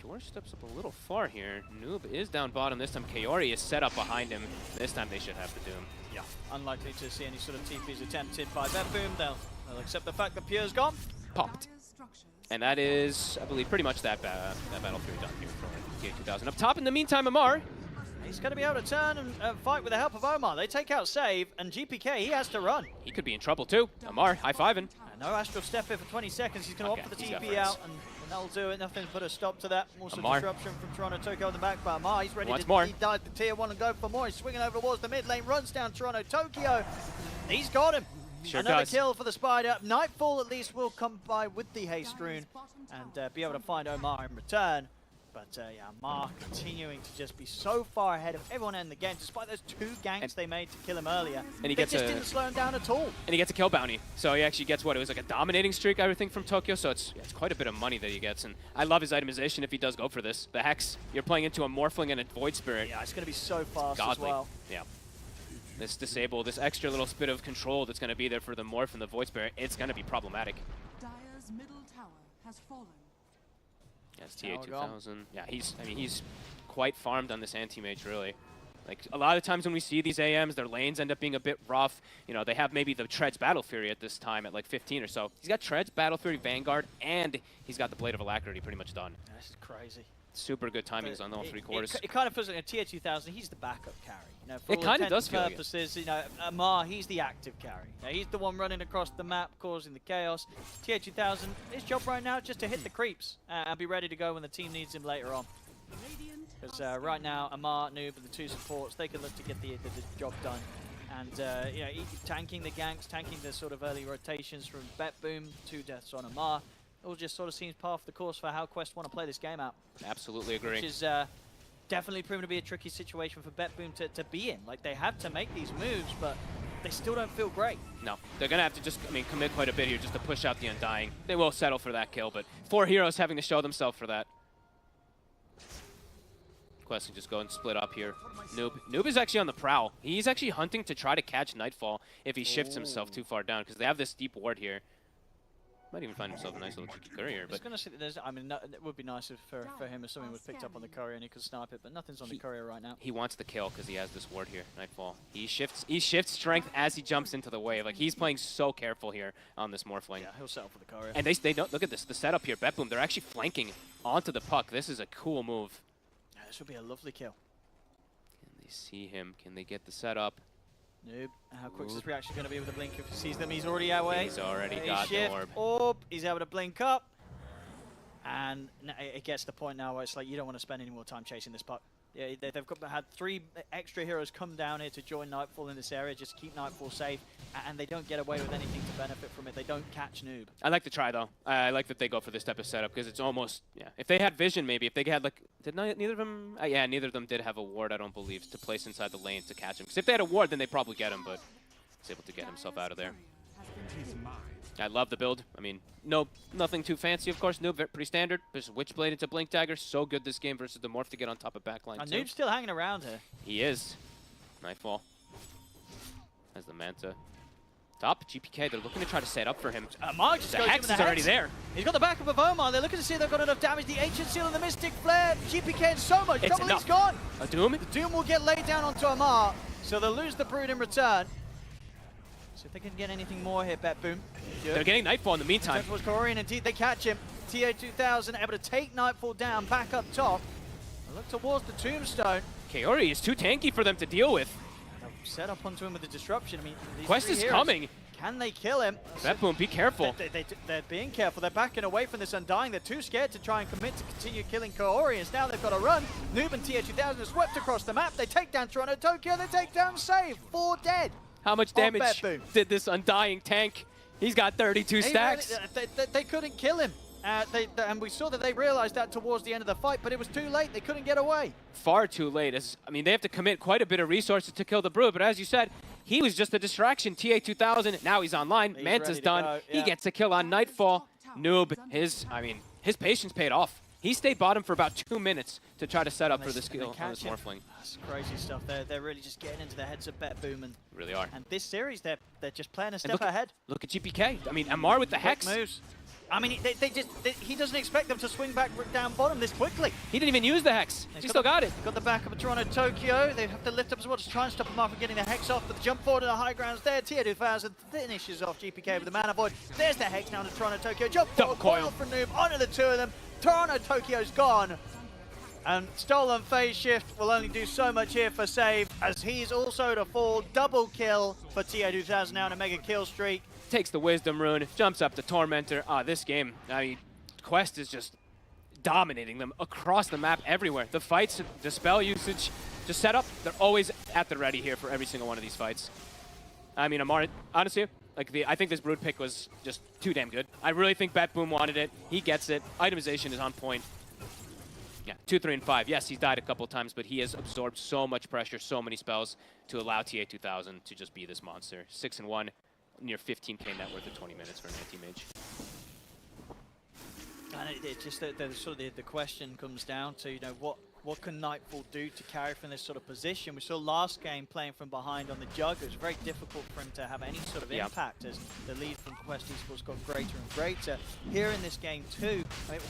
Pure steps up a little far here. Noob is down bottom this time. Kaori is set up behind him. This time they should have the Doom. Yeah, unlikely to see any sort of TPs attempted by BetBoom. They'll accept the fact that Pure's gone. Popped. And that is, I believe, pretty much that Battle Fury done here for TA2000. Up top in the meantime, Amar. He's going to be able to turn and fight with the help of Omar. They take out Save, and GPK, he has to run. He could be in trouble too. Amar, high-fiving. No Astral Step here for 20 seconds. He's going to opt for the TP out, and that'll do it. Nothing to put a stop to that. Also disruption from Toronto Tokyo on the back by Amar. He's ready to dive the tier 1 and go for more. He's swinging over towards the mid lane, runs down Toronto Tokyo. He's got him. Sure Another does. kill for the Spider. Nightfall at least will come by with the haste rune and be able to find Omar in return. But yeah, Mark continuing to just be so far ahead of everyone in the game, despite those 2 ganks they made to kill him earlier. And he they gets just didn't slow him down at all. And he gets a kill bounty. So he actually gets what? It was like a dominating streak, I think, from Tokyo. So it's quite a bit of money that he gets. And I love his itemization if he does go for this. The Hex, you're playing into a Morphling and a Void Spirit. Yeah, it's going to be so fast Godly. as well. Yeah. This disable, this extra little bit of control that's going to be there for the Morph and the Void Spirit, it's going to be problematic. Dire's middle tower has fallen. Yes, TA2000. Yeah, he's quite farmed on this anti-mage, really. Like, a lot of times when we see these AMs, their lanes end up being a bit rough. You know, they have maybe the Treads Battle Fury at this time at like 15 or so. He's got Treads, Battle Fury, Vanguard, and he's got the Blade of Alacrity pretty much done. This is crazy. Super good timings on all 3 quarters. It kind of feels like a tier 2000. He's the backup carry. You know, for It all kind of intents does and feel purposes, you know, Amar, he's the active carry. You know, he's the one running across the map, causing the chaos. Tier 2000, his job right now is just to hit the creeps and be ready to go when the team needs him later on. Because right now, Amar, Noob, and the 2 supports, they can look to get the job done. And you know, tanking the ganks, tanking the sort of early rotations from BetBoom, 2 deaths on Amar. It all just sort of seems par for the course for how Quest want to play this game out. Absolutely agree. Which is definitely proven to be a tricky situation for BetBoom to be in. Like, they have to make these moves, but they still don't feel great. No, they're going to have to just, commit quite a bit here just to push out the Undying. They will settle for that kill, but 4 heroes having to show themselves for that. Quest can just go and split up here. Noob is actually on the prowl. He's actually hunting to try to catch Nightfall if he shifts himself too far down, because they have this deep ward here. Might even find himself a nice little tricky courier. But I was going to say that there's, it would be nice if for him if someone was picked up on the courier and he could snipe it, but nothing's on the courier right now. He wants the kill because he has this ward here, Nightfall. He shifts strength as he jumps into the wave. Like, he's playing so careful here on this Morphling. Yeah, he'll settle for the courier. And they don't look at this, the setup here. BetBoom, they're actually flanking onto the puck. This is a cool move. Yeah, this would be a lovely kill. Can they see him? Can they get the setup? Noob, how quick is his reaction going to be with the blink if he sees them? He's already away. He's already got the orb. He's able to blink up. And it gets to the point now where it's like you don't want to spend any more time chasing this puck. Yeah, they've had 3 extra heroes come down here to join Nightfall in this area, just keep Nightfall safe, and they don't get away with anything to benefit from it. They don't catch Noob. I like the try, though. I like that they go for this type of setup, because it's almost, yeah. If they had vision, maybe, if they had, like, neither of them, yeah, neither of them did have a ward, I don't believe, to place inside the lane to catch him. Because if they had a ward, then they'd probably get him, but he's able to get himself out of there. I love the build. I mean, nothing too fancy, of course. Noob, pretty standard. Just Witchblade into Blink Dagger. So good this game versus the Morph to get on top of backline, too. Noob's still hanging around here. He is. Nightfall. As the Manta. Top, GPK, they're looking to try to set up for him. Mark just the goes Hex is already there. He's got the backup of Omar. They're looking to see if they've got enough damage. The Ancient Seal and the Mystic Flare. GPK in so much trouble. He's gone. A Doom? The Doom will get laid down onto Amar, so they'll lose the Brood in return. So if they can get anything more here, BetBoom. They're getting Nightfall in the meantime. Towards Korean, indeed they catch him. TA2000 able to take Nightfall down, back up top. And look towards the Tombstone. Kaori is too tanky for them to deal with. They'll set up onto him with the disruption. I mean, these Quest is heroes, coming. Can they kill him? BetBoom, be careful. They're being careful. They're backing away from this Undying. They're too scared to try and commit to continue killing Kaorians. Now they've got to run. Noob and TA2000 are swept across the map. They take down Toronto, Tokyo. They take down Save. 4 dead. How much damage did this Undying tank? He's got 32 stacks. They couldn't kill him. And we saw that they realized that towards the end of the fight, but it was too late. They couldn't get away. Far too late. I mean, they have to commit quite a bit of resources to kill the Brood, but as you said, he was just a distraction. TA2000, now he's online. Manta's done. Yeah. He gets a kill on Nightfall. Noob, his patience paid off. He stayed bottom for about 2 minutes to try to set up for the skill on this Morphling. That's crazy stuff. They're really just getting into the heads of BetBoom. And really are. And this series, they're just playing a step ahead. Look at GPK. I mean, Amar with the Hex. Moves. I mean, he doesn't expect them to swing back down bottom this quickly. He didn't even use the Hex. He still got it. Got the backup of Toronto, Tokyo. They have to lift up as well to try and stop Amar from getting the Hex off. But the jump forward to the high grounds there. TA2000 finishes off GPK with the Mana Void. There's the Hex now to Toronto, Tokyo. Jump forward, coil from Noob onto the 2 of them. Toronto, Tokyo's gone. And Stolen Phase Shift will only do so much here for Save, as he's also to fall. Double kill for TA2000 now in a mega kill streak. Takes the Wisdom Rune, jumps up to Tormentor. This game, I mean, Quest is just dominating them across the map everywhere. The fights, the spell usage, just set up, they're always at the ready here for every single one of these fights. I mean, Amar, honestly, I think this Brood pick was just too damn good. I really think BetBoom wanted it. He gets it. Itemization is on point. Yeah, 2, 3, and 5. Yes, he's died a couple times, but he has absorbed so much pressure, so many spells to allow TA2000 to just be this monster. 6 and 1, near 15k net worth of 20 minutes for an anti-mage. And it just the question comes down to, you know, what can Nightfall do to carry from this sort of position? We saw last game playing from behind on the Jug. It was very difficult for him to have any sort of impact as the lead from Quest Esports got greater and greater. Here in this game too, I mean,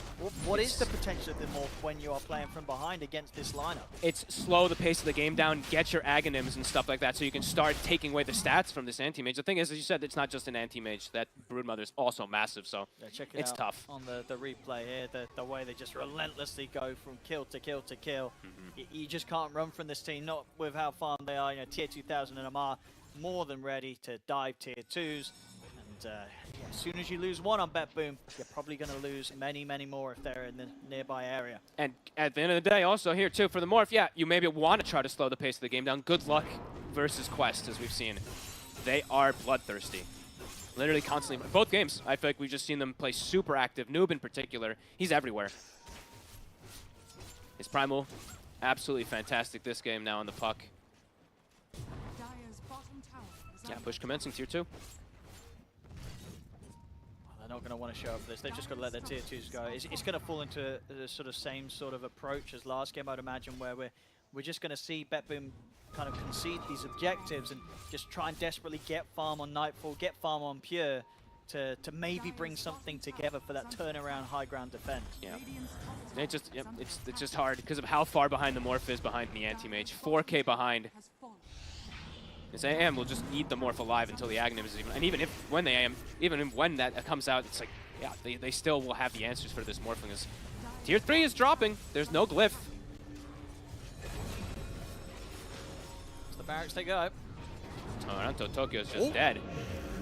what is the potential of the morph when you are playing from behind against this lineup? It's slow the pace of the game down, get your Aghanims and stuff like that, so you can start taking away the stats from this anti-mage. The thing is, as you said, it's not just an anti-mage. That Broodmother is also massive, so check it it's out tough. On the replay here, the way they just relentlessly go from kill to kill to kill. You just can't run from this team, not with how farmed they are. You know, Tier 2000 and Amar more than ready to dive Tier 2s. And as soon as you lose one on Bet Boom, you're probably going to lose many, many more if they're in the nearby area. And at the end of the day, also here too, for the Morph, yeah, you maybe want to try to slow the pace of the game down. Good luck versus Quest, as we've seen. They are bloodthirsty. Literally constantly. Both games, I feel like we've just seen them play super active. Noob in particular, he's everywhere. His Primal, absolutely fantastic this game now on the puck. Yeah, push commencing Tier 2. They're not going to want to show up for this. They've just got to let their Tier 2s go. It's going to fall into the sort of same sort of approach as last game, I'd imagine, where we're just going to see Bet Boom kind of concede these objectives and just try and desperately get farm on Nightfall, get farm on Pure to maybe bring something together for that turnaround high ground defense. Yeah. It's just hard because of how far behind the Morph is behind the Anti-Mage. 4k behind. This AM will just need the Morph alive until the Aghanim is even, and even when that comes out, it's like, yeah, they still will have the answers for this Morphling. Tier 3 is dropping. There's no glyph. The barracks they go. Toronto Tokyo's just dead.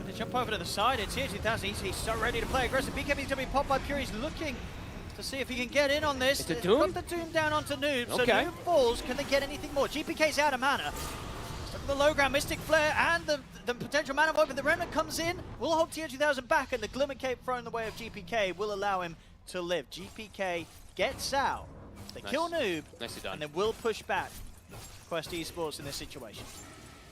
They jump over to the side. It's Tier 2000. He's so ready to play aggressive. BKB's going to be popped by Pure. He's looking to see if he can get in on this. It's a Doom? Got the Doom down onto Noob. Okay. So Noob falls. Can they get anything more? GPK's out of mana. The low ground Mystic Flare and the potential mana void, but the Remnant comes in, will hold Tier 2000 back, and the Glimmer Cape thrown in the way of GPK will allow him to live. GPK gets out. They kill Noob, Nicely done. and they will push back Quest Esports in this situation.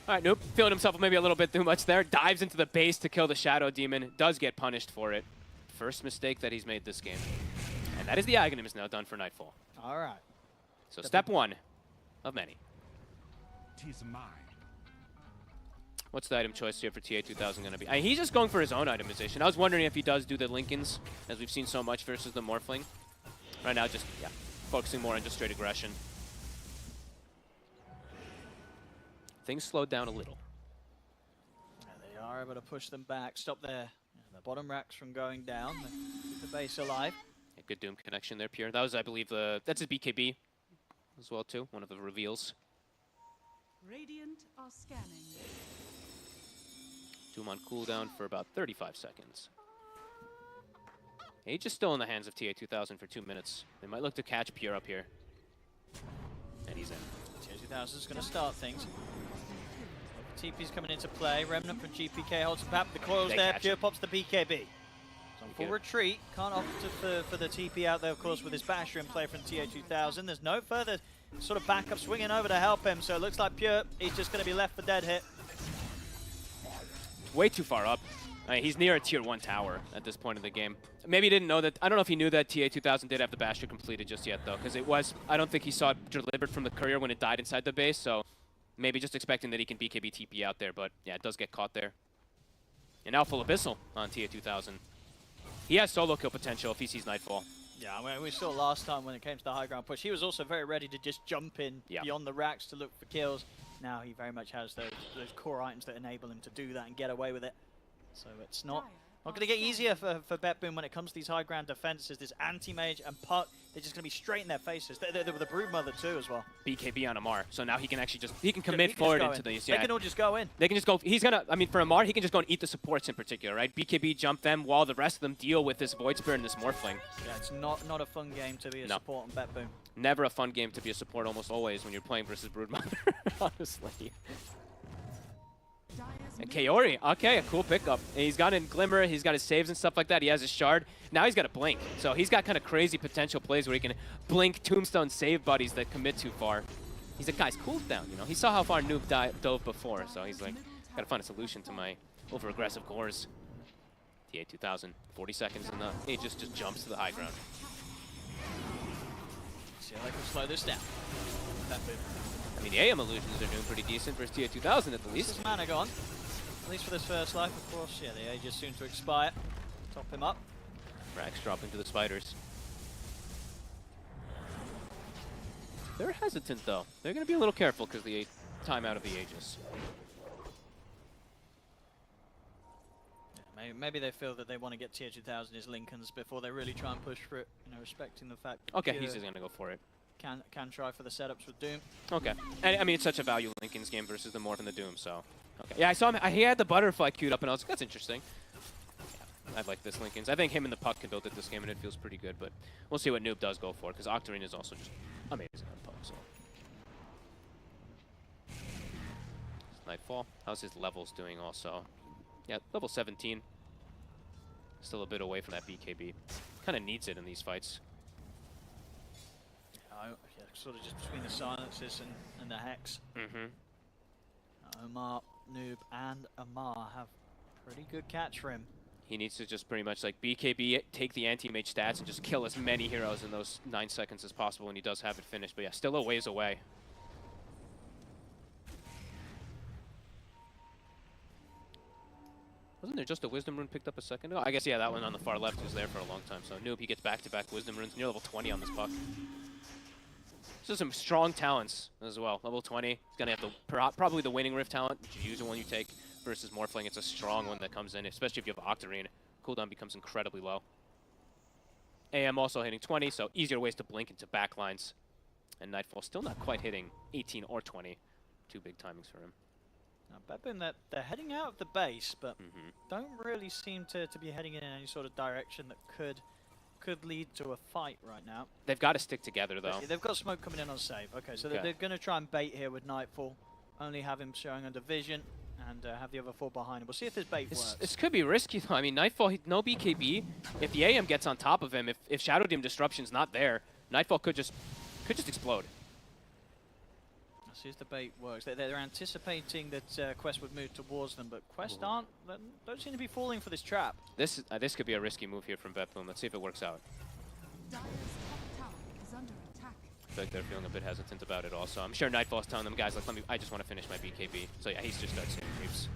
All right, Noob feeling himself maybe a little bit too much there. Dives into the base to kill the Shadow Demon. Does get punished for it. First mistake that he's made this game. And that is the Aghanim is now done for Nightfall. All right. So step one of many. 'Tis mine. What's the item choice here for TA2000 going to be? He's just going for his own itemization. I was wondering if he does do the Lincolns, as we've seen so much versus the Morphling. Right now, just, yeah, focusing more on just straight aggression. Things slowed down a little. Yeah, they are able to push them back, stop the bottom racks from going down, keep the base alive. Yeah, good Doom connection there, Pierre. That was, I believe, that's his BKB as well, too. One of the reveals. Radiant are scanning. Doom on cooldown for about 35 seconds. Age is still in the hands of TA2000 for 2 minutes. They might look to catch Pure up here. And he's in. TA2000 is going to start things. TP's coming into play. Remnant from GPK holds him back. The coil's there. Pure pops the BKB. It's on full retreat. Can't opt for the TP out there, of course, with his Basher in play from TA2000. There's no further sort of backup swinging over to help him, so it looks like Pure, he's just going to be left for dead hit. Way too far up. He's near a Tier 1 tower at this point in the game. Maybe he didn't know that. I don't know if he knew that TA2000 did have the Basher completed just yet, though, because it was, I don't think he saw it delivered from the courier when it died inside the base, so maybe just expecting that he can BKB TP out there, but yeah, it does get caught there. And now full Abyssal on TA2000. He has solo kill potential if he sees Nightfall. Yeah, I mean, we saw last time when it came to the high ground push, he was also very ready to just jump in beyond the racks to look for kills. Now he very much has those core items that enable him to do that and get away with it. So it's not going to get easier for Bet Boom when it comes to these high ground defenses. This Anti-Mage and Puck, they're just going to be straight in their faces. They're the Broodmother too as well. BKB on Amar, so now he can actually commit forward into these. Yeah. They can all just go in. They can just go, he's going to, I mean, for Amar, he can just go and eat the supports in particular, right? BKB jump them while the rest of them deal with this Void Spirit and this Morphling. Yeah, it's not a fun game to be a support on Bet Boom. Never a fun game to be a support almost always when you're playing versus Broodmother, honestly. Dire's And Kaori, okay, a cool pickup. And he's got in Glimmer, he's got his saves and stuff like that. He has his shard. Now he's got a blink. So he's got kind of crazy potential plays where he can blink tombstone save buddies that commit too far. He's a guy's cool down, you know. He saw how far Noob dove before, so he's like, gotta find a solution to my over-aggressive cores. TA2000, 40 seconds and it just jumps to the high ground. See how they can slow this down. That boom. I mean, the AM illusions are doing pretty decent versus TA2000 at the least. This mana gone. At least for this first life, of course. Yeah, the age is soon to expire. Top him up. Rax dropping to the spiders. They're hesitant though. They're going to be a little careful because the time out of the Aegis. Yeah, maybe they feel that they want to get tier 2000 as Lincolns before they really try and push for it, you know, respecting the fact that Okay, he's just going to go for it. Can try for the setups with Doom. Okay. And I mean, it's such a value Lincoln's game versus the Morph and the Doom, so. Okay. Yeah, I saw him. He had the butterfly queued up, and I was like, that's interesting. Yeah, I like this Lincoln's. I think him and the Puck can build it this game, and it feels pretty good, but we'll see what Noob does go for, because Octarine is also just amazing on Puck, so. Nightfall. How's his levels doing also? Yeah, level 17. Still a bit away from that BKB. Kind of needs it in these fights. Yeah, sort of just between the silences and the Hex. Omar, Noob, and Amar have pretty good catch for him. He needs to just pretty much like BKB, take the anti-mage stats, and just kill as many heroes in those 9 seconds as possible, and he does have it finished. But yeah, still a ways away. Wasn't there just a Wisdom Rune picked up a second ago? I guess, yeah, that one on the far left was there for a long time. So Noob, he gets back-to-back Wisdom Runes, near level 20 on this Puck. So some strong talents as well. Level 20, he's going to have the probably the Winning Rift talent, which is usually one you take, versus Morphling. It's a strong one that comes in, especially if you have Octarine. Cooldown becomes incredibly low. AM also hitting 20, so easier ways to blink into backlines. And Nightfall still not quite hitting 18 or 20. Two big timings for him. Now, Bedboom, they're heading out of the base, but don't really seem to be heading in any sort of direction that could lead to a fight right now. They've got to stick together, though. They've got smoke coming in on save. Okay, so they're going to try and bait here with Nightfall. Only have him showing under vision and have the other four behind him. We'll see if this bait works. This could be risky, though. I mean, Nightfall, no BKB. If the AM gets on top of him, if Shadow Demon Disruption's not there, Nightfall could just explode. Let's see if the bait works. They're anticipating that Quest would move towards them, but Quest don't seem to be falling for this trap. This could be a risky move here from Bethboom. Let's see if it works out. I feel like they're feeling a bit hesitant about it also. I'm sure Nightfall's telling them, guys, like, I just want to finish my BKB. So yeah, he's just starts hitting creeps.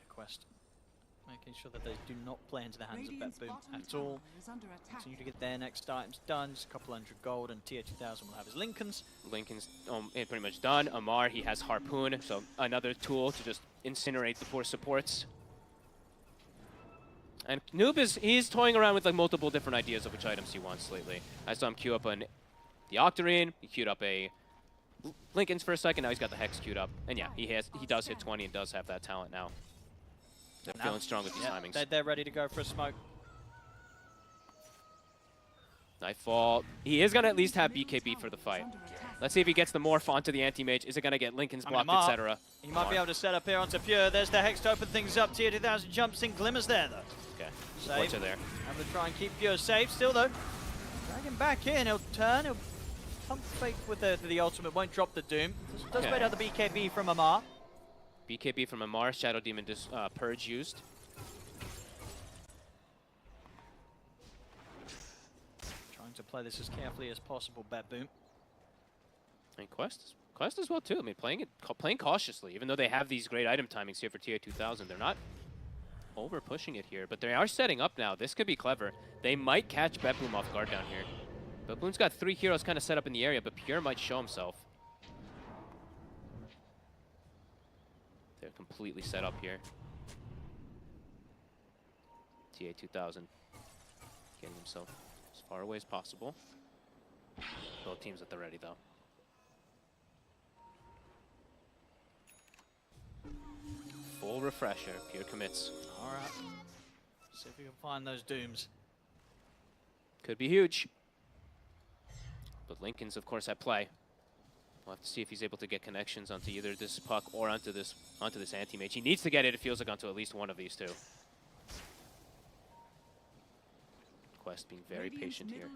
Quest making sure that they do not play into the hands of Bethboom at all. Continue to get their next items done. Just a couple hundred gold, and tier 2000 will have his Lincolns. Lincoln's pretty much done. Amar, he has Harpoon, so another tool to just incinerate the poor supports. And Noob he's toying around with like multiple different ideas of which items he wants lately. I saw him queue up the Octarine, he queued up a Lincoln's for a second, now he's got the Hex queued up. And yeah, he does hit 20 and does have that talent now. They're feeling strong with these timings. They're ready to go for a smoke. Nightfall. He is going to at least have BKB for the fight. Let's see if he gets the Morph onto the Anti-Mage. Is it going to get Lincoln's blocked, etc.? He might be able to set up here onto Pure. There's the Hex to open things up. Tier 2000 jumps in. Glimmers there, though. Okay. Supports are there. I'm going to try and keep Pure safe. Still, though. Drag him back in. He'll turn. He'll pump fake with the ultimate. Won't drop the Doom. Does bait out the BKB from Amar. BKB from Amar. Shadow Demon Purge used. Trying to play this as carefully as possible, Bethboom. And Quest as well too. I mean, playing cautiously, even though they have these great item timings here for TA 2000. They're not over pushing it here, but they are setting up now. This could be clever. They might catch Bethboom off guard down here. Bethboom's got 3 heroes kind of set up in the area, but Pure might show himself. They're completely set up here. TA 2000 getting himself as far away as possible. Both teams at the ready though. Full refresher, Pure commits. All right. See if we can find those Dooms. Could be huge. But Lincoln's, of course, at play. We'll have to see if he's able to get connections onto either this puck or onto this anti-mage. He needs to get it feels like, onto at least one of these two. Quest being very patient here.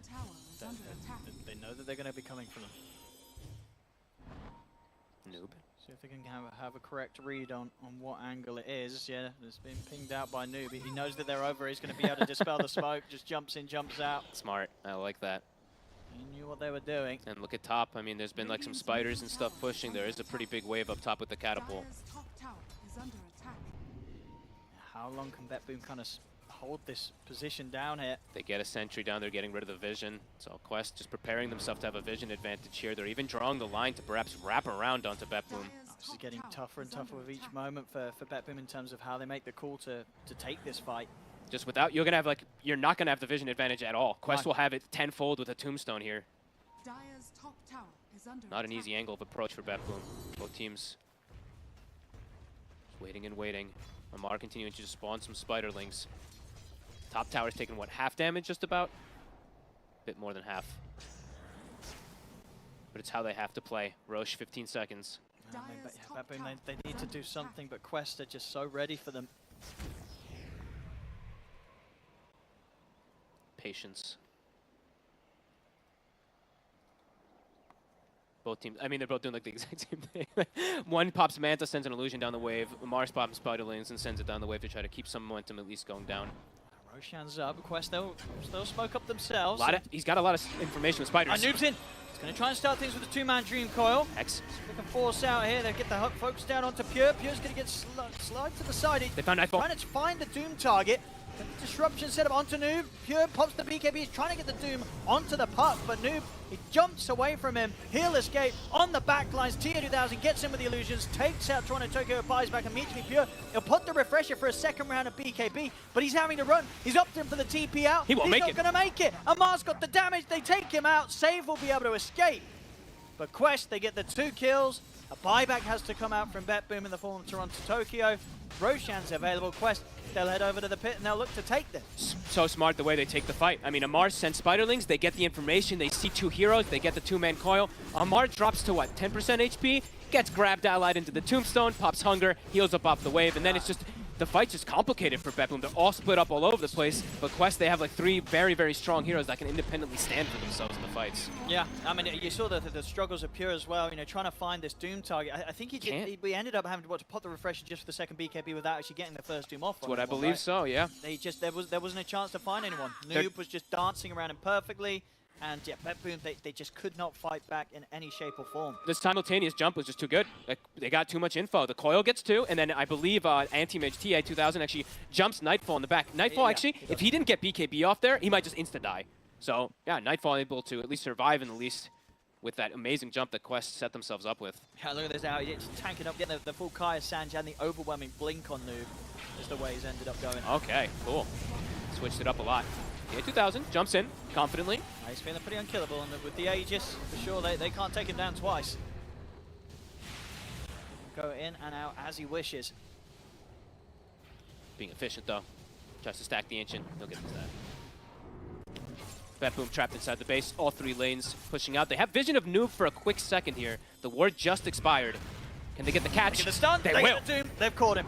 They know that they're going to be coming for them. Noob. See if they can have a correct read on what angle it is. Yeah, it's been pinged out by Noob. He knows that they're over. He's going to be able to dispel the smoke. Just jumps in, jumps out. Smart. I like that. He knew what they were doing. And look at top. I mean, there's been like some spiders and stuff pushing. There is a pretty big wave up top with the catapult. How long can Betboom kind of hold this position down here? They get a sentry down. They're getting rid of the vision. So Quest just preparing themselves to have a vision advantage here. They're even drawing the line to perhaps wrap around onto Betboom. This is getting tougher and tougher with each moment for Betboom in terms of how they make the call to take this fight. Just without, you're not gonna have the vision advantage at all. Quest will have it tenfold with a tombstone here. Not an easy angle of approach for Betboom. Both teams just waiting and waiting. Amar continuing to just spawn some spiderlings. Top tower's taking what, half damage just about? Bit more than half. But it's how they have to play. Roche, 15 seconds. Betboom, they need to do something, but Quest are just so ready for them. Patience. Both teams, I mean, they're both doing like the exact same thing. One pops Manta, sends an illusion down the wave. Mars pops Spiderlings and sends it down the wave to try to keep some momentum at least going down. Roshan's up. Quest, they'll smoke up themselves. He's got a lot of information with spiders. Noob's in. He's going to try and start things with a two-man Dream Coil. X. They can force out here. They get the focus down onto Pure. Pure's going to get slide to the side. They found Nightfall. Trying to find the Doom target. Disruption set up onto Noob. Pure pops the BKB. He's trying to get the Doom onto the puck, but Noob, he jumps away from him. He'll escape on the backlines. TO2000 gets in with the illusions, takes out Toronto Tokyo, buys back immediately. Pure, he'll put the refresher for a second round of BKB, but he's having to run. He's opting for the TP out. He won't make it. He's not going to make it. Amar's got the damage. They take him out. Save will be able to escape. But Quest, they get the 2 kills. A buyback has to come out from Betboom in the form of Toronto Tokyo. Roshan's available. Quest, they'll head over to the pit and they'll look to take them. So smart the way they take the fight. I mean, Amar sends Spiderlings, they get the information, they see 2 heroes, they get the 2-man coil. Amar drops to what, 10% HP? Gets grabbed, allied into the tombstone, pops hunger, heals up off the wave, and then it's just, the fight's just complicated for Betboom. They're all split up all over the place, but Quest, they have like 3 very, very strong heroes that can independently stand for themselves in the fights. Yeah, I mean, you saw the struggles of Pure as well, you know, trying to find this Doom target. I think we ended up having to pop the refresher just for the second BKB without actually getting the first Doom off. That's what I believe, so, yeah. They just, there wasn't a chance to find anyone. Noob was just dancing around him perfectly. And yeah, Betboom, they just could not fight back in any shape or form. The simultaneous jump was just too good. Like, they got too much info. The coil gets 2, and then I believe Anti-Mage TA2000 actually jumps Nightfall in the back. Nightfall actually, if he didn't get BKB off there, he might just insta-die. So yeah, Nightfall able to at least survive in the least with that amazing jump that Quest set themselves up with. Yeah, look at this now. He's just tanking up, getting the full Kaya Sanj and the overwhelming blink on Noob is the way he's ended up going. Okay, cool. Switched it up a lot. TA2000 jumps in confidently. He's feeling pretty unkillable, and with the Aegis, for sure, they can't take him down twice. Go in and out as he wishes. Being efficient, though. Tries to stack the Ancient. He'll get that. Betboom trapped inside the base. All 3 lanes pushing out. They have vision of Noob for a quick second here. The ward just expired. Can they get the catch? They get the stun. They will. Get the Doom. They've caught him.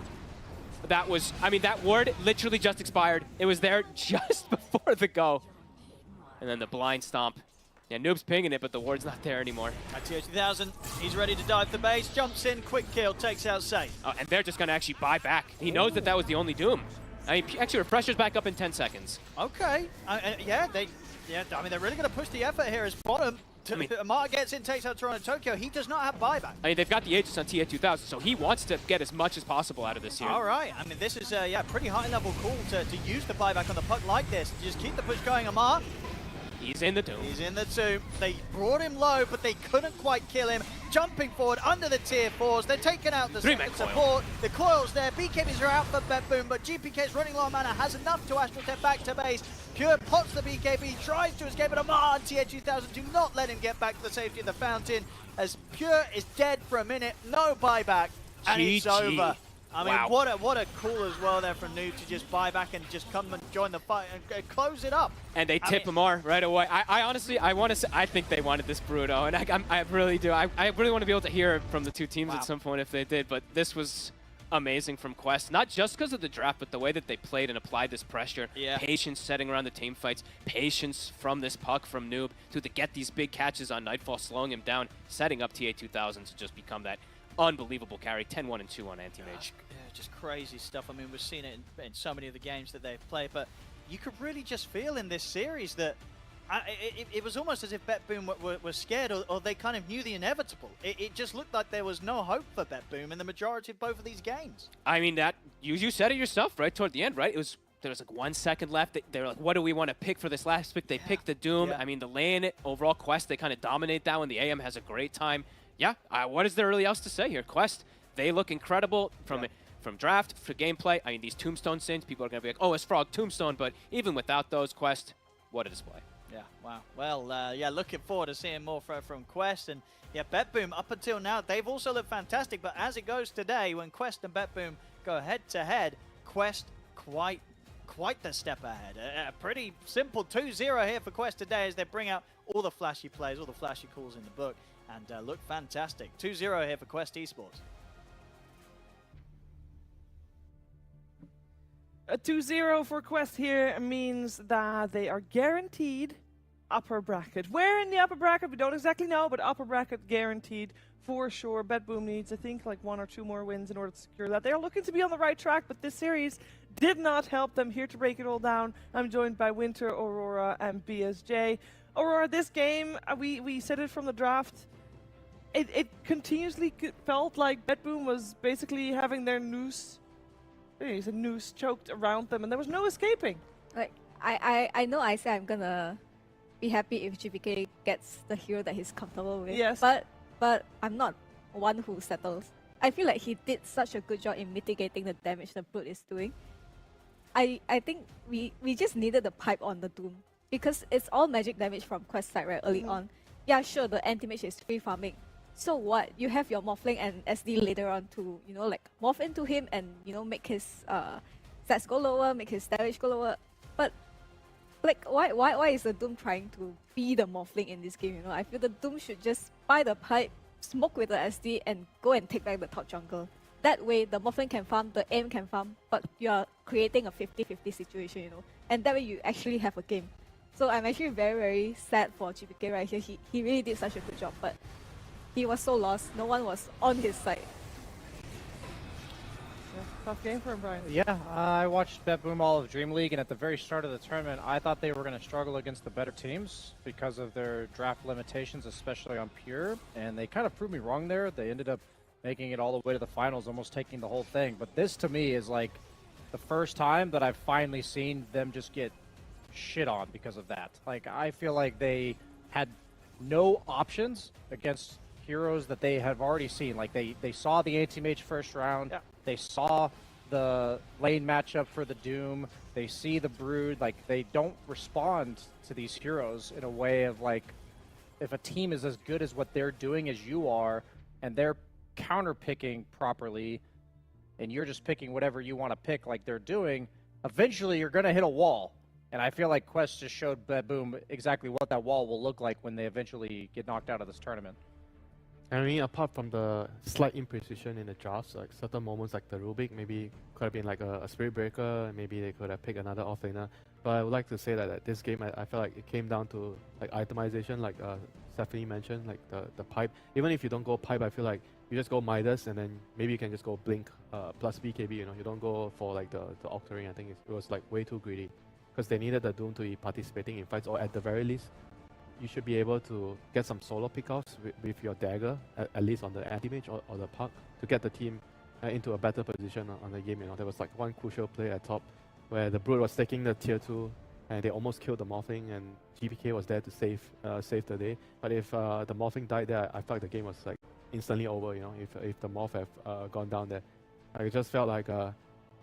That was, I mean, that ward literally just expired. It was there just before the go. And then the blind stomp. Yeah, Noob's pinging it, but the ward's not there anymore. At TO2000, he's ready to dive the base, jumps in, quick kill, takes out safe. Oh, and they're just going to actually buy back. He knows that was the only Doom. I mean, actually, refresher's back up in 10 seconds. Okay. Yeah, I mean, they're really going to push the effort here as bottom. Amar gets in, takes out Toronto Tokyo. He does not have buyback. I mean, they've got the Aegis on TA2000, so he wants to get as much as possible out of this here. All right. I mean, this is a pretty high-level call to use the buyback on the puck like this. Just keep the push going, Amar. He's in the Doom. He's in the Doom. They brought him low, but they couldn't quite kill him. Jumping forward under the tier 4s. They're taking out the second support. The coil's there. BKBs are out for Betboom, but GPK's running low on mana, has enough to Astral Tech back to base. Pure pops the BKB, tries to escape, but Amar and TA2000 do not let him get back to the safety of the fountain, as Pure is dead for a minute. No buyback, and it's over. I mean, Wow. what a call as well there from Noob to just buy back and just come and join the fight and close it up. And they tip Amar right away. I honestly, I want to say, I think they wanted this Bruto, and I really do. I really want to be able to hear from the two teams at some point if they did, but this was amazing from Quest. Not just because of the draft, but the way that they played and applied this pressure. Yeah. Patience setting around the team fights. Patience from this puck from Noob to get these big catches on Nightfall, slowing him down, setting up TA2000 to just become that unbelievable carry. 10-1 and 2 on Anti-Mage. Yeah, just crazy stuff. I mean, we've seen it in so many of the games that they've played, but you could really just feel in this series that it was almost as if BetBoom were scared, or they kind of knew the inevitable. It just looked like there was no hope for BetBoom in the majority of both of these games. I mean, that you said it yourself, right, toward the end, right? There was like 1 second left. They were like, what do we want to pick for this last pick? They picked the Doom. Yeah. I mean, the lane, overall Quest, they kind of dominate that one. The AM has a great time. Yeah, what is there really else to say here? Quest, they look incredible from draft, for gameplay. I mean, these Tombstone sins, people are going to be like, oh, it's Frog Tombstone, but even without those, Quest, what a display. Yeah, wow. Well, yeah, looking forward to seeing more from Quest. And yeah, BetBoom, up until now, they've also looked fantastic. But as it goes today, when Quest and BetBoom go head-to-head, Quest quite the step ahead. A pretty simple 2-0 here for Quest today as they bring out all the flashy plays, all the flashy calls in the book, and look fantastic. 2-0 here for Quest Esports. A 2-0 for Quest here means that they are guaranteed upper bracket. Where in the upper bracket, we don't exactly know, but upper bracket guaranteed for sure. BetBoom needs, I think, like 1 or 2 more wins in order to secure that. They are looking to be on the right track, but this series did not help them. Here to break it all down, I'm joined by Winter, Aurora, and BSJ. Aurora, this game, we said it from the draft, it continuously felt like BetBoom was basically having their noose choked around them, and there was no escaping. Like, I know I said I'm gonna be happy if GPK gets the hero that he's comfortable with. Yes. But I'm not one who settles. I feel like he did such a good job in mitigating the damage the Brute is doing. I think we just needed the pipe on the Doom, because it's all magic damage from Quest side right early on. Yeah, sure, the anti-mage is free farming. So what? You have your Morphling and SD later on to, like morph into him and, make his stats go lower, make his damage go lower. But like, why is the Doom trying to be the Morphling in this game? I feel the Doom should just buy the pipe, smoke with the SD, and go and take back the top jungle. That way, the Morphling can farm, the aim can farm, but you are creating a 50-50 situation, and that way you actually have a game. So I'm actually very, very sad for GPK right here. He really did such a good job, but he was so lost. No one was on his side. Yeah, tough game for him, Brian. Yeah, I watched BetBoom all of Dream League, and at the very start of the tournament, I thought they were going to struggle against the better teams because of their draft limitations, especially on Pure, and they kind of proved me wrong there. They ended up making it all the way to the finals, almost taking the whole thing. But this, to me, is like the first time that I've finally seen them just get shit on because of that. Like, I feel like they had no options against heroes that they have already seen. Like, they saw the anti-mage first round. Yeah. They saw the lane matchup for the Doom. They see the Brood. Like, they don't respond to these heroes in a way of, like, if a team is as good as what they're doing as you are, and they're counter-picking properly, and you're just picking whatever you want to pick like they're doing, eventually you're going to hit a wall. And I feel like Quest just showed BetBoom exactly what that wall will look like when they eventually get knocked out of this tournament. I mean, apart from the slight imprecision in the drafts, like certain moments like the Rubik, maybe could have been like a Spirit Breaker, and maybe they could have picked another offlaner. But I would like to say that this game, I feel like it came down to like itemization, like Stephanie mentioned, like the pipe. Even if you don't go pipe, I feel like you just go Midas, and then maybe you can just go Blink plus BKB, you don't go for like the Octarine. I think it was like way too greedy, because they needed the Doom to be participating in fights, or at the very least, you should be able to get some solo pickoffs with your dagger, at least on the anti-mage or the puck, to get the team into a better position on the game. There was like one crucial play at top where the Brood was taking the tier 2 and they almost killed the Morphling, and GPK was there to save the day. But if the Morphling died there, I felt like the game was like instantly over, if the Morph have gone down there. I just felt like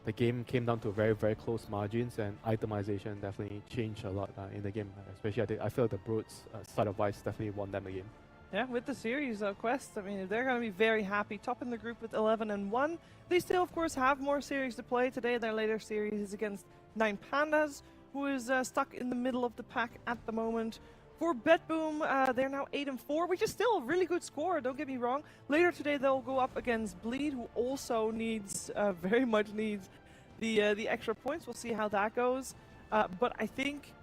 the game came down to very, very close margins, and itemization definitely changed a lot in the game. Especially, I feel like the Brood's side of Vice definitely won them the game. Yeah, with the series Quest, I mean, they're going to be very happy. Top in the group with 11-1. They still, of course, have more series to play today. Their later series is against 9 Pandas, who is stuck in the middle of the pack at the moment. For BetBoom, they're now 8-4, which is still a really good score, don't get me wrong. Later today, they'll go up against Bleed, who also needs, very much needs the extra points. We'll see how that goes. But I think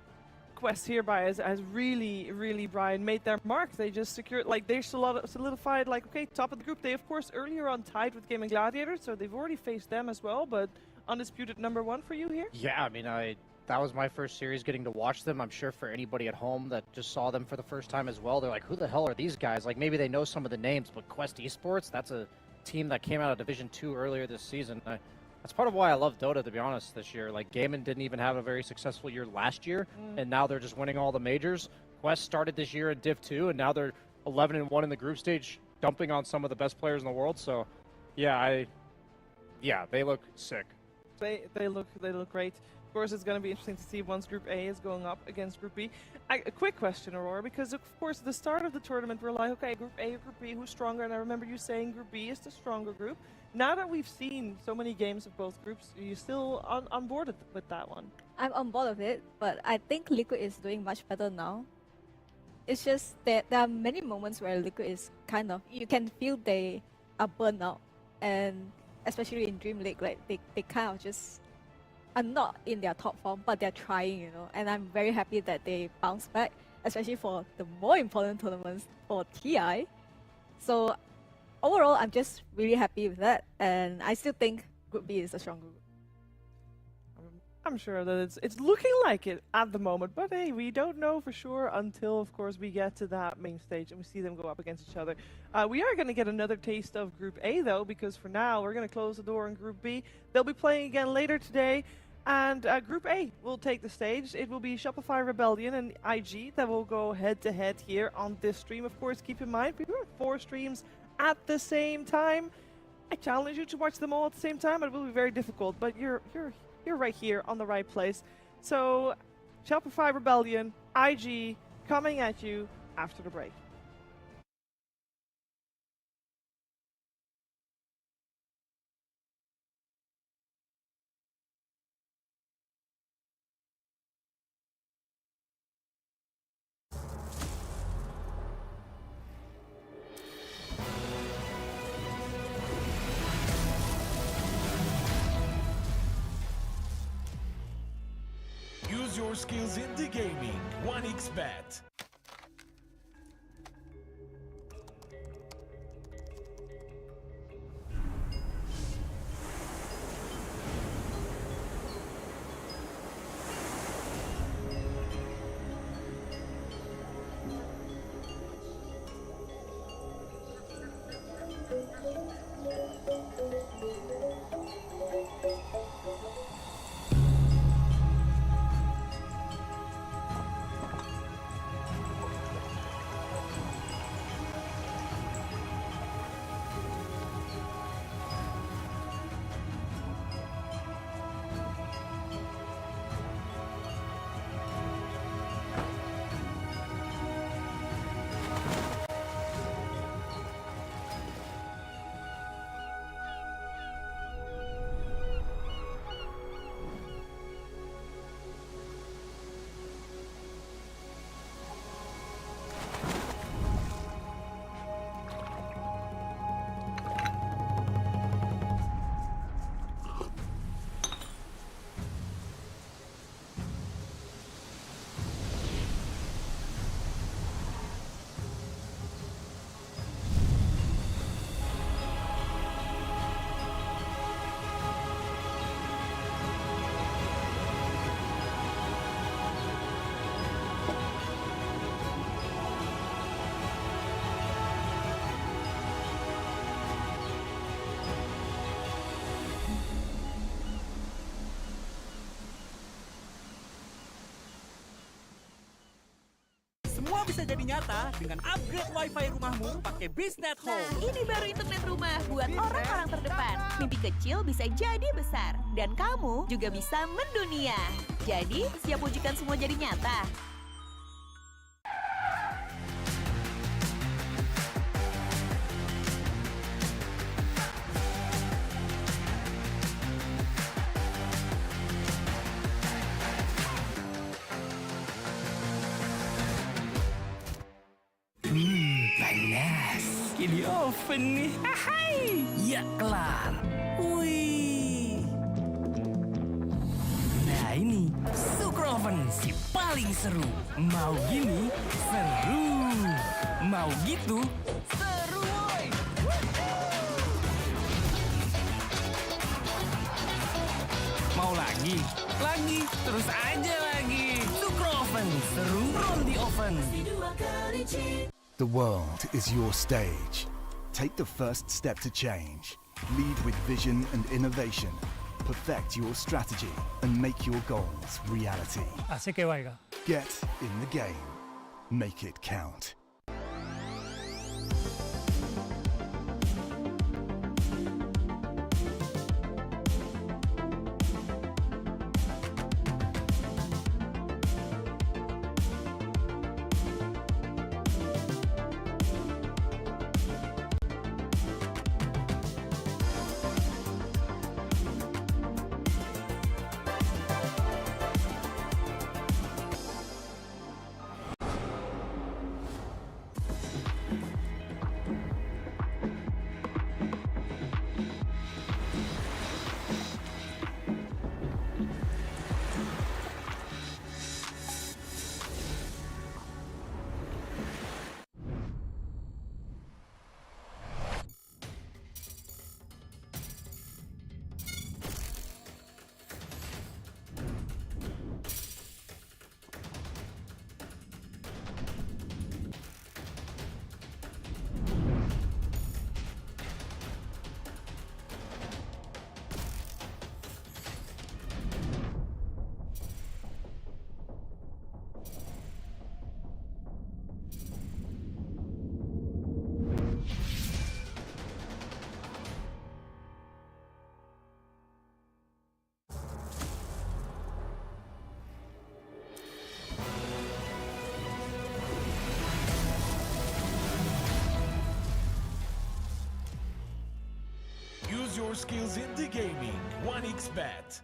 Quest hereby has really, Brian, made their mark. They just secured, like, they solidified, like, okay, top of the group. They, of course, earlier on tied with Gaming Gladiators, so they've already faced them as well, but undisputed #1 for you here? Yeah, I mean, that was my first series getting to watch them. I'm sure for anybody at home that just saw them for the first time as well, they're like, who the hell are these guys? Like, maybe they know some of the names, but Quest Esports, that's a team that came out of Division 2 earlier this season. That's part of why I love Dota, to be honest, this year. Like, Gaiman didn't even have a very successful year last year, and now they're just winning all the majors. Quest started this year in Div 2, and now they're 11-1 in the group stage, dumping on some of the best players in the world. So, yeah, they look sick. They look great. Of course, it's going to be interesting to see once Group A is going up against Group B. A quick question, Aurora, because of course, at the start of the tournament, we're like, okay, Group A or Group B, who's stronger? And I remember you saying Group B is the stronger group. Now that we've seen so many games of both groups, are you still on board with that one? I'm on board with it, but I think Liquid is doing much better now. It's just that there are many moments where Liquid is kind of, you can feel they are burnt out. And especially in Dream League, like they kind of just are not in their top form, but they're trying, you know. And I'm very happy that they bounce back, especially for the more important tournaments for TI. So overall, I'm just really happy with that, and I still think Group B is a stronger group. I'm sure that it's looking like it at the moment, but hey, we don't know for sure until, of course, we get to that main stage and we see them go up against each other. We are going to get another taste of Group A, though, because for now, we're going to close the door on Group B. They'll be playing again later today, and Group A will take the stage. It will be Shopify Rebellion and IG that will go head-to-head here on this stream. Of course, keep in mind, we have 4 streams at the same time. I challenge you to watch them all at the same time. It will be very difficult, but you're right here on the right place. So, Shopify Rebellion, IG, coming at you after the break. Use your skills in the gaming. 1xBet. Semua bisa jadi nyata dengan upgrade wifi rumahmu pakai Biznet Home. Nah, ini baru internet rumah buat orang-orang terdepan. Mimpi kecil bisa jadi besar. Dan kamu juga bisa mendunia. Jadi, siap wujudkan semua jadi nyata? meski di oven nih. Hai, ya kelar. Wih. Nah ini, Sugar Oven si paling seru. Mau gini, seru. Mau gitu, seru woy. Mau lagi? Lagi, terus aja lagi. Sugar Oven, seru from the oven. The world is your stage. Take the first step to change. Lead with vision and innovation. Perfect your strategy and make your goals reality. Así que vaya. Get in the game. Make it count. Use your skills in the gaming. 1xBet.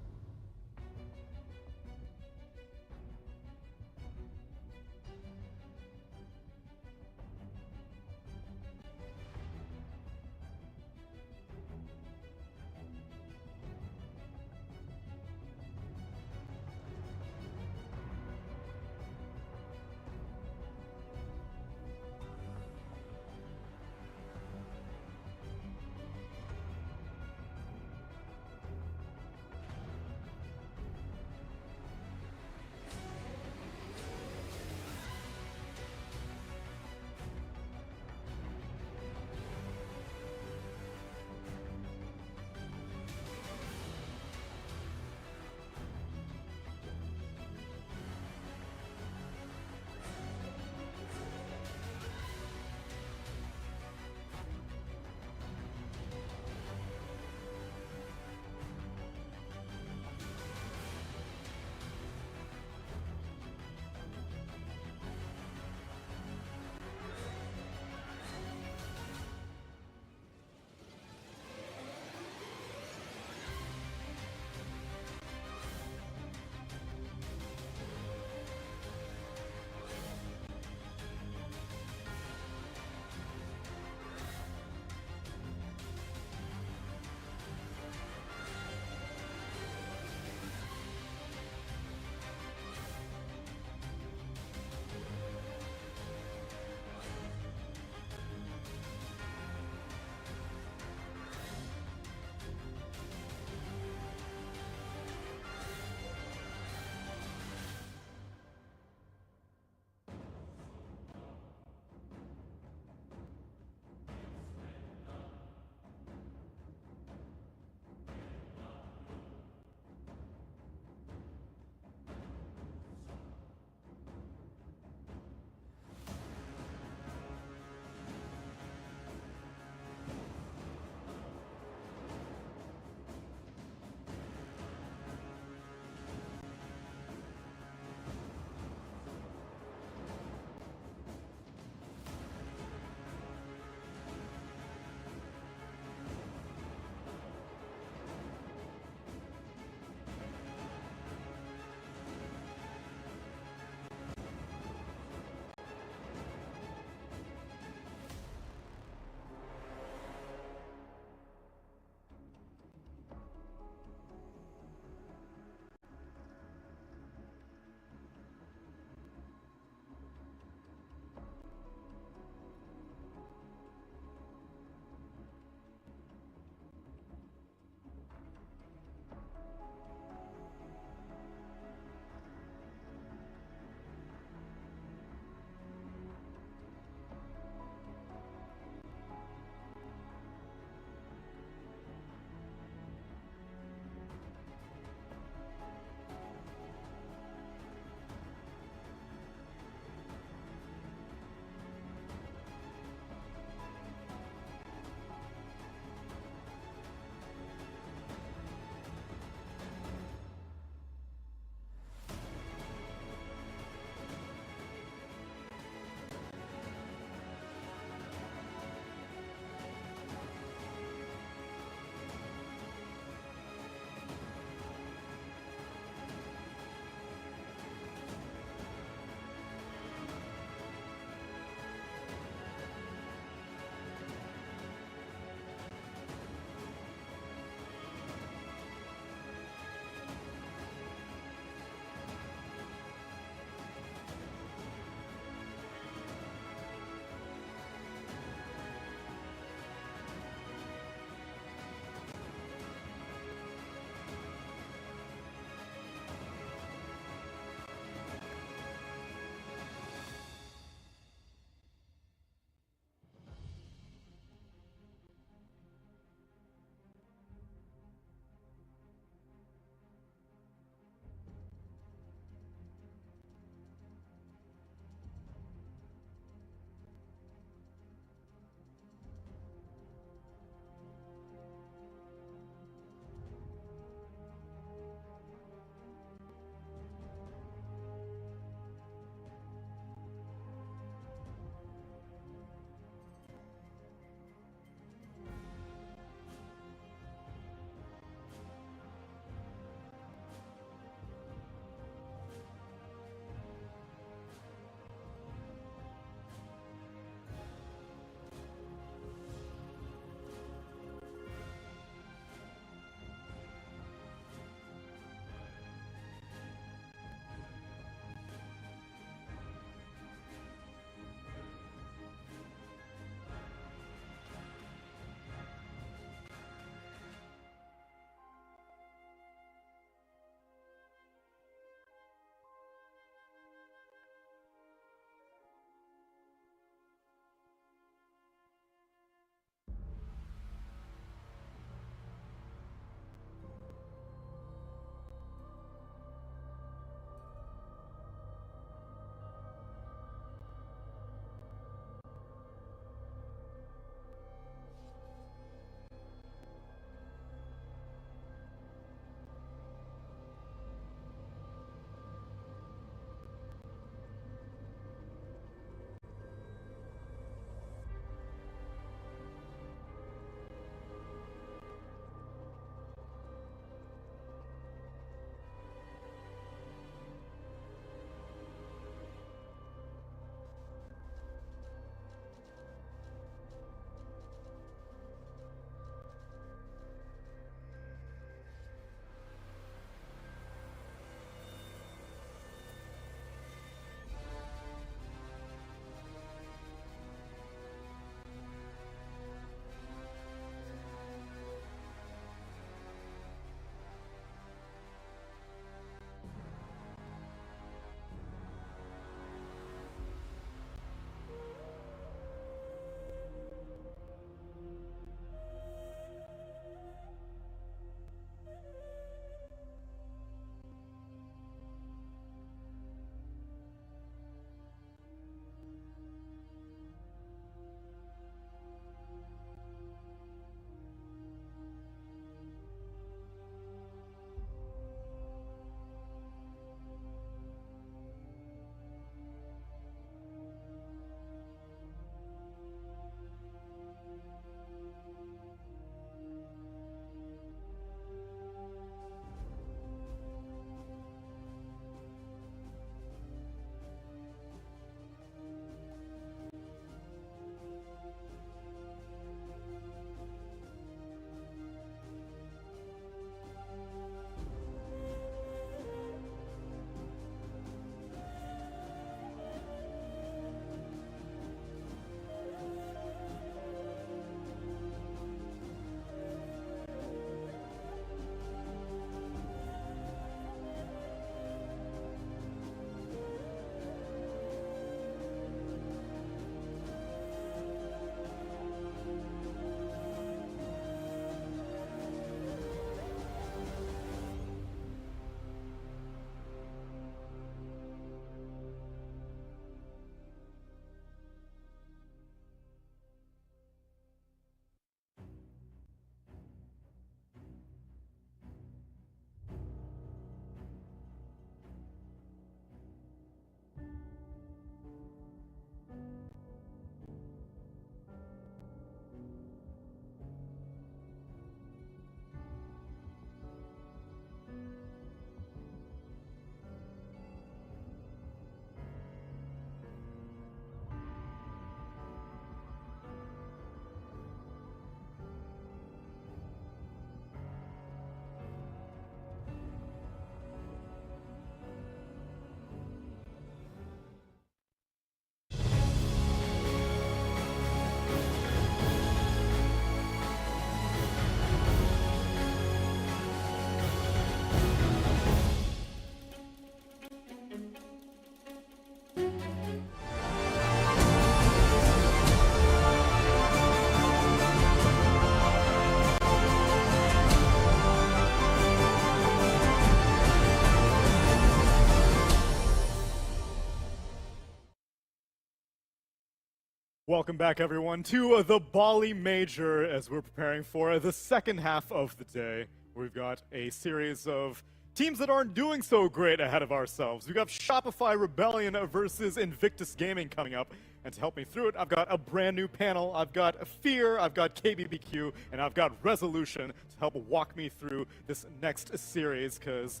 Welcome back, everyone, to the Bali Major as we're preparing for the second half of the day. We've got a series of teams that aren't doing so great ahead of ourselves. We've got Shopify Rebellion versus Invictus Gaming coming up. And to help me through it, I've got a brand new panel. I've got Fear, I've got KBBQ, and I've got Resolution to help walk me through this next series because,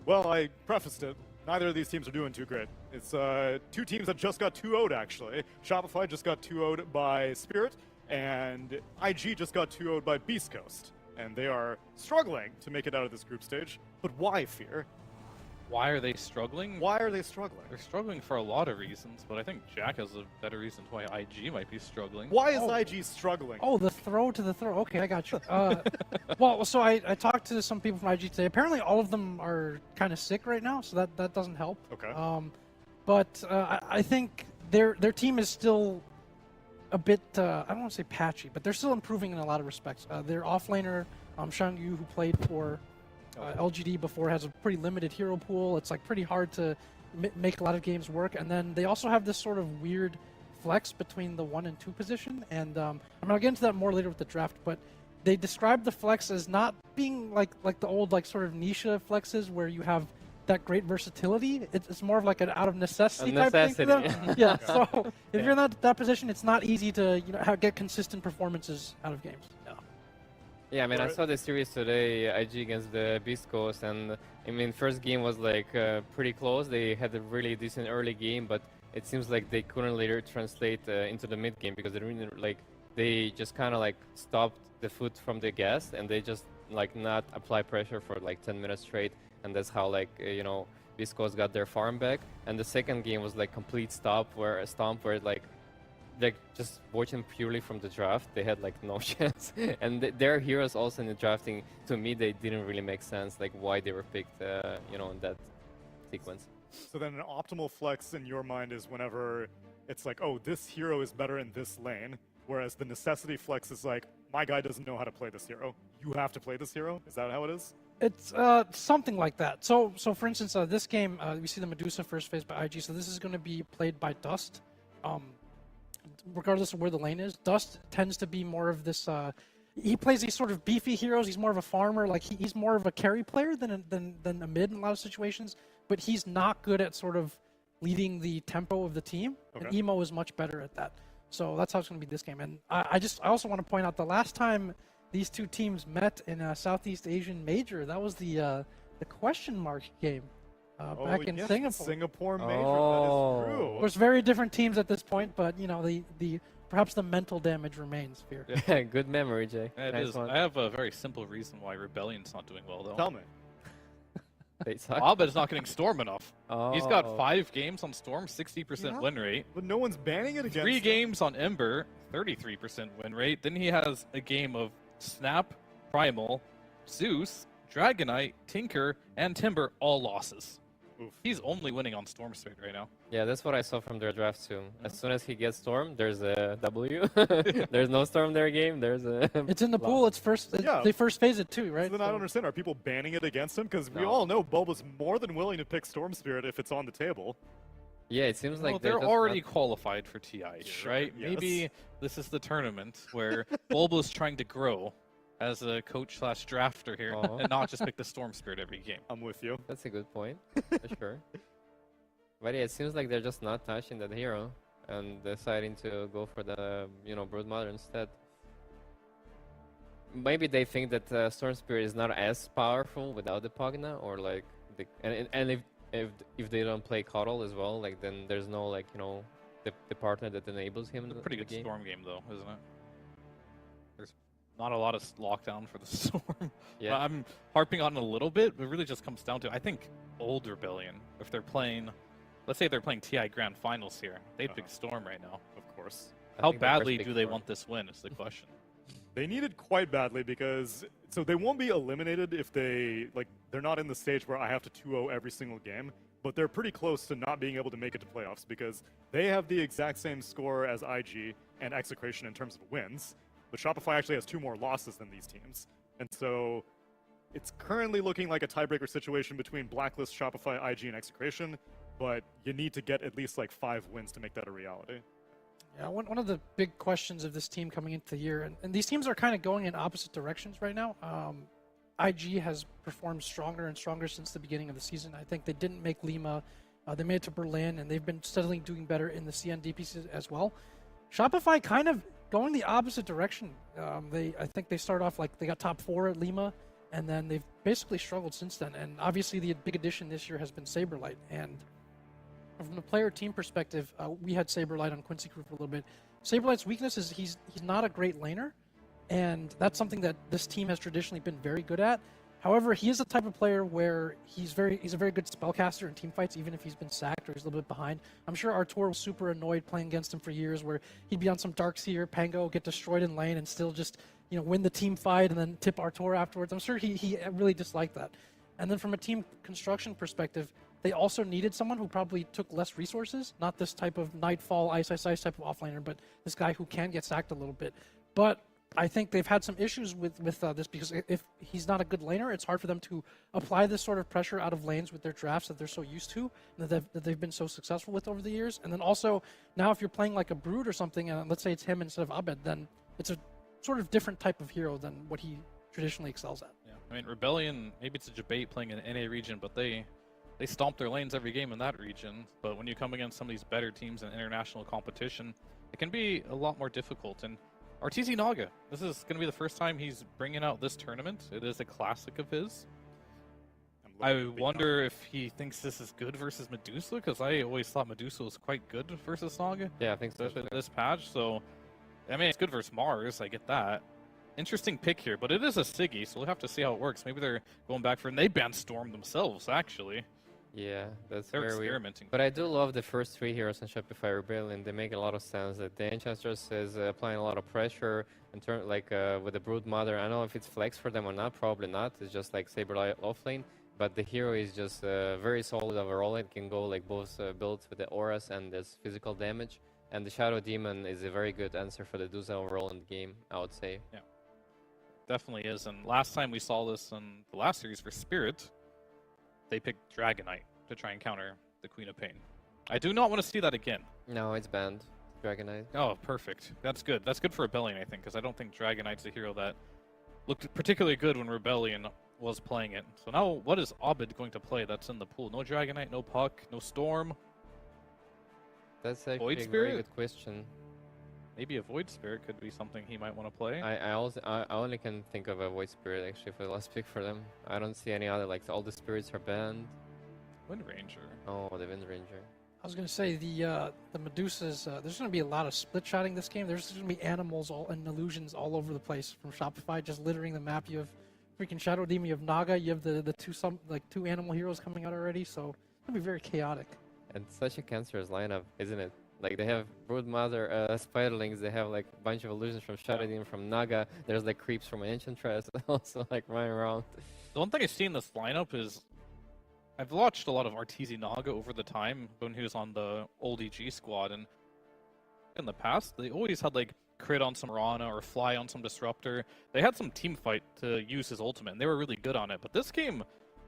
well, I prefaced it. Neither of these teams are doing too great. It's two teams that just got 2-0'd, actually. Shopify just got 2-0'd by Spirit, and IG just got 2-0'd by Beast Coast. And they are struggling to make it out of this group stage. But why, Fear? Why are they struggling? Why are they struggling? They're struggling for a lot of reasons, but I think Jack has a better reason why IG might be struggling. Why is IG struggling? Oh, the throw to the throw. Okay, I got you. Well, so I talked to some people from IG today. Apparently, all of them are kind of sick right now, so that doesn't help. Okay. But I think their team is still a bit, I don't want to say patchy, but they're still improving in a lot of respects. Their offlaner, Shang Yu, who played for LGD before, has a pretty limited hero pool. It's like pretty hard to make a lot of games work. And then they also have this sort of weird flex between the 1 and 2 position. And I'm going to get into that more later with the draft, but they describe the flex as not being like the old sort of niche flexes where you have that great versatility. It's more of like an out of necessity type thing for them. Yeah. So if you're in that position, it's not easy to get consistent performances out of games. Yeah, I mean, I saw the series today, IG against the Beast Coast, and I mean, first game was like pretty close. They had a really decent early game, but it seems like they couldn't later translate into the mid game because they just kind of like stopped the foot from the gas and they just like not apply pressure for like 10 minutes straight, and that's how Beast Coast got their farm back. And the second game was like complete stomp where just watching purely from the draft, they had like no chance. And their heroes also in the drafting, to me, they didn't really make sense, like why they were picked, in that sequence. So then an optimal flex in your mind is whenever it's like, oh, this hero is better in this lane, whereas the necessity flex is like, my guy doesn't know how to play this hero. You have to play this hero? Is that how it is? It's something like that. So for instance, this game, we see the Medusa first phase by IG, so this is going to be played by Dust. Regardless of where the lane is, Dust tends to be more of this. He plays these sort of beefy heroes. He's more of a farmer. Like he's more of a carry player than a mid in a lot of situations. But he's not good at sort of leading the tempo of the team. Okay. And Emo is much better at that. So that's how it's going to be this game. And I also want to point out the last time these two teams met in a Southeast Asian major, that was the question mark game. Back in Singapore. Singapore major, that is true. There's very different teams at this point, but perhaps the mental damage remains. Fear. Yeah, good memory, Jay. Yeah, nice one. I have a very simple reason why Rebellion's not doing well, though. Tell me. Abed's not getting Storm enough. Oh. He's got 5 games on Storm, 60% win rate. But no one's banning it against 3 games on Ember, 33% win rate. Then he has a game of Snap, Primal, Zeus, Dragonite, Tinker, and Timber, all losses. Oof. He's only winning on Storm Spirit right now. Yeah, that's what I saw from their draft too. As soon as he gets Storm, there's a W. There's no Storm their game. There's a. It's in the pool. It's first. They first phase it too, right? So then I don't understand. Are people banning it against him? Because we all know Bulba's more than willing to pick Storm Spirit if it's on the table. Yeah, it seems like they're already qualified for TI, right? Yes. Maybe this is the tournament where Bulba's trying to grow as a coach/drafter here, and not just pick the Storm Spirit every game. I'm with you. That's a good point, for sure. But yeah, it seems like they're just not touching that hero and deciding to go for the, Broodmother instead. Maybe they think that Storm Spirit is not as powerful without the Pugna, or like, and if they don't play Cuddle as well, like then there's no the partner that enables him. It's a pretty good Storm game though, isn't it? There's not a lot of lockdown for the Storm. Yeah. I'm harping on it a little bit, but it really just comes down to, I think, old Rebellion. If they're playing, let's say they're playing TI Grand Finals here, they'd pick Storm right now. Of course. How badly do they want this win is the question. They need it quite badly because, so they won't be eliminated if they're not in the stage where I have to 2-0 every single game, but they're pretty close to not being able to make it to playoffs because they have the exact same score as IG and Execration in terms of wins. But Shopify actually has 2 more losses than these teams. And so it's currently looking like a tiebreaker situation between Blacklist, Shopify, IG, and Execration, but you need to get at least 5 wins to make that a reality. Yeah, one of the big questions of this team coming into the year, and these teams are kind of going in opposite directions right now. IG has performed stronger and stronger since the beginning of the season. I think they didn't make Lima. They made it to Berlin, and they've been steadily doing better in the CNDPs as well. Shopify kind of going the opposite direction. I think they started off like they got top 4 at Lima, and then they've basically struggled since then. And obviously the big addition this year has been Saberlight. And from a player team perspective, we had Saberlight on Quincy Crew for a little bit. Saberlight's weakness is he's not a great laner, and that's something that this team has traditionally been very good at. However, he is the type of player where he's a very good spellcaster in team fights, even if he's been sacked or he's a little bit behind. I'm sure Artur was super annoyed playing against him for years, where he'd be on some Darkseer, Pango, get destroyed in lane, and still just win the team fight and then tip Artur afterwards. I'm sure he really disliked that. And then from a team construction perspective, they also needed someone who probably took less resources, not this type of Nightfall, Ice type of offlaner, but this guy who can get sacked a little bit. But I think they've had some issues with this, because if he's not a good laner, it's hard for them to apply this sort of pressure out of lanes with their drafts that they're so used to, and that they've been so successful with over the years. And then also, now if you're playing like a Brood or something, and let's say it's him instead of Abed, then it's a sort of different type of hero than what he traditionally excels at. Yeah, I mean, Rebellion, maybe it's a debate playing in NA region, but they stomp their lanes every game in that region. But when you come against some of these better teams in international competition, it can be a lot more difficult. And RTZ Naga, this is going to be the first time he's bringing out this tournament. It is a classic of his. I wonder if he thinks this is good versus Medusa, because I always thought Medusa was quite good versus Naga. Yeah, I think so. Especially this patch, so I mean, it's good versus Mars, I get that. Interesting pick here, but it is a Siggy, so we'll have to see how it works. Maybe they're going back for, and they banned Storm themselves, actually. Yeah, that's They're very weird. experimenting. But I do love the first 3 heroes in Shopify Rebellion. They make a lot of sense. The Enchantress is applying a lot of pressure in turn, with the Brood Mother. I don't know if it's flex for them or not. Probably not. It's just like Saberlight offlane. But the hero is just very solid overall. It can go like both builds with the auras and this physical damage. And the Shadow Demon is a very good answer for the Dusa overall in the game, I would say. Yeah, definitely is. And last time we saw this in the last series for Spirit, they picked Dragonite to try and counter the Queen of Pain. I do not want to see that again. No, it's banned. Dragonite. Oh, perfect. That's good. That's good for Rebellion, I think, because I don't think Dragonite's a hero that looked particularly good when Rebellion was playing it. So now, what is Abed going to play that's in the pool? No Dragonite, no Puck, no Storm. That's actually Void a Spirit? very good question. Maybe a Void Spirit could be something he might want to play. I only can think of a Void Spirit actually for the last pick for them. I don't see any other, like all the spirits are banned. Wind Ranger. Oh, the Wind Ranger. I was going to say the Medusas, there's going to be a lot of split shotting this game. There's going to be animals and illusions all over the place from Shopify, just littering the map. You have freaking Shadow Demon, you have Naga, you have the two animal heroes coming out already, so it's going to be very chaotic. And such a cancerous lineup, isn't it? Like they have Brood Mother, Spiderlings, they have like a bunch of illusions from Shadow Demon, from Naga. There's like creeps from Enchantress also like running around. The one thing I see in this lineup is I've watched a lot of RTZ Naga over the time when he was on the old EG squad, and in the past they always had like crit on some Rana or fly on some disruptor. They had some team fight to use his ultimate, and they were really good on it. But this game,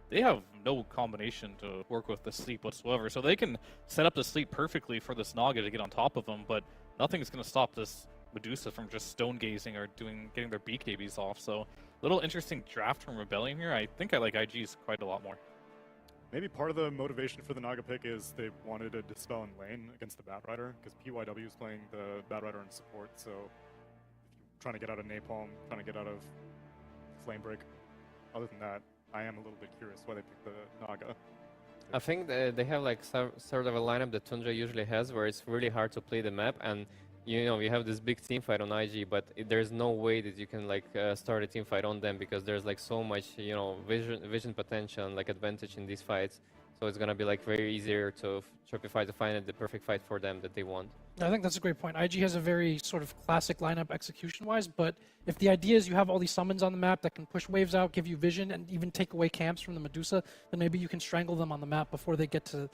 they have no combination to work with the sleep whatsoever, so they can set up the sleep perfectly for this Naga to get on top of him, but nothing's going to stop this Medusa from just stone gazing or getting their BKBs off. So little interesting draft from Rebellion here. I think I like IG's quite a lot more. Maybe part of the motivation for the Naga pick is they wanted to dispel in lane against the Batrider, because PYW is playing the Batrider in support, so if you're trying to get out of Napalm, trying to get out of Flamebreak. Other than that, I am a little bit curious why they picked the Naga. I think they have like sort of a lineup that Tundra usually has, where it's really hard to play the map, and you have this big team fight on IG, but there's no way that you can like start a team fight on them, because there's like so much vision potential and like advantage in these fights. So it's gonna be like very easier to Shopify to find the perfect fight for them that they want. I think that's a great point. IG has a very sort of classic lineup execution-wise, but if the idea is you have all these summons on the map that can push waves out, give you vision, and even take away camps from the Medusa, then maybe you can strangle them on the map before they get to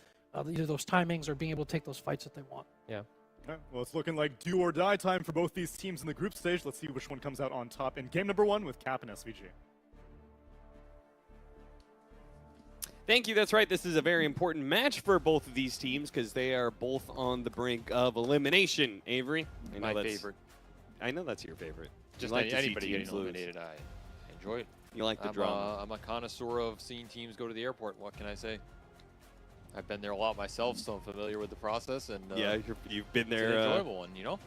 either those timings or being able to take those fights that they want. Yeah. Okay, well, it's looking like do or die time for both these teams in the group stage. Let's see which one comes out on top in game number 1 with Cap and SVG. Thank you. That's right. This is a very important match for both of these teams because they are both on the brink of elimination. Avery, I know My that's favorite. I know that's your favorite. Just You like to see anybody teams getting lose. eliminated, I enjoy it. You like the drama. I'm a connoisseur of seeing teams go to the airport. What can I say? I've been there a lot myself, so I'm familiar with the process. And Yeah, you've been there. It's an enjoyable one, you know?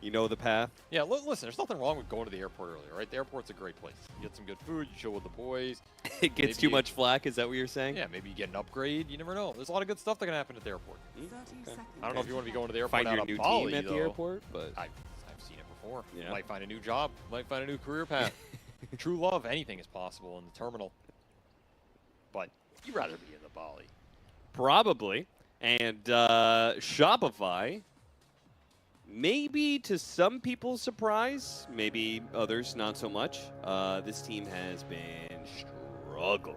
You know the path. Yeah, listen, there's nothing wrong with going to the airport earlier, right? The airport's a great place. You get some good food, you chill with the boys. It gets too much flack, is that what you're saying? Yeah, maybe you get an upgrade. You never know. There's a lot of good stuff that can happen at the airport. I don't know if you want to be going to the airport Find out your of new Bali, team at the though. airport, but I've seen it before. Yeah. Might find a new job. Might find a new career path. True love, anything is possible in the terminal. But you'd rather be in the Bali. Probably. And Shopify, maybe to some people's surprise, maybe others not so much, this team has been struggling.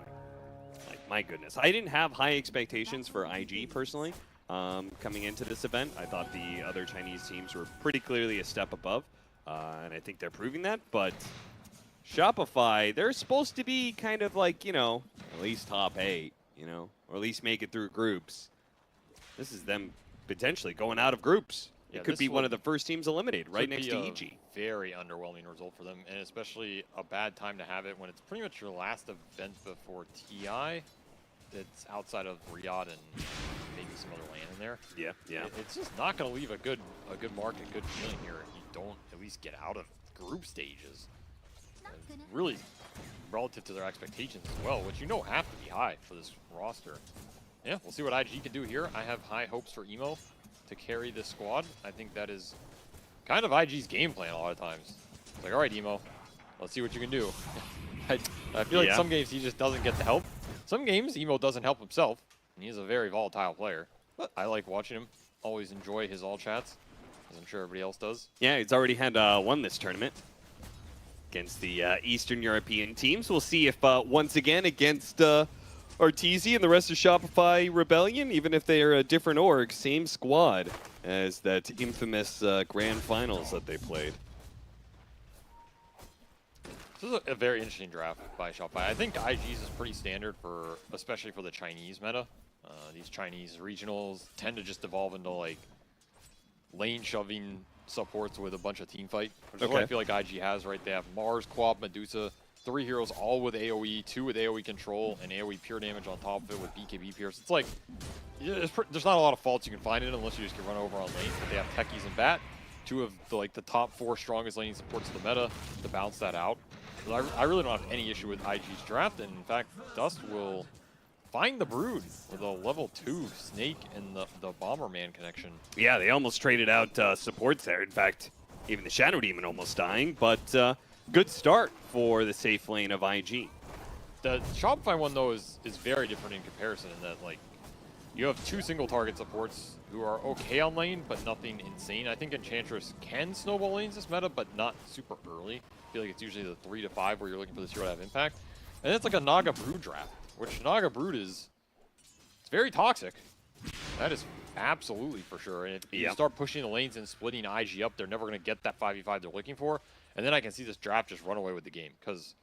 Like, my goodness. I didn't have high expectations for IG, personally, coming into this event. I thought the other Chinese teams were pretty clearly a step above, and I think they're proving that. But Shopify, they're supposed to be kind of like, you know, at least top 8, you know, or at least make it through groups. This is them potentially going out of groups. Yeah, It could this be one would- of the first teams eliminated, right Could next be to a EG. Very underwhelming result for them, and especially a bad time to have it when it's pretty much your last event before TI. That's outside of Riyadh and maybe some other land in there. Yeah, yeah. It's just not going to leave a good mark, a good feeling here if you don't at least get out of group stages. And really, relative to their expectations as well, which you know have to be high for this roster. Yeah, we'll see what IG can do here. I have high hopes for Emo to carry this squad. I think that is kind of IG's game plan a lot of times. It's like, all right, Emo, let's see what you can do. I feel like some games he just doesn't get the help. Some games Emo doesn't help himself, and he's a very volatile player. But I like watching him. Always enjoy his all chats, as I'm sure everybody else does. Yeah, he's already had won this tournament against the Eastern European teams. We'll see if once again against Arteezy and the rest of Shopify Rebellion, even if they are a different org, same squad as that infamous grand finals that they played. This is a very interesting draft by Shopify. I think IG's is pretty standard for, especially for the Chinese meta. These Chinese regionals tend to just evolve into like lane shoving supports with a bunch of team fight, which is what I feel like IG has, right? They have Mars, Quab, Medusa, 3 heroes all with AoE, 2 with AoE control, and AoE pure damage on top of it with BKB Pierce. It's like, there's not a lot of faults you can find in it unless you just can run over on lanes, but they have Techies and Bat, 2 of the top 4 strongest laning supports of the meta to balance that out. So I really don't have any issue with IG's draft, and in fact, Dust will find the Brood with a level 2 Snake and the Bomberman connection. Yeah, they almost traded out supports there. In fact, even the Shadow Demon almost dying, but good start for the safe lane of IG. The Shopify one, though, is very different in comparison in that, like, you have 2 single target supports who are okay on lane, but nothing insane. I think Enchantress can snowball lanes this meta, but not super early. I feel like it's usually the 3 to 5 where you're looking for this hero to have impact. And it's like a Naga Brood draft, which Naga Brood it's very toxic. That is absolutely for sure. And if you start pushing the lanes and splitting IG up, they're never going to get that 5v5 they're looking for. And then I can see this draft just run away with the game, because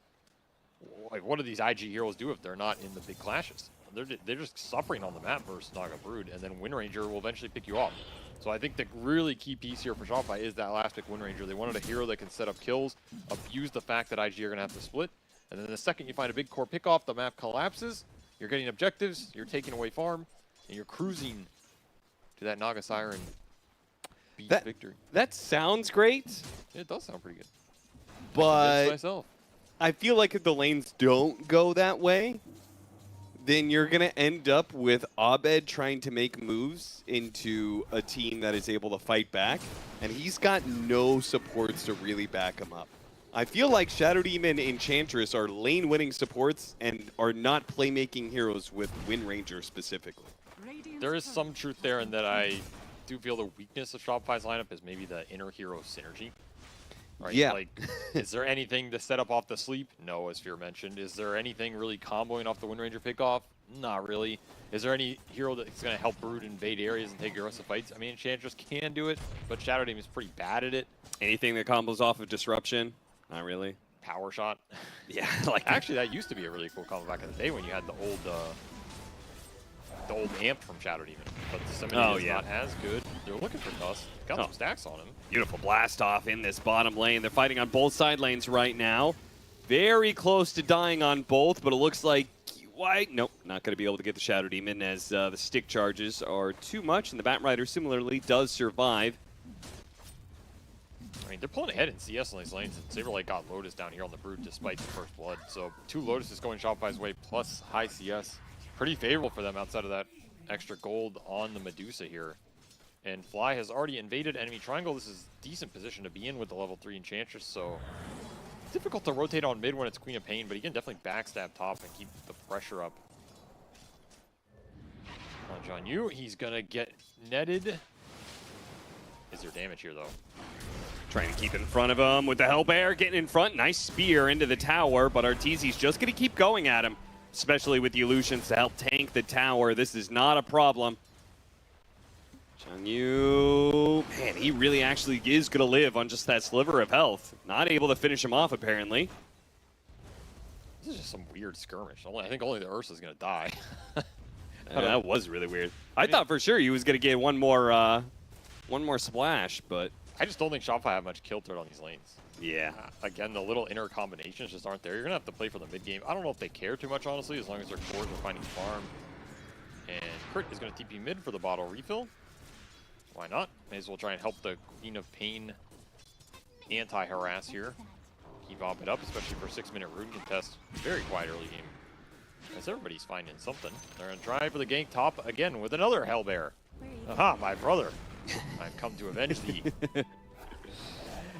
like, what do these IG heroes do if they're not in the big clashes? They're just suffering on the map versus Naga Brood, and then Windranger will eventually pick you off. So I think the really key piece here for Shopify is that last pick Windranger. They wanted a hero that can set up kills, abuse the fact that IG are going to have to split, and then the second you find a big core pick-off, the map collapses, you're getting objectives, you're taking away farm, and you're cruising to that Naga Siren beat victory. That sounds great. It does sound pretty good. But myself. I feel like if the lanes don't go that way, then you're going to end up with Abed trying to make moves into a team that is able to fight back, and he's got no supports to really back him up. I feel like Shadow Demon and Enchantress are lane-winning supports and are not playmaking heroes with Windranger specifically. There is some truth there in that I do feel the weakness of Shopify's lineup is maybe the inner hero synergy. Right? Yeah. Like, is there anything to set up off the sleep? No, as Fear mentioned. Is there anything really comboing off the Windranger pickoff? Not really. Is there any hero that's going to help Brood invade areas and take aggressive fights? I mean, Enchantress can do it, but Shadow Demon is pretty bad at it. Anything that combos off of Disruption? Not really. Power Shot. Yeah, like actually, that used to be a really cool combo back in the day when you had the old the old amp from Shadow Demon, but the Disseminate is not as good. They're looking for Dust. Got some stacks on him. Beautiful blast off in this bottom lane. They're fighting on both side lanes right now. Very close to dying on both, but it looks like White, nope, not going to be able to get the Shadow Demon as the stick charges are too much, and the Bat Rider similarly does survive. I mean, they're pulling ahead in CS on these lanes, and Saberlight got Lotus down here on the Brood despite the first blood. So 2 Lotuses going Shopify's way plus high CS. Pretty favorable for them outside of that extra gold on the Medusa here. And Fly has already invaded enemy triangle. This is a decent position to be in with the level 3 Enchantress, so difficult to rotate on mid when it's Queen of Pain, but he can definitely backstab top and keep the pressure up. On John Yu, he's gonna get netted. Is there damage here though? Trying to keep in front of him with the Hellbear, getting in front. Nice spear into the tower, but Arteezy's just going to keep going at him, especially with the illusions to help tank the tower. This is not a problem. Changyu, man, he really actually is going to live on just that sliver of health. Not able to finish him off, apparently. This is just some weird skirmish. I think only the Ursa's going to die. That was really weird. I thought for sure he was going to get one more splash, but I just don't think Shopify have much kill threat on these lanes. Yeah. Again, the little inner combinations just aren't there. You're going to have to play for the mid game. I don't know if they care too much, honestly, as long as their cores are finding farm. And Crit is going to TP mid for the bottle refill. Why not? May as well try and help the Queen of Pain anti-harass here. Keep op it up, especially for a 6-minute rune contest. Very quiet early game. As everybody's finding something. They're going to try for the gank top again with another Hellbear. Aha, my brother. I've come to avenge thee.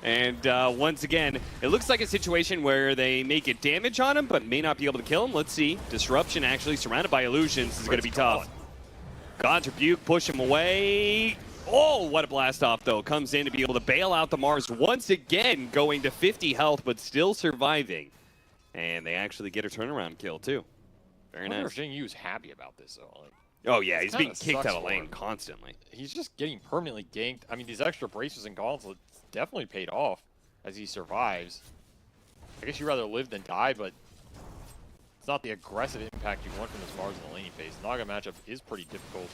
And once again, it looks like a situation where they may get damage on him, but may not be able to kill him. Let's see. Disruption actually surrounded by illusions is going to be tough. God's Rebuke, push him away. Oh, what a blast off, though. Comes in to be able to bail out the Mars once again, going to 50 health, but still surviving. And they actually get a turnaround kill, too. Very nice. I wonder if Jing Yu's happy about this, though. Like, oh, yeah, he's being kicked out of lane constantly. He's just getting permanently ganked. I mean, these extra braces and gauntlets definitely paid off as he survives. I guess you'd rather live than die, but it's not the aggressive impact you want from this Mars in the laning phase. Naga matchup is pretty difficult.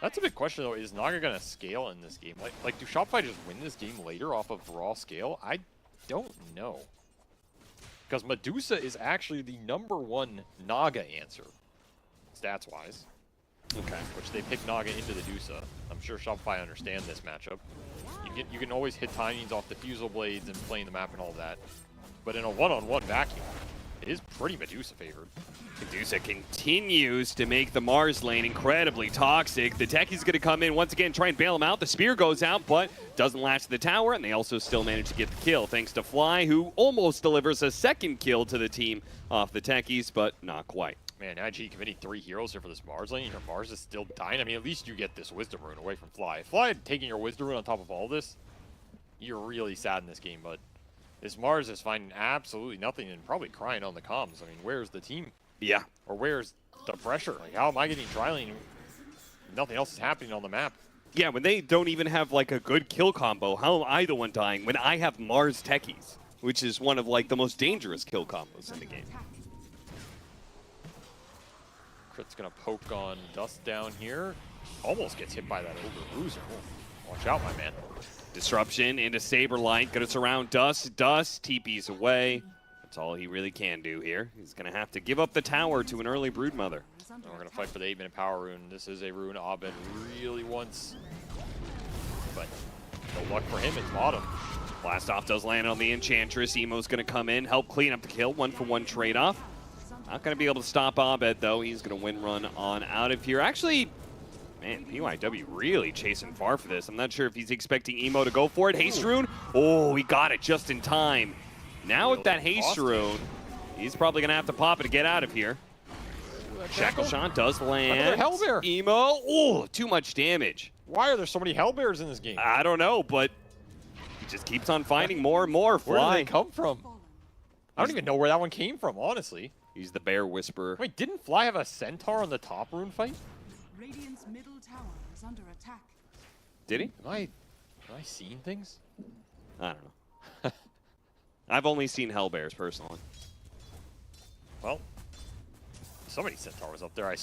That's a big question, though. Is Naga going to scale in this game? Like, do Shopify just win this game later off of raw scale? I don't know. Because Medusa is actually the #1 Naga answer, stats-wise. Okay. Which they pick Naga into the Medusa. I'm sure Shopify understand this matchup. You can always hit timings off the Fusel Blades and playing the map and all that. But in a one-on-one vacuum, it is pretty Medusa favored. Medusa continues to make the Mars lane incredibly toxic. The Techie's going to come in once again, try and bail him out. The spear goes out, but doesn't latch the tower, and they also still manage to get the kill, thanks to Fly, who almost delivers a second kill to the team off the Techies, but not quite. Man, IG committing 3 heroes here for this Mars lane. Your Mars is still dying. I mean, at least you get this Wisdom Rune away from Fly. If Fly had taken your Wisdom Rune on top of all this, you're really sad in this game, but this Mars is finding absolutely nothing and probably crying on the comms. I mean, where's the team? Yeah. Or where's the pressure? Like, how am I getting tri-lane? Nothing else is happening on the map. Yeah, when they don't even have, like, a good kill combo, how am I the one dying when I have Mars Techies, which is one of, like, the most dangerous kill combos in the game? Crit's going to poke on Dust down here. Almost gets hit by that Ogre Bruiser. Watch out, my man. Disruption into Saberlight. Going to surround Dust. Dust TP's away. That's all he really can do here. He's going to have to give up the tower to an early Broodmother. And we're going to fight for the 8-minute power rune. This is a rune Abed really wants. But no luck for him. It's bottom. Blast off does land on the Enchantress. Emo's going to come in, help clean up the kill. 1-for-1 trade-off. Not going to be able to stop Abed, though. He's going to win run on out of here. Actually, man, PYW really chasing far for this. I'm not sure if he's expecting Emo to go for it. Haste Rune. Oh, he got it just in time. Now with that Haste Rune, he's probably going to have to pop it to get out of here. Shackle Shot does land. Hellbear. Emo. Oh, too much damage. Why are there so many Hellbears in this game? I don't know, but he just keeps on finding more and more. Fly. Where do they come from? I don't even know where that one came from, honestly. He's the Bear Whisperer. Wait, didn't Fly have a Centaur on the top rune fight? Radiant's middle tower is under attack. Did he? Am I seeing things? I don't know. I've only seen Hellbears personally. Well, somebody Centaur was up there. I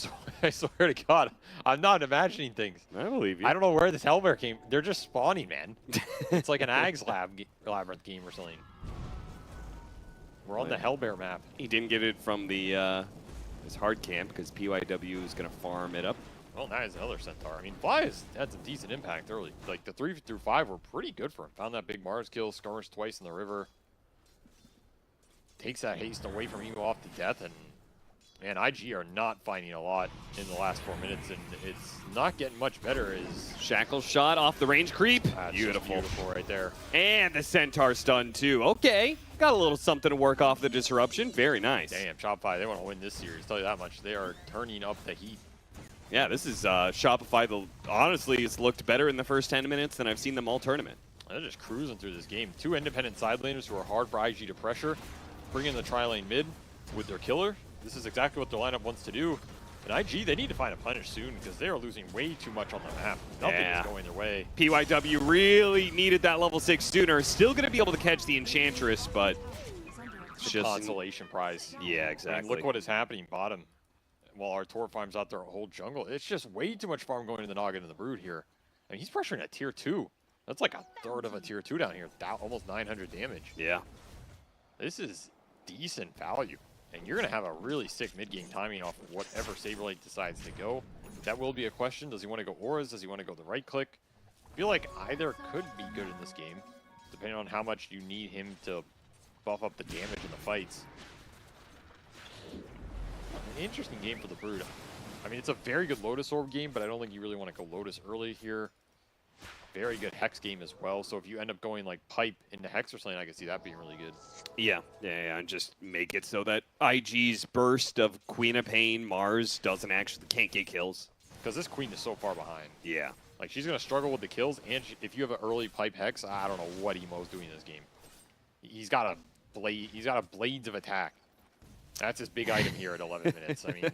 swear to God, I'm not imagining things. I believe you. I don't know where this Hellbear came. They're just spawning, man. It's like an Ags Labyrinth game or something. We're on the Hellbear map. He didn't get it from the his hard camp because PYW is going to farm it up. Well, now he's another Centaur. I mean, Fly has had some decent impact early. Like, the 3 through 5 were pretty good for him. Found that big Mars kill, skirmished twice in the river. Takes that haste away from Emo off to death, and man, IG are not finding a lot in the last 4 minutes, and it's not getting much better. As Shackle shot off the range creep. Beautiful right there. And the Centaur stun too. Okay, got a little something to work off the disruption. Very nice. Damn, Shopify, they want to win this series. Tell you that much. They are turning up the heat. Yeah, this is Shopify. Honestly, it's looked better in the first 10 minutes than I've seen them all tournament. They're just cruising through this game. 2 independent side laners who are hard for IG to pressure. Bring in the tri-lane mid with their killer. This is exactly what their lineup wants to do. And IG, they need to find a punish soon because they are losing way too much on the map. Nothing is going their way. PYW really needed that level 6 sooner. Still going to be able to catch the Enchantress, but It's just consolation prize. Yeah, I exactly. mean, look what is happening bottom. While our Tor farms out their whole jungle, it's just way too much farm going to the Noggin and the Brood here. I mean, he's pressuring a tier 2. That's like a third of a tier 2 down here. Almost 900 damage. Yeah. This is decent value. And you're going to have a really sick mid-game timing off of whatever Saberlight decides to go. That will be a question. Does he want to go auras? Does he want to go the right click? I feel like either could be good in this game, depending on how much you need him to buff up the damage in the fights. An interesting game for the Brood. I mean, it's a very good Lotus Orb game, but I don't think you really want to go Lotus early here. Very good Hex game as well. So if you end up going like Pipe into Hex or something, I can see that being really good. Yeah, and just make it so that IG's burst of Queen of Pain, Mars, can't get kills. Because this Queen is so far behind. Yeah. Like, she's going to struggle with the kills, and if you have an early Pipe Hex, I don't know what Emo's doing in this game. He's got a blade. He's got a Blades of Attack. That's his big item here at 11 minutes. I mean,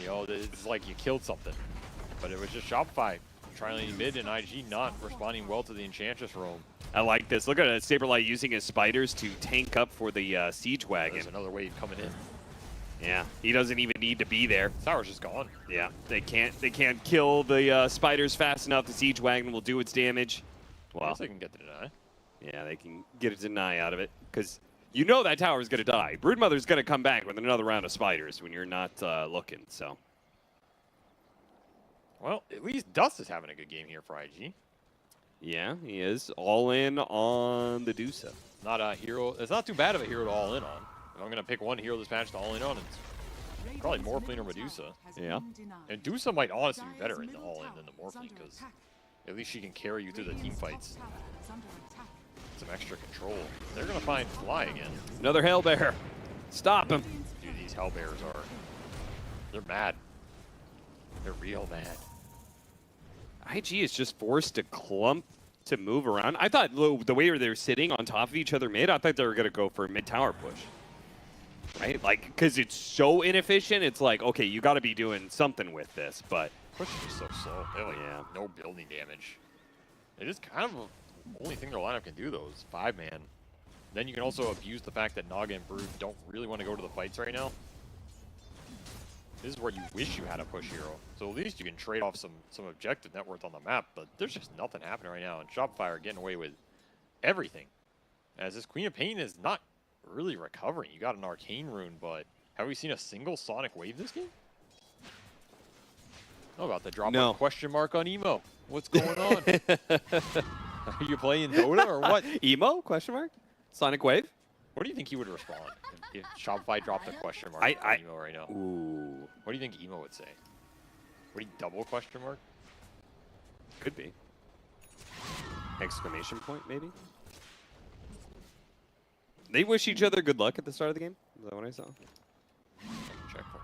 you know, it's like you killed something. But it was just Shopify trialing mid and IG not responding well to the Enchantress roam. I like this. Look at Saberlight using his spiders to tank up for the Siege Wagon. There's another wave coming in. Yeah, he doesn't even need to be there. Tower's just gone. Yeah, they can't kill the spiders fast enough. The Siege Wagon will do its damage. Well, I guess they can get the deny. Yeah, they can get a deny out of it because you know that tower is going to die. Broodmother's going to come back with another round of spiders when you're not looking. So, well, at least Dust is having a good game here for IG. Yeah, he is all in on the Dusa. Not a hero. It's not too bad of a hero to all in on. If I'm going to pick one hero this match to all in on, it's probably Morphling or Medusa. Yeah. And Dusa might honestly be better in the all in than the Morphling because at least she can carry you through the team fights. Some extra control. They're going to find Fly again. Another Hellbear. Stop him. Dude, these Hellbears they're mad. They're real mad. IG is just forced to clump to move around. I thought the way they're sitting on top of each other mid, I thought they were going to go for a mid-tower push. Right? Like, because it's so inefficient, it's like, okay, you got to be doing something with this, but... Push is just so slow. They have like no building damage. It is kind of the only thing their lineup can do, though, is 5-man. Then you can also abuse the fact that Naga and Brood don't really want to go to the fights right now. This is where you wish you had a push hero. So at least you can trade off some objective net worth on the map, but there's just nothing happening right now. And Shopify are getting away with everything. As this Queen of Pain is not really recovering. You got an Arcane Rune, but have we seen a single Sonic Wave this game? How about the drop a question mark on Emo? What's going on? Are you playing Dota or what? Emo? Question mark? Sonic Wave? What do you think he would respond if Shopify dropped a question mark on Emo right now? Ooh. What do you think Emo would say? Would he double question mark? Could be. Exclamation point, maybe? They wish each other good luck at the start of the game? Is that what I saw? Check for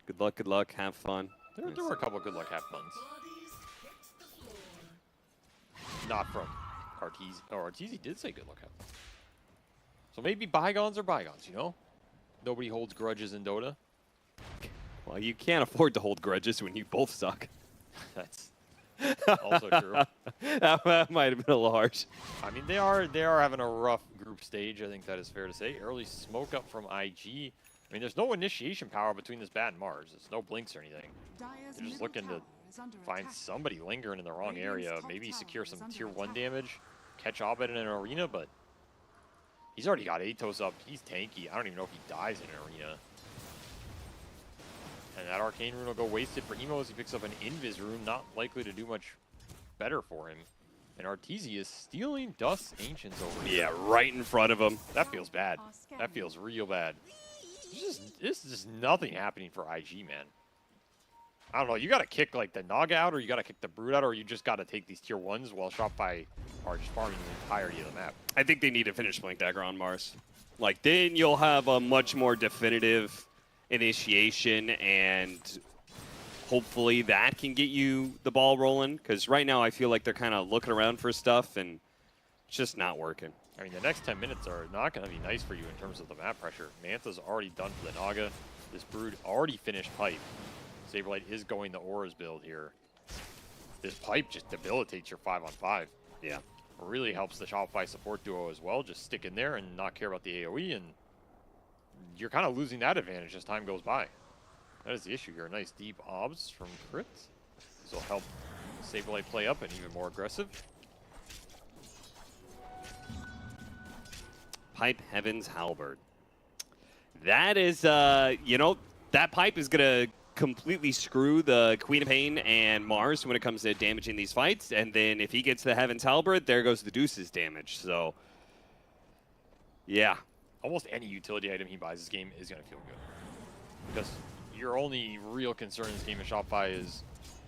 Good luck, have fun. There were a couple of good luck half buns. Not from Arteezy. Oh, Arteezy did say good luck half buns. So maybe bygones are bygones, you know? Nobody holds grudges in Dota. Well, you can't afford to hold grudges when you both suck. Also true. that might have been a little harsh. I mean, they are having a rough group stage. I think that is fair to say. Early smoke up from IG. I mean, there's no initiation power between this Bat and Mars. There's no blinks or anything. They're just looking to find somebody lingering in the wrong area. Maybe secure some tier 1 damage. Catch Abed in an arena, but he's already got Atos up. He's tanky. I don't even know if he dies in an arena. And that Arcane Rune will go wasted for Emo as he picks up an Invis Rune. Not likely to do much better for him. And Arteezy is stealing Dust Ancients over here. Yeah, right in front of him. That feels bad. That feels real bad. This is just nothing happening for IG, man. I don't know. You got to kick like the Naga out, or you got to kick the Brood out, or you just got to take these tier 1s while Shopify are just farming the entirety of the map. I think they need to finish Blink Dagger on Mars. Like, then you'll have a much more definitive initiation, and hopefully that can get you the ball rolling. Because right now I feel like they're kind of looking around for stuff, and it's just not working. I mean, the next 10 minutes are not going to be nice for you in terms of the map pressure. Manta's already done for the Naga. This Brood already finished Pipe. Saberlight is going the Auras build here. This Pipe just debilitates your 5-on-5. Yeah. Really helps the Shopify support duo as well. Just stick in there and not care about the AoE, and you're kind of losing that advantage as time goes by. That is the issue here. Nice deep obs from Crit. This will help Saberlight play up and even more aggressive. Pipe Heaven's Halberd. That is, you know, that Pipe is going to completely screw the Queen of Pain and Mars when it comes to damaging these fights. And then if he gets the Heaven's Halberd, there goes the Deuce's damage. So, yeah. Almost any utility item he buys this game is going to feel good. Because your only real concern in this game of Shopify is,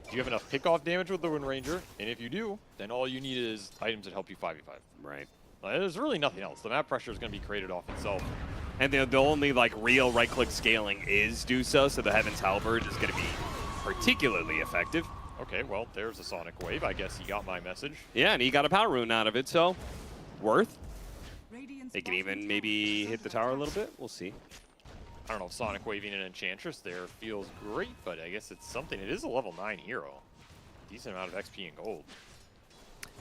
do you have enough pickoff damage with the Wind Ranger? And if you do, then all you need is items that help you 5v5. Right. There's really nothing else. The map pressure is going to be created off itself. And the only like real right-click scaling is Dusa, so the Heaven's Halberd is going to be particularly effective. Okay, well, there's a Sonic Wave. I guess he got my message. Yeah, and he got a Power Rune out of it, so worth. They can even maybe hit the tower a little bit. We'll see. I don't know if Sonic Waving an Enchantress there feels great, but I guess it's something. It is a level 9 hero. Decent amount of XP and gold.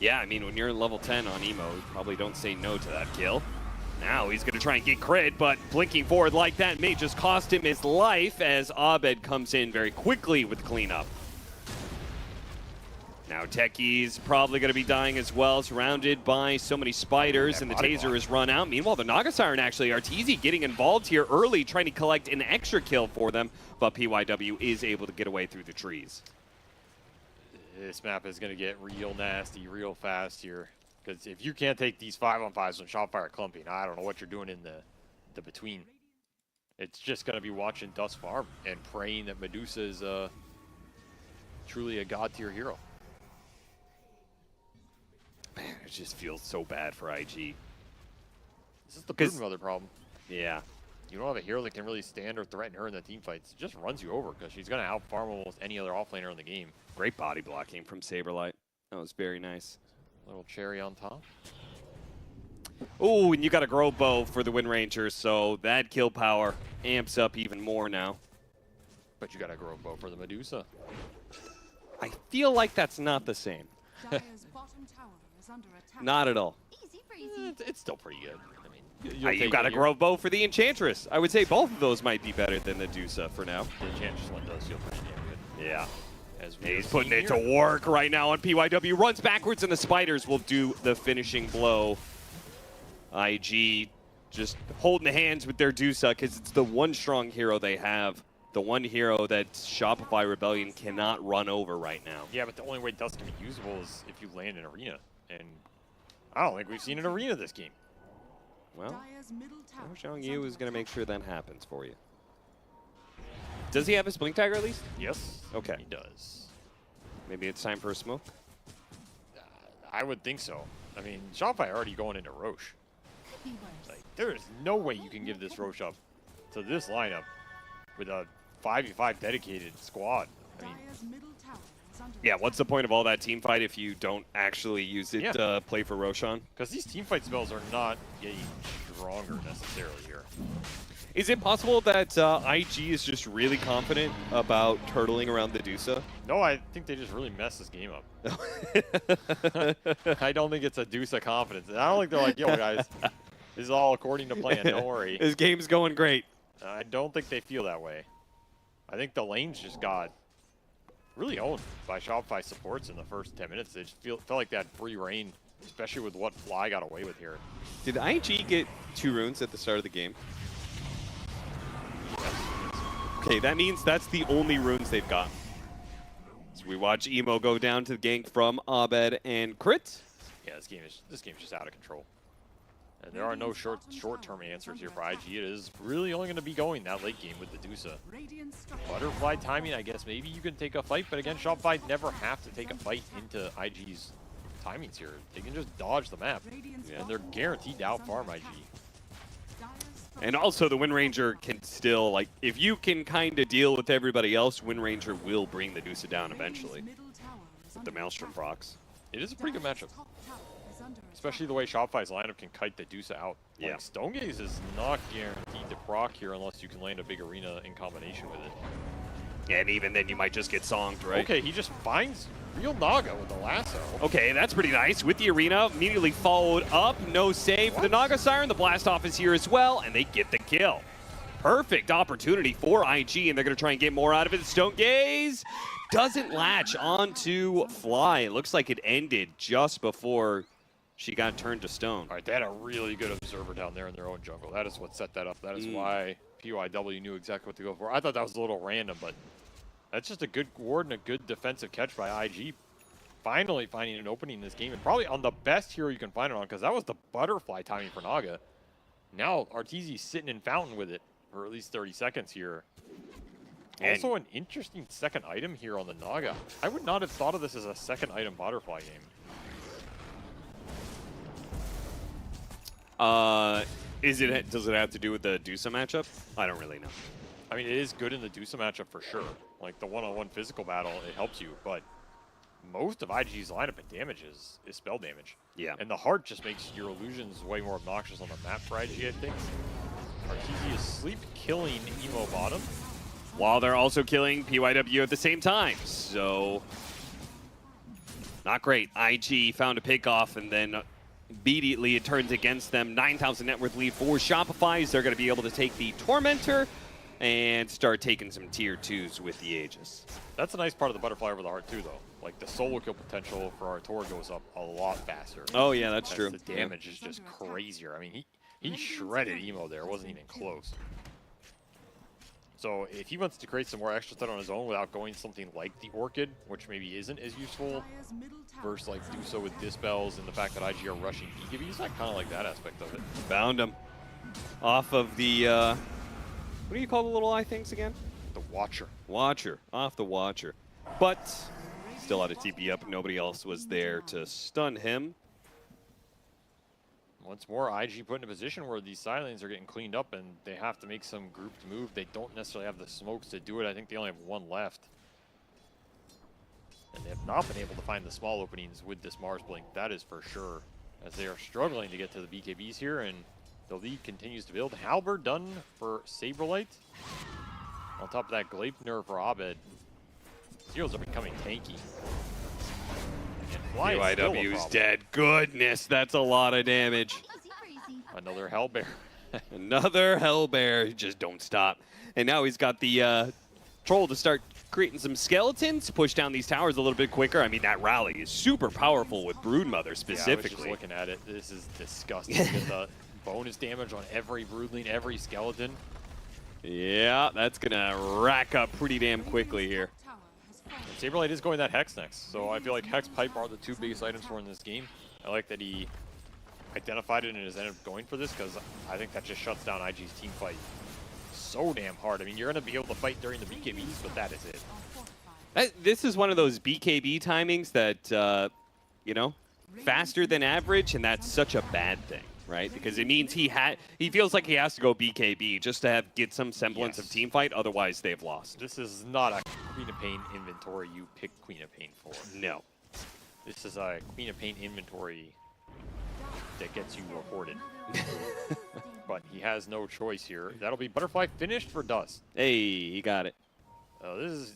Yeah, I mean, when you're level 10 on Emo, you probably don't say no to that kill. Now he's going to try and get crit, but blinking forward like that may just cost him his life as Abed comes in very quickly with cleanup. Now Techie's probably going to be dying as well, surrounded by so many spiders, and the taser is run out. Meanwhile, the Naga Siren actually, Arteezy getting involved here early, trying to collect an extra kill for them, but PYW is able to get away through the trees. This map is going to get real nasty real fast here. Because if you can't take these 5-on-5s when Shopify are clumping, I don't know what you're doing in the between. It's just going to be watching Dust farm and praying that Medusa is truly a god-tier hero. Man, it just feels so bad for IG. This is the Brood Mother problem. Yeah. You don't have a hero that can really stand or threaten her in the team fights. It just runs you over because she's going to out-farm almost any other offlaner in the game. Great body blocking from Saberlight. That was very nice. Little cherry on top. Oh, and you got a Grow Bow for the Wind Ranger, so that kill power amps up even more now. But you got a Grow Bow for the Medusa. I feel like that's not the same. Not at all. It's still pretty good. I mean, you got a Grow Bow for the Enchantress. I would say both of those might be better than the Dusa for now. The Enchantress one does feel pretty damn good. Yeah. As he's putting it to work right now on PYW. Runs backwards, and the spiders will do the finishing blow. IG just holding the hands with their Dusa because it's the one strong hero they have. The one hero that Shopify Rebellion cannot run over right now. Yeah, but the only way Dust can be usable is if you land an arena. And I don't think we've seen an arena this game. Well, Zhang Yu is going to make sure that happens for you. Does he have his Blink Dagger at least? Yes. Okay. He does. Maybe it's time for a smoke? I would think so. I mean, Shopify already going into Roche. Like, there is no way you can give this Roche up to this lineup with a 5v5 dedicated squad. I mean, yeah, what's the point of all that team fight if you don't actually use it to play for Roshan? Because these team fight spells are not getting stronger necessarily here. Is it possible that IG is just really confident about turtling around the Dusa? No, I think they just really messed this game up. I don't think it's a Dusa confidence. I don't think they're like, yo, guys, this is all according to plan. Don't worry. This game's going great. I don't think they feel that way. I think the lanes just got really owned by Shopify supports in the first 10 minutes. They just felt like they had free reign, especially with what Fly got away with here. Did IG get 2 runes at the start of the game? Okay, that means that's the only runes they've got. So we watch Emo go down to the gank from Abed and Crit. Yeah, this game's just out of control. And there are no short-term answers here for IG. It is really only going to be going that late game with the Dusa. Butterfly timing, I guess maybe you can take a fight, but again, Shopify never have to take a fight into IG's timings here. They can just dodge the map, and they're guaranteed to outfarm IG. And also the Wind Ranger can still, like, if you can kind of deal with everybody else, Wind Ranger will bring the Dusa down eventually. With the Maelstrom procs. It is a pretty good matchup. Especially the way Shopify's lineup can kite the Dusa out. Yeah. Like, Stonegaze is not guaranteed to proc here unless you can land a big arena in combination with it. And even then you might just get songed, right? Okay, he just finds real Naga with the lasso. Okay, that's pretty nice. With the arena, immediately followed up. No save for the Naga Siren. The blast off is here as well, and they get the kill. Perfect opportunity for IG, and they're going to try and get more out of it. Stonegaze doesn't latch onto Fly. It looks like it ended just before she got turned to stone. All right, they had a really good observer down there in their own jungle. That is what set that up. That is why PYW knew exactly what to go for. I thought that was a little random, but that's just a good ward and a good defensive catch by IG. Finally finding an opening in this game, and probably on the best hero you can find it on, because that was the butterfly timing for Naga. Now Arteezy's sitting in Fountain with it for at least 30 seconds here. And also an interesting second item here on the Naga. I would not have thought of this as a second item butterfly game. Does it have to do with the Dusa matchup? I don't really know. I mean, it is good in the Dusa matchup for sure. Like the one-on-one physical battle, it helps you, but most of IG's lineup and damage is spell damage. Yeah. And the heart just makes your illusions way more obnoxious on the map for IG, I think. Arteezy is sleep killing Emo bottom. While they're also killing PYW at the same time. So, not great. IG found a pick off, and then immediately it turns against them. 9,000 net worth lead for Shopify. They're going to be able to take the Tormentor and start taking some tier 2s with the Aegis. That's a nice part of the butterfly over the heart too, though. Like the solo kill potential for Artor goes up a lot faster. Oh yeah, that's true. The damage is just crazier. I mean, he shredded Emo there. It wasn't even close. So if he wants to create some more extra threat on his own without going something like the Orchid, which maybe isn't as useful, versus like do so with Dispels and the fact that IG are rushing BKBs, I kind of like that aspect of it. Found him. Off of the, what do you call the little eye things again? The Watcher. Watcher. Off the Watcher. But still out of TP up. Nobody else was there to stun him. Once more, IG put in a position where these side lanes are getting cleaned up and they have to make some grouped move. They don't necessarily have the smokes to do it. I think they only have one left. And they have not been able to find the small openings with this Mars Blink, that is for sure. As they are struggling to get to the BKBs here, and the lead continues to build. Halberd done for Saberlight. On top of that, Gleipnir for Abed. Zeros are becoming tanky. PYW's dead. Goodness, that's a lot of damage. Another Hellbear. Another Hellbear. Just don't stop. And now he's got the Troll to start creating some skeletons, push down these towers a little bit quicker. I mean, that rally is super powerful with Broodmother specifically. Yeah, I was just looking at it. This is disgusting. Get the bonus damage on every Broodling, every skeleton. Yeah, that's going to rack up pretty damn quickly here. Saberlight is going that Hex next, so I feel like Hex Pipe are the two biggest items for in this game. I like that he identified it and has ended up going for this, because I think that just shuts down IG's team fight so damn hard. I mean, you're going to be able to fight during the BKBs, but that is it. This is one of those BKB timings that, you know, faster than average, and that's such a bad thing, right? Because it means he feels like he has to go BKB just to get some semblance of team fight, otherwise they've lost. This is not a Queen of Pain inventory you pick Queen of Pain for. No. This is a Queen of Pain inventory that gets you reported. but he has no choice here. That'll be Butterfly finished for Dust. Hey, he got it.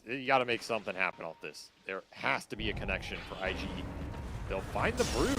You got to make something happen off this. There has to be a connection for IG. They'll find the Brood.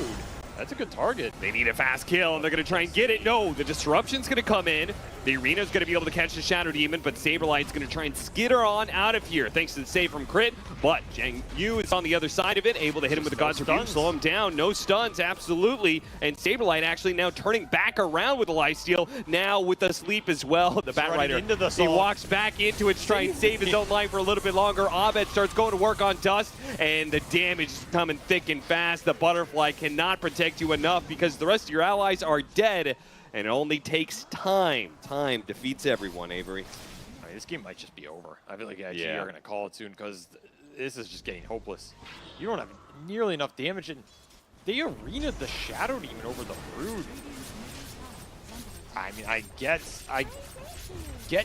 That's a good target. They need a fast kill, and they're going to try and get it. No, the Disruption's going to come in. The Arena's going to be able to catch the Shadow Demon, but Saberlight's going to try and skitter on out of here, thanks to the save from Crit. But Zhang Yu is on the other side of it, able to hit him with the God's Rebuke, slow him down. No stuns, absolutely. And Saberlight actually now turning back around with the lifesteal, now with the sleep as well. The Batrider, he walks back into it to try and save his own life for a little bit longer. Abed starts going to work on Dust, and the damage is coming thick and fast. The Butterfly cannot protect you enough because the rest of your allies are dead, and it only takes time. Time defeats everyone, Avery. I mean, this game might just be over. I feel like IG are going to call it soon because this is just getting hopeless. You don't have nearly enough damage, and they arenaed the Shadow Demon over the Brood. I mean, I get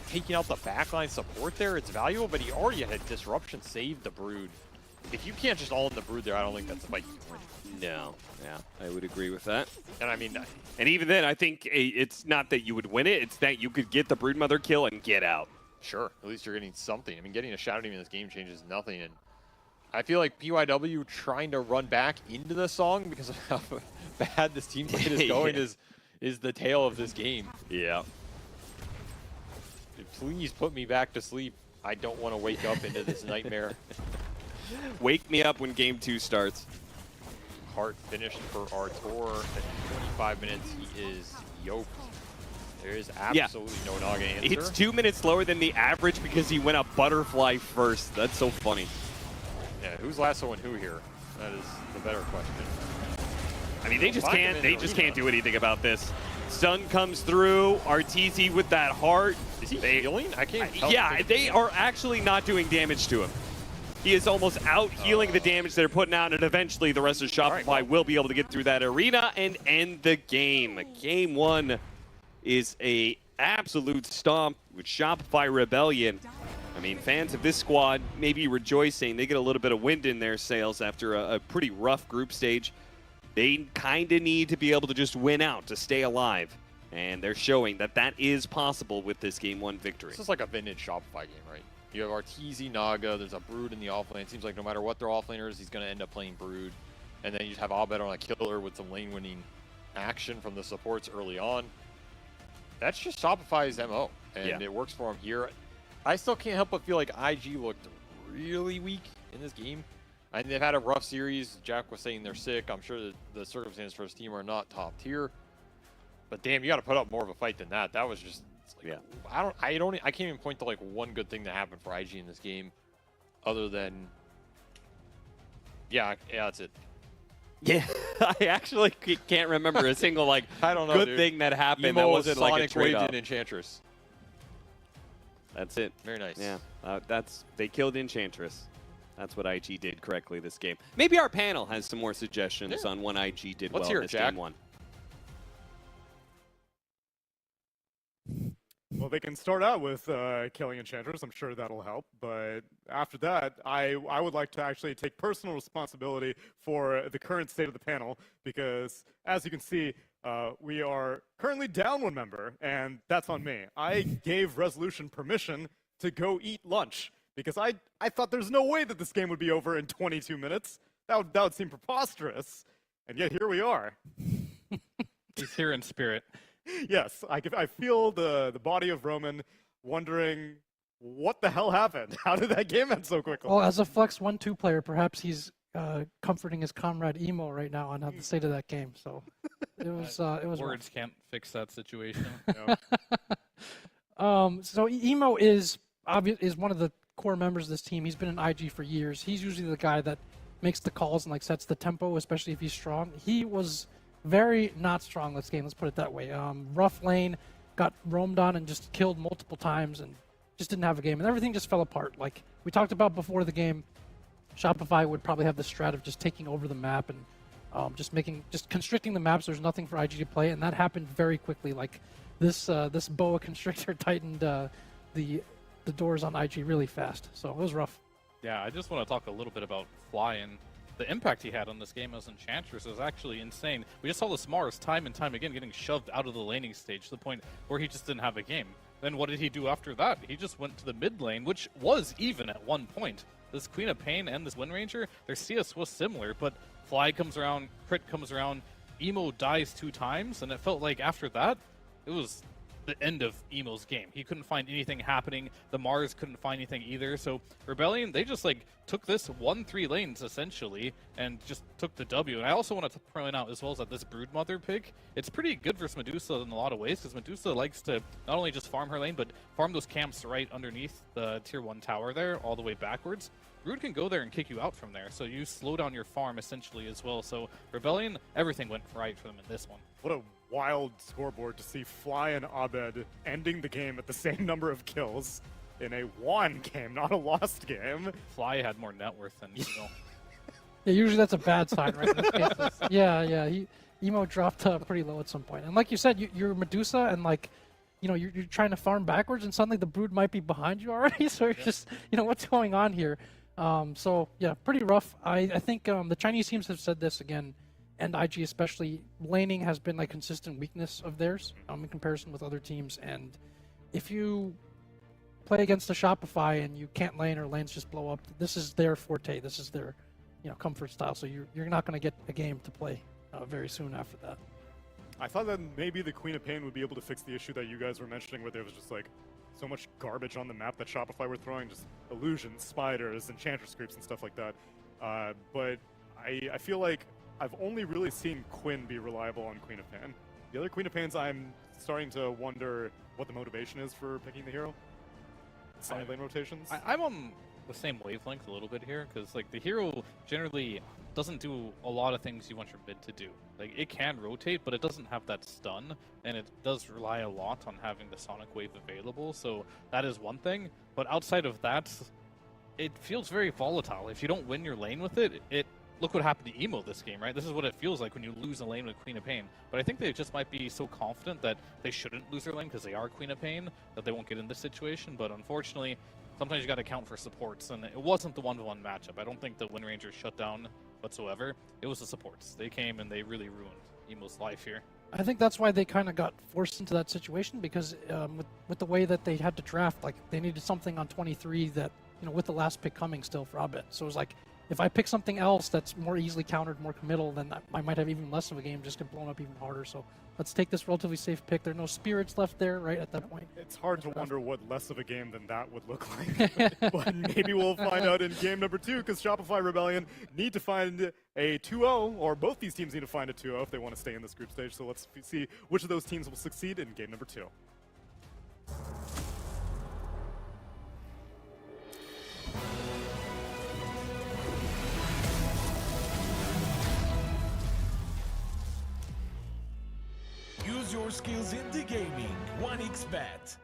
taking out the backline support there. It's valuable, but he already had Disruption save the Brood. If you can't just all in the Brood there, I don't think that's a fight you can win. No, yeah, I would agree with that. And I mean, and even then, I think it's not that you would win it, it's that you could get the Broodmother kill and get out. Sure, at least you're getting something. I mean, getting a Shadow Demon in this game changes nothing, and I feel like PYW trying to run back into the song because of how bad this team play is going is the tale of this game. Yeah. Please put me back to sleep. I don't want to wake up into this nightmare. Wake me up when game 2 starts. Heart finished for Artur at 25 minutes. He is yoked. There is absolutely no Naga answer. It's 2 minutes slower than the average because he went up Butterfly first. That's so funny. Yeah, who's lassoing who here? That is the better question. I mean, they just can't do anything about this. Sun comes through. Arteezy with that heart. Is he healing? I can't tell. Yeah, they are actually not doing damage to him. He is almost out healing the damage they're putting out, and eventually the rest of Shopify will be able to get through that arena and end the game. Game 1 is a absolute stomp with Shopify Rebellion. I mean, fans of this squad may be rejoicing. They get a little bit of wind in their sails after a pretty rough group stage. They kind of need to be able to just win out to stay alive, and they're showing that that is possible with this Game 1 victory. This is like a vintage Shopify game, right? You have Arteezy, Naga, there's a Brood in the offlane. It seems like no matter what their offlaner is, he's going to end up playing Brood. And then you just have Abed on a killer with some lane-winning action from the supports early on. That's just Shopify's MO, and it works for him here. I still can't help but feel like IG looked really weak in this game. And they've had a rough series. Jack was saying they're sick. I'm sure that the circumstances for his team are not top tier. But damn, you got to put up more of a fight than that. That was just... Like, I can't even point to like one good thing that happened for IG in this game, other than that's it. Yeah, I actually can't remember a single like I don't know, good dude. thing that happened. Emo that wasn't Sonic like a trade Wave up. and Enchantress. That's it. Very nice. Yeah, they killed Enchantress. That's what IG did correctly this game. Maybe our panel has some more suggestions on what IG did Let's well hear in it, this Jack. Game 1. Well, they can start out with killing Enchantress. I'm sure that'll help. But after that, I would like to actually take personal responsibility for the current state of the panel because, as you can see, we are currently down one member, and that's on me. I gave Resolution permission to go eat lunch because I thought there's no way that this game would be over in 22 minutes. That would seem preposterous. And yet here we are. He's here in spirit. Yes, I feel the body of Roman wondering what the hell happened. How did that game end so quickly? Well, as a Flex 1-2 player, perhaps he's comforting his comrade Emo right now on the state of that game. So it was words can't fix that situation. So Emo is one of the core members of this team. He's been in IG for years. He's usually the guy that makes the calls and like sets the tempo, especially if he's strong. He was very not strong this game, let's put it that way. Rough lane, got roamed on and just killed multiple times and just didn't have a game. And everything just fell apart. Like we talked about before the game, Shopify would probably have the strat of just taking over the map and just constricting the map so there's nothing for IG to play. And that happened very quickly. Like this boa constrictor tightened the doors on IG really fast. So it was rough. Yeah, I just want to talk a little bit about Fly and the impact he had on this game as Enchantress is actually insane. We just saw the Mars time and time again getting shoved out of the laning stage to the point where he just didn't have a game. Then what did he do after that? He just went to the mid lane, which was even at one point. This Queen of Pain and this Wind Ranger, their CS was similar, but Fly comes around, Crit comes around, Emo dies 2 times, and it felt like after that, it was the end of Emo's game. He couldn't find anything happening. The Mars couldn't find anything either. So Rebellion, they just like took this 1-3 lanes essentially and just took the W. And I also want to point out as well as that this Broodmother pick, it's pretty good versus Medusa in a lot of ways because Medusa likes to not only just farm her lane, but farm those camps right underneath the tier 1 tower there all the way backwards. Brood can go there and kick you out from there, so you slow down your farm essentially as well. So Rebellion, everything went right for them in this one. What a wild scoreboard to see Fly and Abed ending the game at the same number of kills in a won game, not a lost game. Fly had more net worth than Emo. Yeah, usually that's a bad sign, right? In this case, yeah. Emo dropped pretty low at some point. And like you said, you're Medusa, and like, you're trying to farm backwards, and suddenly the Brood might be behind you already. So you're just, what's going on here? So yeah, pretty rough. I think the Chinese teams have said this again, and IG especially. Laning has been like consistent weakness of theirs in comparison with other teams. And if you play against a Shopify and you can't lane or lanes just blow up, this is their forte. This is their comfort style. So you're not going to get a game to play very soon after that. I thought that maybe the Queen of Pain would be able to fix the issue that you guys were mentioning, where there was just like so much garbage on the map that Shopify were throwing, just illusions, spiders, enchantress creeps, and stuff like that. But I feel like I've only really seen Quinn be reliable on Queen of Pain. The other Queen of Pains, I'm starting to wonder what the motivation is for picking the hero. Side lane rotations. I'm on the same wavelength a little bit here, because like the hero generally doesn't do a lot of things you want your mid to do. Like it can rotate, but it doesn't have that stun, and it does rely a lot on having the Sonic Wave available, so that is one thing. But outside of that, it feels very volatile. If you don't win your lane with it, look what happened to Emo this game, right? This is what it feels like when you lose a lane with Queen of Pain. But I think they just might be so confident that they shouldn't lose their lane because they are Queen of Pain, that they won't get in this situation. But unfortunately, sometimes you got to count for supports, and it wasn't the 1-to-1 matchup. I don't think the Wind Rangers shut down whatsoever. It was the supports. They came and they really ruined Emo's life here. I think that's why they kind of got forced into that situation, because with the way that they had to draft, like they needed something on 23 that, with the last pick coming still for Abed. So it was like, if I pick something else that's more easily countered, more committal, then I might have even less of a game, just get blown up even harder. So let's take this relatively safe pick. There are no spirits left there, right, at that point. It's hard to wonder what less of a game than that would look like. But maybe we'll find out in game number 2, because Shopify Rebellion need to find a 2-0, or both these teams need to find a 2-0 if they want to stay in this group stage. So let's see which of those teams will succeed in game number 2. Use your skills in the gaming. 1xBet.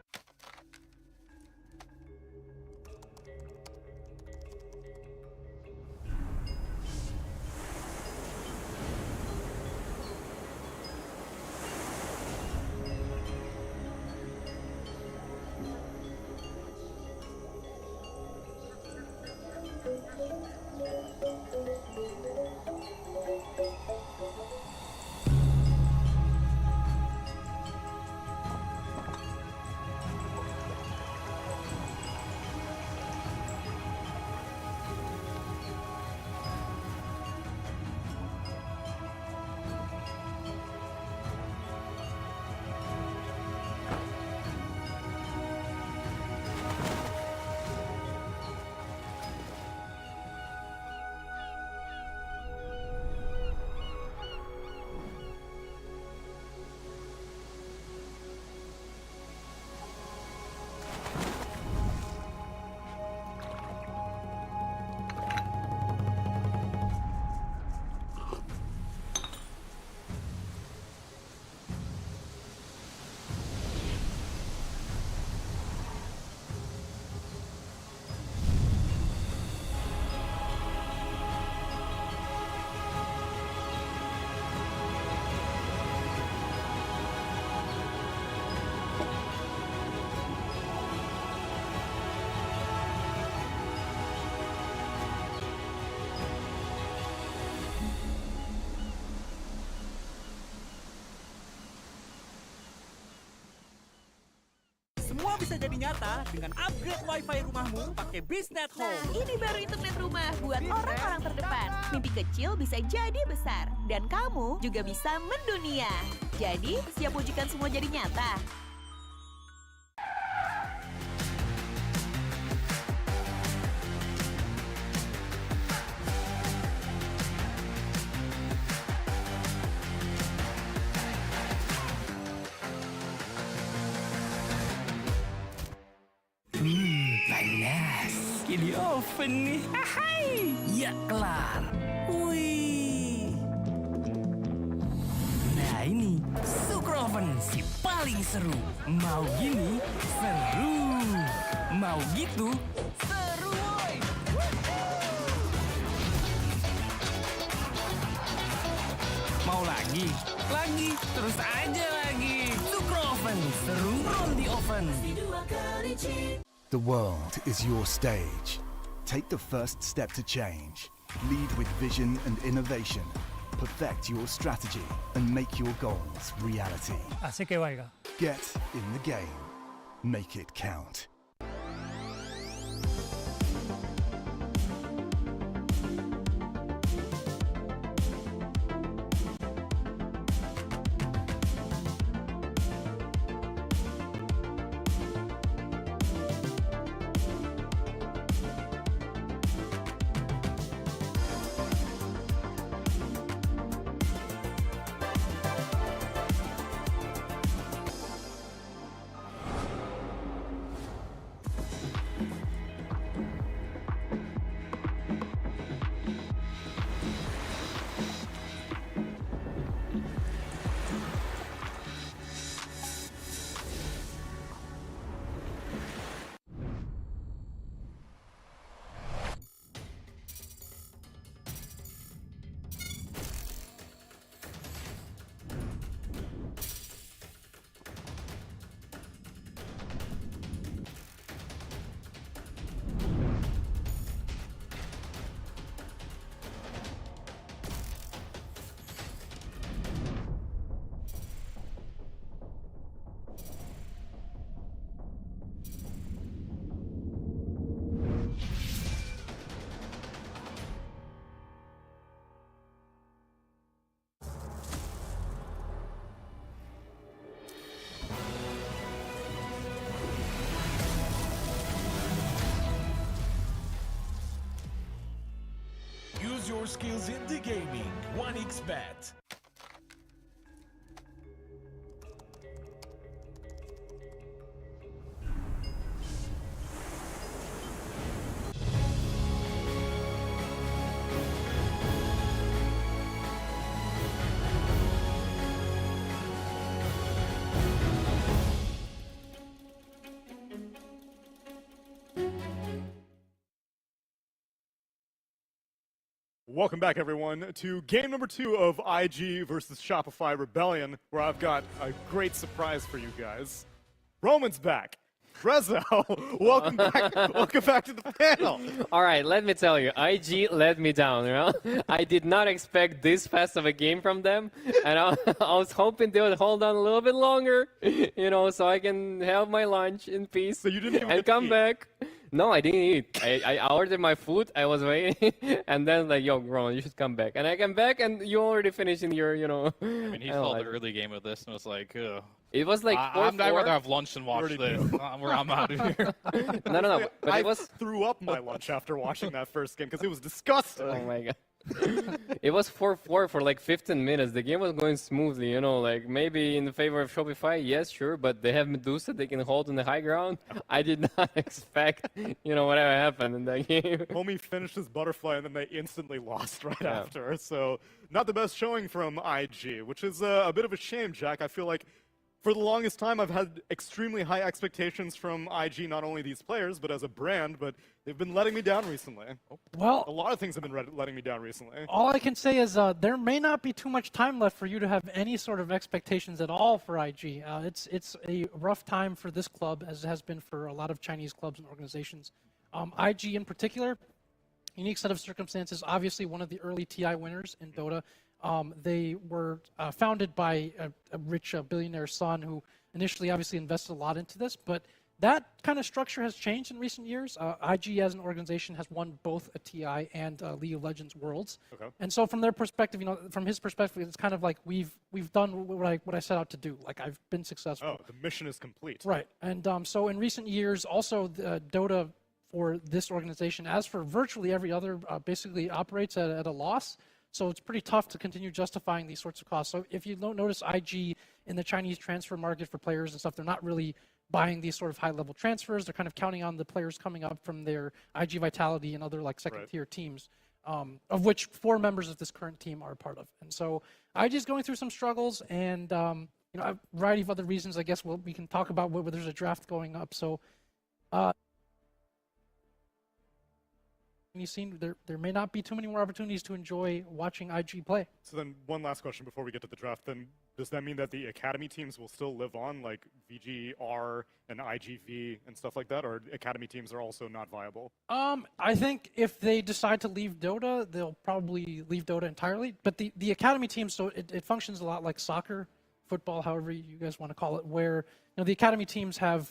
bisa jadi nyata dengan upgrade wifi rumahmu pakai Biznet Home. Nah, ini baru internet rumah buat orang-orang terdepan. Mimpi kecil bisa jadi besar. Dan kamu juga bisa mendunia. Jadi, siap wujudkan semua jadi nyata? Panas. Ini oven nih. Hai. Ya kelar. Wih. Nah ini Sugar Oven si paling seru. Mau gini seru. Mau gitu seru woy. Mau lagi? Lagi. Terus aja lagi. Sugar Oven seru from the oven. The world is your stage. Take the first step to change. Lead with vision and innovation. Perfect your strategy and make your goals reality. Así que vaya. Get in the game. Make it count. Use your skills in the gaming. 1xBet. Welcome back, everyone, to game number 2 of IG versus Shopify Rebellion, where I've got a great surprise for you guys. Roman's back. Trezzo, welcome back. Welcome back to the panel. All right, let me tell you, IG let me down. You know, I did not expect this fast of a game from them, and I was hoping they would hold on a little bit longer, you know, so I can have my lunch in peace. So you didn't even and come back. No, I didn't eat. I ordered my food. I was waiting, and then like, yo, Ron, you should come back. And I came back, and you already finished in your, you know. I mean, he saw the early game of this and was like, ugh. It was like I'd rather have lunch than watch this. I'm out of here. No. But I it was threw up my lunch after watching that first game because it was disgusting. Oh my god. It was 4-4 for like 15 minutes. The game was going smoothly, you know, like maybe in the favor of Shopify, yes, sure, but they have Medusa, they can hold on the high ground. I did not expect, you know, whatever happened in that game. Homie finished his butterfly and then they instantly lost right after. So not the best showing from IG, which is a bit of a shame, Jack. I feel like for the longest time, I've had extremely high expectations from IG, not only these players, but as a brand, but they've been letting me down recently. Well, a lot of things have been letting me down recently. All I can say is there may not be too much time left for you to have any sort of expectations at all for IG. It's a rough time for this club, as it has been for a lot of Chinese clubs and organizations. IG in particular, unique set of circumstances, obviously one of the early TI winners in Dota. They were founded by a rich billionaire son who initially obviously invested a lot into this, but That kind of structure has changed in recent years. IG as an organization has won both a TI and League of Legends Worlds. Okay. And so from their perspective, from his perspective, it's kind of like we've done what I set out to do. Like I've been successful. Oh, the mission is complete. Right. And so in recent years, also Dota for this organization, as for virtually every other, basically operates at a loss. So it's pretty tough to continue justifying these sorts of costs. So if you don't notice IG in the Chinese transfer market for players and stuff, they're not really buying these sort of high-level transfers. They're kind of counting on the players coming up from their IG Vitality and other like second-tier teams, of which 4 members of this current team are a part of. And so IG is going through some struggles, and a variety of other reasons. I guess we can talk about whether there's a draft going up. So. You've seen there may not be too many more opportunities to enjoy watching IG play. So then one last question before we get to the draft. Then does that mean that the academy teams will still live on, like VGR and IGV and stuff like that, or academy teams are also not viable? I think if they decide to leave Dota, they'll probably leave Dota entirely. But the academy team, so it functions a lot like soccer, football, however you guys want to call it, where the academy teams have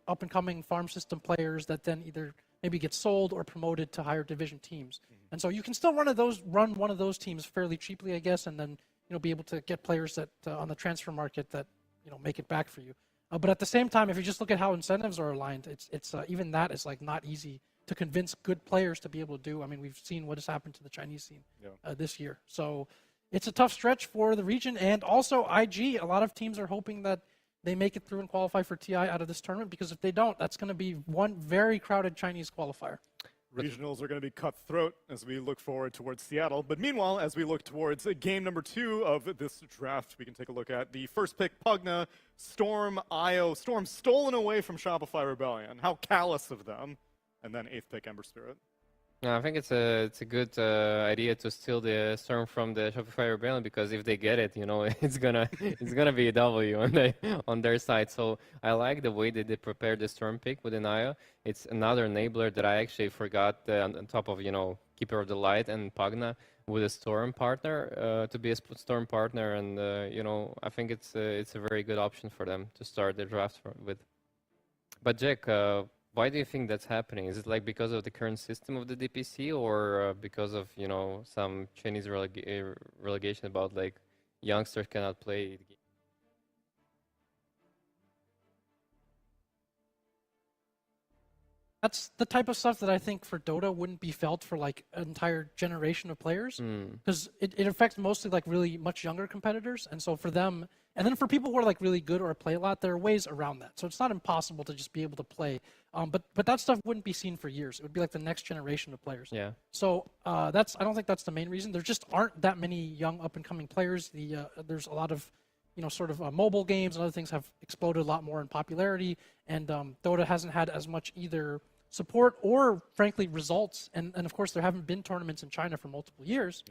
up-and-coming farm system players that then either maybe get sold or promoted to higher division teams. And so you can still run one of those teams fairly cheaply, I guess, and then be able to get players that on the transfer market that make it back for you. But at the same time, if you just look at how incentives are aligned, it's even that is like not easy to convince good players to be able to do. I mean, we've seen what has happened to the Chinese scene this year. So it's a tough stretch for the region, and also IG. A lot of teams are hoping that they make it through and qualify for TI out of this tournament, because if they don't, that's going to be one very crowded Chinese qualifier. Regionals are going to be cutthroat as we look forward towards Seattle. But meanwhile, as we look towards game number 2 of this draft, we can take a look at the first pick, Pugna, Storm, IO. Storm stolen away from Shopify Rebellion. How callous of them. And then 8th pick, Ember Spirit. No, I think it's a good idea to steal the Storm from the Shopify Rebellion, because if they get it, it's gonna be a W on their side. So I like the way that they prepared the Storm pick with Anaya. It's another enabler that I actually forgot on top of Keeper of the Light and Pugna with a Storm partner to be a Storm partner, and I think it's a very good option for them to start the draft with. But Jack, why do you think that's happening? Is it like because of the current system of the DPC, or because of some Chinese relegation about like youngsters cannot play the game? That's the type of stuff that I think for Dota wouldn't be felt for like an entire generation of players, because it affects mostly like really much younger competitors, and so for them, and then for people who are like really good or play a lot, there are ways around that. So it's not impossible to just be able to play, but that stuff wouldn't be seen for years. It would be like the next generation of players. Yeah. So I don't think that's the main reason. There just aren't that many young up and coming players. There's a lot of mobile games and other things have exploded a lot more in popularity, and Dota hasn't had as much either support or, frankly, results. And of course, there haven't been tournaments in China for multiple years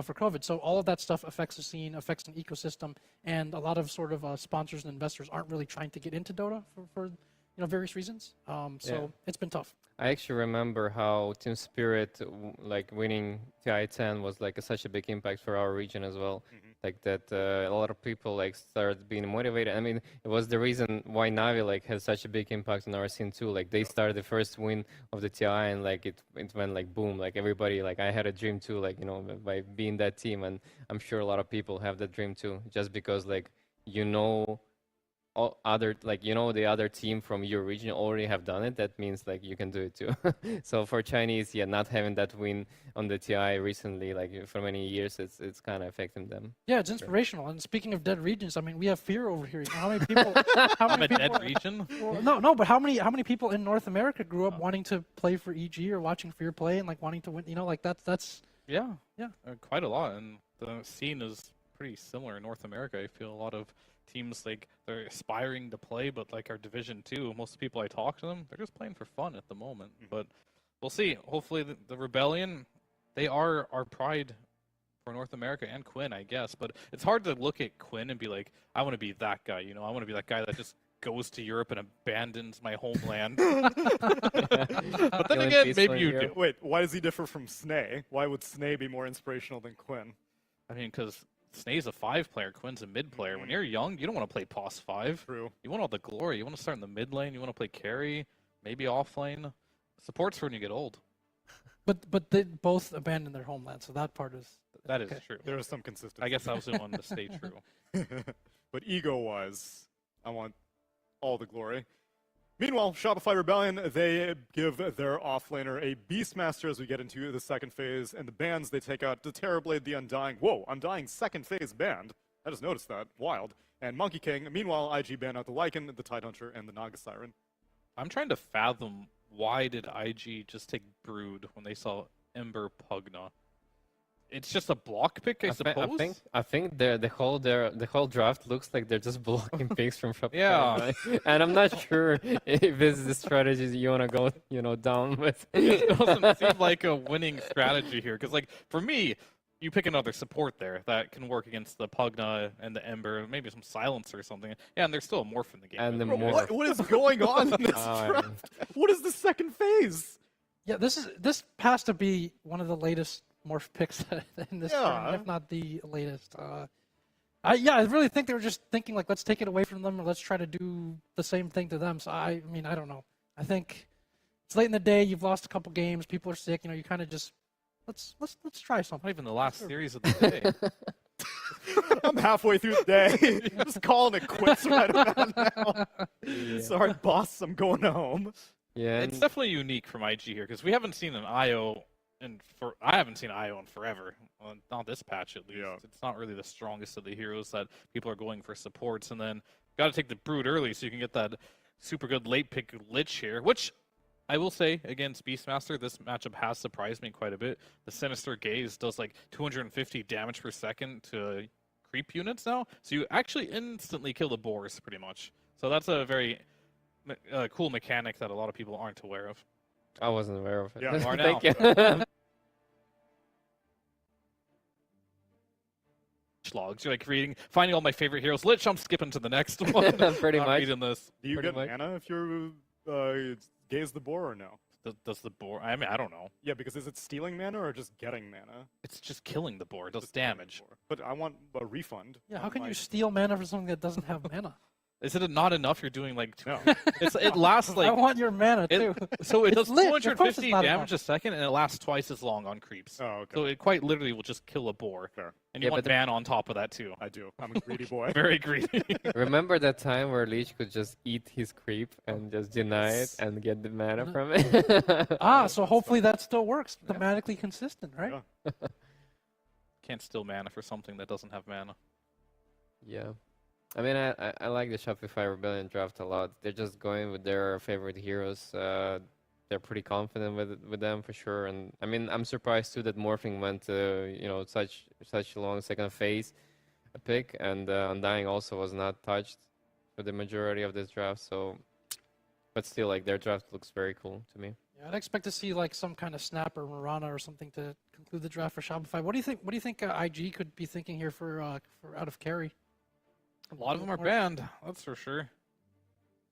for COVID. So all of that stuff affects the scene, affects an ecosystem, and a lot of sponsors and investors aren't really trying to get into Dota for various reasons. So it's been tough. I actually remember how Team Spirit, like winning TI-10 was like such a big impact for our region as well. Like that, a lot of people like started being motivated. I mean, it was the reason why Navi like has such a big impact on our scene too. Like they started the first win of the TI, and like it went like boom. Like everybody, like I had a dream too, like by being that team, and I'm sure a lot of people have that dream too, just because like the other team from your region already have done it. That means like you can do it too. So for Chinese, not having that win on the TI recently, like for many years, it's kind of affecting them. Yeah, it's inspirational. And speaking of dead regions, I mean, we have Fear over here. How many people? I'm a dead region. Well, no, but how many people in North America grew up wanting to play for EG or watching Fear play and like wanting to win? Like that's. Yeah, quite a lot, and the scene is pretty similar in North America. I feel a lot of teams like they're aspiring to play, but like our Division 2, most of the people I talk to them, they're just playing for fun at the moment. But we'll see. Hopefully the Rebellion, they are our pride for North America and Quinn, I guess. But it's hard to look at Quinn and be like, I want to be that guy. I want to be that guy that just goes to Europe and abandons my homeland. But then again, maybe you do. Wait, why does he differ from Snay? Why would Snay be more inspirational than Quinn? I mean, because Snae's a 5 player, Quinn's a mid player. When you're young, you don't want to play pos 5. True. You want all the glory. You want to start in the mid lane. You want to play carry, maybe off lane. Support's for when you get old. But they both abandoned their homeland, so that part is That is okay. true. There is some consistency. I guess I was wanting to stay true. But ego-wise, I want all the glory. Meanwhile, Shopify Rebellion, they give their offlaner a Beastmaster as we get into the second phase, and the bans, they take out the Terrorblade, the Undying. Whoa, Undying second phase banned. I just noticed that. Wild. And Monkey King. Meanwhile, IG banned out the Lycan, the Tidehunter, and the Naga Siren. I'm trying to fathom why did IG just take Brood when they saw Ember Pugna? It's just a block pick, I suppose. I think the whole draft looks like they're just blocking picks from Shopify. Yeah. And I'm not sure if this is the strategy you want to go, down with. It doesn't seem like a winning strategy here, because like for me, you pick another support there that can work against the Pugna and the Ember, maybe some Silencer or something. Yeah, and there's still a Morph in the game. And the Bro, Morph. What is going on in this draft? What is the second phase? Yeah, this has to be one of the latest morph picks in this tournament, if not the latest. I really think they were just thinking like, let's take it away from them, or let's try to do the same thing to them. So I mean, I don't know. I think it's late in the day. You've lost a couple games. People are sick. You kind of just let's try something. Not even the last series of the day. I'm halfway through the day. I'm just calling it quits right about now. Yeah. Sorry, boss. I'm going home. Yeah, It's definitely unique from IG here, because we haven't seen an IO I haven't seen IO in forever. Well, not this patch, at least. Yeah. It's not really the strongest of the heroes that people are going for supports. And then got to take the Brood early so you can get that super good late pick Lich here, which I will say against Beastmaster, this matchup has surprised me quite a bit. The Sinister Gaze does like 250 damage per second to creep units now, so you actually instantly kill the boars pretty much. So that's a very cool mechanic that a lot of people aren't aware of. I wasn't aware of it. Yeah, you are now. Thank you. Logs. You're like finding all my favorite heroes. Lich, I'm skipping to the next one. Pretty Not much. reading this. Do you Pretty get much. mana if you're gaze the boar or no? Does the boar? I mean, I don't know. Yeah, because is it stealing mana or just getting mana? It's just killing the boar. It does damage. But I want a refund. Yeah, how can on you my- steal mana for something that doesn't have mana? Is it not enough? You're doing like No. it lasts like I want your mana too. so it It's does lit. Of course it's 250 not damage enough. a second, and it lasts twice as long on creeps. Oh, okay. So it quite literally will just kill a boar. Fair. And you Yeah, want but ban on top of that too. I do. I'm a greedy boy. Very greedy. Remember that time where Leech could just eat his creep and just deny it and get the mana from it? So hopefully that still works. Thematically consistent, right? Yeah. Can't steal mana for something that doesn't have mana. Yeah. I mean, I like the Shopify Rebellion draft a lot. They're just going with their favorite heroes. They're pretty confident with them for sure. And I mean, I'm surprised too that Morphing went to such a long second phase pick, and Undying also was not touched for the majority of this draft. So, but still, like their draft looks very cool to me. Yeah, I'd expect to see like some kind of Snap or Mirana or something to conclude the draft for Shopify. What do you think? What do you think IG could be thinking here for out of carry? A lot of them are banned, that's for sure.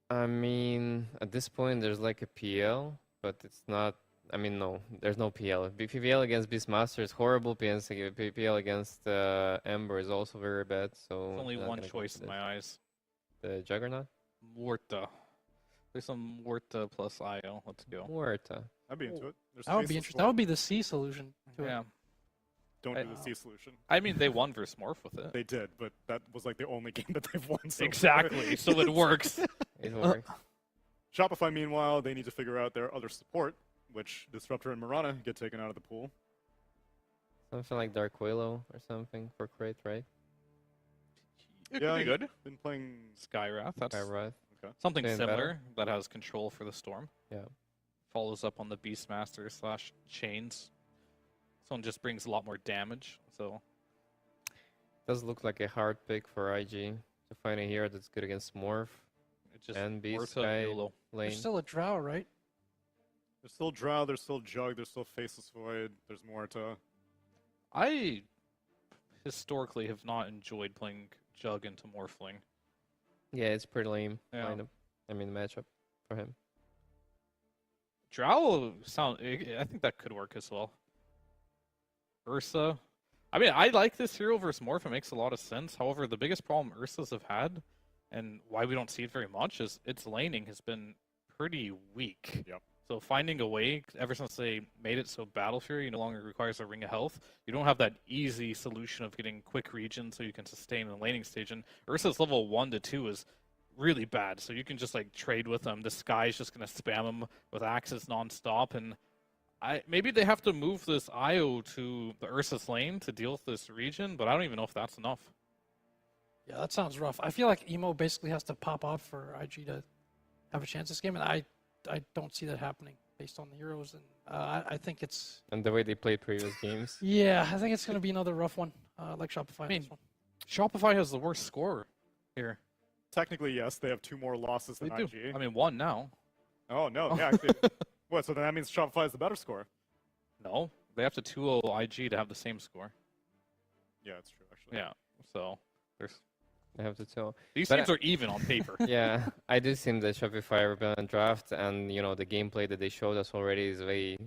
I mean, at this point, there's like a PL, but it's not. I mean, no, there's no PL. PL against Beastmaster is horrible. PL against Ember is also very bad. So There's only not one gonna go choice for in this. my eyes. The Juggernaut. Warta. There's some Warta plus IO. Let's go. Warta. I'd be into it. There's That would be faceless interesting. That would be the C solution. To Yeah. It. Don't do the C solution. I mean, they won versus Morph with it. They did, but that was like the only game that they've won so Exactly, far. so it works. It works. Shopify, meanwhile, they need to figure out their other support, which Disruptor and Mirana get taken out of the pool. Something like Dark Willow or something for crate, right? It Yeah, could be good. Been playing Skywrath. That's Skywrath. Okay. something Doing similar better. that has control for the storm. Yeah. Follows up on the Beastmaster / Chains. This one just brings a lot more damage. So Does look like a hard pick for IG to find a hero that's good against Morph it just and Beast Warta, guy YOLO. lane. There's still a Drow, right? There's still Drow, there's still Jug, there's still Faceless Void, there's Morta. I historically have not enjoyed playing Jug into Morphling. Yeah, it's pretty lame Yeah. lineup. I mean, matchup for him. Drow I think that could work as well. Ursa. I mean, I like this hero versus Morph. It makes a lot of sense. However, the biggest problem Ursas have had, and why we don't see it very much, is its laning has been pretty weak. Yep. So finding a way, ever since they made it so Battle Fury no longer requires a Ring of Health, you don't have that easy solution of getting quick regen so you can sustain the laning stage. And Ursa's level 1 to 2 is really bad, so you can just like trade with them. This guy's just gonna spam them with axes nonstop, and maybe they have to move this IO to the Ursa's lane to deal with this region, but I don't even know if that's enough. Yeah, that sounds rough. I feel like Emo basically has to pop off for IG to have a chance this game, and I don't see that happening based on the heroes, and I think it's... And the way they played previous games. Yeah, I think it's going to be another rough one, like Shopify. I mean, Shopify has the worst score here. Technically, yes, they have 2 more losses than They do. IG. I mean, 1 now. Oh, no, yeah, actually. What, so then that means Shopify is the better score? No, they have to 2-0 IG to have the same score. Yeah, that's true, actually. Yeah, so there's... I have to tell. These But teams are even on paper. Yeah, I do think the Shopify Rebellion draft, and the gameplay that they showed us already is way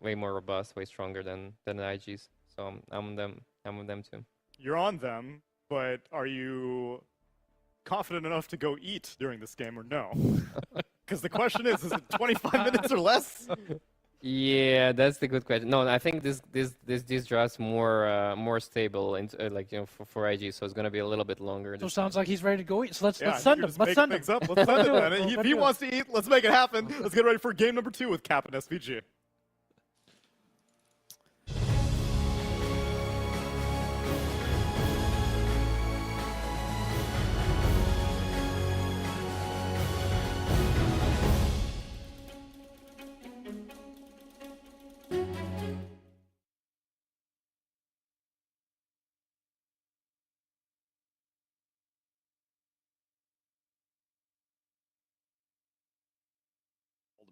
way more robust, way stronger than the IGs. So I'm on them. I'm on them too. You're on them, but are you confident enough to go eat during this game or no? Because the question is it 25 minutes or less? Yeah, that's the good question. No, I think this draft's more stable for IG, so it's gonna be a little bit longer. So it sounds like he's ready to go eat. So let's Yeah, send him. just Let's make send him. things up. Let's send him, man. If he wants to eat, let's make it happen. Let's get ready for game number 2 with Cap and SVG.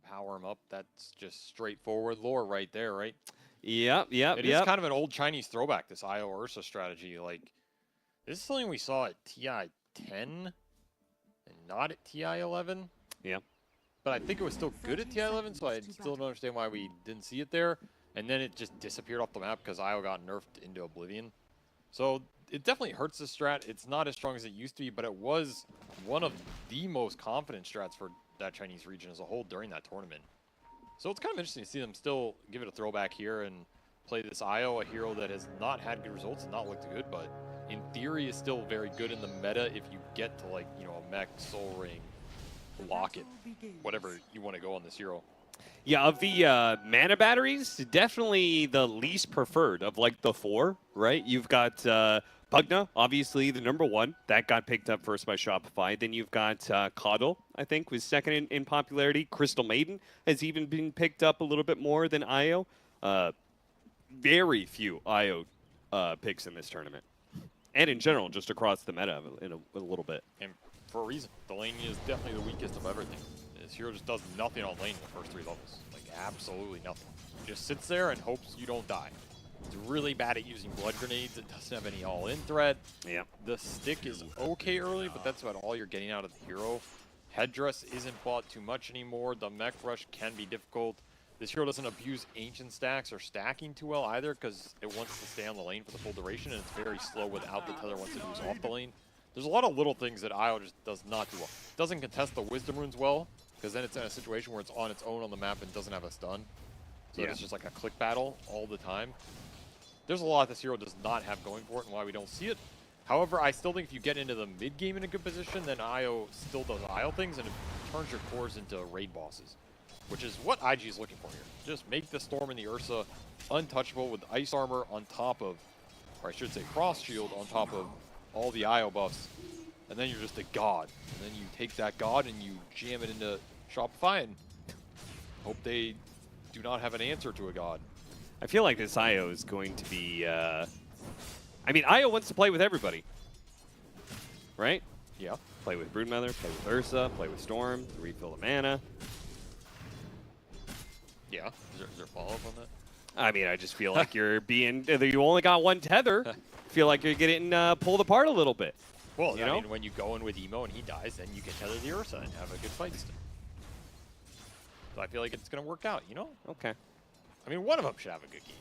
Power him up. That's just straightforward lore right there, right? Yep. It is kind of an old Chinese throwback, this IO Ursa strategy. Like, this is something we saw at TI 10 and not at TI 11. Yeah. But I think it was still good at TI 11, so I still don't understand why we didn't see it there. And then it just disappeared off the map because IO got nerfed into oblivion. So it definitely hurts the strat. It's not as strong as it used to be, but it was one of the most confident strats for that Chinese region as a whole during that tournament. So it's kind of interesting to see them still give it a throwback here and play this IO, a hero that has not had good results and not looked good, but in theory is still very good in the meta if you get to, like, a mech, soul ring, locket, whatever you want to go on this hero. Yeah, of the mana batteries, definitely the least preferred of like the 4, right? You've got Pugna, obviously the number 1. That got picked up first by Shopify. Then you've got Coddle, I think, was second in popularity. Crystal Maiden has even been picked up a little bit more than IO. Very few IO picks in this tournament. And in general, just across the meta in a little bit. And for a reason. The lane is definitely the weakest of everything. This hero just does nothing on lane in the first 3 levels. Like, absolutely nothing. Just sits there and hopes you don't die. It's really bad at using blood grenades. It doesn't have any all-in threat. Yeah. The stick is okay early, but that's about all you're getting out of the hero. Headdress isn't bought too much anymore. The mech rush can be difficult. This hero doesn't abuse ancient stacks or stacking too well either because it wants to stay on the lane for the full duration, and it's very slow without the tether once it moves off the lane. There's a lot of little things that IO just does not do well. Doesn't contest the wisdom runes well, because then it's in a situation where it's on its own on the map and doesn't have a stun. So it's just like a click battle all the time. There's a lot this hero does not have going for it and why we don't see it. However, I still think if you get into the mid game in a good position, then IO still does IO things and it turns your cores into raid bosses, which is what IG is looking for here. Just make the Storm and the Ursa untouchable with ice armor on top of, or I should say cross shield on top of all the IO buffs, and then you're just a god. And then you take that god and you jam it into Shopify and hope they do not have an answer to a god. I feel like this IO is going to be... I mean, IO wants to play with everybody, right? Yeah. Play with Broodmother, play with Ursa, play with Storm, refill the mana. Yeah. Is there a follow-up on that? I mean, I just feel like you're being... You only got one tether. Feel like you're getting pulled apart a little bit. Well, you I know? mean, when you go in with Emo and he dies, then you can tether the Ursa and have a good fight still. So I feel like it's going to work out, you know? Okay. I mean, one of them should have a good game.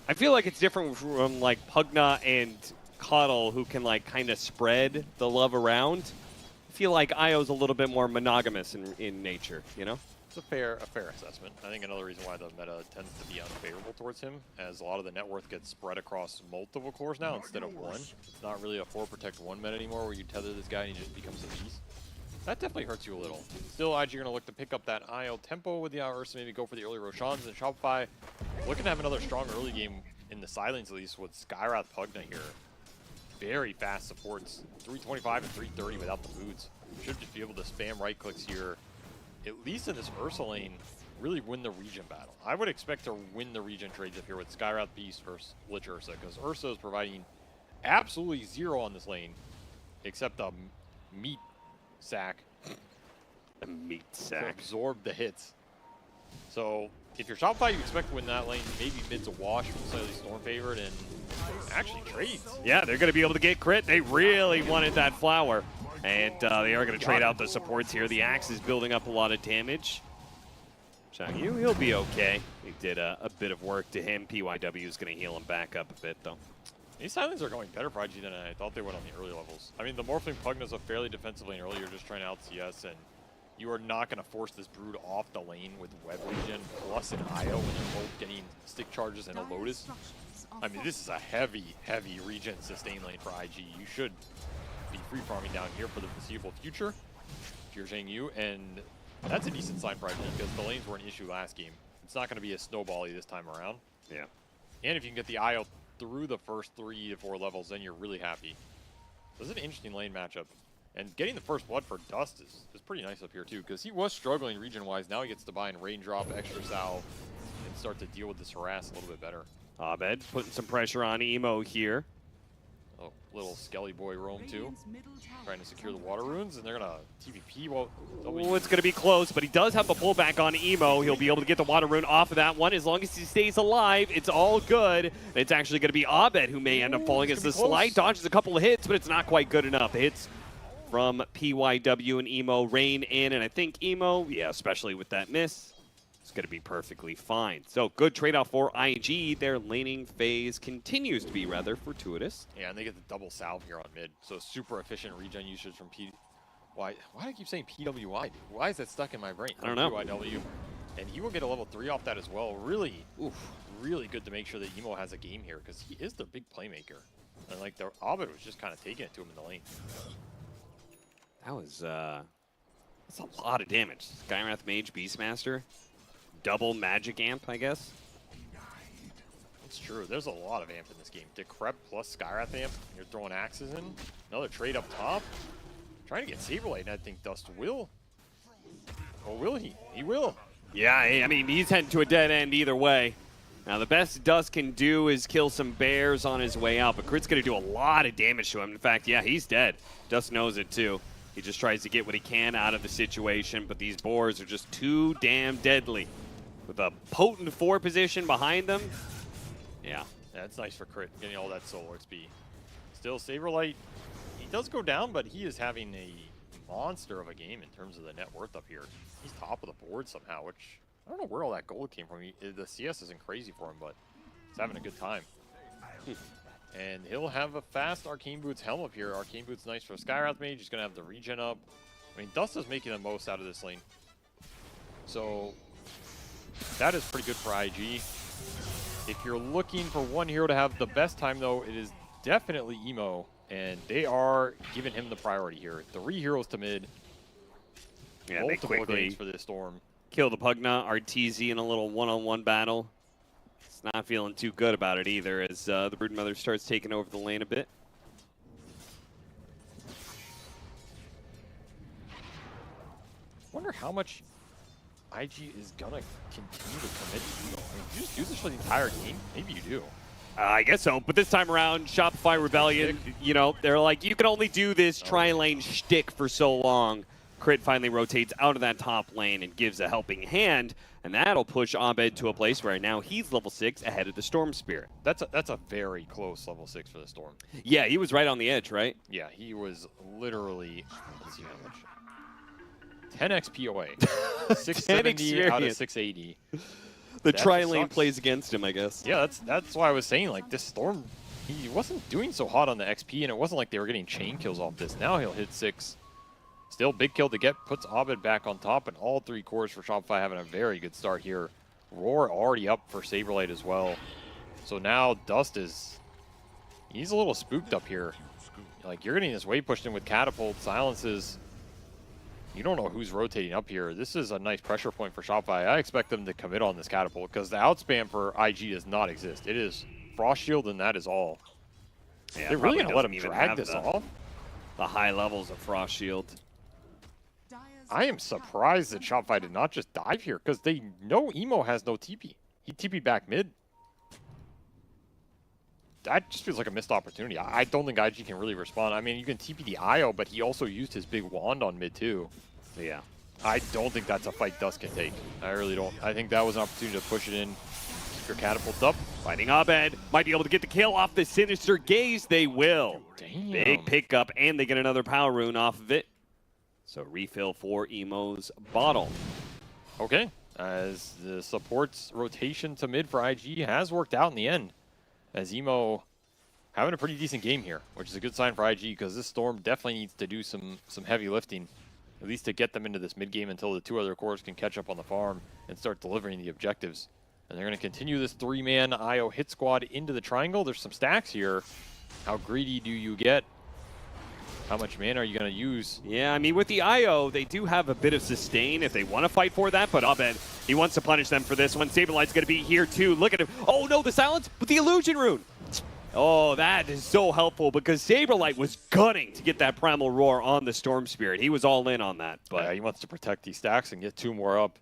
I feel like it's different from like Pugna and Cuddle, who can like kind of spread the love around. I feel like Io's a little bit more monogamous in nature, you know? It's a fair assessment. I think another reason why the meta tends to be unfavorable towards him, as a lot of the net worth gets spread across multiple cores now instead of one. It's not really a 4 protect 1 meta anymore where you tether this guy and he just becomes a beast. That definitely hurts you a little. Still, IG are going to look to pick up that IO tempo with the Ursa, maybe go for the early Roshans, and Shopify looking to have another strong early game in the silence, at least with Skywrath Pugna here. Very fast supports, 325 and 330 without the boots. Should just be able to spam right clicks here, at least in this Ursa lane, really win the region battle. I would expect to win the region trades up here with Skywrath Beast versus Lich Ursa, because Ursa is providing absolutely zero on this lane, except a meat sack. A meat sack. To absorb the hits. So if you're Shopify, you expect to win that lane. Maybe mid's a wash from slightly storm favored and actually trades. Yeah, they're going to be able to get crit. They really wanted that flower. And they are going to trade out the supports here. The Axe is building up a lot of damage. Xiangyu, he'll be okay. He did a bit of work to him. PYW is going to heal him back up a bit, though. These silence are going better for IG than I thought they would on the early levels. I mean, the Morphling Pugna's a fairly defensive lane early. You're just trying to out CS, and you are not going to force this Brood off the lane with Web Regen plus an IO when you're both getting stick charges and a Lotus. I mean, this is a heavy, heavy regen sustain lane for IG. You should be free farming down here for the foreseeable future if you're Xiangyu, and that's a decent sign for IG because the lanes were an issue last game. It's not going to be a snowbally this time around. Yeah. And if you can get the IO through the first 3 to 4 levels, then you're really happy. This is an interesting lane matchup. And getting the first blood for Dust is pretty nice up here too, because he was struggling region-wise. Now he gets to buy in Raindrop, extra salve, and start to deal with this harass a little bit better. Abed putting some pressure on Emo here. Oh, little Skelly Boy roam too. Trying to secure the water runes, and they're going to TVP. Well, Oh, it's going to be close, but he does have the pullback on Emo. He'll be able to get the water rune off of that one. As long as he stays alive, it's all good. It's actually going to be Abed who may end up falling as the slide. Dodges a couple of hits, but it's not quite good enough. Hits from PYW and Emo rain in, and I think Emo, yeah, especially with that miss, is going to be perfectly fine. So good trade-off for IG. Their laning phase continues to be rather fortuitous. Yeah, and they get the double salve here on mid, so super efficient regen usage from Why do I keep saying PWI? Dude? Why is that stuck in my brain? I don't know. PYW. And he will get a level 3 off that as well. Really, really good to make sure that Emo has a game here, because he is the big playmaker. And like, the Abed was just kind of taking it to him in the lane. That was, that's a lot of damage. Skywrath Mage, Beastmaster, double magic amp, I guess. It's true. There's a lot of amp in this game. Decrep plus Skywrath amp. You're throwing axes in. Another trade up top. Trying to get Saberlight, and I think Dust will. Or will he? He will. Yeah, I mean, he's heading to a dead end either way. Now, the best Dust can do is kill some bears on his way out, but Crit's going to do a lot of damage to him. In fact, yeah, he's dead. Dust knows it, too. He just tries to get what he can out of the situation, but these boars are just too damn deadly. With a potent 4 position behind them, yeah. That's nice for Crit, getting all that solo XP. Still, Saberlight, he does go down, but he is having a monster of a game in terms of the net worth up here. He's top of the board somehow, which I don't know where all that gold came from. The CS isn't crazy for him, but he's having a good time. And he'll have a fast Arcane Boots helm up here. Arcane Boots nice for Skywrath Mage. He's going to have the regen up. I mean, Dust is making the most out of this lane. So that is pretty good for IG. If you're looking for one hero to have the best time, though, it is definitely Emo. And they are giving him the priority here. 3 heroes to mid. Yeah, they quickly for this Storm. Kill the Pugna, RTZ in a little one-on-one battle. It's not feeling too good about it either as the Broodmother starts taking over the lane a bit. Wonder how much IG is going to continue to commit to Emo. I mean, do you just do this for the entire game? Maybe you do. I guess so, but this time around, Shopify Rebellion, you know, they're like, you can only do this tri-lane shtick for so long. Crit finally rotates out of that top lane and gives a helping hand, and that'll push Abed to a place where now he's level 6 ahead of the Storm Spirit. That's a very close level 6 for the Storm. Yeah, he was right on the edge, right? Yeah, he was literally, let's see how much. 10x POA. 670 out of 680. The That tri-lane sucks. plays against him, I guess. Yeah, that's why I was saying, like, this Storm, he wasn't doing so hot on the XP, and it wasn't like they were getting chain kills off this. Now he'll hit 6. Still, big kill to get, puts Abed back on top, and all 3 cores for Shopify having a very good start here. Roar already up for Saberlight as well. So now Dust he's a little spooked up here. Like, you're getting this wave pushed in with Catapult, silences. You don't know who's rotating up here. This is a nice pressure point for Shopify. I expect them to commit on this Catapult because the outspam for IG does not exist. It is Frost Shield, and that is all. Yeah, They're really going to let him even drag have this the- off? The high levels of Frost Shield. I am surprised that Shopify did not just dive here because they know Emo has no TP. He TP back mid. That just feels like a missed opportunity. I don't think IG can really respond. I mean, you can TP the IO, but he also used his big wand on mid too. Yeah. I don't think that's a fight Dust can take. I really don't. I think that was an opportunity to push it in. Keep your catapults up. Fighting Abed. Might be able to get the kill off the Sinister Gaze. They will. Damn. Big pickup, and they get another power rune off of it. So refill for Emo's bottle. Okay. As the support's rotation to mid for IG has worked out in the end. As Emo having a pretty decent game here, which is a good sign for IG because this Storm definitely needs to do some heavy lifting, at least to get them into this mid game until the 2 other cores can catch up on the farm and start delivering the objectives. And they're going to continue this 3-man IO hit squad into the triangle. There's some stacks here. How greedy do you get? How much mana are you going to use? Yeah, I mean, with the IO, they do have a bit of sustain if they want to fight for that, but Abed, he wants to punish them for this one. Saberlight's going to be here too. Look at him. Oh no, the silence with the illusion rune. Oh, that is so helpful because Saberlight was gunning to get that Primal Roar on the Storm Spirit. He was all in on that. But yeah, he wants to protect these stacks and get 2 more up.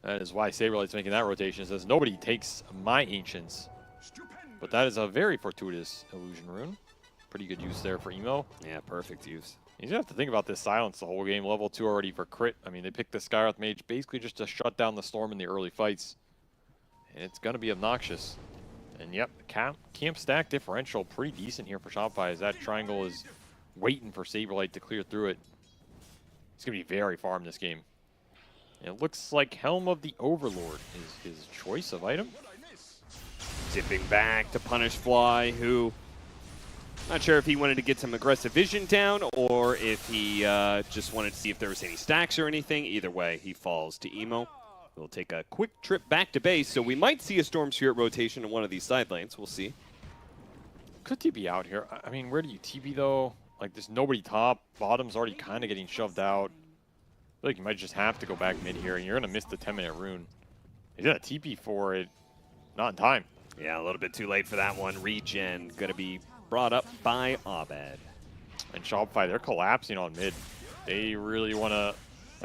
That is why Saberlight's making that rotation. It says, nobody takes my Ancients. But that is a very fortuitous illusion rune. Pretty good use there for Emo. Yeah, perfect use. He's going to have to think about this silence the whole game. Level 2 already for crit. I mean, they picked the Skywrath Mage basically just to shut down the Storm in the early fights. And it's going to be obnoxious. And yep, camp stack differential pretty decent here for Shopify as that triangle is waiting for Saberlight to clear through it. It's going to be very farm this game. And it looks like Helm of the Overlord is his choice of item. Zipping back to punish Fly, who... Not sure if he wanted to get some aggressive vision down or if he just wanted to see if there was any stacks or anything. Either way, he falls to Emo. We'll take a quick trip back to base, so we might see a Storm Spirit rotation in one of these side lanes. We'll see. Could TP out here. I mean, where do you TP though? Like, there's nobody top. Bottom's already kind of getting shoved out. I feel like you might just have to go back mid here, and you're going to miss the 10-minute rune. He's got a TP for it. Not in time. Yeah, a little bit too late for that one. Regen going to be brought up by Abed. And Shopify, they're collapsing on mid. They really want to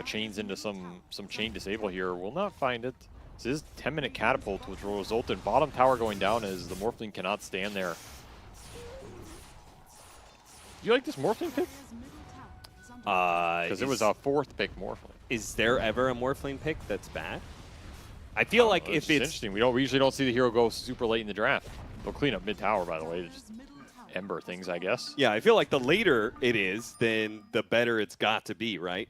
chains into some chain disable here. Will not find it. This is 10-minute catapult, which will result in bottom tower going down as the Morphling cannot stand there. Do you like this Morphling pick? Because it was a 4th pick Morphling. Is there ever a Morphling pick that's bad? I feel like if it's interesting, we usually don't see the hero go super late in the draft. They'll clean up mid tower, by the way. Just Ember things, I guess. Yeah, I feel like the later it is, then the better it's got to be, right?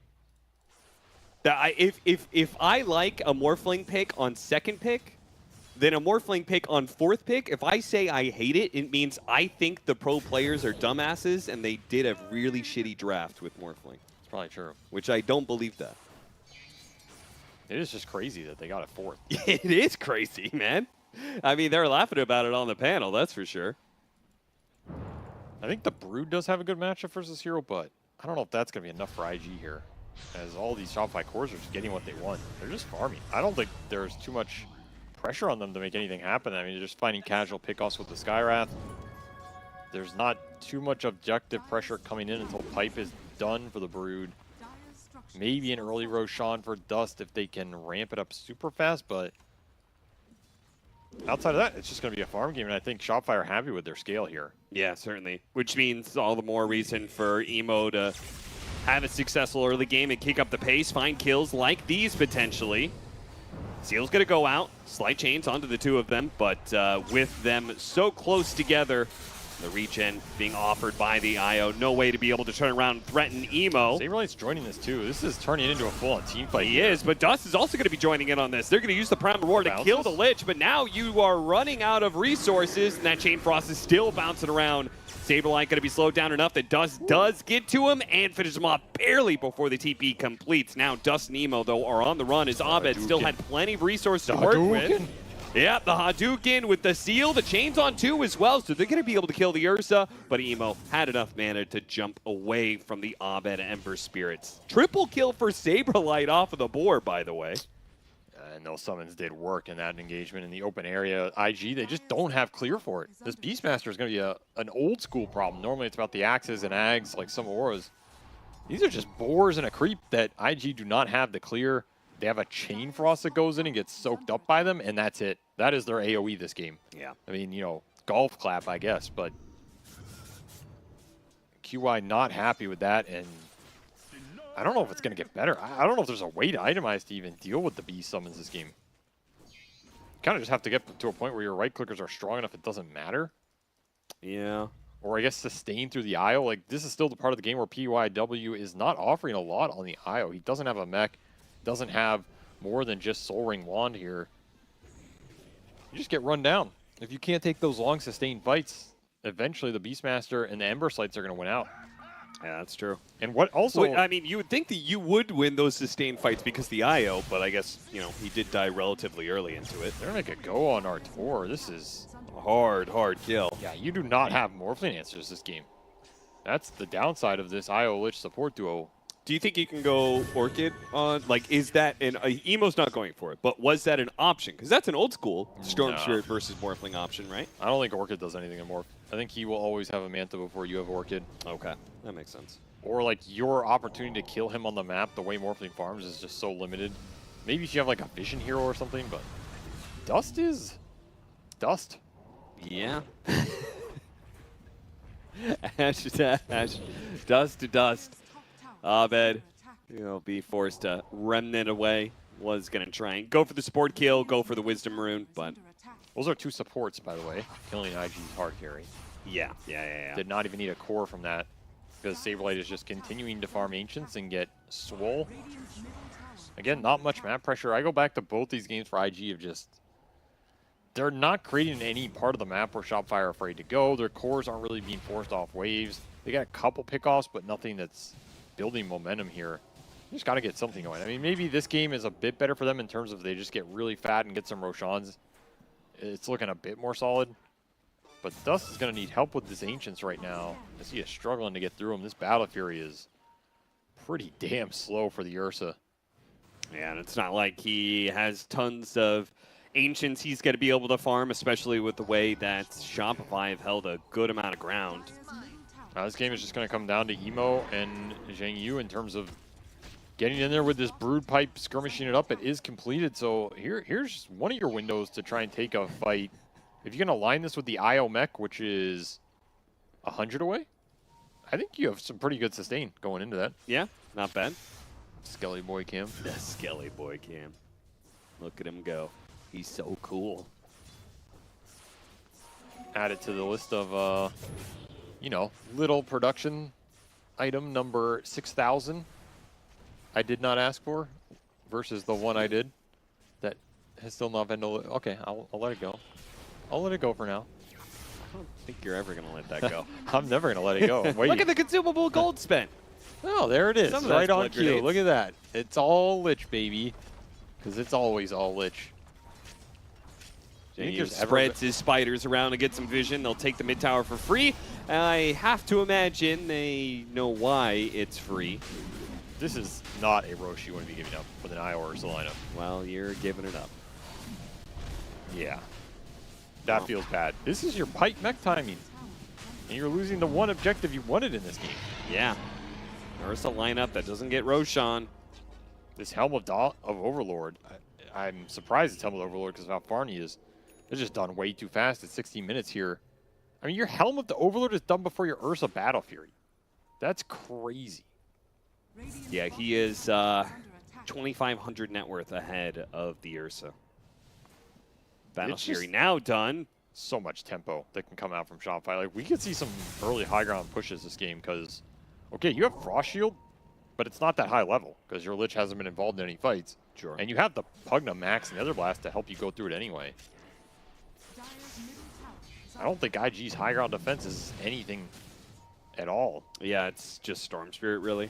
If I like a Morphling pick on 2nd pick, then a Morphling pick on 4th pick, if I say I hate it, it means I think the pro players are dumbasses and they did a really shitty draft with Morphling. It's probably true. Which I don't believe that. It is just crazy that they got a 4th. It is crazy, man. I mean, they're laughing about it on the panel, that's for sure. I think the Brood does have a good matchup versus Hero, but I don't know if that's going to be enough for IG here. As all these Shopify cores are just getting what they want. They're just farming. I don't think there's too much pressure on them to make anything happen. I mean, they're just finding casual pickoffs with the Skywrath. There's not too much objective pressure coming in until Pipe is done for the Brood. Maybe an early Roshan for Dust if they can ramp it up super fast, but outside of that, it's just going to be a farm game, and I think Shopify are happy with their scale here. Yeah, certainly. Which means all the more reason for Emo to have a successful early game and kick up the pace, find kills like these potentially. Seal's going to go out, slight chains onto the 2 of them, but with them so close together, The regen being offered by the IO. No way to be able to turn around and threaten Emo. Saberlight's joining this too. This is turning into a full-on team fight. He is, but Dust is also going to be joining in on this. They're going to use the Prime Reward to kill the Lich, but now you are running out of resources, and that Chain Frost is still bouncing around. Saberlight going to be slowed down enough that Dust does get to him and finishes him off barely before the TP completes. Now Dust and Emo, though, are on the run as Abed still had plenty of resources to work with. Yeah, the Hadouken with the seal, the chains on 2 as well, so they're going to be able to kill the Ursa, but Emo had enough mana to jump away from the Abed Ember Spirits. Triple kill for Saberlight off of the board, by the way. And those summons did work in that engagement in the open area. IG, they just don't have clear for it. This Beastmaster is going to be an old school problem. Normally it's about the axes and ags like some auras. These are just boars and a creep that IG do not have the clear. They have a Chain Frost that goes in and gets soaked up by them, and that's it. That is their AoE this game. Yeah. I mean, you know, golf clap, I guess, but QI not happy with that, and I don't know if it's going to get better. I don't know if there's a way to itemize to even deal with the beast summons this game. You kind of just have to get to a point where your right clickers are strong enough it doesn't matter. Yeah. Or I guess sustain through the IO. Like, this is still the part of the game where PYW is not offering a lot on the IO. He doesn't have a mech. Doesn't have more than just Soul Ring Wand here. You just get run down. If you can't take those long sustained fights, eventually the Beastmaster and the Ember Slights are going to win out. Yeah, that's true. And what also... Well, I mean, you would think that you would win those sustained fights because the IO, but I guess, you know, he did die relatively early into it. They're going to make a go on Artor. This is... a hard kill. Yeah, you do not have Morphling answers this game. That's the downside of this IO Lich support duo. Do you think you can go Orchid on, like, is that, an Emo's not going for it, but was that an option? Because that's an old school Storm Spirit versus Morphling option, right? I don't think Orchid does anything in Morph. I think he will always have a Manta before you have Orchid. Okay, that makes sense. Or, like, your opportunity to kill him on the map, the way Morphling farms is just so limited. Maybe if you have, like, a Vision Hero or something, but Dust is... Dust. Yeah. Ash to Ash. Dust to Dust. Abed, be forced to remnant away. Was going to try and go for the support kill, go for the Wisdom Rune, but... Those are 2 supports, by the way. Killing IG's hard carry. Yeah. Did not even need a core from that, because Saberlight is just continuing to farm Ancients and get Swole. Again, not much map pressure. I go back to both these games for IG of just... They're not creating any part of the map where Shopify are afraid to go. Their cores aren't really being forced off waves. They got a couple pickoffs, but nothing that's building momentum here. You just got to get something going. I mean, maybe this game is a bit better for them in terms of they just get really fat and get some Roshans. It's looking a bit more solid. But Dust is going to need help with this Ancients right now, as he is struggling to get through him. This Battle Fury is pretty damn slow for the Ursa. Yeah, and it's not like he has tons of Ancients he's going to be able to farm, especially with the way that Shopify have held a good amount of ground. This game is just going to come down to Emo and Zhang Yu in terms of getting in there with this Brood Pipe, skirmishing it up. It is completed, so here's one of your windows to try and take a fight. If you're going to line this with the IO mech, which is 100 away, I think you have some pretty good sustain going into that. Yeah, not bad. Skelly Boy Cam. The Skelly Boy Cam. Look at him go. He's so cool. Add it to the list of... you know, little production item number 6,000 I did not ask for versus the one I did that has still not been... Okay, I'll let it go. I'll let it go for now. I don't think you're ever going to let that go. I'm never going to let it go. Wait. Look at the consumable gold spent. Oh, there it is. Right on cue. Grenades. Look at that. It's all Lich, baby. Because it's always all Lich. He spreads his spiders around to get some vision. They'll take the mid tower for free. I have to imagine they know why it's free. This is not a Roche you want to be giving up with an IO or Ursa lineup. Well, you're giving it up. Yeah. That feels bad. This is your pipe mech timing. And you're losing the one objective you wanted in this game. Yeah. Ursa lineup that doesn't get Roshan. This Helm of Overlord. I'm surprised it's Helm of Overlord because of how far he is. It's just done way too fast at 16 minutes here. I mean, your Helm of the Overlord is done before your Ursa Battle Fury. That's crazy. Yeah, he is 2,500 net worth ahead of the Ursa. Battle Fury now done. so much tempo that can come out from Shopify. Like, we could see some early high ground pushes this game because, okay, you have Frost Shield, but it's not that high level because your Lich hasn't been involved in any fights. Sure. And you have the Pugna Max and Nether Blast to help you go through it anyway. I don't think IG's high ground defense is anything at all. Yeah, it's just Storm Spirit, really.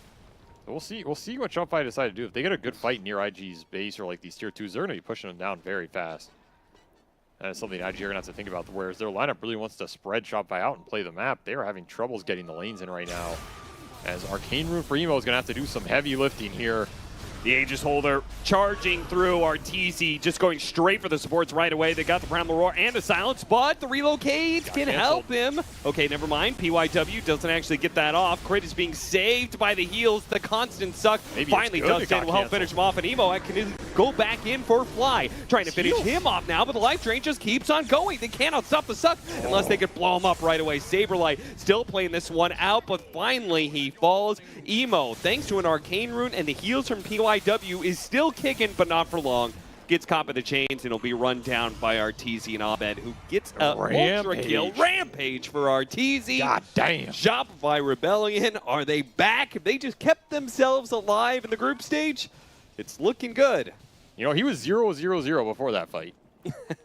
We'll see what Shopify decide to do. If they get a good fight near IG's base or like these tier 2s, they're going to be pushing them down very fast. And that's something IG are going to have to think about. Whereas their lineup really wants to spread Shopify out and play the map. They are having troubles getting the lanes in right now. As Arcane Rune for Emo is going to have to do some heavy lifting here. The Aegis Holder charging through Arteezy, just going straight for the supports right away. They got the Primal Roar and the Silence, but the relocate can help him. Okay, never mind. PYW doesn't actually get that off. Crit is being saved by the heals. The constant suck finally Dustin will help finish him off, and Emo can go back in for Fly. Trying to finish him off now, but the life drain just keeps on going. They cannot stop the suck unless they could blow him up right away. Saberlight still playing this one out, but finally he falls. Emo, thanks to an Arcane Rune and the heals from PYW, is still kicking, but not for long. Gets caught by the chains, and will be run down by Arteezy and Abed, who gets a ultra kill. Rampage for Arteezy. God damn. Shopify Rebellion, are they back? If they just kept themselves alive in the group stage, it's looking good. You know, he was 0-0-0 before that fight.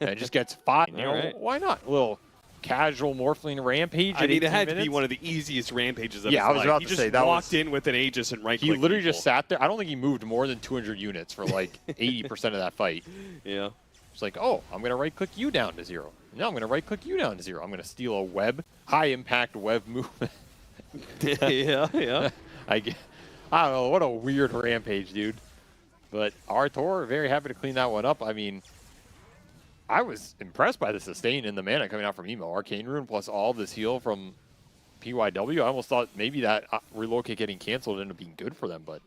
And it just gets 5. You know, why not? A little casual Morphling Rampage. I mean, it had to be one of the easiest rampages of his life. I was about to say, he just walked in with an Aegis and right-clicked. He literally just sat there. I don't think he moved more than 200 units for like 80% of that fight. Yeah. It's like, oh, I'm going to right-click you down to 0. No, I'm going to right-click you down to 0. I'm going to steal a web, high-impact web movement. yeah. I don't know. What a weird rampage, dude. But Arthur, very happy to clean that one up. I mean, I was impressed by the sustain and the mana coming out from Emo. Arcane Rune plus all this heal from PYW. I almost thought maybe that relocate getting canceled ended up being good for them, but...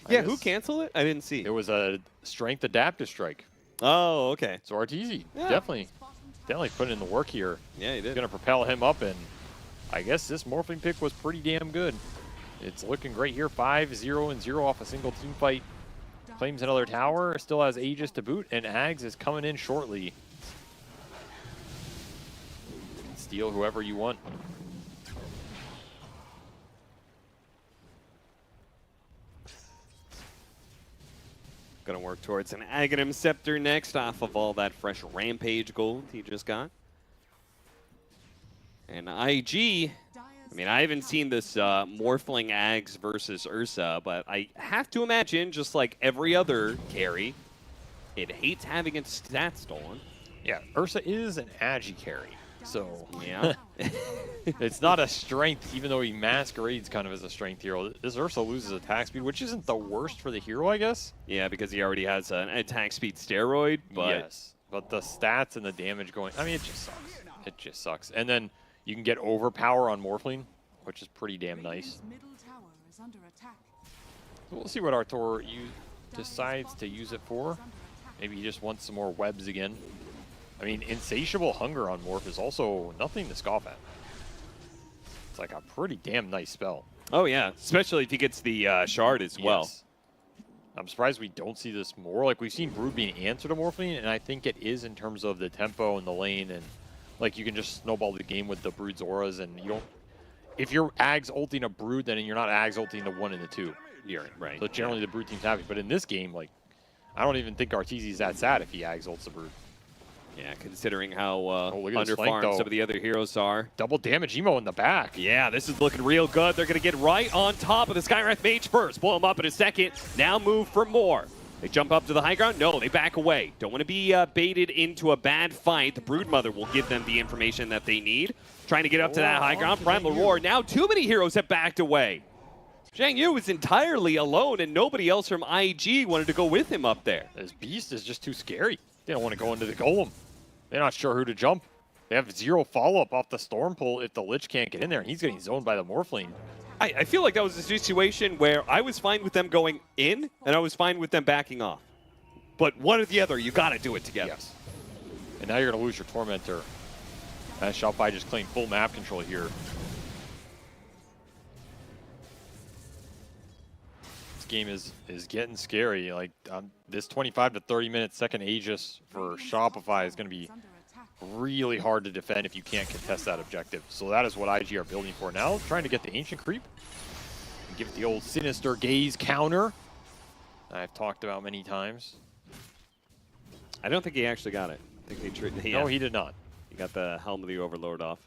Yeah, who canceled it? I didn't see. It was a Strength Adaptive Strike. Oh, okay. So Arteezy definitely putting in the work here. Yeah, he did. Going to propel him up, and I guess this Morphling pick was pretty damn good. It's looking great here. 5-0-0 off a single team fight. Claims another tower, still has Aegis to boot, and Ags is coming in shortly. Steal whoever you want. Gonna work towards an Aghanim Scepter next off of all that fresh Rampage gold he just got. And IG, I mean, I haven't seen this Morphling Ags versus Ursa, but I have to imagine, just like every other carry, it hates having its stats stolen. Yeah, Ursa is an Agi carry, so yeah, it's not a strength, even though he masquerades kind of as a strength hero. This Ursa loses attack speed, which isn't the worst for the hero, I guess. Yeah, because he already has an attack speed steroid, but... Yes, but the stats and the damage going... I mean, it just sucks. It just sucks. And then you can get overpower on Morphling, which is pretty damn nice. So we'll see what Arthur decides to use it for. Maybe he just wants some more webs again. I mean, Insatiable Hunger on Morph is also nothing to scoff at. It's like a pretty damn nice spell. Oh yeah, especially if he gets the shard as well. Yes. I'm surprised we don't see this more. Like, we've seen Brood being answered to Morphling, and I think it is in terms of the tempo and the lane, and like you can just snowball the game with the Brood's auras, and you don't... If you're Ags ulting a Brood, then you're not Ags ulting the 1 and the 2. You're right. So generally the Brood team's happy, but in this game, like, I don't even think Arteezy's that sad if he Ags ults the Brood. Yeah, considering how under underfarmed some of the other heroes are. Double damage Emo in the back. Yeah, this is looking real good. They're going to get right on top of the Skywrath Mage first. Blow him up in a second. Now move for more. They jump up to the high ground. No, they back away. Don't want to be baited into a bad fight. The Broodmother will give them the information that they need. Trying to get up to that high ground. Primal Roar. Now too many heroes have backed away. Zhang Yu is entirely alone, and nobody else from IG wanted to go with him up there. This beast is just too scary. They don't want to go into the golem. They're not sure who to jump. They have 0 follow-up off the Storm Pull if the Lich can't get in there, and he's getting zoned by the Morphling. I feel like that was a situation where I was fine with them going in, and I was fine with them backing off. But one or the other, you got to do it together. Yes. And now you're going to lose your Tormentor. As Shopify just claimed full map control here. This game is getting scary. Like, this 25 to 30 minute second Aegis for Shopify is going to be really hard to defend if you can't contest that objective. So that is what IG are building for now, trying to get the Ancient Creep and give it the old Sinister Gaze counter I've talked about many times. I don't think he actually got it. I think they No, he did not. He got the Helm of the Overlord off.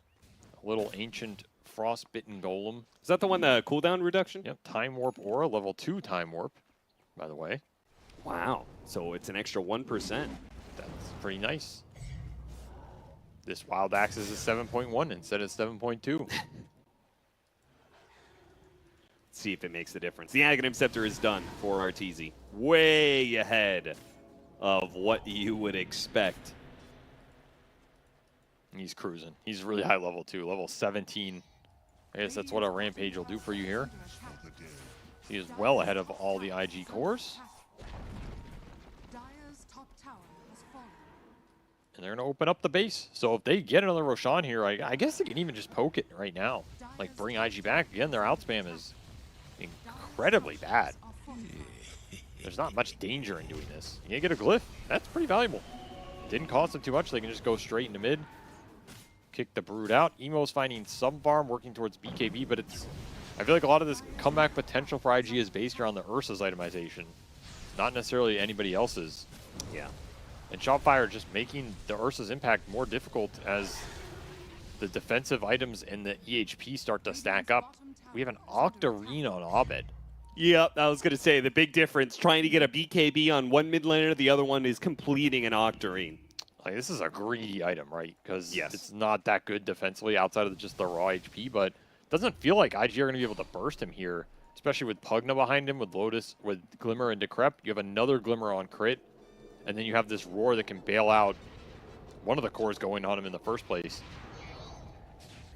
A little Ancient Frostbitten Golem. Is that the one, the cooldown reduction? Yep, Time Warp Aura, level 2 Time Warp, by the way. Wow, so it's an extra 1%. That's pretty nice. This Wild Axis is 7.1 instead of 7.2. See if it makes a difference. The Aghanim Scepter is done for Arteezy. Way ahead of what you would expect. He's cruising. He's really high level too, level 17. I guess that's what a Rampage will do for you here. He is well ahead of all the IG cores. And they're going to open up the base. So if they get another Roshan here, I guess they can even just poke it right now. Like, bring IG back. Again, their outspam is incredibly bad. There's not much danger in doing this. You get a glyph. That's pretty valuable. Didn't cost them too much. They can just go straight into mid. Kick the Brood out. Emo's finding some farm, working towards BKB, but it's... I feel like a lot of this comeback potential for IG is based around the Ursa's itemization, not necessarily anybody else's. Yeah. And Shopfire just making the Ursa's impact more difficult as the defensive items and the EHP start to stack up. We have an Octarine on Abed. Yep, I was going to say, the big difference, trying to get a BKB on one mid laner, the other one is completing an Octarine. Like, this is a greedy item, right? Because it's not that good defensively outside of just the raw HP, but it doesn't feel like IG are going to be able to burst him here, especially with Pugna behind him, with Lotus, with Glimmer and Decrep. You have another Glimmer on crit, and then you have this Roar that can bail out one of the cores going on him in the first place.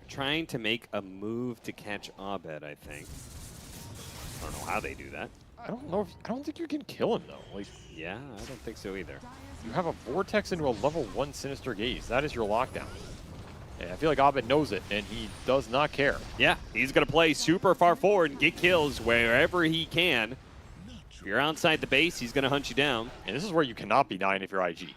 Trying to make a move to catch Abed, I think. I don't know how they do that. I don't know. I don't think you can kill him, though. Like, yeah, I don't think so either. You have a Vortex into a level 1 Sinister Gaze. That is your lockdown. And I feel like Abed knows it, and he does not care. Yeah, he's going to play super far forward and get kills wherever he can. If you're outside the base, he's going to hunt you down. And this is where you cannot be dying if you're IG.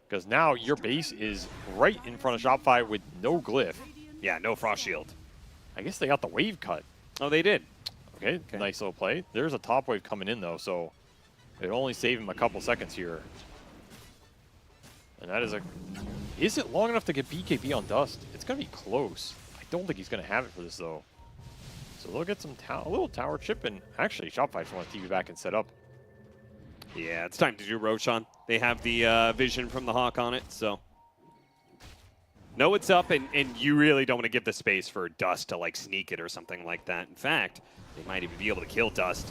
Because now your base is right in front of Shopify with no glyph. Yeah, no Frost Shield. I guess they got the wave cut. Oh, they did. Okay, nice little play. There's a top wave coming in, though, so it'll only save him a couple seconds here. And that is a... Is it long enough to get BKB on Dust? It's going to be close. I don't think he's going to have it for this, though. So they'll get some a little tower chip, and actually, Shopify just wants TV back and set up. Yeah, it's time to do Roshan. They have the vision from the Hawk on it, so... Know it's up, and you really don't want to give the space for Dust to, like, sneak it or something like that. In fact, they might even be able to kill Dust.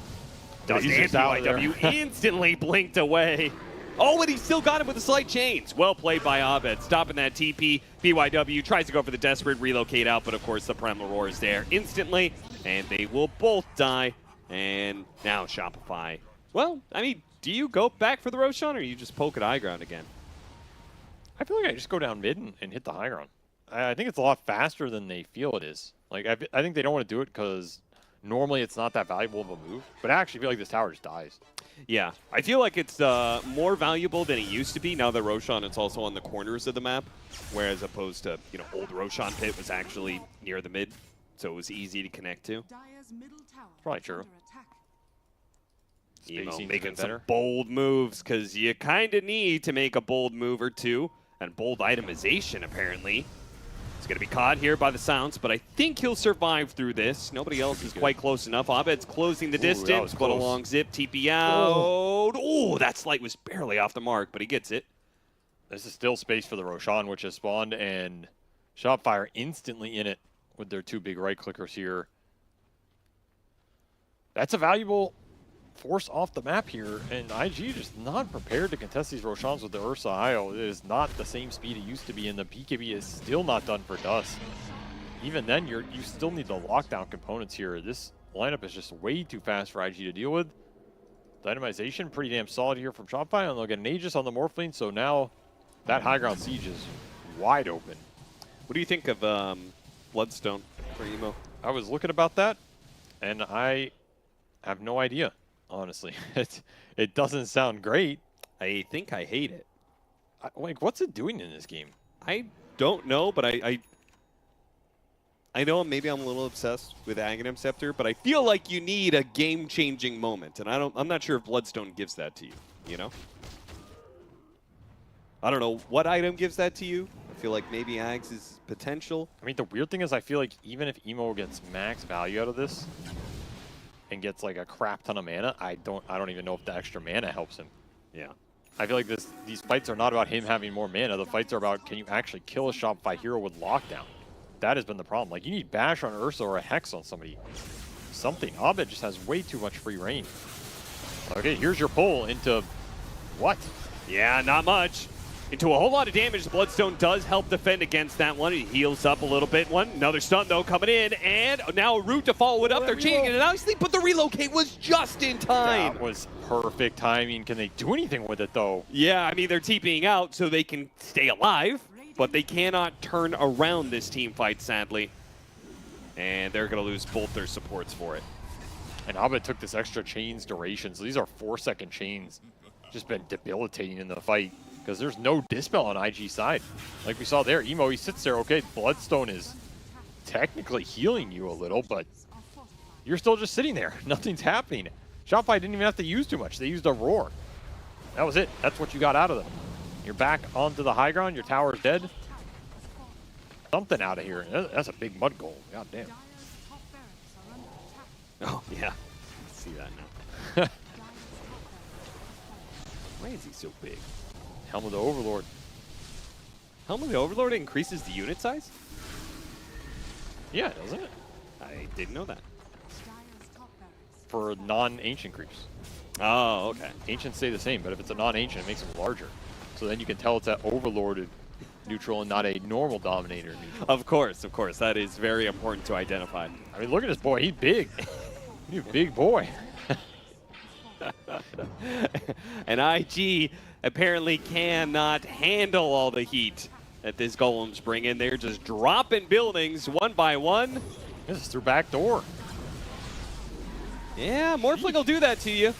Dust and BYW instantly blinked away. Oh, and he still got him with the slight chains. Well played by Abed, stopping that TP. BYW tries to go for the desperate relocate out, but of course the Primal Roar is there instantly, and they will both die. And now Shopify. Well, I mean, do you go back for the Roshan, or you just poke at high ground again? I feel like I just go down mid and hit the high ground. I think it's a lot faster than they feel it is. Like, I think they don't want to do it because normally it's not that valuable of a move, but I actually feel like this tower just dies. Yeah, I feel like it's more valuable than it used to be. Now that Roshan, it's also on the corners of the map, whereas opposed to, you know, old Roshan pit was actually near the mid, so it was easy to connect to. Probably true. Emo making some bold moves, because you kind of need to make a bold move or two, and bold itemization, apparently. He's going to be caught here by the Sounds, but I think he'll survive through this. Nobody else is quite close enough. Abed's closing the distance, but a long zip, TP out. Oh, that slight was barely off the mark, but he gets it. This is still space for the Roshan, which has spawned, and Shopfire instantly in it with their two big right clickers here. That's a valuable force off the map here, and IG just not prepared to contest these Roshans with the Ursa IO. It is not the same speed it used to be, and the BKB is still not done for Dust. Even then, you still need the lockdown components here. This lineup is just way too fast for IG to deal with. The itemization, pretty damn solid here from Shopify, and they'll get an Aegis on the Morphling, so now that high ground siege is wide open. What do you think of Bloodstone for Emo? I was looking about that, and I have no idea. Honestly, it doesn't sound great. I think I hate it. Like, what's it doing in this game? I don't know, but I know maybe I'm a little obsessed with Aghanim Scepter, but I feel like you need a game-changing moment, and I'm not sure if Bloodstone gives that to you, you know? I don't know what item gives that to you. I feel like maybe Ags is potential. I mean, the weird thing is I feel like even if Emo gets max value out of this and gets like a crap ton of mana, I don't even know if the extra mana helps him. Yeah. I feel like these fights are not about him having more mana. The fights are about, can you actually kill a Shopify hero with lockdown? That has been the problem. Like, you need Bash on Ursa or a Hex on somebody. Something. Abed just has way too much free reign. Okay, here's your pull into what? Yeah, not much. Into a whole lot of damage. Bloodstone does help defend against that one. He heals up a little bit. Another stun, though, coming in. And now a root to follow it up. They're chaining it nicely, but the relocate was just in time. That was perfect timing. Can they do anything with it, though? Yeah, I mean, they're TPing out so they can stay alive, but they cannot turn around this team fight, sadly. And they're going to lose both their supports for it. And Abed took this extra chains duration, so these are 4-second chains. Just been debilitating in the fight. Because there's no Dispel on IG side. Like we saw there, Emo, he sits there, okay, Bloodstone is technically healing you a little, but you're still just sitting there. Nothing's happening. Shopify didn't even have to use too much. They used a Roar. That was it. That's what you got out of them. You're back onto the high ground. Your tower's dead. Something out of here. That's a big mud goal. God damn. Oh, yeah. I see that now. Why is he so big? Helm of the Overlord. Helm of the Overlord increases the unit size? Yeah, doesn't it? I didn't know that. For non-ancient creeps. Oh, okay. Ancients stay the same, but if it's a non-ancient, it makes them larger. So then you can tell it's that Overlorded neutral and not a normal Dominator neutral. Of course. That is very important to identify. I mean, look at this boy. He's big. He's a big boy. And IG apparently cannot handle all the heat that this Golem's bringing. They're just dropping buildings one by one. This is through back door. Yeah, Morphling will do that to you.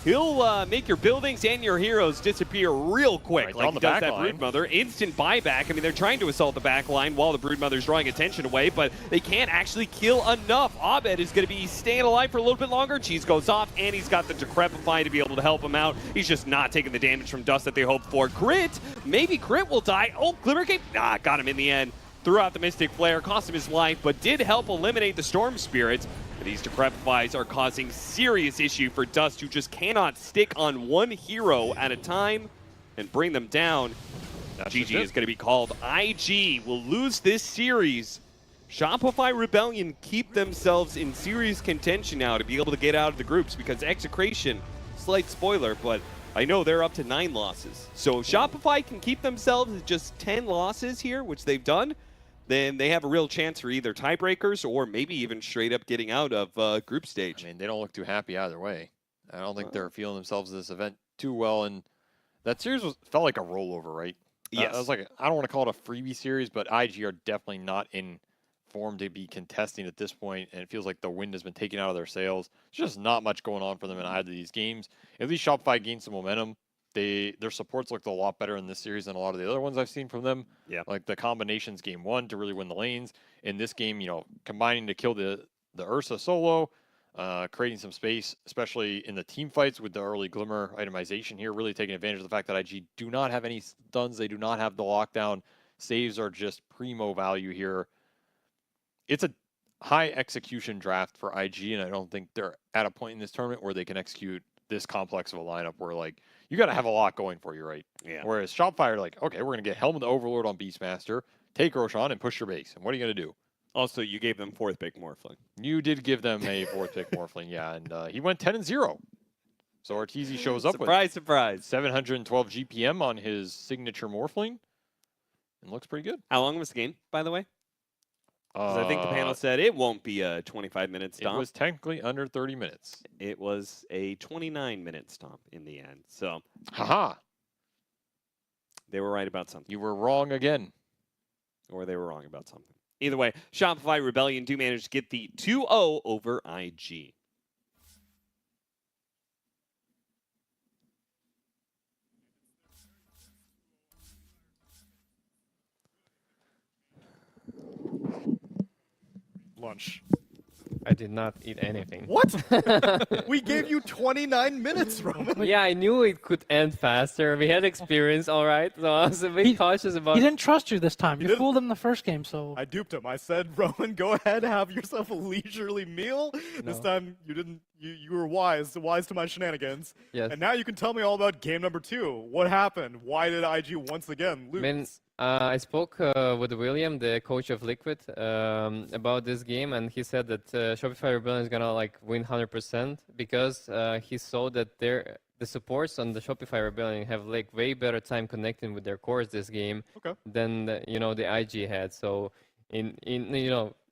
He'll make your buildings and your heroes disappear real quick, right, like on he the does that line. Broodmother. Instant buyback. I mean, they're trying to assault the back line while the Broodmother's drawing attention away, but they can't actually kill enough. Abed is going to be staying alive for a little bit longer. Cheese goes off, and he's got the Decrepify to be able to help him out. He's just not taking the damage from Dust that they hoped for. Crit, maybe Crit will die. Oh, Glimmercape, got him in the end. Threw out the Mystic Flare, cost him his life, but did help eliminate the Storm Spirit. These Decrepifies are causing serious issue for Dust, who just cannot stick on one hero at a time and bring them down. GG is going to be called. IG will lose this series. Shopify Rebellion keep themselves in serious contention now to be able to get out of the groups because Execration, slight spoiler, but I know they're up to 9 losses. So if Shopify can keep themselves at just 10 losses here, which they've done, then they have a real chance for either tiebreakers or maybe even straight up getting out of group stage. I mean, they don't look too happy either way. I don't think they're feeling themselves in this event too well. And that series felt like a rollover, right? Yes. I was like, I don't want to call it a freebie series, but IG are definitely not in form to be contesting at this point, and it feels like the wind has been taken out of their sails. There's just not much going on for them in either of these games. At least Shopify gained some momentum. Their supports looked a lot better in this series than a lot of the other ones I've seen from them. Yeah. Like the combinations game 1 to really win the lanes. In this game, you know, combining to kill the Ursa solo, creating some space, especially in the team fights with the early Glimmer itemization here, really taking advantage of the fact that IG do not have any stuns. They do not have the lockdown. Saves are just primo value here. It's a high execution draft for IG, and I don't think they're at a point in this tournament where they can execute this complex of a lineup where, like, you got to have a lot going for you, right? Yeah. Whereas Shopify are like, okay, we're going to get Helm of the Overlord on Beastmaster, take Roshan, and push your base. And what are you going to do? Also, you gave them 4th pick Morphling. You did give them a 4th pick Morphling, yeah, and he went 10-0. So Arteezy shows up surprise, with surprise. 712 GPM on his signature Morphling, and looks pretty good. How long was the game, by the way? Because I think the panel said it won't be a 25-minute stomp. It was technically under 30 minutes. It was a 29-minute stomp in the end. So, haha. They were right about something. You were wrong again. Or they were wrong about something. Either way, Shopify Rebellion do manage to get the 2-0 over IG. lunch? I did not eat anything. What? We gave you 29 minutes, Roman. Yeah, I knew it could end faster. We had experience, all right. So I was a bit cautious about. He didn't trust you this time. You didn't? fooled him the first game, so. I duped him. I said, Roman, go ahead, have yourself a leisurely meal. This No. time you didn't. You were wise to my shenanigans. Yes. And now you can tell me all about game number 2. What happened? Why did IG once again lose? I mean, I spoke with William, the coach of Liquid, about this game, and he said that Shopify Rebellion is gonna like win 100% because he saw that the supports on the Shopify Rebellion have like way better time connecting with their cores this game than the IG had. So in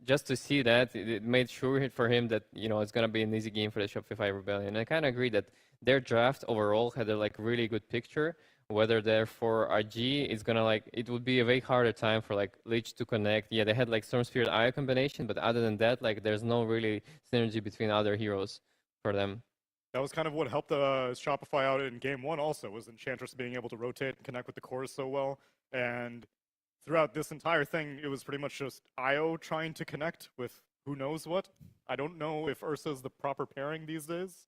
just to see that, it made sure for him that it's gonna be an easy game for the Shopify Rebellion. And I kind of agree that their draft overall had a like really good picture. Whether therefore RG is gonna it would be a way harder time for like Lich to connect. Yeah, they had like Storm Spirit IO combination, but other than that, like there's no really synergy between other heroes for them. That was kind of what helped Shopify out in game 1 also, was Enchantress being able to rotate and connect with the cores so well. And throughout this entire thing, it was pretty much just IO trying to connect with who knows what. I don't know if Ursa's the proper pairing these days.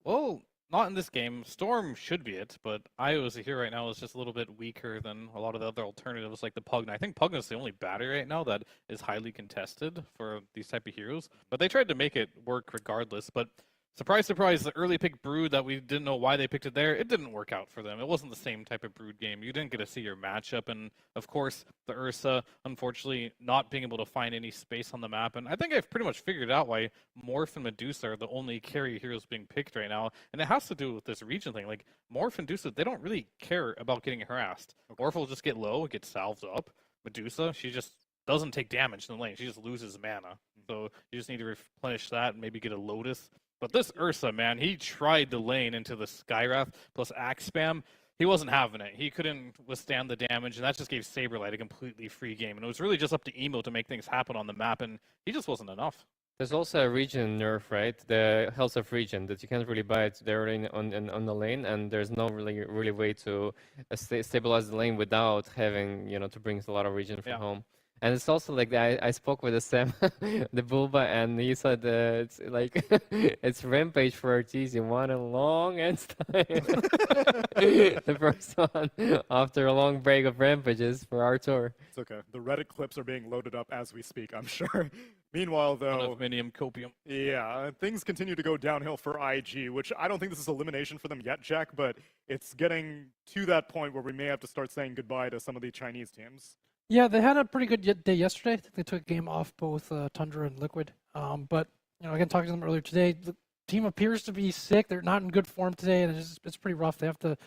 Well, not in this game. Storm should be it, but IO as a hero right now is just a little bit weaker than a lot of the other alternatives like the Pugna. I think Pugna is the only battery right now that is highly contested for these type of heroes, but they tried to make it work regardless. But surprise, surprise, the early pick Brood that we didn't know why they picked it there, it didn't work out for them. It wasn't the same type of Brood game. You didn't get to see your matchup, and of course, the Ursa, unfortunately, not being able to find any space on the map. And I think I've pretty much figured out why Morph and Medusa are the only carry heroes being picked right now, and it has to do with this region thing. Like, Morph and Medusa, they don't really care about getting harassed. Morph will just get low, get salved up. Medusa, she just doesn't take damage in the lane. She just loses mana. So you just need to replenish that and maybe get a Lotus. But this Ursa, man, he tried the lane into the Skywrath plus Axe spam. He wasn't having it. He couldn't withstand the damage, and that just gave Saberlight a completely free game. And it was really just up to Emo to make things happen on the map, and he just wasn't enough. There's also a region nerf, right? The Health of Region, that you can't really buy it there on the lane, and there's no really way to stabilize the lane without having to bring a lot of region from home. And it's also like I spoke with the Sam, the Bulba, and he said it's like it's Rampage for Arteezy, one a long end time. The first one after a long break of Rampages for our tour. It's okay. The Reddit clips are being loaded up as we speak, I'm sure. Meanwhile, though, Minium Copium. Yeah, things continue to go downhill for IG, which I don't think this is elimination for them yet, Jack, but it's getting to that point where we may have to start saying goodbye to some of the Chinese teams. Yeah, they had a pretty good day yesterday. I think they took a game off both Tundra and Liquid. But again, talking to them earlier today, the team appears to be sick. They're not in good form today, and it's pretty rough. They have to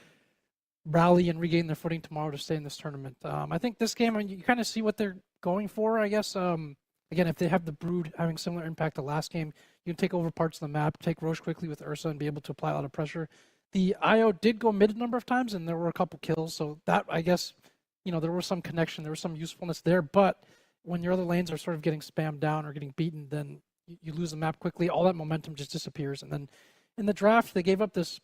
rally and regain their footing tomorrow to stay in this tournament. I think this game, you kind of see what they're going for, I guess. Again, if they have the Brood having similar impact to last game, you can take over parts of the map, take Roche quickly with Ursa, and be able to apply a lot of pressure. The IO did go mid a number of times, and there were a couple kills, so that, I guess, there was some connection, there was some usefulness there, but when your other lanes are sort of getting spammed down or getting beaten, then you lose the map quickly. All that momentum just disappears. And then in the draft, they gave up this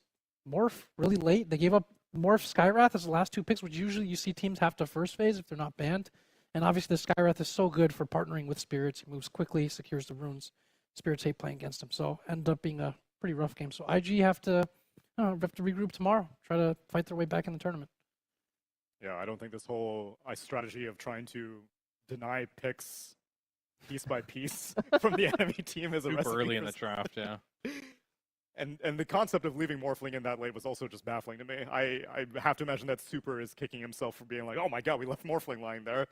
Morph really late. They gave up Morph Skywrath as the last 2 picks, which usually you see teams have to first phase if they're not banned. And obviously the Skywrath is so good for partnering with Spirits. He moves quickly, secures the runes. Spirits hate playing against him, so ended up being a pretty rough game. So IG have to regroup tomorrow, try to fight their way back in the tournament. Yeah, I don't think this whole strategy of trying to deny picks piece by piece from the enemy team is a recipe Super early in for the draft, yeah. And the concept of leaving Morphling in that late was also just baffling to me. I have to imagine that Super is kicking himself for being like, oh my god, we left Morphling lying there.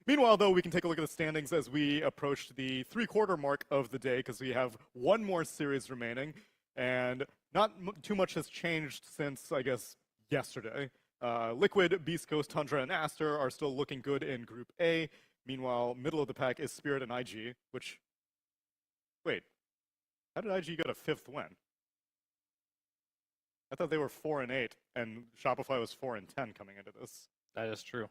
Meanwhile, though, we can take a look at the standings as we approach the 3/4 mark of the day, because we have one more series remaining, and not too much has changed since, I guess, yesterday. Liquid, Beast Coast, Tundra, and Aster are still looking good in Group A. Meanwhile, middle of the pack is Spirit and IG, which... Wait. How did IG get a 5th win? I thought they were 4-8, and Shopify was 4-10 coming into this. That is true.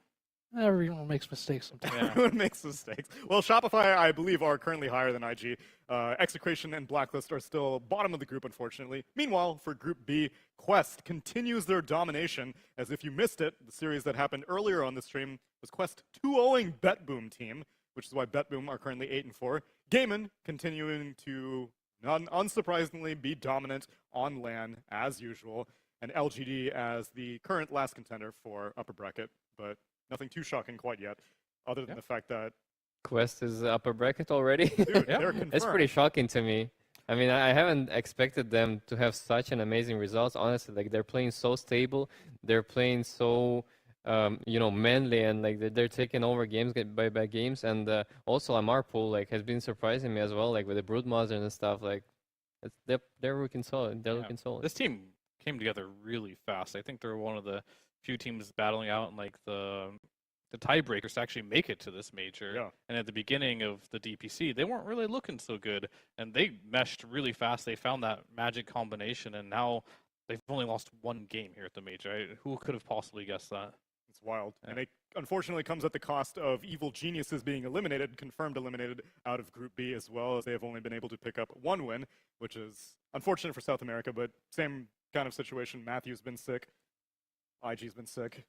Everyone makes mistakes sometimes. Yeah. Everyone makes mistakes. Well, Shopify, I believe, are currently higher than IG. Execration and Blacklist are still bottom of the group, unfortunately. Meanwhile, for Group B, Quest continues their domination. As if you missed it, the series that happened earlier on the stream was Quest 2-0ing BetBoom team. which is why BetBoom are currently 8-4. Gaiman continuing to, unsurprisingly, be dominant on LAN as usual, and LGD as the current last contender for upper bracket, but nothing too shocking quite yet, other than the fact that Quest is upper bracket already. Dude, they're It's confirmed. pretty shocking to me. I mean, I haven't expected them to have such an amazing results. Honestly, like they're playing so stable, they're playing so manly, and like they're taking over games by games. And also Lamar pool like has been surprising me as well, like with the Broodmasters and stuff. Like they're looking solid. They're looking solid. This team came together really fast. I think they're one of the few teams battling out in like the tiebreakers to actually make it to this major. Yeah. And at the beginning of the DPC, they weren't really looking so good, and they meshed really fast. They found that magic combination, and now they've only lost one game here at the major. Who could have possibly guessed that? It's wild. And it unfortunately comes at the cost of Evil Geniuses being eliminated, confirmed eliminated out of Group B, as well as they have only been able to pick up one win, which is unfortunate for South America, but same kind of situation. Matthew's been sick. IG's been sick.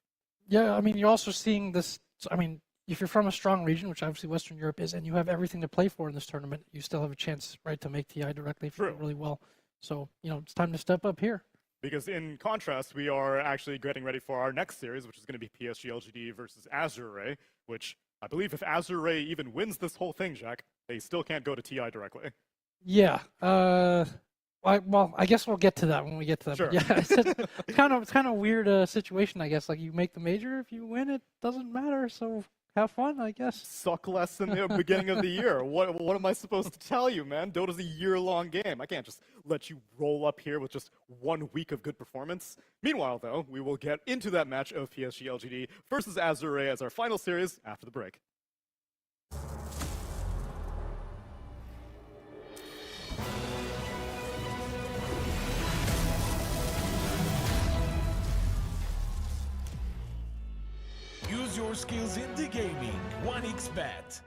Yeah, I mean, you're also seeing this. I mean, if you're from a strong region, which obviously Western Europe is, and you have everything to play for in this tournament, you still have a chance, right, to make TI directly if you do really well. So, it's time to step up here. Because in contrast, we are actually getting ready for our next series, which is going to be PSG LGD versus Azure Ray, which I believe if Azure Ray even wins this whole thing, Jack, they still can't go to TI directly. Yeah. I guess we'll get to that when we get to that. Sure. But yeah, it's kind of a weird situation, I guess. Like, you make the major, if you win, it doesn't matter. So have fun, I guess. Suck less in the beginning of the year. What am I supposed to tell you, man? Dota's a year-long game. I can't just let you roll up here with just 1 week of good performance. Meanwhile, though, we will get into that match of PSG LGD versus Azure Ray as our final series after the break. Use your skills in the gaming. 1xBet.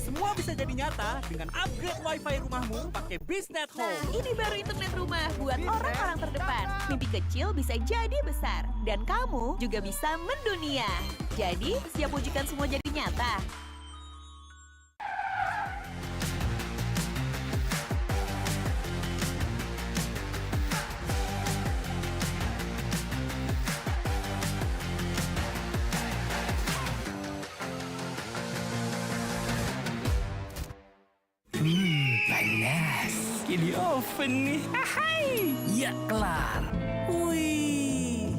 Semua bisa jadi nyata dengan upgrade wifi rumahmu pakai Biznet Home. Nah, ini baru internet rumah buat orang-orang terdepan. Mimpi kecil bisa jadi besar. Dan kamu juga bisa mendunia. Jadi, siap wujudkan semua jadi nyata? Panas. Di oven nih. Hai. Ya kelar. Wih.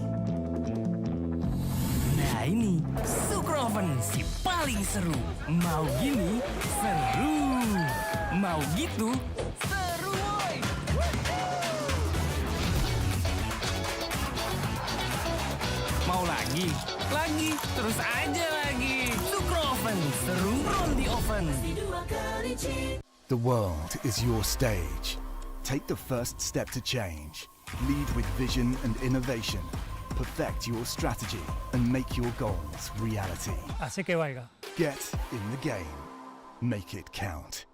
Nah ini Super Oven si paling seru. Mau gini seru. Mau gitu seru woy. Mau lagi? lagi, terus aja lagi. Sukro Oven, seru on the oven. The world is your stage. Take the first step to change. Lead with vision and innovation. Perfect your strategy and make your goals reality. Así que vaya. Get in the game. Make it count.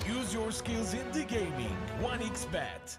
Use your skills in the gaming. 1xBet.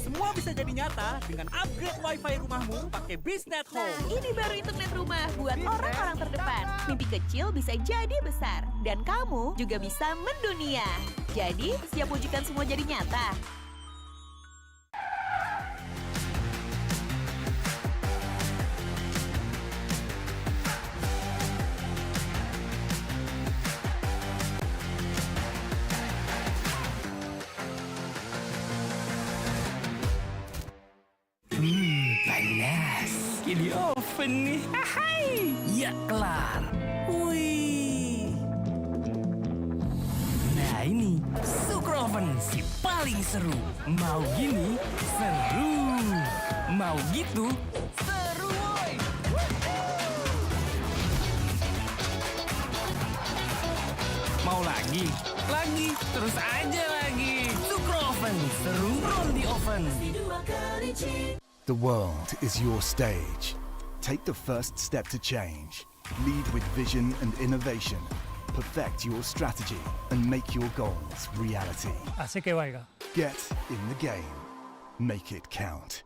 Semua bisa jadi nyata dengan upgrade WiFi rumahmu pakai Biznet Home. Nah, ini baru internet rumah buat orang-orang terdepan. Mimpi kecil bisa jadi besar. Dan kamu juga bisa mendunia. Jadi, siap wujudkan semua jadi nyata? Panas. Di oven nih. Hai. Ya kelar. Wih. Nah ini Sukro Oven si paling seru. Mau gini seru. Mau gitu seru woy. Mau lagi, terus aja lagi. Sukro Oven seru on the oven. The world is your stage. Take the first step to change. Lead with vision and innovation. Perfect your strategy and make your goals reality. Así que vaya. Get in the game. Make it count.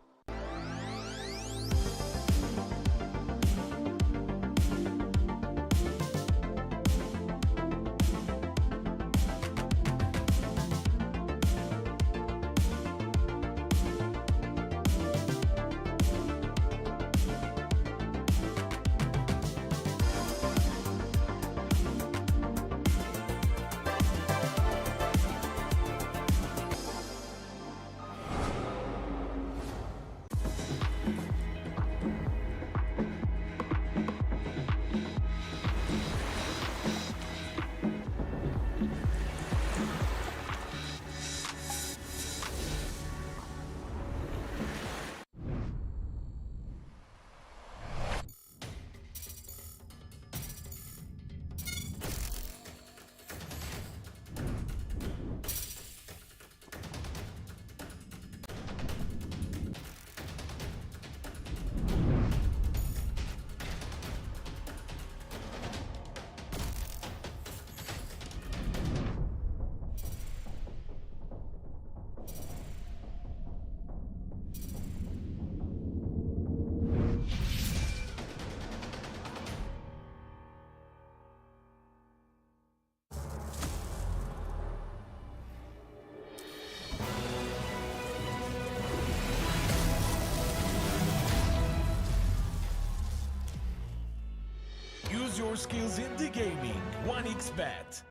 skills in the gaming. 1xBet.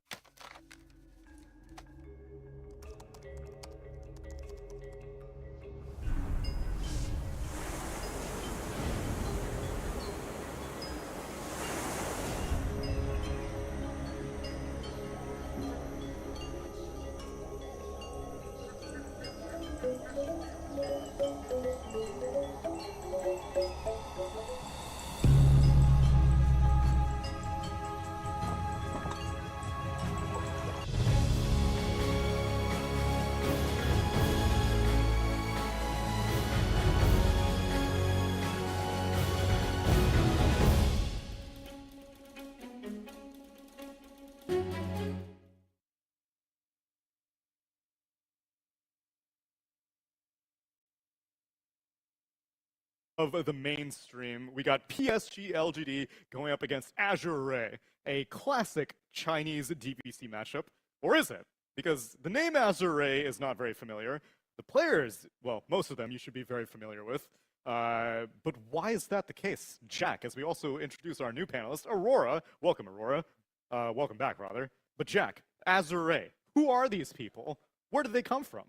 Of the mainstream, we got PSG LGD going up against Azure Ray, a classic Chinese DPC matchup. Or is it? Because the name Azure Ray is not very familiar. The players, well, most of them you should be very familiar with. But why is that the case? Jack, as we also introduce our new panelist, Aurora. Welcome, Aurora. Welcome back, rather. But Jack, Azure Ray, who are these people? Where did they come from?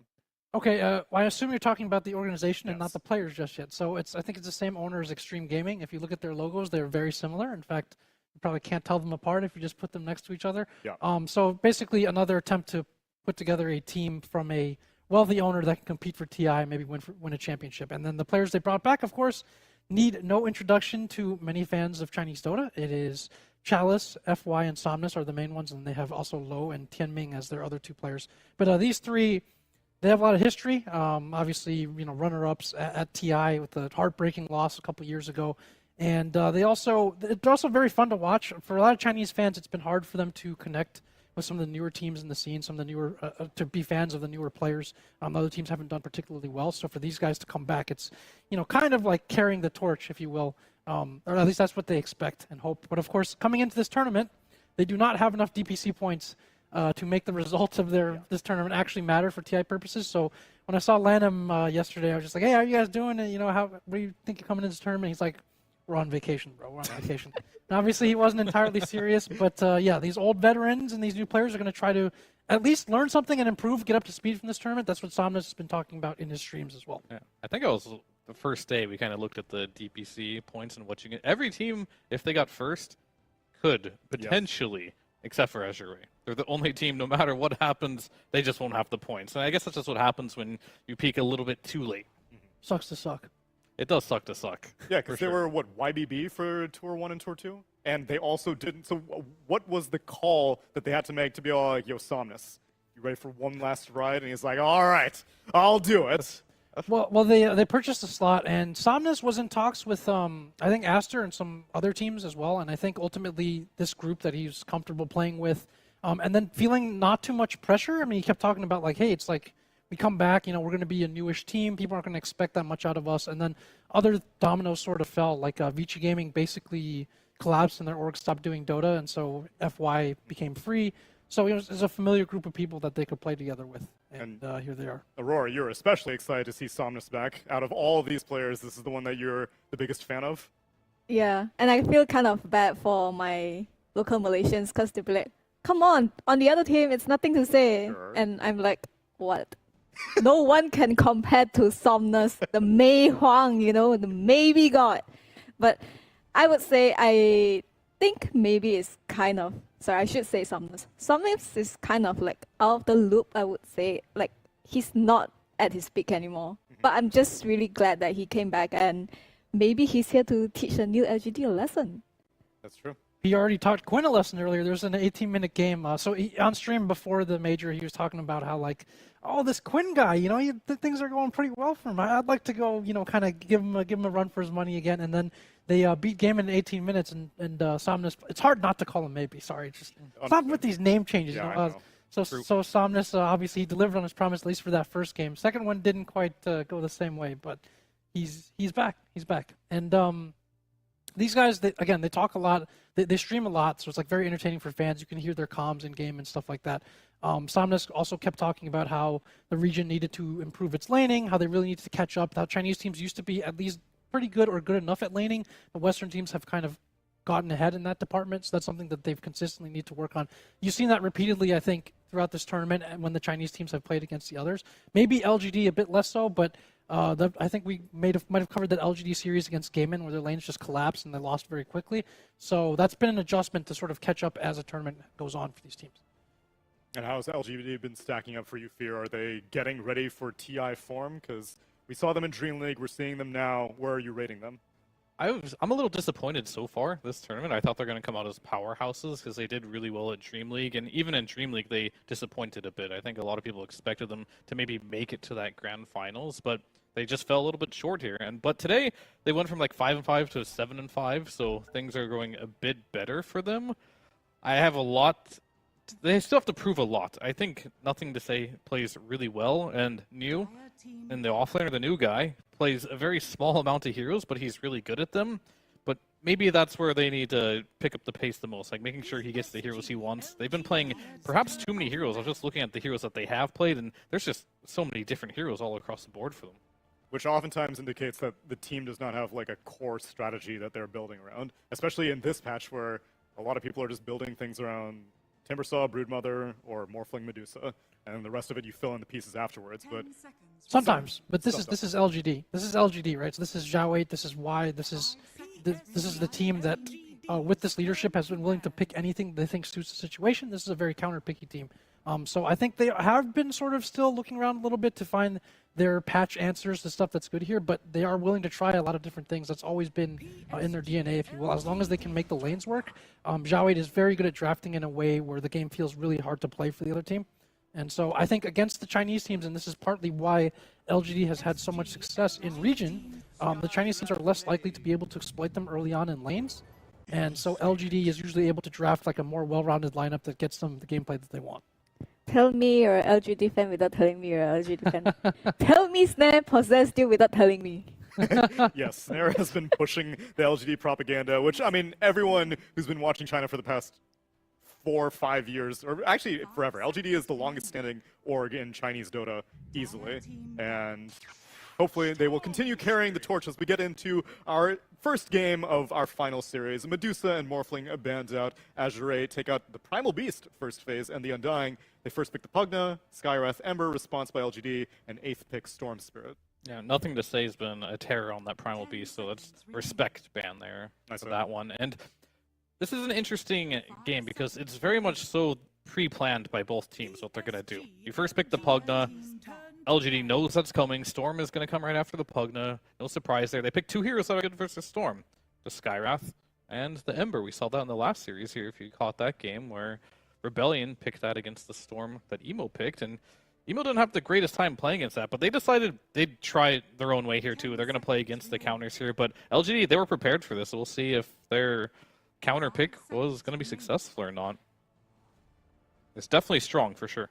Okay, well, I assume you're talking about the organization and not the players just yet. So I think it's the same owner as Extreme Gaming. If you look at their logos, they're very similar. In fact, you probably can't tell them apart if you just put them next to each other. Yeah. So basically another attempt to put together a team from a wealthy owner that can compete for TI, maybe win a championship. And then the players they brought back, of course, need no introduction to many fans of Chinese Dota. It is Chalice, FY, and Somnus are the main ones, and they have also Lo and Tianming as their other two players. But these three, they have a lot of history. Obviously, runner-ups at TI with the heartbreaking loss a couple years ago. And they're also very fun to watch. For a lot of Chinese fans, it's been hard for them to connect with some of the newer teams in the scene, some of the newer, to be fans of the newer players. Other teams haven't done particularly well. So for these guys to come back, it's, kind of like carrying the torch, if you will. Or at least that's what they expect and hope. But of course, coming into this tournament, they do not have enough DPC points to make the results of this tournament actually matter for TI purposes. So when I saw Lanham yesterday, I was just like, hey, how are you guys doing? What do you think you're coming into this tournament? He's like, we're on vacation, bro. We're on vacation. And obviously, he wasn't entirely serious. But yeah, these old veterans and these new players are going to try to at least learn something and improve, get up to speed from this tournament. That's what Somnus has been talking about in his streams as well. Yeah. I think it was the first day we kind of looked at the DPC points and what you get. Every team, if they got first, could potentially, except for Azure Ray. They're the only team, no matter what happens, they just won't have the points. And I guess that's just what happens when you peak a little bit too late. Sucks to suck. It does suck to suck. Yeah, because they were, YBB for Tour 1 and Tour 2? And they also didn't. So what was the call that they had to make to be all like, yo, Somnus, you ready for one last ride? And he's like, all right, I'll do it. Well, they purchased a slot, and Somnus was in talks with, I think, Aster and some other teams as well. And I think ultimately this group that he's comfortable playing with, and then feeling not too much pressure. I mean, he kept talking about like, hey, it's like we come back, we're going to be a newish team. People aren't going to expect that much out of us. And then other dominoes sort of fell. Like Vici Gaming basically collapsed and their org stopped doing Dota, and so FY became free. So it was a familiar group of people that they could play together with, and here they are. Aurora, you're especially excited to see Somnus back. Out of all of these players, this is the one that you're the biggest fan of? Yeah, and I feel kind of bad for my local Malaysians because they'll be like, come on the other team, it's nothing to say. Sure. And I'm like, what? No one can compare to Somnus, the Mei Huang, the maybe god. But I would say I think maybe it's kind of, sorry, I should say Somnus. Somnus is kind of like out of the loop, I would say. Like, he's not at his peak anymore. But I'm just really glad that he came back, and maybe he's here to teach a new LGD a lesson. That's true. He already taught Quinn a lesson earlier. There was an 18-minute game. So on stream before the major, he was talking about how, like, oh, this Quinn guy, things are going pretty well for him. I'd like to go, kind of give him a run for his money again. And then they beat game in 18 minutes, and Somnus, it's hard not to call him maybe, sorry. Just stop with these name changes. Yeah, So Somnus, obviously, he delivered on his promise, at least for that first game. Second one didn't quite go the same way, but he's back. He's back. And these guys, they talk a lot. They stream a lot, so it's like very entertaining for fans. You can hear their comms in game and stuff like that. Somnus also kept talking about how the region needed to improve its laning, how they really needed to catch up. How Chinese teams used to be at least pretty good or good enough at laning, but Western teams have kind of gotten ahead in that department. So that's something that they've consistently need to work on. You've seen that repeatedly, I think, throughout this tournament and when the Chinese teams have played against the others. Maybe LGD a bit less so, but I think we might have covered that LGD series against Gaiman where their lanes just collapsed and they lost very quickly. So that's been an adjustment to sort of catch up as a tournament goes on for these teams. And how's LGD been stacking up for you, Fear? Are they getting ready for TI form? Because we saw them in Dream League, we're seeing them now. Where are you rating them? I'm a little disappointed so far this tournament. I thought they're going to come out as powerhouses because they did really well at Dream League, and even in Dream League they disappointed a bit. I think a lot of people expected them to maybe make it to that grand finals, but they just fell a little bit short here. But today they went from like 5-5 to 7-5, so things are going a bit better for them. I have a lot. They still have to prove a lot. I think Nothing to Say plays really well, and New, and the offlaner, the new guy, plays a very small amount of heroes, but he's really good at them. But maybe that's where they need to pick up the pace the most, like making sure he gets the heroes he wants. They've been playing perhaps too many heroes. I was just looking at the heroes that they have played, and there's just so many different heroes all across the board for them. Which oftentimes indicates that the team does not have like a core strategy that they're building around, especially in this patch where a lot of people are just building things around Timbersaw, Broodmother, or Morphling Medusa, and the rest of it you fill in the pieces afterwards. But sometimes, but this is LGD. This is LGD, right? So this is Zhao 8. This is Y. This is the team that, with this leadership, has been willing to pick anything they think suits the situation. This is a very counter-picky team. So I think they have been sort of still looking around a little bit to find their patch answers to stuff that's good here, but they are willing to try a lot of different things. That's always been in their DNA, if you will, as long as they can make the lanes work. Zhao 8 is very good at drafting in a way where the game feels really hard to play for the other team. And so I think against the Chinese teams, and this is partly why LGD has had so much success in region, the Chinese teams are less likely to be able to exploit them early on in lanes. And so LGD is usually able to draft like a more well-rounded lineup that gets them the gameplay that they want. Tell me you're an LGD fan without telling me you're an LGD fan. Tell me Snare possessed you without telling me. Yes, Snare has been pushing the LGD propaganda, which, I mean, everyone who's been watching China for the past 4 or 5 years, or actually forever. LGD is the longest standing org in Chinese Dota easily, and hopefully they will continue carrying the torch as we get into our first game of our final series. Medusa and Morphling band out. Azure take out the Primal Beast first phase, and the Undying. They first pick the Pugna, Skywrath, Ember, response by LGD, and 8th pick Storm Spirit. Yeah, Nothing to Say has been a terror on that Primal Beast, so let's respect ban there for that one. And this is an interesting game because it's very much so pre-planned by both teams what they're going to do. You first pick the Pugna. LGD knows that's coming. Storm is going to come right after the Pugna. No surprise there. They picked 2 heroes that are good versus Storm. The Skywrath and the Ember. We saw that in the last series here, if you caught that game, where Rebellion picked that against the Storm that Emo picked. And Emo didn't have the greatest time playing against that, but they decided they'd try it their own way here, too. They're going to play against the counters here. But LGD, they were prepared for this. So we'll see if their counter pick was going to be successful or not. It's definitely strong, for sure.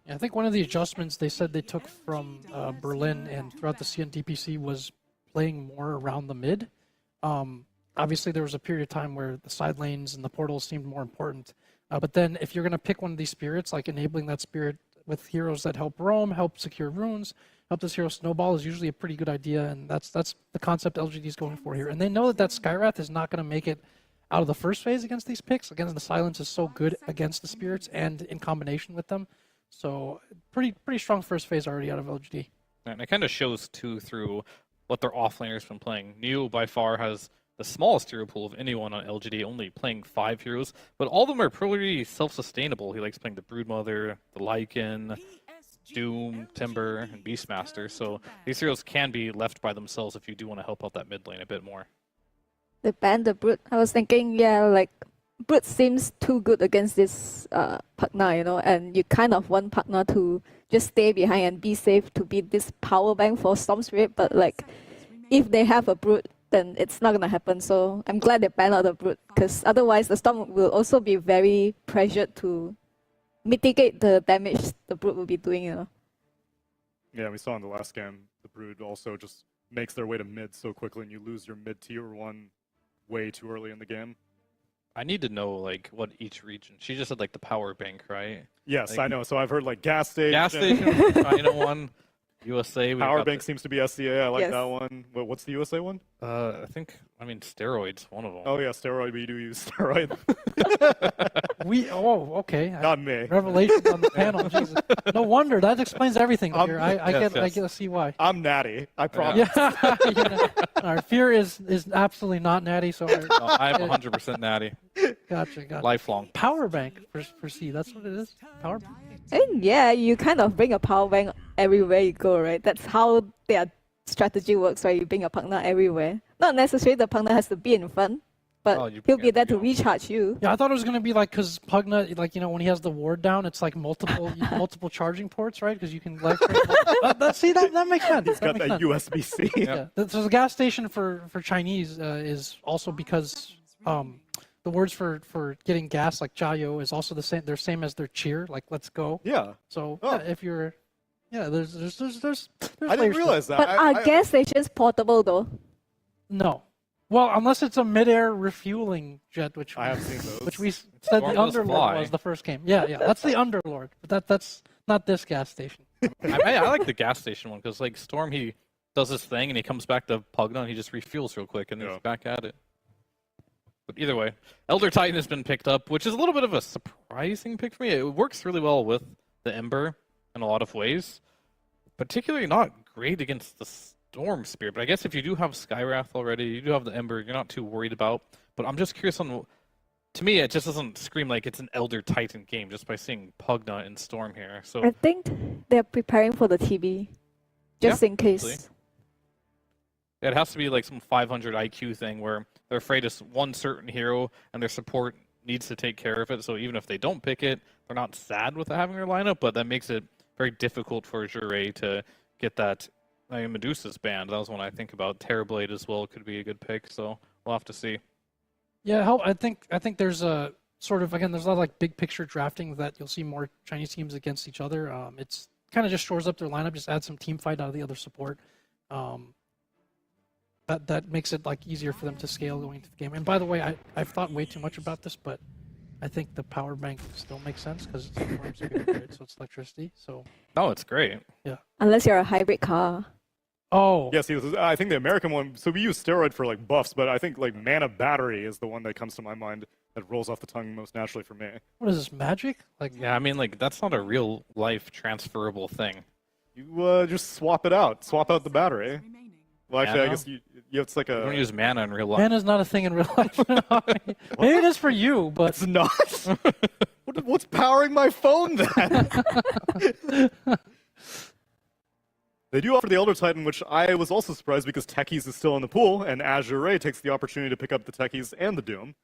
I think one of the adjustments they said they took from Berlin and throughout the CNTPC was playing more around the mid. Obviously, there was a period of time where the side lanes and the portals seemed more important. But then if you're going to pick one of these spirits, like enabling that spirit with heroes that help roam, help secure runes, help this hero snowball is usually a pretty good idea. And that's the concept LGD is going for here. And they know that Skywrath is not going to make it out of the first phase against these picks. Again, the silence is so good against the spirits and in combination with them. So pretty strong first phase already out of LGD. And it kind of shows, too, through what their offlaner's been playing. Neo, by far, has the smallest hero pool of anyone on LGD, only playing 5 heroes. But all of them are pretty self-sustainable. He likes playing the Broodmother, the Lycan, Doom, Timber, and Beastmaster. So these heroes can be left by themselves if you do want to help out that mid lane a bit more. They banned the Brute. I was thinking, yeah, like, Brute seems too good against this Pugna, you know, and you kind of want Pugna to just stay behind and be safe to be this power bank for Storm Spirit, but like, if they have a Brute, then it's not going to happen. So I'm glad they banned out the Brute, because otherwise the Storm will also be very pressured to mitigate the damage the Brute will be doing, you know. Yeah, we saw in the last game, the Brood also just makes their way to mid so quickly, and you lose your mid tier 1 way too early in the game. I need to know, like, what each region... She just said, like, the power bank, right? Yes, like, I know. So I've heard, like, gas station. Gas station, China one. USA. Power Bank seems to be SCA. I like Yes. that one. What's the USA one? I mean, steroids, one of them. Oh yeah, steroid. We do use steroid. Okay. Not me. Revelations on the panel. Jesus. No wonder. That explains everything here. I Yes, get yes. I see why. I'm natty. I promise. Yeah. All right. Fear is absolutely not natty. So No, I'm 100% natty. Gotcha. Lifelong. Power bank for C. That's what it is. Power bank. And yeah, you kind of bring a power bank everywhere you go, right? That's how their strategy works, right? You bring a partner everywhere. Not necessarily the partner has to be in front, but he'll be there to recharge you. Yeah, I thought it was gonna be like because Pugna, like when he has the ward down, it's like multiple charging ports, right? Because you can like. See that makes sense. He's got that USB-C. Yeah. So the gas station for Chinese is also because the words for getting gas, like jiao, is also the same. They're same as their cheer, like let's go. Yeah. So if you're, there's I didn't realize that. But are gas stations portable though? No. Well, unless it's a mid-air refueling jet, which I have seen those. Which we said the Stormless Underlord fly. was the first game. Yeah, that's the Underlord. But that's not this gas station. I like the gas station one because like Storm, he does his thing and he comes back to Pugna and he just refuels real quick and then he's back at it. But either way, Elder Titan has been picked up, which is a little bit of a surprising pick for me. It works really well with the Ember in a lot of ways. Particularly not great against the Storm Spirit, but I guess if you do have Skywrath already, you do have the Ember, you're not too worried about. But I'm just curious on, to me, it just doesn't scream like it's an Elder Titan game just by seeing Pugna and Storm here. So I think they're preparing for the TB, just in case. Absolutely. It has to be like some 500 IQ thing where they're afraid of one certain hero and their support needs to take care of it. So even if they don't pick it, they're not sad with having their lineup, but that makes it very difficult for Jure to get that. I mean, Medusa's banned. That was one I think about. Terrorblade as well could be a good pick. So we'll have to see. Yeah, I think there's a sort of, again, there's a lot of like big picture drafting that you'll see more Chinese teams against each other. It's kind of just shores up their lineup, just add some team fight out of the other support. That makes it like easier for them to scale going into the game. And by the way, I've thought way too much about this, but I think the power bank still makes sense because it's Storm Spirit, right? So it's electricity. So it's great. Yeah. Unless you're a hybrid car. Oh. Yes, I think the American one. So we use steroid for like buffs, but I think like mana battery is the one that comes to my mind that rolls off the tongue most naturally for me. What is this, magic? Like, yeah, I mean, like that's not a real life transferable thing. You just swap it out. Swap out the battery. Well, actually, I guess it's like a. You don't use mana in real life. Mana's not a thing in real life. Maybe it is for you, but it's not. What's powering my phone then? They do offer the Elder Titan, which I was also surprised because Techies is still in the pool, and Azure takes the opportunity to pick up the Techies and the Doom.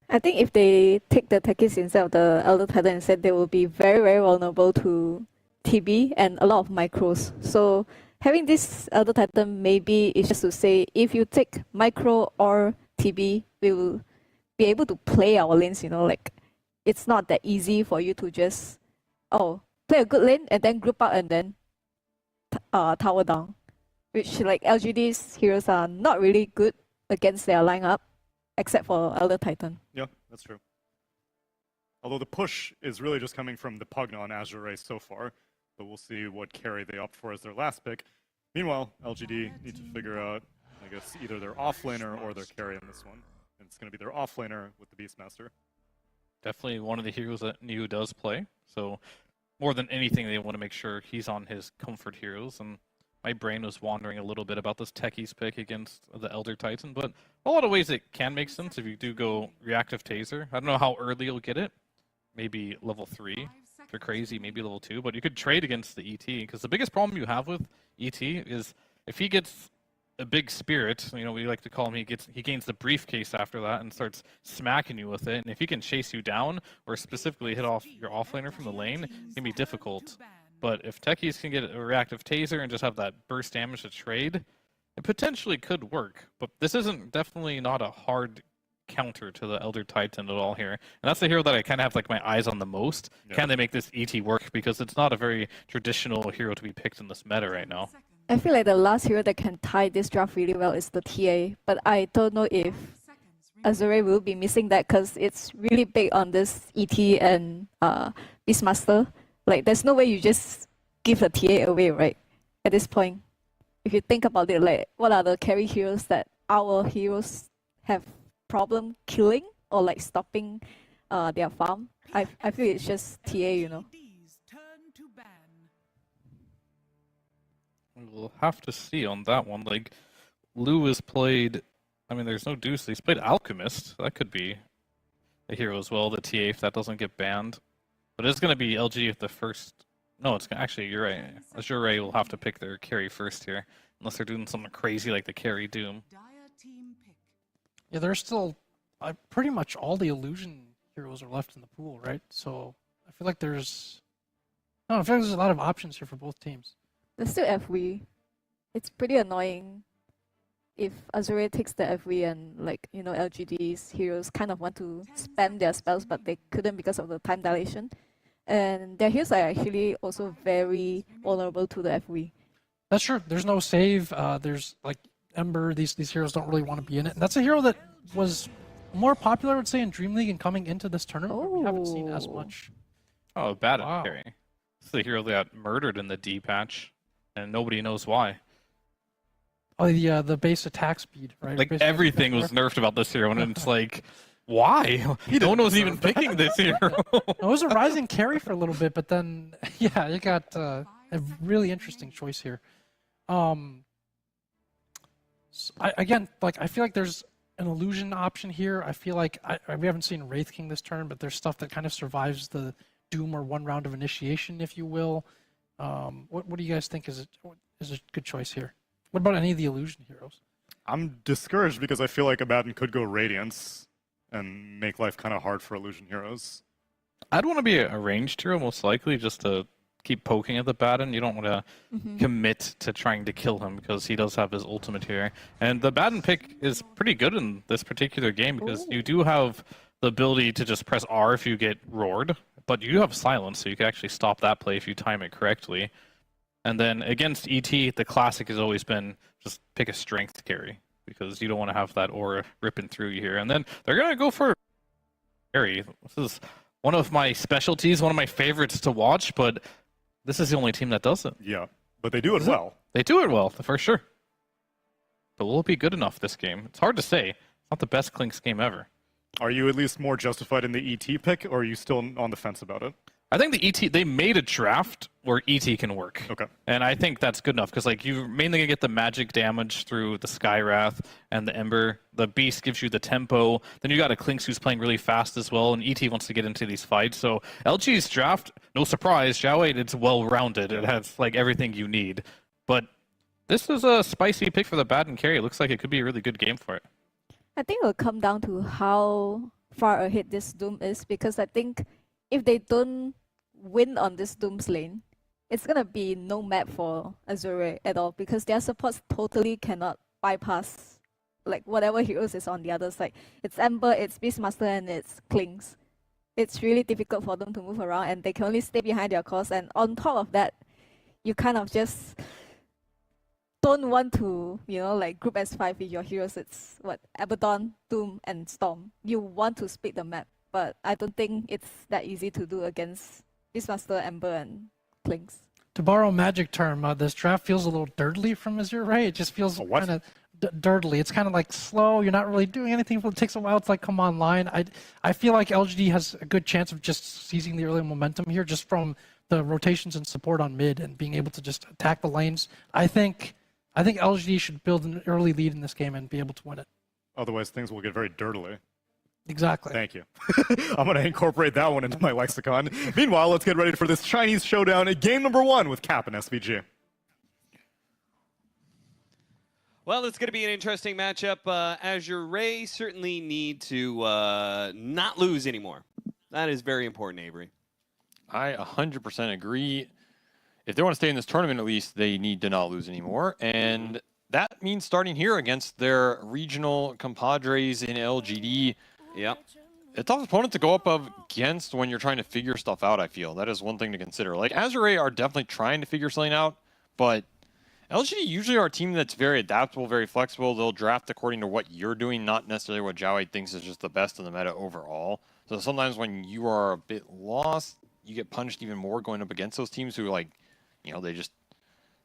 I think if they take the Techies instead of the Elder Titan instead, they will be very, very vulnerable to TB and a lot of micros. So having this Elder Titan maybe is just to say, if you take micro or TB, we will be able to play our lanes, like it's not that easy for you to just, play a good lane and then group up and then tower down, which like LGD's heroes are not really good against their lineup, except for Elder Titan. Yeah, that's true. Although the push is really just coming from the Pugna on Azure Race so far, but we'll see what carry they opt for as their last pick. Meanwhile, LGD need to figure out, I guess, either their offlaner or their carry in this one. And it's going to be their offlaner with the Beastmaster. Definitely one of the heroes that Niu does play, so more than anything, they want to make sure he's on his comfort heroes. And my brain was wandering a little bit about this Techies pick against the Elder Titan, but a lot of ways it can make sense if you do go Reactive Taser. I don't know how early you'll get it. Maybe level 3. If you're crazy, maybe level 2. But you could trade against the ET, because the biggest problem you have with ET is if he gets a big spirit, we like to call him, he gains the briefcase after that and starts smacking you with it. And if he can chase you down or specifically hit off your offlaner from the lane, it can be difficult. But if Techies can get a reactive taser and just have that burst damage to trade, it potentially could work. But this isn't definitely not a hard counter to the Elder Titan at all here. And that's the hero that I kind of have like my eyes on the most. Yeah. Can they make this ET work? Because it's not a very traditional hero to be picked in this meta right now. I feel like the last hero that can tie this draft really well is the TA, but I don't know if Azure will be missing that because it's really big on this ET and Beastmaster. Like, there's no way you just give the TA away, right? at this point. If you think about it, like what are the carry heroes that our heroes have problem killing or like stopping their farm? I feel it's just TA, you know. We'll have to see on that one. Like, Lou has played. I mean, there's no Deuce. He's played Alchemist. That could be a hero as well. The TA if that doesn't get banned, but it's gonna be LG if the first. No, it's actually you're right. Azure will have to pick their carry first here, unless they're doing something crazy like the carry Doom. Yeah, there's still pretty much all the illusion heroes are left in the pool, right? So I feel like there's. I don't know, I feel like there's a lot of options here for both teams. There's still FW. It's pretty annoying if Azure takes the FW and like, you know, LGD's heroes kind of want to spam their spells but they couldn't because of the time dilation. And their heroes are actually also very vulnerable to the FW. That's true. There's no save. There's like Ember. These heroes don't really want to be in it. And that's a hero that was more popular, I would say, in Dream League and coming into this tournament. But we haven't seen as much. Oh, bad at carry. This is the hero that got murdered in the D patch, and nobody knows why. Oh, the base attack speed, right? Like base everything was nerfed about this hero, and it's like, why? No one was even picking this hero. It was a rising carry for a little bit, but then yeah, it got a really interesting choice here. Again, like I feel like there's an illusion option here. I feel like we haven't seen Wraith King this turn, but there's stuff that kind of survives the Doom or one round of initiation, if you will. What do you guys think is a good choice here? What about any of the illusion heroes? I'm discouraged because I feel like Abaddon could go Radiance and make life kind of hard for illusion heroes. I'd want to be a ranged hero, most likely, just to keep poking at the Batten. You don't want to commit to trying to kill him because he does have his ultimate here. And the Batten pick is pretty good in this particular game because you do have the ability to just press R if you get roared, but you do have silence, so you can actually stop that play if you time it correctly. And then against ET, the classic has always been just pick a strength carry because you don't want to have that aura ripping through you here. And then they're going to go for carry. This is one of my specialties, one of my favorites to watch, but this is the only team that does it. Yeah, but they do it well. They do it well, for sure. But will it be good enough this game? It's hard to say. It's not the best Clinks game ever. Are you at least more justified in the ET pick, or are you still on the fence about it? I think the ET, they made a draft where ET can work. Okay. And I think that's good enough, because like you mainly gonna get the magic damage through the Sky Wrath and the Ember. The Beast gives you the tempo. Then you got a Clinks who's playing really fast as well, and ET wants to get into these fights. So LG's draft, no surprise, Xiao 8, it's well-rounded. It has like everything you need. But this is a spicy pick for the Batten carry. It looks like it could be a really good game for it. I think it will come down to how far ahead this Doom is, because I think if they don't win on this Doom's lane, it's gonna be no map for Azure at all, because their supports totally cannot bypass like whatever heroes is on the other side. It's Ember, it's Beastmaster, and it's Clinks. It's really difficult for them to move around, and they can only stay behind their course. And on top of that, you kind of just don't want to, you know, like group S5 with your heroes. It's what, Abaddon, Doom, and Storm. You want to split the map, but I don't think it's that easy to do against Beastmaster, Ember, and Clinks. To borrow a magic term, this draft feels a little dirtly from Azure, right? It just feels kind of dirtly. It's kind of like slow. You're not really doing anything. It takes a while to like come online. I feel like LGD has a good chance of just seizing the early momentum here, just from the rotations and support on mid and being able to just attack the lanes. I think LGD should build an early lead in this game and be able to win it. Otherwise, things will get very dirtily. Exactly. Thank you. I'm going to incorporate that one into my lexicon. Meanwhile, let's get ready for this Chinese showdown at game number 1 with Cap and SVG. Well, it's going to be an interesting matchup. Azure Ray certainly need to not lose anymore. That is very important, Avery. I 100% agree. If they want to stay in this tournament, at least, they need to not lose anymore. And that means starting here against their regional compadres in LGD. Yep. A tough opponent to go up against when you're trying to figure stuff out, I feel. That is one thing to consider. Like, Azure are definitely trying to figure something out, but LGD usually are a team that's very adaptable, very flexible. They'll draft according to what you're doing, not necessarily what Xiao thinks is just the best in the meta overall. So sometimes when you are a bit lost, you get punished even more going up against those teams who, like, you know, they just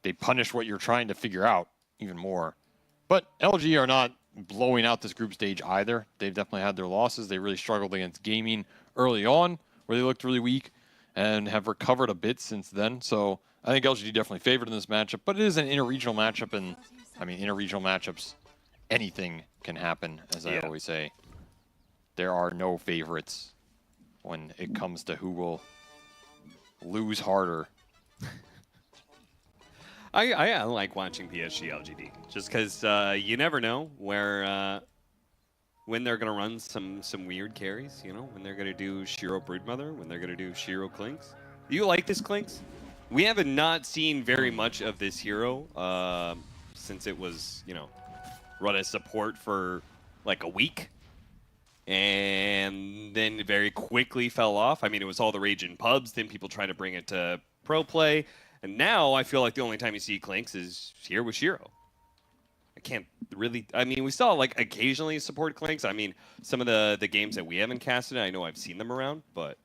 they punish what you're trying to figure out even more. But LG are not blowing out this group stage either. They've definitely had their losses. They really struggled against Gaming early on, where they looked really weak, and have recovered a bit since then. So I think LGD definitely favored in this matchup, but it is an interregional matchup, and I mean, interregional matchups, anything can happen, as I always say. There are no favorites when it comes to who will lose harder. I like watching PSG LGD just because you never know where when they're gonna run some weird carries. You know, when they're gonna do Shiro Broodmother, when they're gonna do Shiro Clinks. Do you like this Clinks? We haven't not seen very much of this hero since it was, you know, run as support for like a week, and then very quickly fell off. I mean, it was all the rage in pubs. Then people trying to bring it to pro play. And now I feel like the only time you see Clinks is here with Shiro. I can't really... I mean, we saw, like, occasionally support Clinks. I mean, some of the games that we haven't casted, I know I've seen them around, but...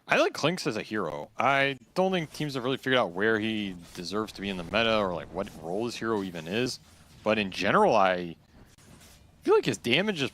I like Clinks as a hero. I don't think teams have really figured out where he deserves to be in the meta or, like, what role his hero even is. But in general, I feel like his damage is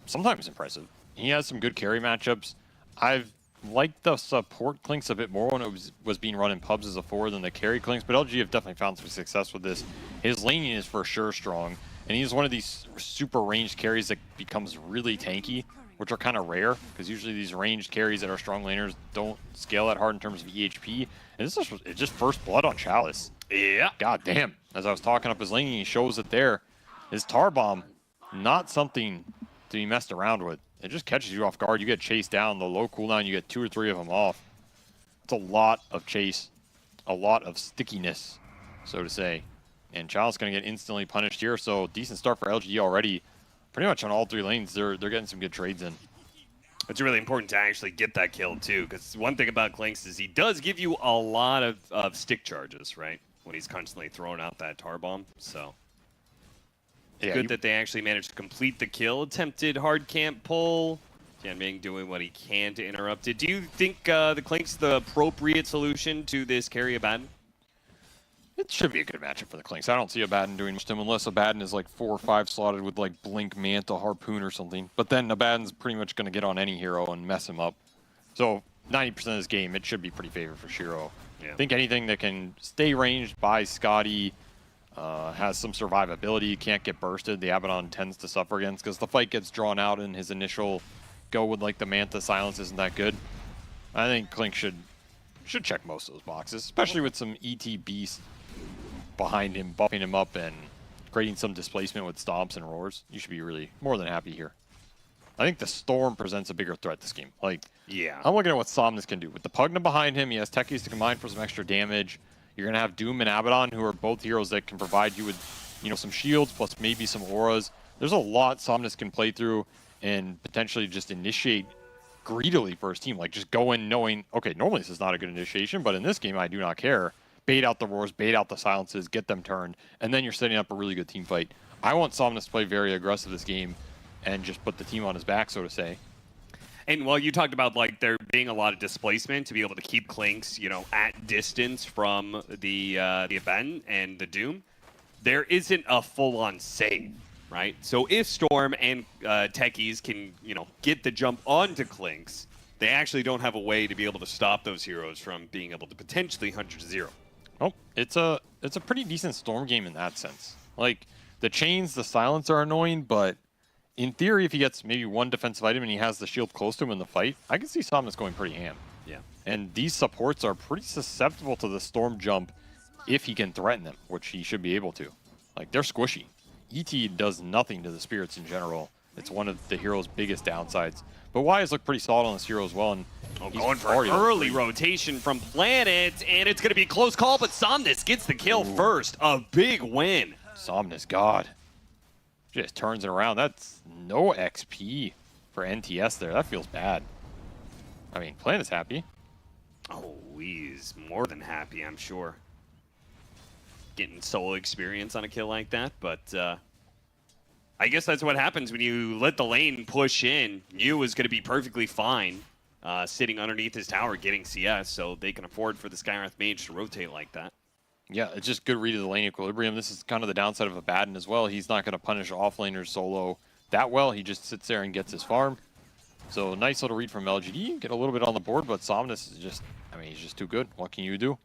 sometimes impressive. He has some good carry matchups. I've liked the support Clinks a bit more when it was being run in pubs as a 4 than the carry Clinks, but LG have definitely found some success with this. His laning is for sure strong, and he's one of these super ranged carries that becomes really tanky, which are kind of rare, because usually these ranged carries that are strong laners don't scale that hard in terms of EHP. And this is just first blood on Chalice. Yeah. God damn. As I was talking up his laning, he shows it there. His Tar Bomb, not something to be messed around with. It just catches you off guard. You get chased down. The low cooldown, you get 2 or 3 of them off. It's a lot of chase, a lot of stickiness, so to say. And Child's going to get instantly punished here. So decent start for LG already. Pretty much on all 3 lanes, they're getting some good trades in. It's really important to actually get that kill too, because one thing about Clinks is he does give you a lot of stick charges, right? When he's constantly throwing out that tar bomb. So yeah, good that they actually managed to complete the kill. Attempted hard camp pull. Tianming doing what he can to interrupt it. Do you think the Clink's the appropriate solution to this carry Abaddon? It should be a good matchup for the Clinks. I don't see Abaddon doing much to him unless Abaddon is like 4 or 5 slotted with like Blink, Manta, Harpoon or something. But then Abaddon's pretty much going to get on any hero and mess him up. So 90% of this game, it should be pretty favored for Shiro. Yeah. I think anything that can stay ranged by Scotty, has some survivability, can't get bursted, the Abaddon tends to suffer against because the fight gets drawn out and his initial go with like the Manta silence isn't that good. I think Clink should check most of those boxes, especially with some ET Beast behind him, buffing him up and creating some displacement with stomps and roars. You should be really more than happy here. I think the Storm presents a bigger threat this game. Like, yeah, I'm looking at what Somnus can do. With the Pugna behind him, he has Techies to combine for some extra damage. You're going to have Doom and Abaddon, who are both heroes that can provide you with, you know, some shields plus maybe some auras. There's a lot Somnus can play through and potentially just initiate greedily for his team. Like, just go in knowing, okay, normally this is not a good initiation, but in this game, I do not care. Bait out the roars, bait out the silences, get them turned, and then you're setting up a really good team fight. I want Somnus to play very aggressive this game and just put the team on his back, so to say. And while you talked about like there being a lot of displacement to be able to keep Clinks, you know, at distance from the event and the Doom, there isn't a full-on save, right? So if Storm and Techies can, you know, get the jump onto Clinks, they actually don't have a way to be able to stop those heroes from being able to potentially 100-0. Oh, it's a pretty decent Storm game in that sense. Like, the chains, the silence are annoying, but in theory, if he gets maybe one defensive item and he has the shield close to him in the fight, I can see Somnus going pretty ham. Yeah. And these supports are pretty susceptible to the Storm jump if he can threaten them, which he should be able to. Like, they're squishy. ET does nothing to the spirits in general. It's one of the hero's biggest downsides. But Wise look pretty solid on this hero as well. And going for an early rotation from Planet, and it's going to be a close call, but Somnus gets the kill first. A big win. Somnus, God. Just turns it around. That's no XP for NTS there. That feels bad. I mean, Planet's happy. Oh, he's more than happy, I'm sure. Getting solo experience on a kill like that, but I guess that's what happens when you let the lane push in. Yu is going to be perfectly fine sitting underneath his tower getting CS, so they can afford for the Skywrath Mage to rotate like that. Yeah, it's just good read of the lane equilibrium. This is kind of the downside of Abaddon as well. He's not going to punish offlaners solo that well. He just sits there and gets his farm. So nice little read from LGD. Get a little bit on the board, but Somnus is just, I mean, he's just too good. What can you do?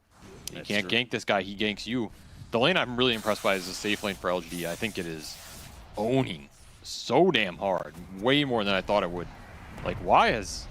You can't gank this guy. He ganks you. The lane I'm really impressed by is the safe lane for LGD. I think it is owning so damn hard. Way more than I thought it would. Like, why has...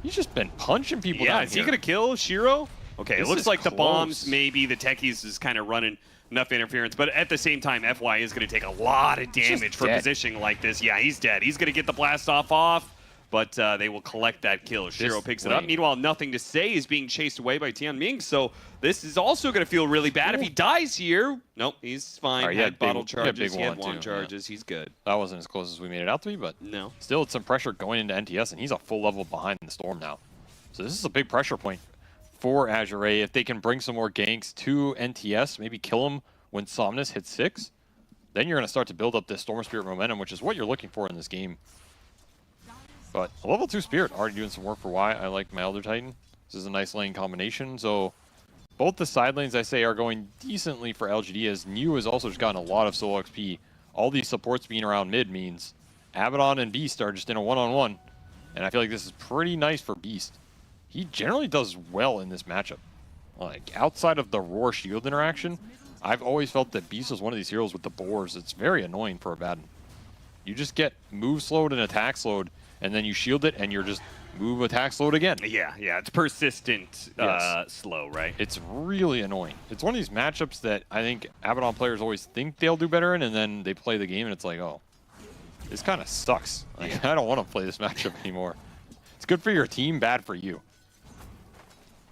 He's just been punching people down is he here. going to kill Shiro? Okay, This it looks is like the bombs, close. maybe the techies is kind of running enough interference, but at the same time, FY is going to take a lot of damage for dead. positioning like this. Yeah, he's dead. He's going to get the blast off, but they will collect that kill. Shiro picks it up. lane. Meanwhile, nothing to say is being chased away by Tianming, so this is also going to feel really bad if he dies here. Nope, he's fine. All right, He had bottle big charges, he had one, wand too, charges, he's good. That wasn't as close as we made it out to be, but no. Still, it's some pressure going into NTS, and he's a full level behind the Storm now. So this is a big pressure point for Azure. If they can bring some more ganks to NTS, maybe kill him when Somnus hits 6, then you're going to start to build up this Storm Spirit momentum, which is what you're looking for in this game. But a level 2 Spirit already doing some work for Y. I like my Elder Titan. This is a nice lane combination. So both the side lanes, I say, are going decently for LGD, as New has also just gotten a lot of solo XP. All these supports being around mid means Abaddon and Beast are just in a one-on-one. And I feel like this is pretty nice for Beast. He generally does well in this matchup. Like, outside of the Roar Shield interaction, I've always felt that Beast was one of these heroes with the boars. It's very annoying for Abaddon. You just get move slowed and attack slowed, and then you shield it, and you're just move attack slowed again. Yeah, it's persistent Yes. slow, right? It's really annoying. It's one of these matchups that I think Abaddon players always think they'll do better in, and then they play the game, and it's like, oh, this kind of sucks. Like, I don't want to play this matchup anymore. It's good for your team, bad for you.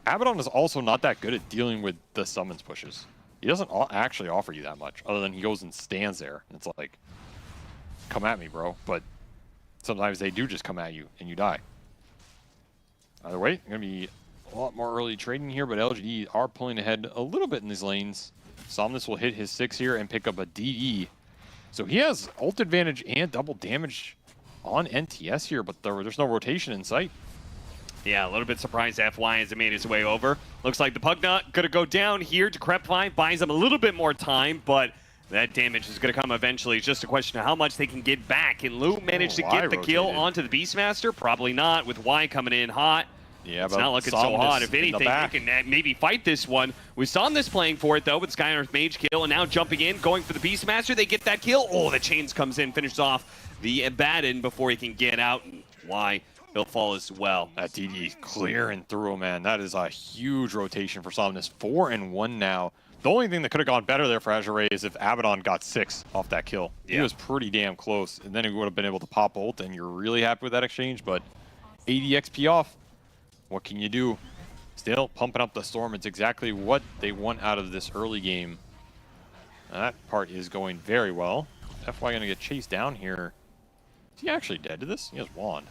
Abaddon is also not that good at dealing with the summons pushes. He doesn't actually offer you that much, other than he goes and stands there. And it's like, come at me, bro. But sometimes they do just come at you, and you die. Either way, going to be a lot more early trading here, but LGD are pulling ahead a little bit in these lanes. Somnus will hit his 6 here and pick up a DD. So he has ult advantage and double damage on NTS here, but there's no rotation in sight. Yeah, a little bit surprised FY as it made his way over. Looks like the Pugnut going to go down here to Crepify, buys him a little bit more time, but that damage is going to come eventually. It's just a question of how much they can get back. Can Lu manage to get the kill onto the Beastmaster? Probably not, with Y coming in hot. Yeah, it's but not looking so Somnus hot. If in the anything, they back. can maybe fight this one. We saw this playing for it, though, with Skylar's Mage kill, and now jumping in, going for the Beastmaster. They get that kill. Oh, the Chains comes in, finishes off the Abaddon before he can get out. Y, he'll fall as well. That DD clearing through him, man. That is a huge rotation for Somnus. 4-1 now. The only thing that could have gone better there for Azure is if Abaddon got 6 off that kill. He Yeah. was pretty damn close, and then he would have been able to pop ult, and you're really happy with that exchange, but 80 XP off. What can you do? Still pumping up the Storm. It's exactly what they want out of this early game. Now, that part is going very well. FY going to get chased down here. Is he actually dead to this? He has Wand.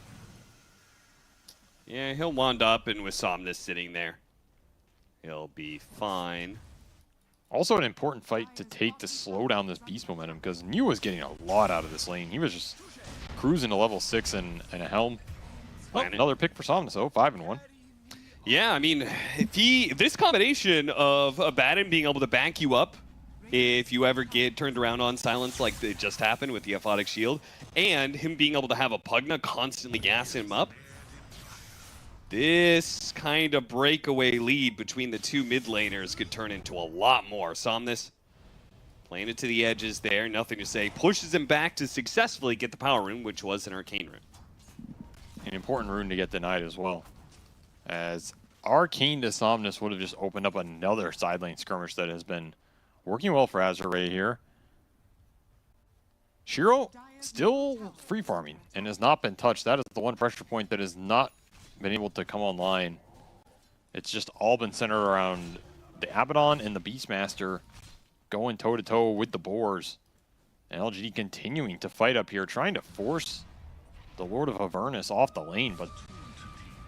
Yeah, he'll wand up, and with Somnus sitting there, he'll be fine. Also an important fight to take to slow down this beast momentum, because New was getting a lot out of this lane. He was just cruising to level 6 and a helm. Oh, another pick for Somnus, though, 5-1. Yeah, I mean, if this combination of Abaddon being able to back you up if you ever get turned around on silence like it just happened with the Aphotic Shield, and him being able to have a Pugna constantly gassing him up, this kind of breakaway lead between the two mid laners could turn into a lot more. Somnus playing it to the edges there, nothing to say. Pushes him back to successfully get the power rune, which was an arcane rune. An important rune to get denied as well, as Arcane to Somnus would have just opened up another side lane skirmish that has been working well for Azure here. Shiro still free farming and has not been touched. That is the one pressure point that has not been able to come online. It's just all been centered around the Abaddon and the Beastmaster going toe-to-toe with the Boars. And LGD continuing to fight up here, trying to force the Lord of Avernus off the lane, but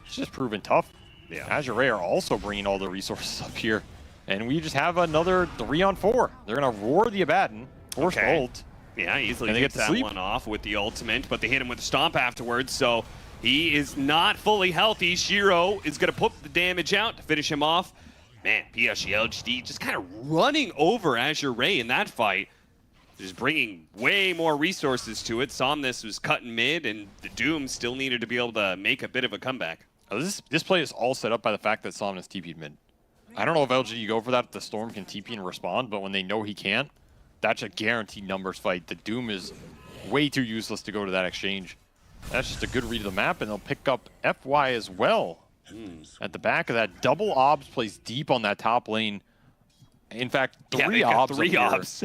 it's just proven tough. Yeah. Azure are also bringing all the resources up here, and we just have another 3-on-4. They're going to roar the Abaddon, force ult. Yeah, easily and they gets get to that sleep. one off with the ultimate, but they hit him with a stomp afterwards, so he is not fully healthy. Shiro is going to put the damage out to finish him off. Man, PSG LGD just kind of running over Azure Ray in that fight. Just bringing way more resources to it. Somnus was cutting mid, and the Doom still needed to be able to make a bit of a comeback. This play is all set up by the fact that Somnus TP'd mid. I don't know if LGD go for that, if the Storm can TP and respond, but when they know he can't, that's a guaranteed numbers fight. The Doom is way too useless to go to that exchange. That's just a good read of the map, and they'll pick up FY as well. At the back of that, double obs plays deep on that top lane. In fact, three obs.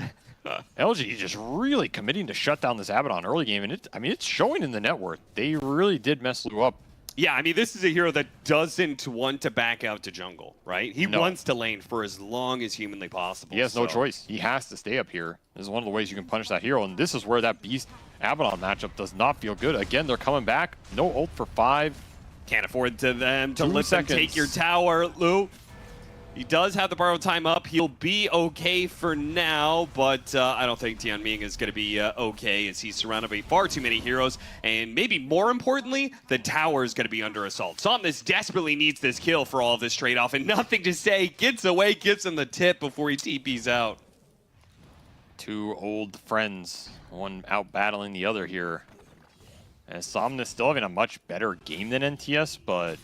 LG just really committing to shut down this Abaddon early game, and it's showing in the net worth. They really did mess Lou up. Yeah, I mean, this is a hero that doesn't want to back out to jungle, right? He wants to lane for as long as humanly possible. He has no choice. He has to stay up here. This is one of the ways you can punish that hero, and this is where that Beast Abaddon matchup does not feel good. Again, they're coming back. No ult for 5. Can't afford to let them take your tower, Lou. He does have the borrow time up. He'll be okay for now, but I don't think Tianming is going to be okay as he's surrounded by far too many heroes. And maybe more importantly, the tower is going to be under assault. Somnus desperately needs this kill for all of this trade-off, and nothing to say. Gets away, gives him the tip before he TPs out. Two old friends, one out battling the other here. And Somnus still having a much better game than NTS, but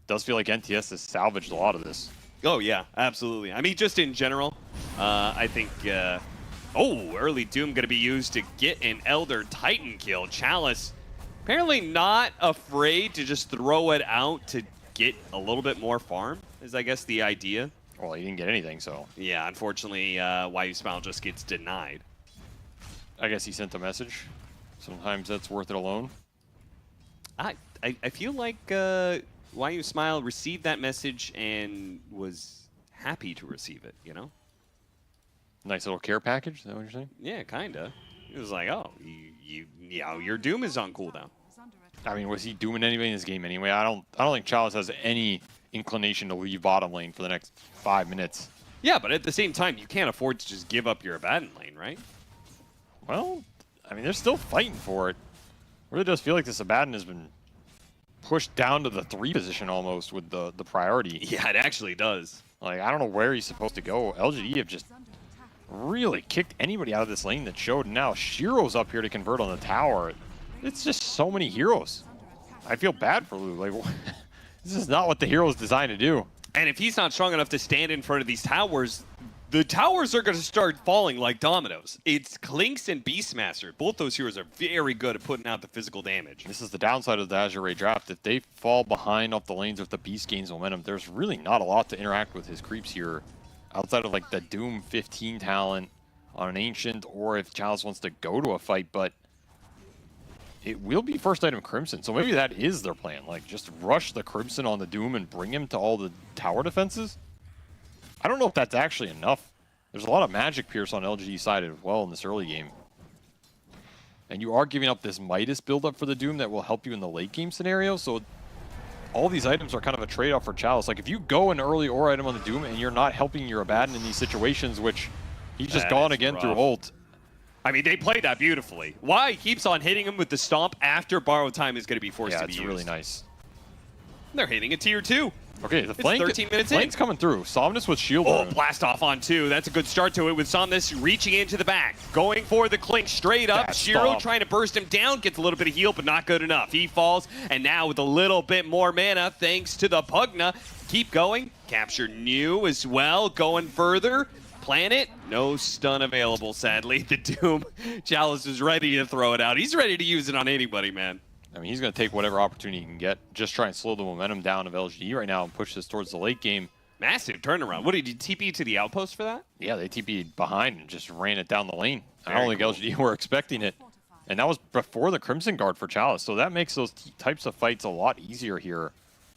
does feel like NTS has salvaged a lot of this. Oh, yeah, absolutely. I mean, just in general, I think... early Doom going to be used to get an Elder Titan kill. Chalice apparently not afraid to just throw it out to get a little bit more farm, is I guess the idea. Well, he didn't get anything, so... Yeah, unfortunately, YU Smile just gets denied. I guess he sent a message. Sometimes that's worth it alone. I feel like YU Smile received that message and was happy to receive it, you know? Nice little care package, is that what you're saying? Yeah, kinda. It was like, oh, your Doom is on cooldown. I mean, was he doing anything in this game anyway? I don't think Chalice has any inclination to leave bottom lane for the next 5 minutes. Yeah, but at the same time, you can't afford to just give up your abandoned lane, right? Well, I mean, they're still fighting for it. Really does feel like this Abaddon has been pushed down to the 3 position almost with the priority. Yeah, it actually does. Like, I don't know where he's supposed to go. LGD have just really kicked anybody out of this lane that showed. Now Shiro's up here to convert on the tower. It's just so many heroes. I feel bad for Lou. Like, this is not what the hero is designed to do. And if he's not strong enough to stand in front of these towers, the towers are going to start falling like dominoes. It's Clinks and Beastmaster. Both those heroes are very good at putting out the physical damage. This is the downside of the Azure Ray draft. If they fall behind off the lanes if the Beast gains momentum, there's really not a lot to interact with his creeps here. Outside of like the Doom 15 talent on an Ancient, or if Chalice wants to go to a fight, but it will be first item Crimson. So maybe that is their plan. Like, just rush the Crimson on the Doom and bring him to all the tower defenses. I don't know if that's actually enough. There's a lot of Magic Pierce on LGD side as well in this early game. And you are giving up this Midas buildup for the Doom that will help you in the late game scenario. So all these items are kind of a trade-off for Chalice. Like, if you go an early ore item on the Doom and you're not helping your Abaddon in these situations, which he's just gone again through ult. I mean, they played that beautifully. Why he keeps on hitting him with the stomp after borrow time is going to be forced to be used. Yeah, it's really nice. They're hitting a tier 2. Okay, the flank, 13 minutes flank's coming through. Somnus with shield. Oh, blast off on 2. That's a good start to it with Somnus reaching into the back. Going for the clink straight up. Shiro trying to burst him down. Gets a little bit of heal, but not good enough. He falls, and now with a little bit more mana, thanks to the Pugna. Keep going. Capture new as well. Going further. Planet. No stun available, sadly. The Doom. Chalice is ready to throw it out. He's ready to use it on anybody, man. I mean, he's going to take whatever opportunity he can get. Just try and slow the momentum down of LGD right now and push this towards the late game. Massive turnaround. What, did you TP to the outpost for that? Yeah, they TP'd behind and just ran it down the lane. I don't think LGD were expecting it. And that was before the Crimson Guard for Chalice. So that makes those types of fights a lot easier here.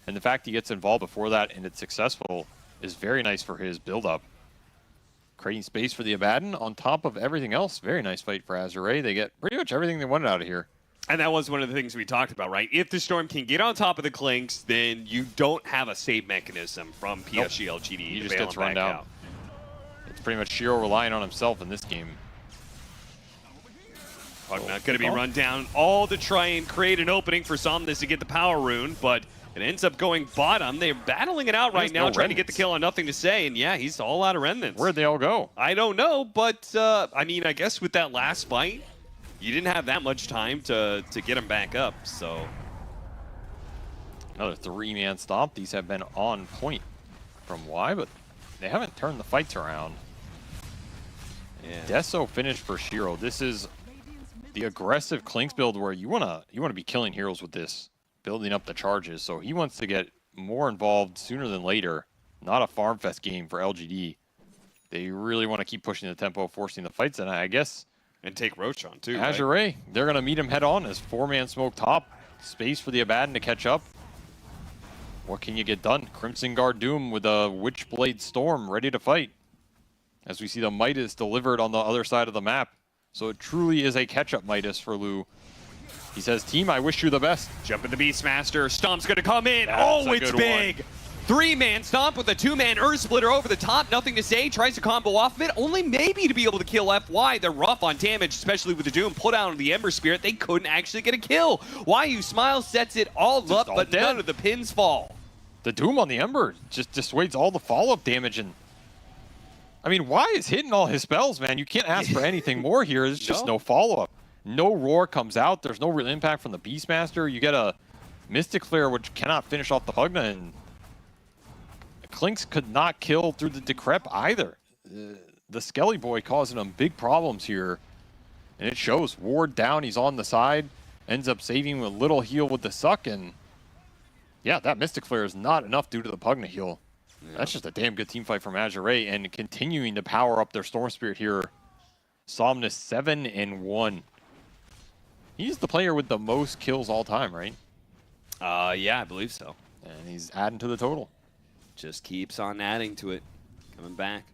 And the fact he gets involved before that and it's successful is very nice for his build-up. Creating space for the Abaddon on top of everything else. Very nice fight for Azure. They get pretty much everything they wanted out of here. And that was one of the things we talked about, right? If the Storm can get on top of the Clinks, then you don't have a save mechanism from PSG LGD. He just gets run down. It's pretty much Shiro relying on himself in this game. Not going to be run down all to try and create an opening for Somnus to get the power rune, but It ends up going bottom. They're battling it out right now, trying to get the kill on Nothing to Say. And yeah, he's all out of remnants. Where'd they all go? I don't know, but I mean, I guess with that last fight, you didn't have that much time to get him back up, so. Another 3-man stomp. These have been on point from Y, but they haven't turned the fights around. Yeah. Deso finished for Shiro. This is the aggressive Clinks build where you wanna be killing heroes with this, building up the charges. So he wants to get more involved sooner than later. Not a farm fest game for LGD. They really want to keep pushing the tempo, forcing the fights, and I guess. And take Roshan too. Azure right? Ray, they're gonna meet him head on as 4-man smoke top. Space for the Abaddon to catch up. What can you get done? Crimson Guard Doom with a Witchblade Storm ready to fight. As we see the Midas delivered on the other side of the map. So it truly is a catch-up Midas for Lou. He says, team, I wish you the best. Jumping the Beastmaster. Stomp's going to come in. That's Oh, it's big. 3-man Stomp with a 2-man Earth Splitter over the top. Nothing to Say. Tries to combo off of it. Only maybe to be able to kill FY. They're rough on damage, especially with the Doom. Put out on the Ember Spirit. They couldn't actually get a kill. YU Smile sets it all Just up, all but dead. none of the pins fall. The Doom on the Ember just dissuades all the follow-up damage. And I mean, Y is hitting all his spells, man. You can't ask for anything more here. There's just no follow-up. No roar comes out. There's no real impact from the Beastmaster. You get a Mystic Flare, which cannot finish off the Pugna, and Clinks could not kill through the Decrep either. The Skelly Boy causing him big problems here, and it shows. Ward down, he's on the side, ends up saving with little heal with the Suck, and yeah, that Mystic Flare is not enough due to the Pugna heal. Yeah. That's just a damn good team fight from Azure Ray, and continuing to power up their Storm Spirit here. Somnus 7-1. He's the player with the most kills all time, right? Yeah, I believe so. And he's adding to the total. Just keeps on adding to it. Coming back.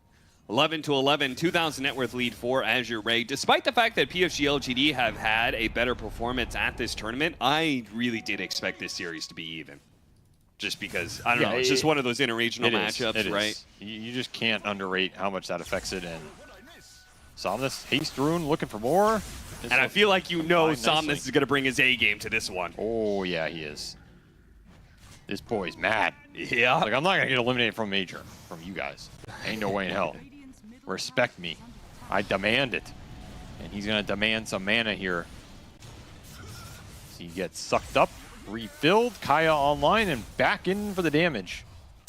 11-11, 2,000 net worth lead for Azure Ray. Despite the fact that PFG LGD have had a better performance at this tournament, I really did expect this series to be even. Just because, I don't know, it's just one of those interregional matchups, right? You just can't underrate how much that affects it. And Somnus, Haste Rune, looking for more. And I feel like you know Somnus is going to bring his A game to this one. Oh, yeah, he is. This boy's mad. Yeah. Like, I'm not going to get eliminated from Major, from you guys. Ain't no way in hell. Respect me. I demand it. And he's going to demand some mana here. So he gets sucked up, refilled, Kaya online, and back in for the damage.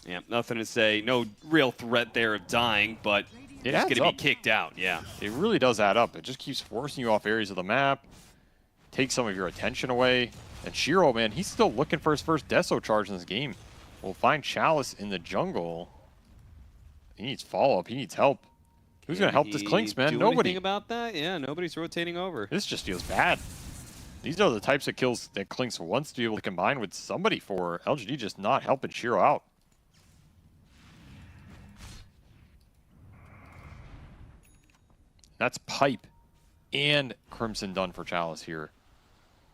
Yeah, nothing to say. No real threat there of dying, but he's going to be kicked out. Yeah. It really does add up. It just keeps forcing you off areas of the map, takes some of your attention away. And Shiro, man, he's still looking for his first Deso charge in this game. We'll find Chalice in the jungle. He needs follow-up. He needs help. Who's going to help this Clinks, man? Nobody. Anything about that? Yeah, nobody's rotating over. This just feels bad. These are the types of kills that Clinks wants to be able to combine with somebody for. LGD just not helping Shiro out. That's Pipe and Crimson done for Chalice here.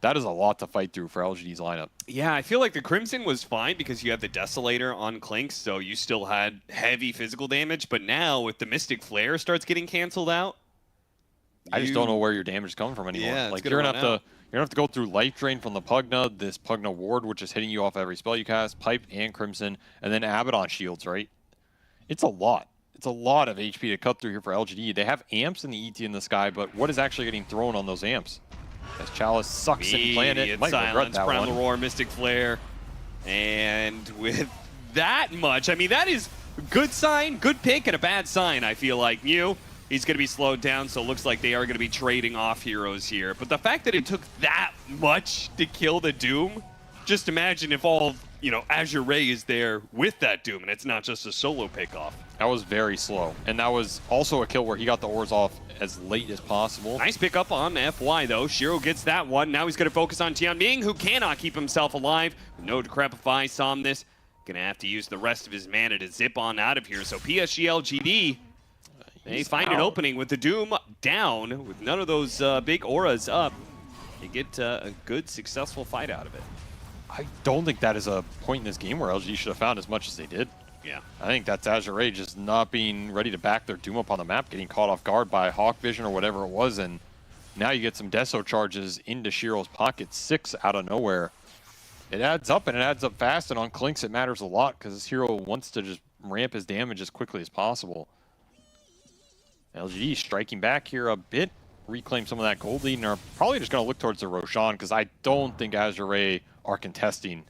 That is a lot to fight through for LGD's lineup. Yeah, I feel like the Crimson was fine because you had the Desolator on Clinks, so you still had heavy physical damage. But now, if the Mystic Flare starts getting canceled out, I just don't know where your damage is coming from anymore. Yeah, like you're gonna have to go through Life Drain from the Pugna, this Pugna Ward, which is hitting you off every spell you cast, Pipe and Crimson, and then Abaddon shields, right? It's a lot. It's a lot of HP to cut through here for LGD. They have amps in the ET in the sky, but what is actually getting thrown on those amps? As Chalice sucks in Planet, might regret that Primal one. Roar, Mystic Flare, and with that much, I mean, that is a good sign, good pick, and a bad sign, I feel like. Mew, he's going to be slowed down, so it looks like they are going to be trading off heroes here. But the fact that it took that much to kill the Doom, just imagine if all, Azure Ray is there with that Doom, and it's not just a solo pick-off. That was very slow. And that was also a kill where he got the ores off as late as possible. Nice pick up on FY, though. Shiro gets that one. Now he's going to focus on Tianming, who cannot keep himself alive. No Decrepify, Somnus. Going to have to use the rest of his mana to zip on out of here. So PSG LGD, they find an opening with the Doom down, with none of those big auras up. They get a good, successful fight out of it. I don't think that is a point in this game where LG should have found as much as they did. Yeah. I think that's Azure Ray just not being ready to back their Doom up on the map, getting caught off guard by Hawk Vision or whatever it was, and now you get some Deso charges into Shiro's pocket, 6 out of nowhere. It adds up, and it adds up fast, and on Clinks it matters a lot because this hero wants to just ramp his damage as quickly as possible. LGD striking back here a bit, reclaim some of that gold lead, and are probably just going to look towards the Roshan because I don't think Azure are contesting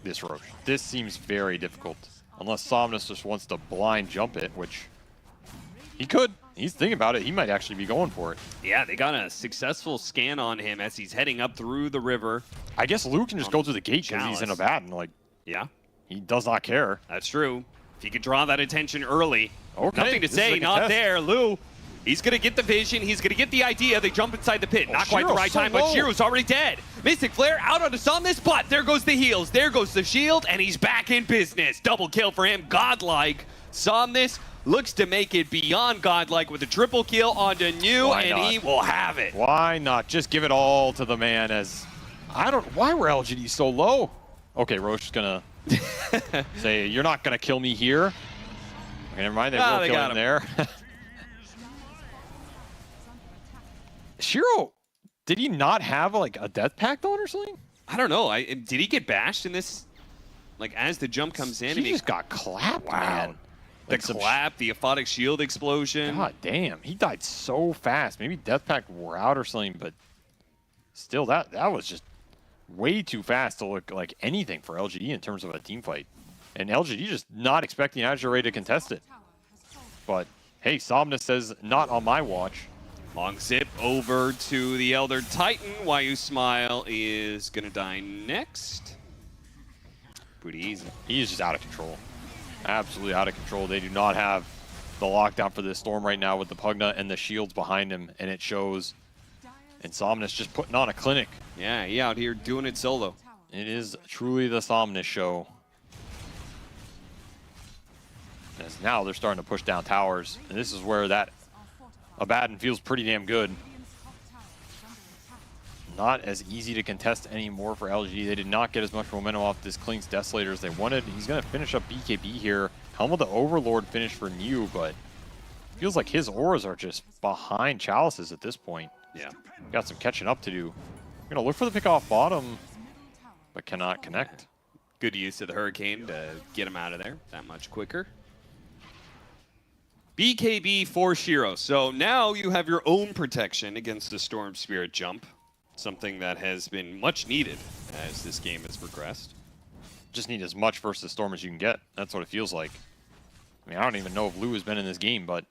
this Rosh. This seems very difficult, unless Somnus just wants to blind jump it, which he could. He's thinking about it. He might actually be going for it. Yeah, they got a successful scan on him as he's heading up through the river. I guess Luke can just go through the gate because he's in a Baton. Like, yeah, he does not care. That's true. If he could draw that attention early, okay, nothing to say. Not there. Lou, he's going to get the vision. He's going to get the idea. They jump inside the pit. Not quite the right time, but Shiro's already dead. Mystic Flare out onto Somnus, but there goes the heals. There goes the shield, and he's back in business. Double kill for him. Godlike. Somnus looks to make it beyond godlike with a triple kill onto New, and he will have it. Why not? Just give it all to the man as... Why were LGD so low? Okay, Roche is going to say, you're not going to kill me here. Okay, never mind, they will kill him there. Shiro, did he not have like a death pact on or something? I don't know. Did he get bashed in this? Like as the jump comes in, he just got clapped. Wow. Man. The clap, the aphotic shield explosion. God damn, he died so fast. Maybe death pact wore out or something, but still, that was just way too fast to look like anything for LGD in terms of a team fight. And LGD just not expecting Azure to contest it. But hey, Somnus says, not on my watch. Long zip over to the Elder Titan. YU Smile is going to die next. Pretty easy. He is just out of control. Absolutely out of control. They do not have the lockdown for this Storm right now with the Pugna and the shields behind him, and it shows. And Somnus just putting on a clinic. Yeah, he out here doing it solo. It is truly the Somnus show. As now they're starting to push down towers, and this is where that Abaddon feels pretty damn good. Not as easy to contest anymore for LG. They did not get as much momentum off this Klink's Desolator as they wanted. He's going to finish up BKB here. Helm of the Overlord finish for Mew, but feels like his auras are just behind Chalice's at this point. Yeah. Got some catching up to do. Going to look for the pick off bottom, but cannot connect. Good use of the Hurricane to get him out of there that much quicker. BKB for Shiro. So now you have your own protection against the Storm Spirit jump. Something that has been much needed as this game has progressed. Just need as much versus Storm as you can get. That's what it feels like. I mean, I don't even know if Lou has been in this game, but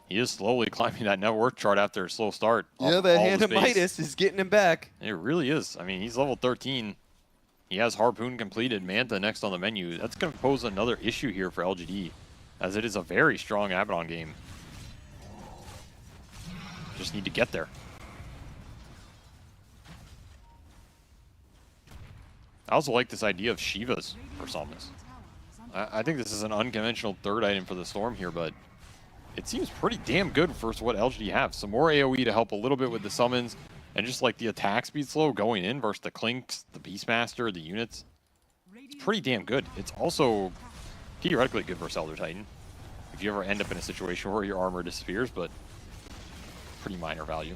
he is slowly climbing that net worth chart after a slow start. Yeah, that Hand of Midas is getting him back. It really is. I mean, he's level 13. He has Harpoon completed. Manta next on the menu. That's going to pose another issue here for LGD, as it is a very strong Abaddon game. Just need to get there. I also like this idea of Shivas for Somnus. I think this is an unconventional third item for the Storm here, but it seems pretty damn good for what LGD have. Some more AoE to help a little bit with the summons, and just like the attack speed slow going in versus the Klinks, the Beastmaster, the units. It's pretty damn good. It's also theoretically good versus Elder Titan, if you ever end up in a situation where your armor disappears, but pretty minor value.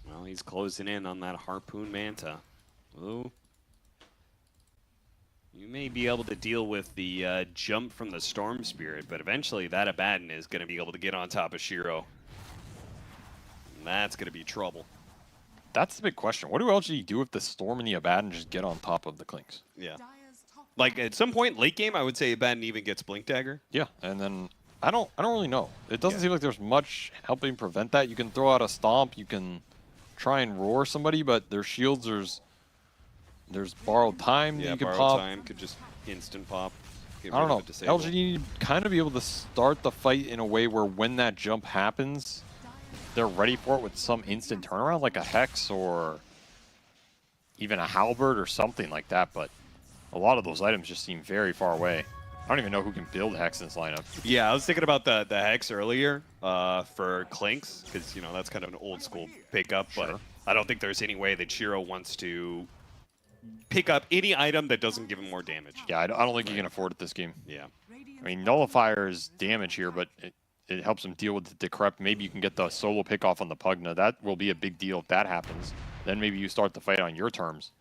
Well, he's closing in on that Harpoon Manta. Ooh. You may be able to deal with the jump from the Storm Spirit, but eventually that Abaddon is going to be able to get on top of Shiro. And that's going to be trouble. That's the big question. What do LG do if the Storm and the Abaddon just get on top of the Klinks? Yeah. Like at some point late game, I would say Abaddon even gets Blink Dagger. Yeah, and then I don't really know. It doesn't seem like there's much helping prevent that. You can throw out a Stomp, you can try and roar somebody, but their shields, there's borrowed time that you can borrowed pop. time could just instant pop. I don't know. LG need to kind of be able to start the fight in a way where when that jump happens, they're ready for it with some instant turnaround, like a Hex or even a Halberd or something like that. But a lot of those items just seem very far away. I don't even know who can build Hex in this lineup. Yeah, I was thinking about the Hex earlier for Klinks, because, you know, that's kind of an old school pickup, but I don't think there's any way that Shiro wants to pick up any item that doesn't give him more damage. Yeah, I don't think you can afford it this game. Yeah. I mean, Nullifier is damage here, but it helps him deal with the Decrep. Maybe you can get the solo pick off on the Pugna. That will be a big deal if that happens. Then maybe you start the fight on your terms.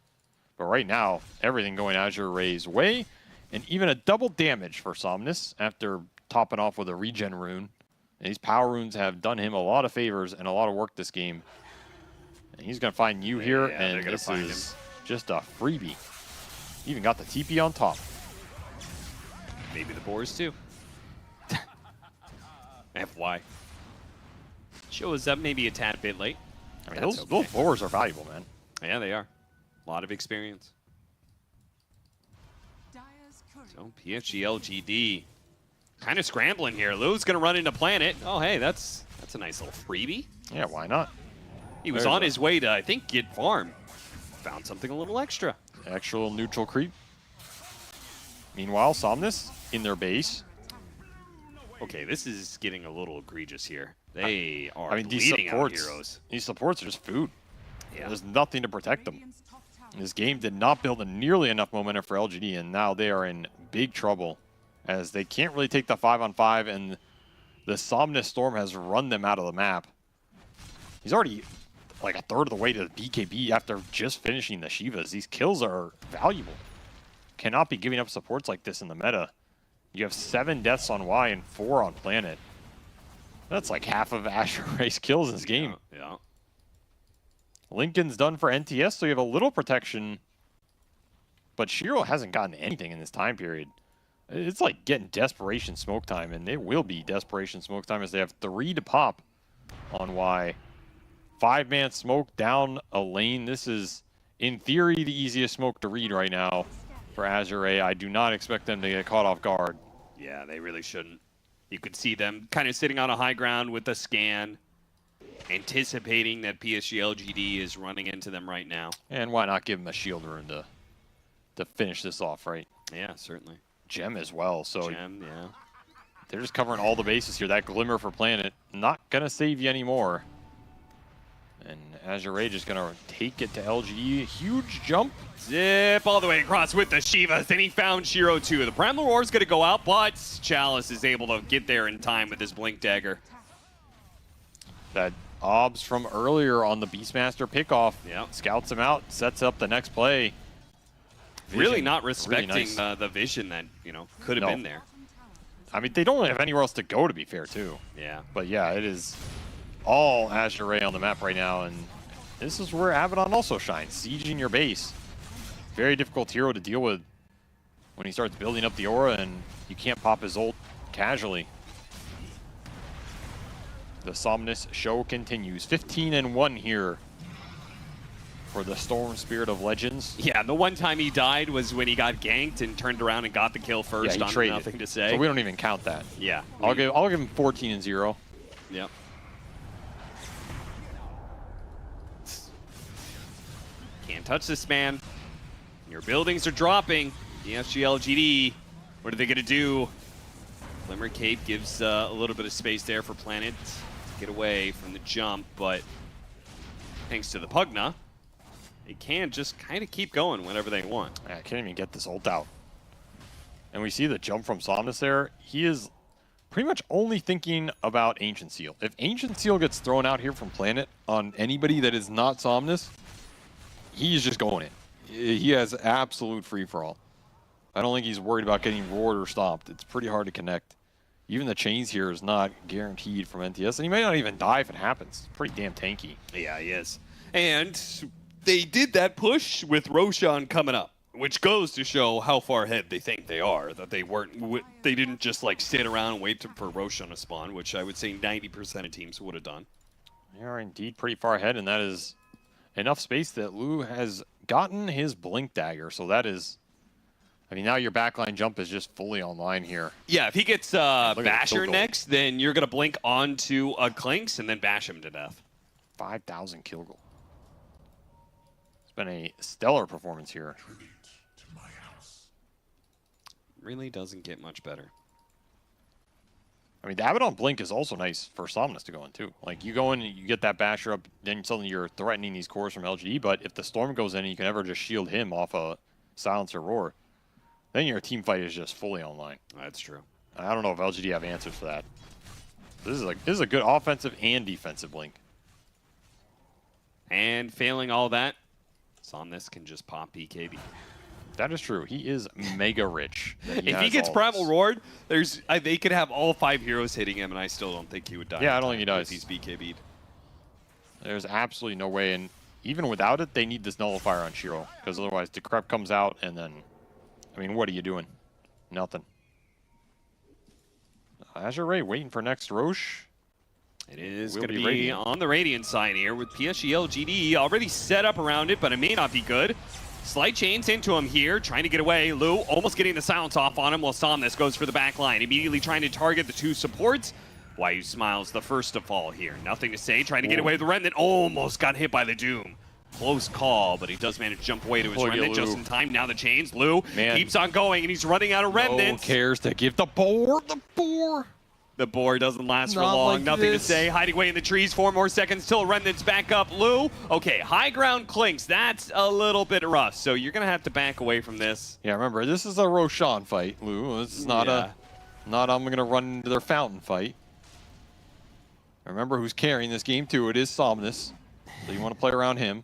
But right now, everything going Azure Ray's way, and even a double damage for Somnus after topping off with a regen rune. And these power runes have done him a lot of favors and a lot of work this game. And he's going to find you here, and this is just a freebie. Even got the TP on top. Maybe the boars too. FY. Shows up maybe a tad bit late. I mean, those boars are valuable, man. Yeah, they are. A lot of experience. So PSG LGD kind of scrambling here. Lou's going to run into Planet. Oh, hey, that's a nice little freebie. Yeah, why not? He was on his way to, I think, get farm. Found something a little extra. Actual neutral creep. Meanwhile, Somnus in their base. Okay, this is getting a little egregious here. They are these bleeding out supports, heroes. These supports are just food. Yeah. There's nothing to protect them. This game did not build nearly enough momentum for LGD, and now they are in big trouble as they can't really take the 5-on-5, and the Somnus Storm has run them out of the map. He's already like a third of the way to the BKB after just finishing the Shivas. These kills are valuable. Cannot be giving up supports like this in the meta. You have 7 deaths on Y and 4 on Planet. That's like half of Azure Ray's kills in this game. Yeah. Lincoln's done for NTS, so you have a little protection. But Shiro hasn't gotten anything in this time period. It's like getting Desperation Smoke Time, and it will be Desperation Smoke Time as they have 3 to pop on Y. 5-man smoke down a lane. This is, in theory, the easiest smoke to read right now for Azure Ray. I do not expect them to get caught off guard. Yeah, they really shouldn't. You could see them kind of sitting on a high ground with a scan, anticipating that PSG LGD is running into them right now. And why not give them a shield rune to finish this off, right? Yeah, certainly. Gem as well, so Gem, yeah. They're just covering all the bases here. That Glimmer for Planet, not going to save you anymore. And Azure Ray just going to take it to LGD. Huge jump. Zip all the way across with the Shivas. Then he found Shiro too. The Primal Roar is going to go out, but Chalice is able to get there in time with his Blink Dagger. That obs from earlier on the Beastmaster pickoff. Yeah. Scouts him out, sets up the next play. Vision, really not respecting really nice. the vision that, you know, could have been there. I mean, they don't have anywhere else to go, to be fair, too. Yeah. But yeah, it is all Azure Ray on the map right now, and this is where Abaddon also shines. Sieging your base. Very difficult hero to deal with when he starts building up the aura, and you can't pop his ult casually. The Somnus show continues. 15-1 here for the Storm Spirit of Legends. Yeah, the one time he died was when he got ganked and turned around and got the kill first. Yeah, he traded. Nothing to say. So we don't even count that. Yeah. I'll give him 14-0. Yep. Can't touch this, man. Your buildings are dropping. The SGLGD, what are they going to do? Glimmer Cape gives a little bit of space there for Planet to get away from the jump, but thanks to the Pugna, they can just kind of keep going whenever they want. I can't even get this ult out. And we see the jump from Somnus there. He is pretty much only thinking about Ancient Seal. If Ancient Seal gets thrown out here from Planet on anybody that is not Somnus, he's just going in. He has absolute free-for-all. I don't think he's worried about getting roared or stomped. It's pretty hard to connect. Even the chains here is not guaranteed from NTS, and he may not even die if it happens. It's pretty damn tanky. Yeah, he is. And they did that push with Roshan coming up, which goes to show how far ahead they think they are. That they didn't just like sit around and wait for Roshan to spawn, which I would say 90% of teams would have done. They are indeed pretty far ahead, and that is enough space that Lou has gotten his Blink Dagger. So that is, I mean, now your backline jump is just fully online here. Yeah, if he gets Basher next, then you're going to blink onto a Clinks and then bash him to death. 5,000 kill goal. It's been a stellar performance here. Really doesn't get much better. I mean, the Abaddon Blink is also nice for Somnus to go in, too. Like, you go in and you get that Basher up, then suddenly you're threatening these cores from LGD, but if the Storm goes in and you can ever just shield him off a Silencer Roar, then your team fight is just fully online. That's true. I don't know if LGD have answers for that. This is a good offensive and defensive blink. And failing all that, Somnus can just pop BKB. That is true. He is mega rich. If he gets Primal Roared, they could have all 5 heroes hitting him, and I still don't think he would die. Yeah, I don't think he does. If he's BKB'd. There's absolutely no way, and even without it, they need this nullifier on Shiro, because otherwise Decrep comes out, and then, I mean, what are you doing? Nothing. Azure Ray waiting for next Roche. It is going to be on the Radiant side here with PSG LGD already set up around it, but it may not be good. Slight chains into him here, trying to get away. Lou almost getting the silence off on him while Somnus goes for the back line. Immediately trying to target the 2 supports. Why smiles the first to fall here. Nothing to say, trying to get away with the Remnant. Almost got hit by the Doom. Close call, but he does manage to jump away to his Remnant just in time. Now the chains. Lou keeps on going, and he's running out of Remnants. No cares to give the boar. The boar doesn't last for long. Like Nothing this. to say. Hiding away in the trees. 4 more seconds till Remnant's back up. Lou, okay, high ground clinks. That's a little bit rough, so you're going to have to back away from this. Yeah, remember, this is a Roshan fight, Lou. This is not I'm going to run into their fountain fight. Remember who's carrying this game, too. It is Somnus, so you want to play around him.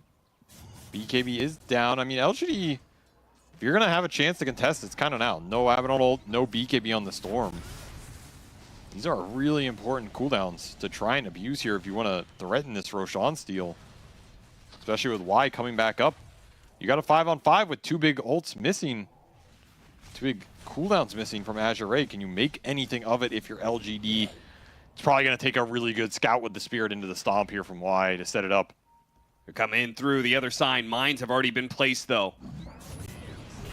BKB is down. I mean, LGD, if you're going to have a chance to contest, it's kind of now. No Abaddon ult, no BKB on the Storm. These are really important cooldowns to try and abuse here if you want to threaten this Roshan steal. Especially with Y coming back up. You got a 5-on-5 with 2 big ults missing. 2 big cooldowns missing from Azure Ray. Can you make anything of it if you're LGD? It's probably going to take a really good scout with the Spirit into the Stomp here from Y to set it up. They're coming in through the other side. Mines have already been placed, though.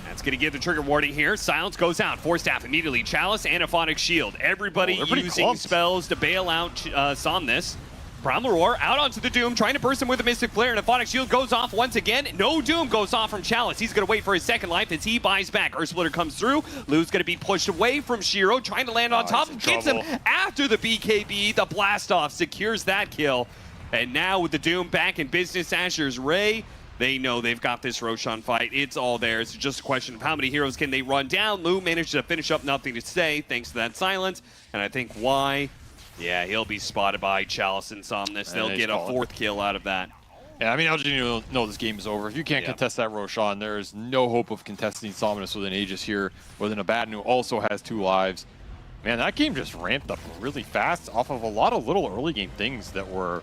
That's going to give the trigger warning here. Silence goes out. Force Staff immediately. Chalice and Aphonic Shield. Everybody using spells to bail out Somnus. Primal Roar out onto the Doom, trying to burst him with a Mystic Flare, and Aphonic Shield goes off once again. No Doom goes off from Chalice. He's going to wait for his second life as he buys back. Earth Splitter comes through. Lou's going to be pushed away from Shiro, trying to land on top. Gets him after the BKB. The Blast Off secures that kill. And now with the Doom back in business, Azure's Ray, they know they've got this Roshan fight. It's all theirs. It's just a question of how many heroes can they run down. Lou managed to finish up Nothing to Say thanks to that silence. And I think why? Yeah, he'll be spotted by Chalice and Somnus. They'll get a 4th kill out of that. Yeah, I mean, LGD know this game is over. If you can't contest that Roshan, there is no hope of contesting Somnus with an Aegis here, with an Abaddon who also has 2 lives. Man, that game just ramped up really fast off of a lot of little early game things that were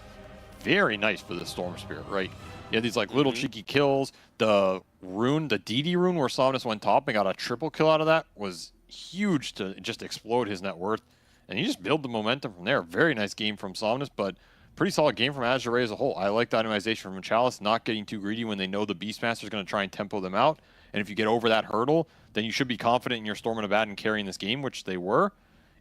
very nice for the Storm Spirit, right? You had these like little cheeky kills. The rune, the DD rune where Somnus went top and got a triple kill out of that was huge to just explode his net worth. And you just build the momentum from there. Very nice game from Somnus, but pretty solid game from Azure Ray as a whole. I like the itemization from Chalice, not getting too greedy when they know the Beastmaster is going to try and tempo them out. And if you get over that hurdle, then you should be confident in your Storm and Abaddon carrying this game, which they were.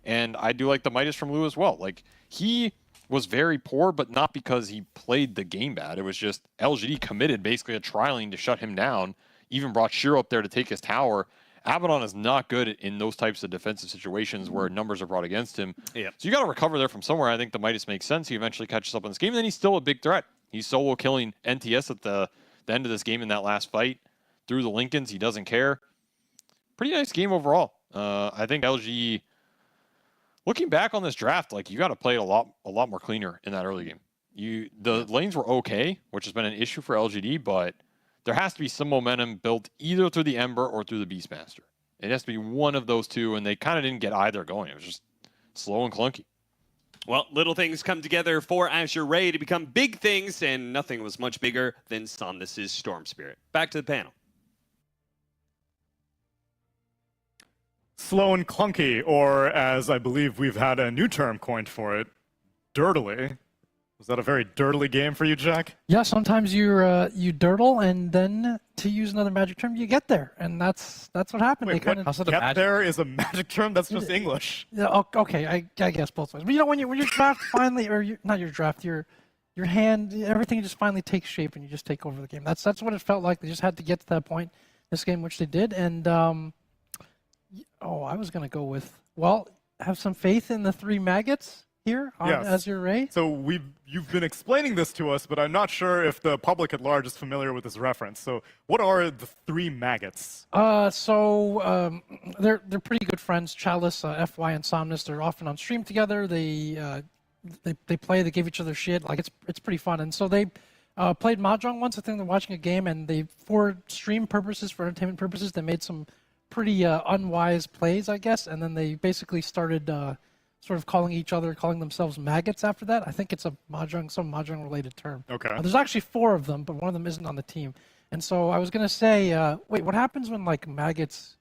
And I do like the Midas from Lou as well. Like, he was very poor, but not because he played the game bad. It was just LGD committed basically a trialing to shut him down, even brought Shiro up there to take his tower. Abaddon is not good in those types of defensive situations where numbers are brought against him. Yeah. So you got to recover there from somewhere. I think the Midas makes sense. He eventually catches up in this game, and then he's still a big threat. He's solo killing NTS at the end of this game in that last fight. Through the Lincolns, he doesn't care. Pretty nice game overall. I think LG, looking back on this draft, like, you got to play it a lot more cleaner in that early game. The lanes were okay, which has been an issue for LGD, but there has to be some momentum built either through the Ember or through the Beastmaster. It has to be one of those two, and they kind of didn't get either going. It was just slow and clunky. Well, little things come together for Azure Ray to become big things, and nothing was much bigger than Somnus' Storm Spirit. Back to the panel. Slow and clunky, or as I believe we've had a new term coined for it, dirtily. Was that a very dirtily game for you, Jack? Yeah, sometimes you dirtle, and then, to use another magic term, you get there, and that's what happened. Wait, get there is a magic term? That's just English. Yeah, okay, I guess both ways. But you know, when your draft finally, or not your draft, your hand, everything just finally takes shape, and you just take over the game. That's what it felt like. They just had to get to that point this game, which they did. And I was gonna go with, well, have some faith in the 3 maggots. here on Yes. Azure Ray. So you've been explaining this to us, but I'm not sure if the public at large is familiar with this reference. So what are the three maggots? They're pretty good friends. Chalice, FY, and Somnus. They're often on stream together. They play. They give each other shit. Like it's pretty fun. And so they played mahjong once. I think they're watching a game, and for stream purposes, for entertainment purposes, they made some pretty unwise plays, I guess. And then they basically started sort of calling themselves maggots after that. I think it's some mahjong related term. Okay. There's actually 4 of them, but one of them isn't on the team. And so I was gonna say, wait, what happens when like maggots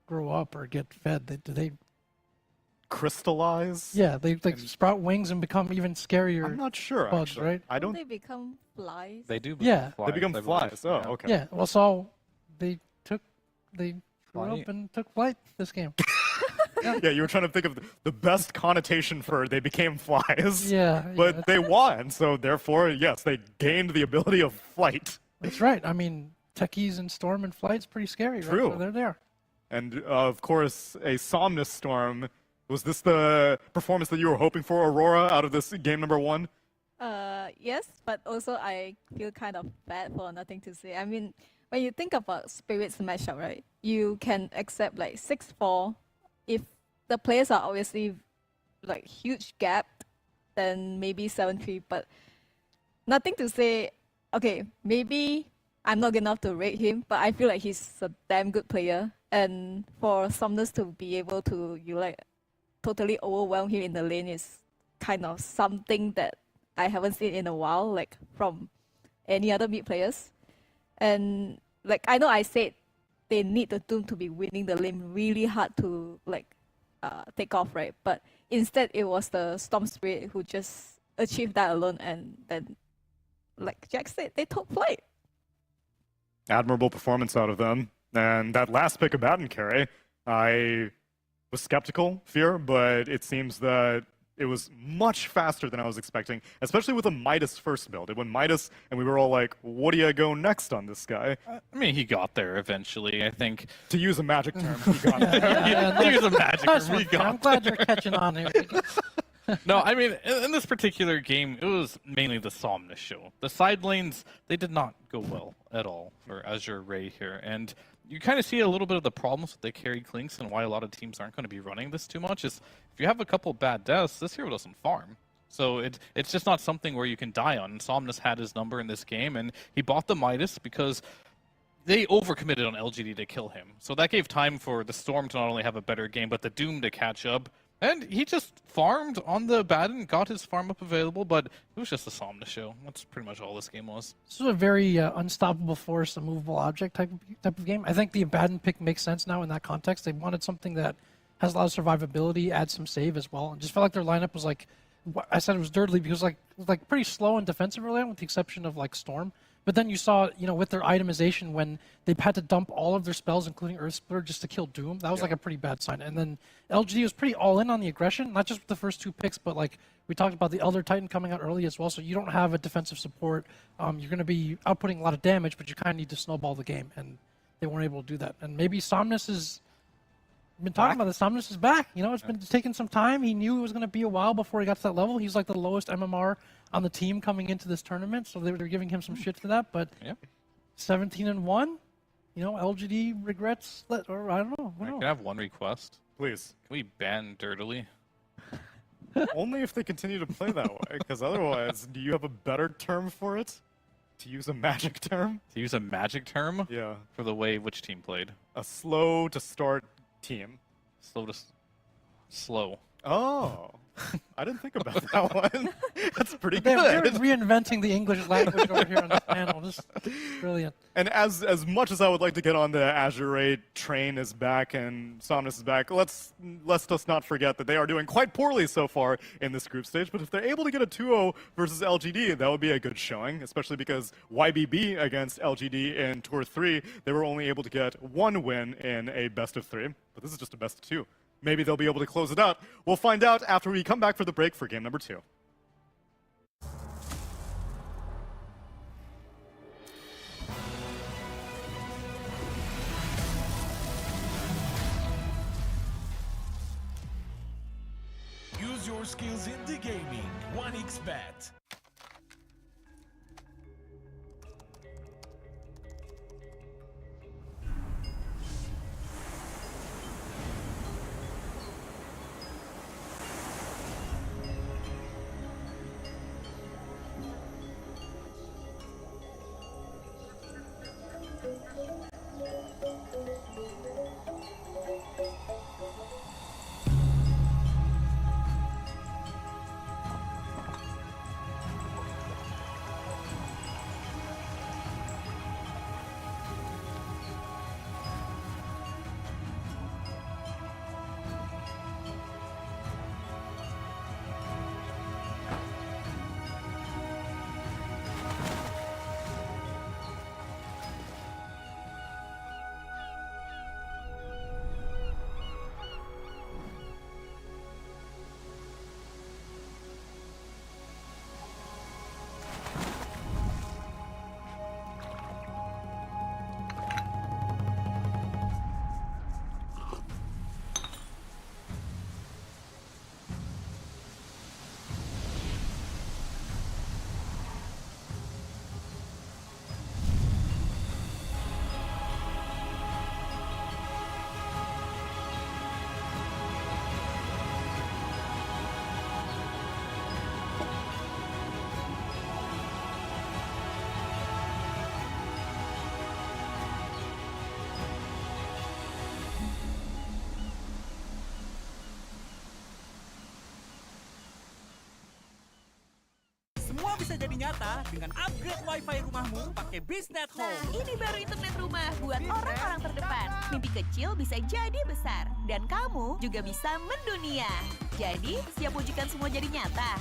grow up or get fed? Do they crystallize? Yeah, they sprout wings and become even scarier. I'm not sure. Bugs, actually. right? I don't. They become flies. They do. Yeah. Flies, They become I believe. flies. Oh, Yeah. okay. Yeah. Well, so they grew Flight. up and took flight this game. Yeah, you were trying to think of the best connotation for they became flies. Yeah, But yeah. they won, so therefore, yes, they gained the ability of flight. That's right. I mean, techies and storm and flight's pretty scary. Right? True. So they're there. And of course, a Somnus Storm. Was this the performance that you were hoping for, Aurora, out of this game number 1? Yes, but also I feel kind of bad for nothing to say. I mean, when you think about Spirits matchup, right, you can accept like 6-4 if the players are obviously like huge gap, then maybe 7-3, but nothing to say. Okay, maybe I'm not good enough to rate him, but I feel like he's a damn good player. And for Somnus to be able to totally overwhelm him in the lane is kind of something that I haven't seen in a while, like from any other mid players. And like I know I said they need the Doom to be winning the lane really hard to take off, right? But instead it was the Storm Spirit who just achieved that alone, and then like Jack said, they took flight. Admirable performance out of them. And that last pick of Baton Carry, I was skeptical, Fear, but it seems that it was much faster than I was expecting, especially with a Midas first build. It went Midas, and we were all like, what do you go next on this guy? I mean, he got there eventually, I think. To use a magic term, he got there. To use a magic term, he got I'm glad you're catching on here. No, I mean, in this particular game, it was mainly the Somnus show. The side lanes, they did not go well at all for Azure Ray here. And you kind of see a little bit of the problems with the carry clinks and why a lot of teams aren't going to be running this too much is if you have a couple bad deaths, this hero doesn't farm. So it's just not something where you can die on. And Somnus had his number in this game, and he bought the Midas because they overcommitted on LGD to kill him. So that gave time for the Storm to not only have a better game, but the Doom to catch up. And he just farmed on the Baton, got his farm up available, but it was just a Somnus show. That's pretty much all this game was. This is a very unstoppable force, a movable object type of game. I think the Abaddon pick makes sense now in that context. They wanted something that has a lot of survivability, adds some save as well, and just felt like their lineup was like, I said it was dirtly because it was like pretty slow and defensive early on with the exception of like Storm. But then you saw, with their itemization when they had to dump all of their spells, including Earth Splitter, just to kill Doom. That was like a pretty bad sign. And then LGD was pretty all in on the aggression, not just with the first 2 picks, but like we talked about the Elder Titan coming out early as well. So you don't have a defensive support. You're going to be outputting a lot of damage, but you kind of need to snowball the game. And they weren't able to do that. And maybe Somnus is... been talking about this. Somnus is back. It's been taking some time. He knew it was going to be a while before he got to that level. He's like the lowest MMR on the team coming into this tournament, so they're giving him some shit for that. But 17-1, LGD regrets. Or I don't know. Can I have one request? Please. Can we ban Dirtily? Only if they continue to play that way, because otherwise, do you have a better term for it? To use a magic term? To use a magic term? Yeah. For the way which team played? A slow to start team. Slow. Oh. I didn't think about that one. That's pretty They're good. reinventing the English language over here on this panel. Just brilliant. And as much as I would like to get on the Azure Ray train is back and Somnus is back, let's just not forget that they are doing quite poorly so far in this group stage. But if they're able to get a 2-0 versus LGD, that would be a good showing, especially because YBB against LGD in Tour 3, they were only able to get 1 win in a best of 3. But this is just a best of 2. Maybe they'll be able to close it out. We'll find out after we come back for the break for game number 2. Use your skills in the gaming. 1xBet. Semua bisa jadi nyata dengan upgrade wifi rumahmu pakai Biznet Home. Nah, ini baru internet rumah buat orang-orang terdepan. Mimpi kecil bisa jadi besar. Dan kamu juga bisa mendunia. Jadi, siap wujudkan semua jadi nyata?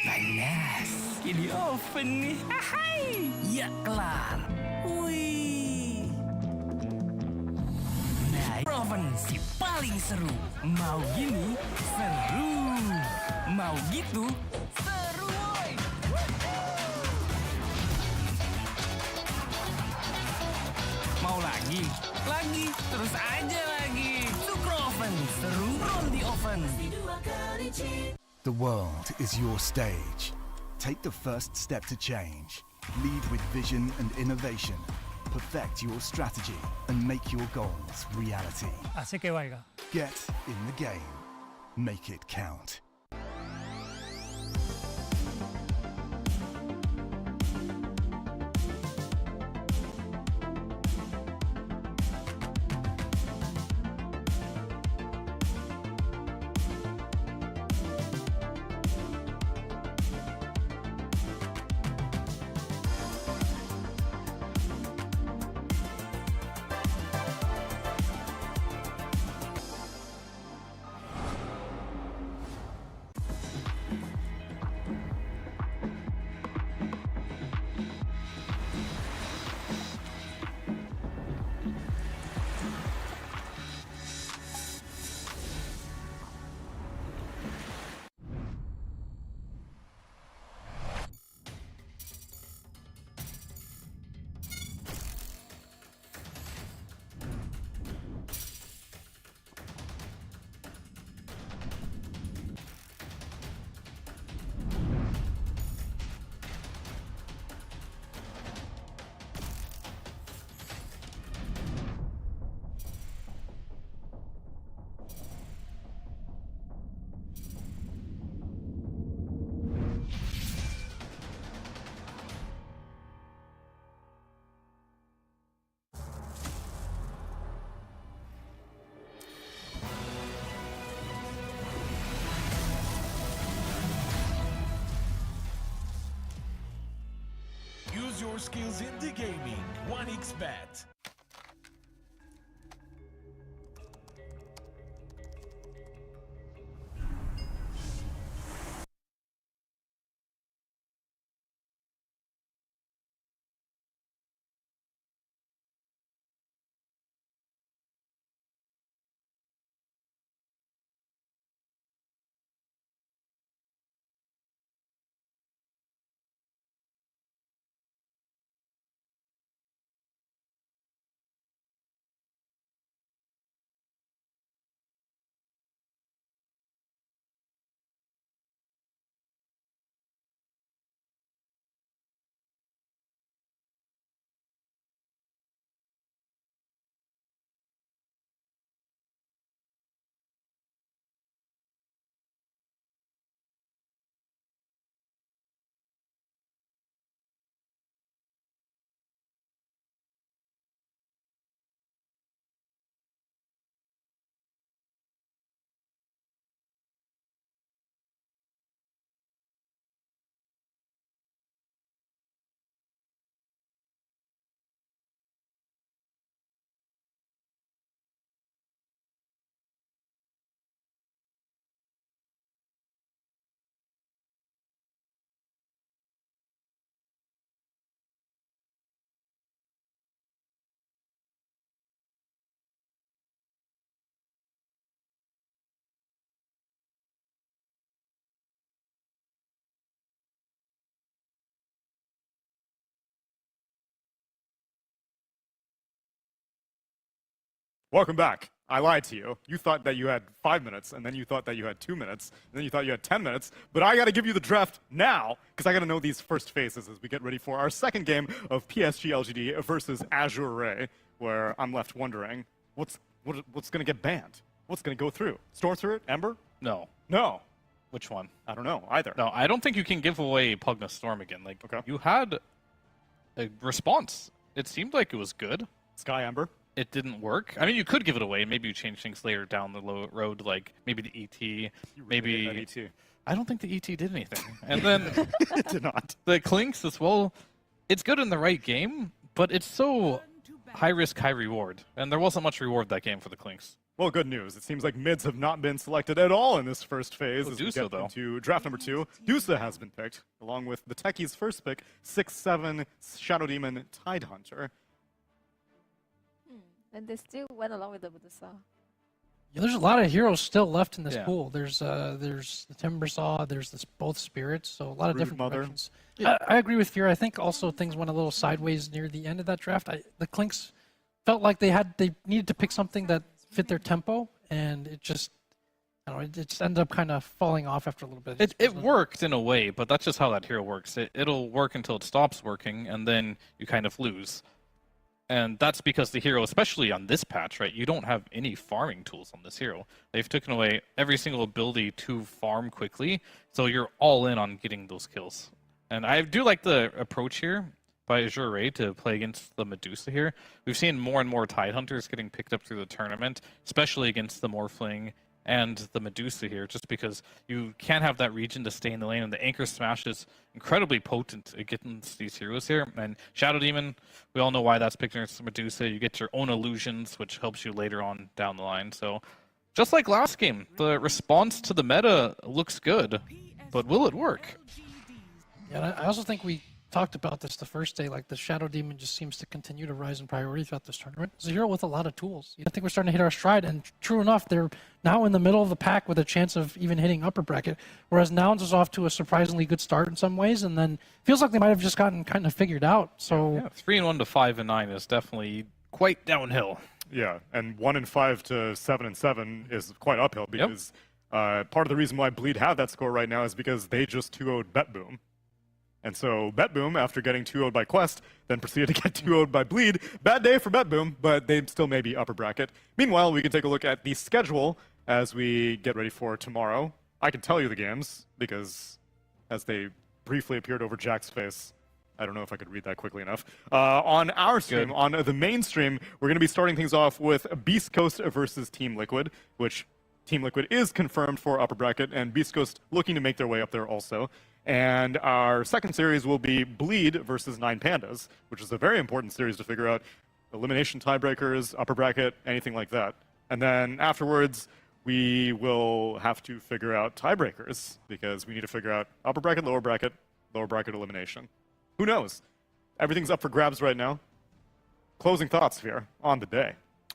Panas. Di oven nih. Hai. Ya kelar. Wih. Nah, oven si paling seru. Mau gini seru. Mau gitu seru woy. Mau lagi? Lagi. Terus aja lagi. Sukro oven. Seru from the oven. The world is your stage. Take the first step to change. Lead with vision and innovation. Perfect your strategy and make your goals reality. Así que vaya. Get in the game. Make it count. Use your skills in the gaming. 1xBet. Welcome back. I lied to you. You thought that you had 5 minutes, and then you thought that you had 2 minutes, and then you thought you had 10 minutes. But I got to give you the draft now, because I got to know these first phases as we get ready for our second game of PSG LGD versus Azure Ray, where I'm left wondering, what's going to get banned? What's going to go through? Storm Spirit? Ember? No. No. Which one? I don't know either. No, I don't think you can give away Pugna Storm again. Like, you had a response. It seemed like it was good. Sky Ember? It didn't work. I mean, you could give it away. Maybe you change things later down the road, like maybe the ET. Maybe ET. I don't think the ET did anything. And then it did not. The Clinks as well. It's good in the right game, but it's so high risk, high reward, and there wasn't much reward that game for the Clinks. Well, good news. It seems like mids have not been selected at all in this first phase. As we Dusa, get into draft number 2. Dusa has been picked, along with the Techies' first pick, 6-7 Shadow Demon Tidehunter. And they still went along with the Medusa. Yeah, there's a lot of heroes still left in this Yeah. pool. There's the Timbersaw, there's both spirits, so a lot of Brood different Mother. directions. I agree with Fear. I think also things went a little sideways near the end of that draft. The Clinks felt like they needed to pick something that fit their tempo, and it just it just ended up kind of falling off after a little bit. It worked in a way, but that's just how that hero works. It'll work until it stops working, and then you kind of lose. And that's because the hero, especially on this patch, right, you don't have any farming tools on this hero. They've taken away every single ability to farm quickly, so you're all in on getting those kills. And I do like the approach here by Azure Ray to play against the Medusa here. We've seen more and more Tidehunters getting picked up through the tournament, especially against the Morphling and the Medusa here, just because you can't have that region to stay in the lane, and the Anchor Smash is incredibly potent against these heroes here. And Shadow Demon, we all know why that's picked against the Medusa. You get your own illusions, which helps you later on down the line. So, just like last game, the response to the meta looks good, but will it work? Yeah, and I also think we talked about this the first day. Like the Shadow Demon just seems to continue to rise in priority throughout this tournament. It's a hero with a lot of tools. I think we're starting to hit our stride, and true enough, they're now in the middle of the pack with a chance of even hitting upper bracket. Whereas Nouns is off to a surprisingly good start in some ways, and then feels like they might have just gotten kind of figured out. So yeah, 3-1 to 5-9 is definitely quite downhill. Yeah, and 1-5 to 7-7 is quite uphill because part of the reason why Bleed have that score right now is because they just 2-0'd BetBoom. And so BetBoom, after getting 2-0'd by Quest, then proceeded to get 2-0'd by Bleed. Bad day for BetBoom, but they still may be upper bracket. Meanwhile, we can take a look at the schedule as we get ready for tomorrow. I can tell you the games, because as they briefly appeared over Jack's face, I don't know if I could read that quickly enough. On our stream, on the main stream, we're going to be starting things off with Beast Coast versus Team Liquid, which Team Liquid is confirmed for upper bracket, and Beast Coast looking to make their way up there also. And our second series will be Bleed versus 9 Pandas, which is a very important series to figure out elimination tiebreakers, upper bracket, anything like that. And then afterwards, we will have to figure out tiebreakers, because we need to figure out upper bracket, lower bracket elimination. Who knows? Everything's up for grabs right now. Closing thoughts here on the day.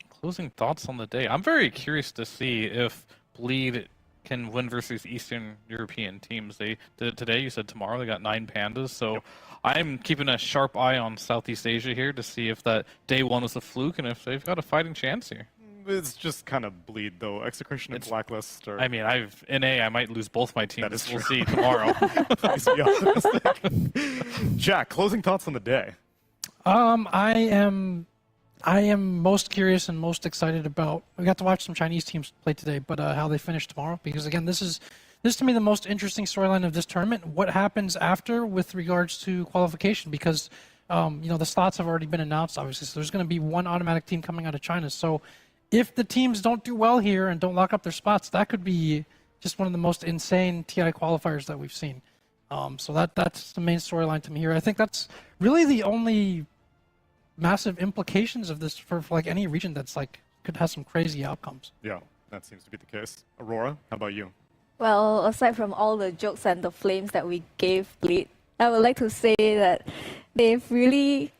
Closing thoughts on the day. I'm very curious to see if Bleed can win versus Eastern European teams. They did today. You said tomorrow. They got 9 Pandas. So I'm keeping a sharp eye on Southeast Asia here to see if that day one was a fluke and if they've got a fighting chance here. It's just kind of Bleed, though. Execution and Blacklist are... I mean, I might lose both my teams. That is we'll true. see tomorrow. Please be optimistic. Jack, closing thoughts on the day. I am most curious and most excited about. We got to watch some Chinese teams play today, but how they finish tomorrow. Because again, this is to me the most interesting storyline of this tournament. What happens after with regards to qualification? Because the slots have already been announced, obviously. So there's going to be one automatic team coming out of China. So if the teams don't do well here and don't lock up their spots, that could be just one of the most insane TI qualifiers that we've seen. So that's the main storyline to me here. I think that's really the only massive implications of this for like any region that's like could have some crazy outcomes. Yeah, that seems to be the case. Aurora, how about you? Well, aside from all the jokes and the flames that we gave Bleed, I would like to say that they've really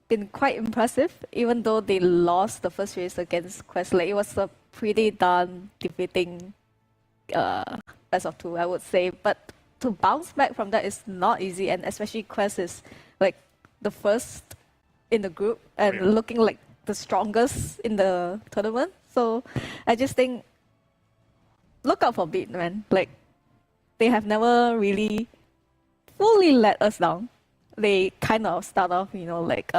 been quite impressive, even though they lost the first race against Quest. Like, it was a pretty darn defeating best of 2, I would say. But to bounce back from that is not easy, and especially Quest is like the first in the group and looking like the strongest in the tournament. So I just think, look out for Beat, man. Like, they have never really fully let us down. They kind of start off, like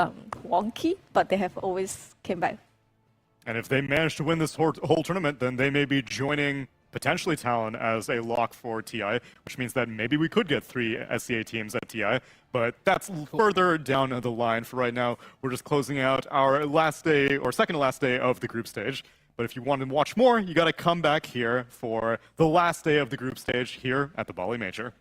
wonky, but they have always came back. And if they manage to win this whole tournament, then they may be joining potentially Talon as a lock for TI, which means that maybe we could get 3 SCA teams at TI, but that's further down the line. For right now, we're just closing out our last day, or second to last day of the group stage. But if you want to watch more, you got to come back here for the last day of the group stage here at the Bali Major.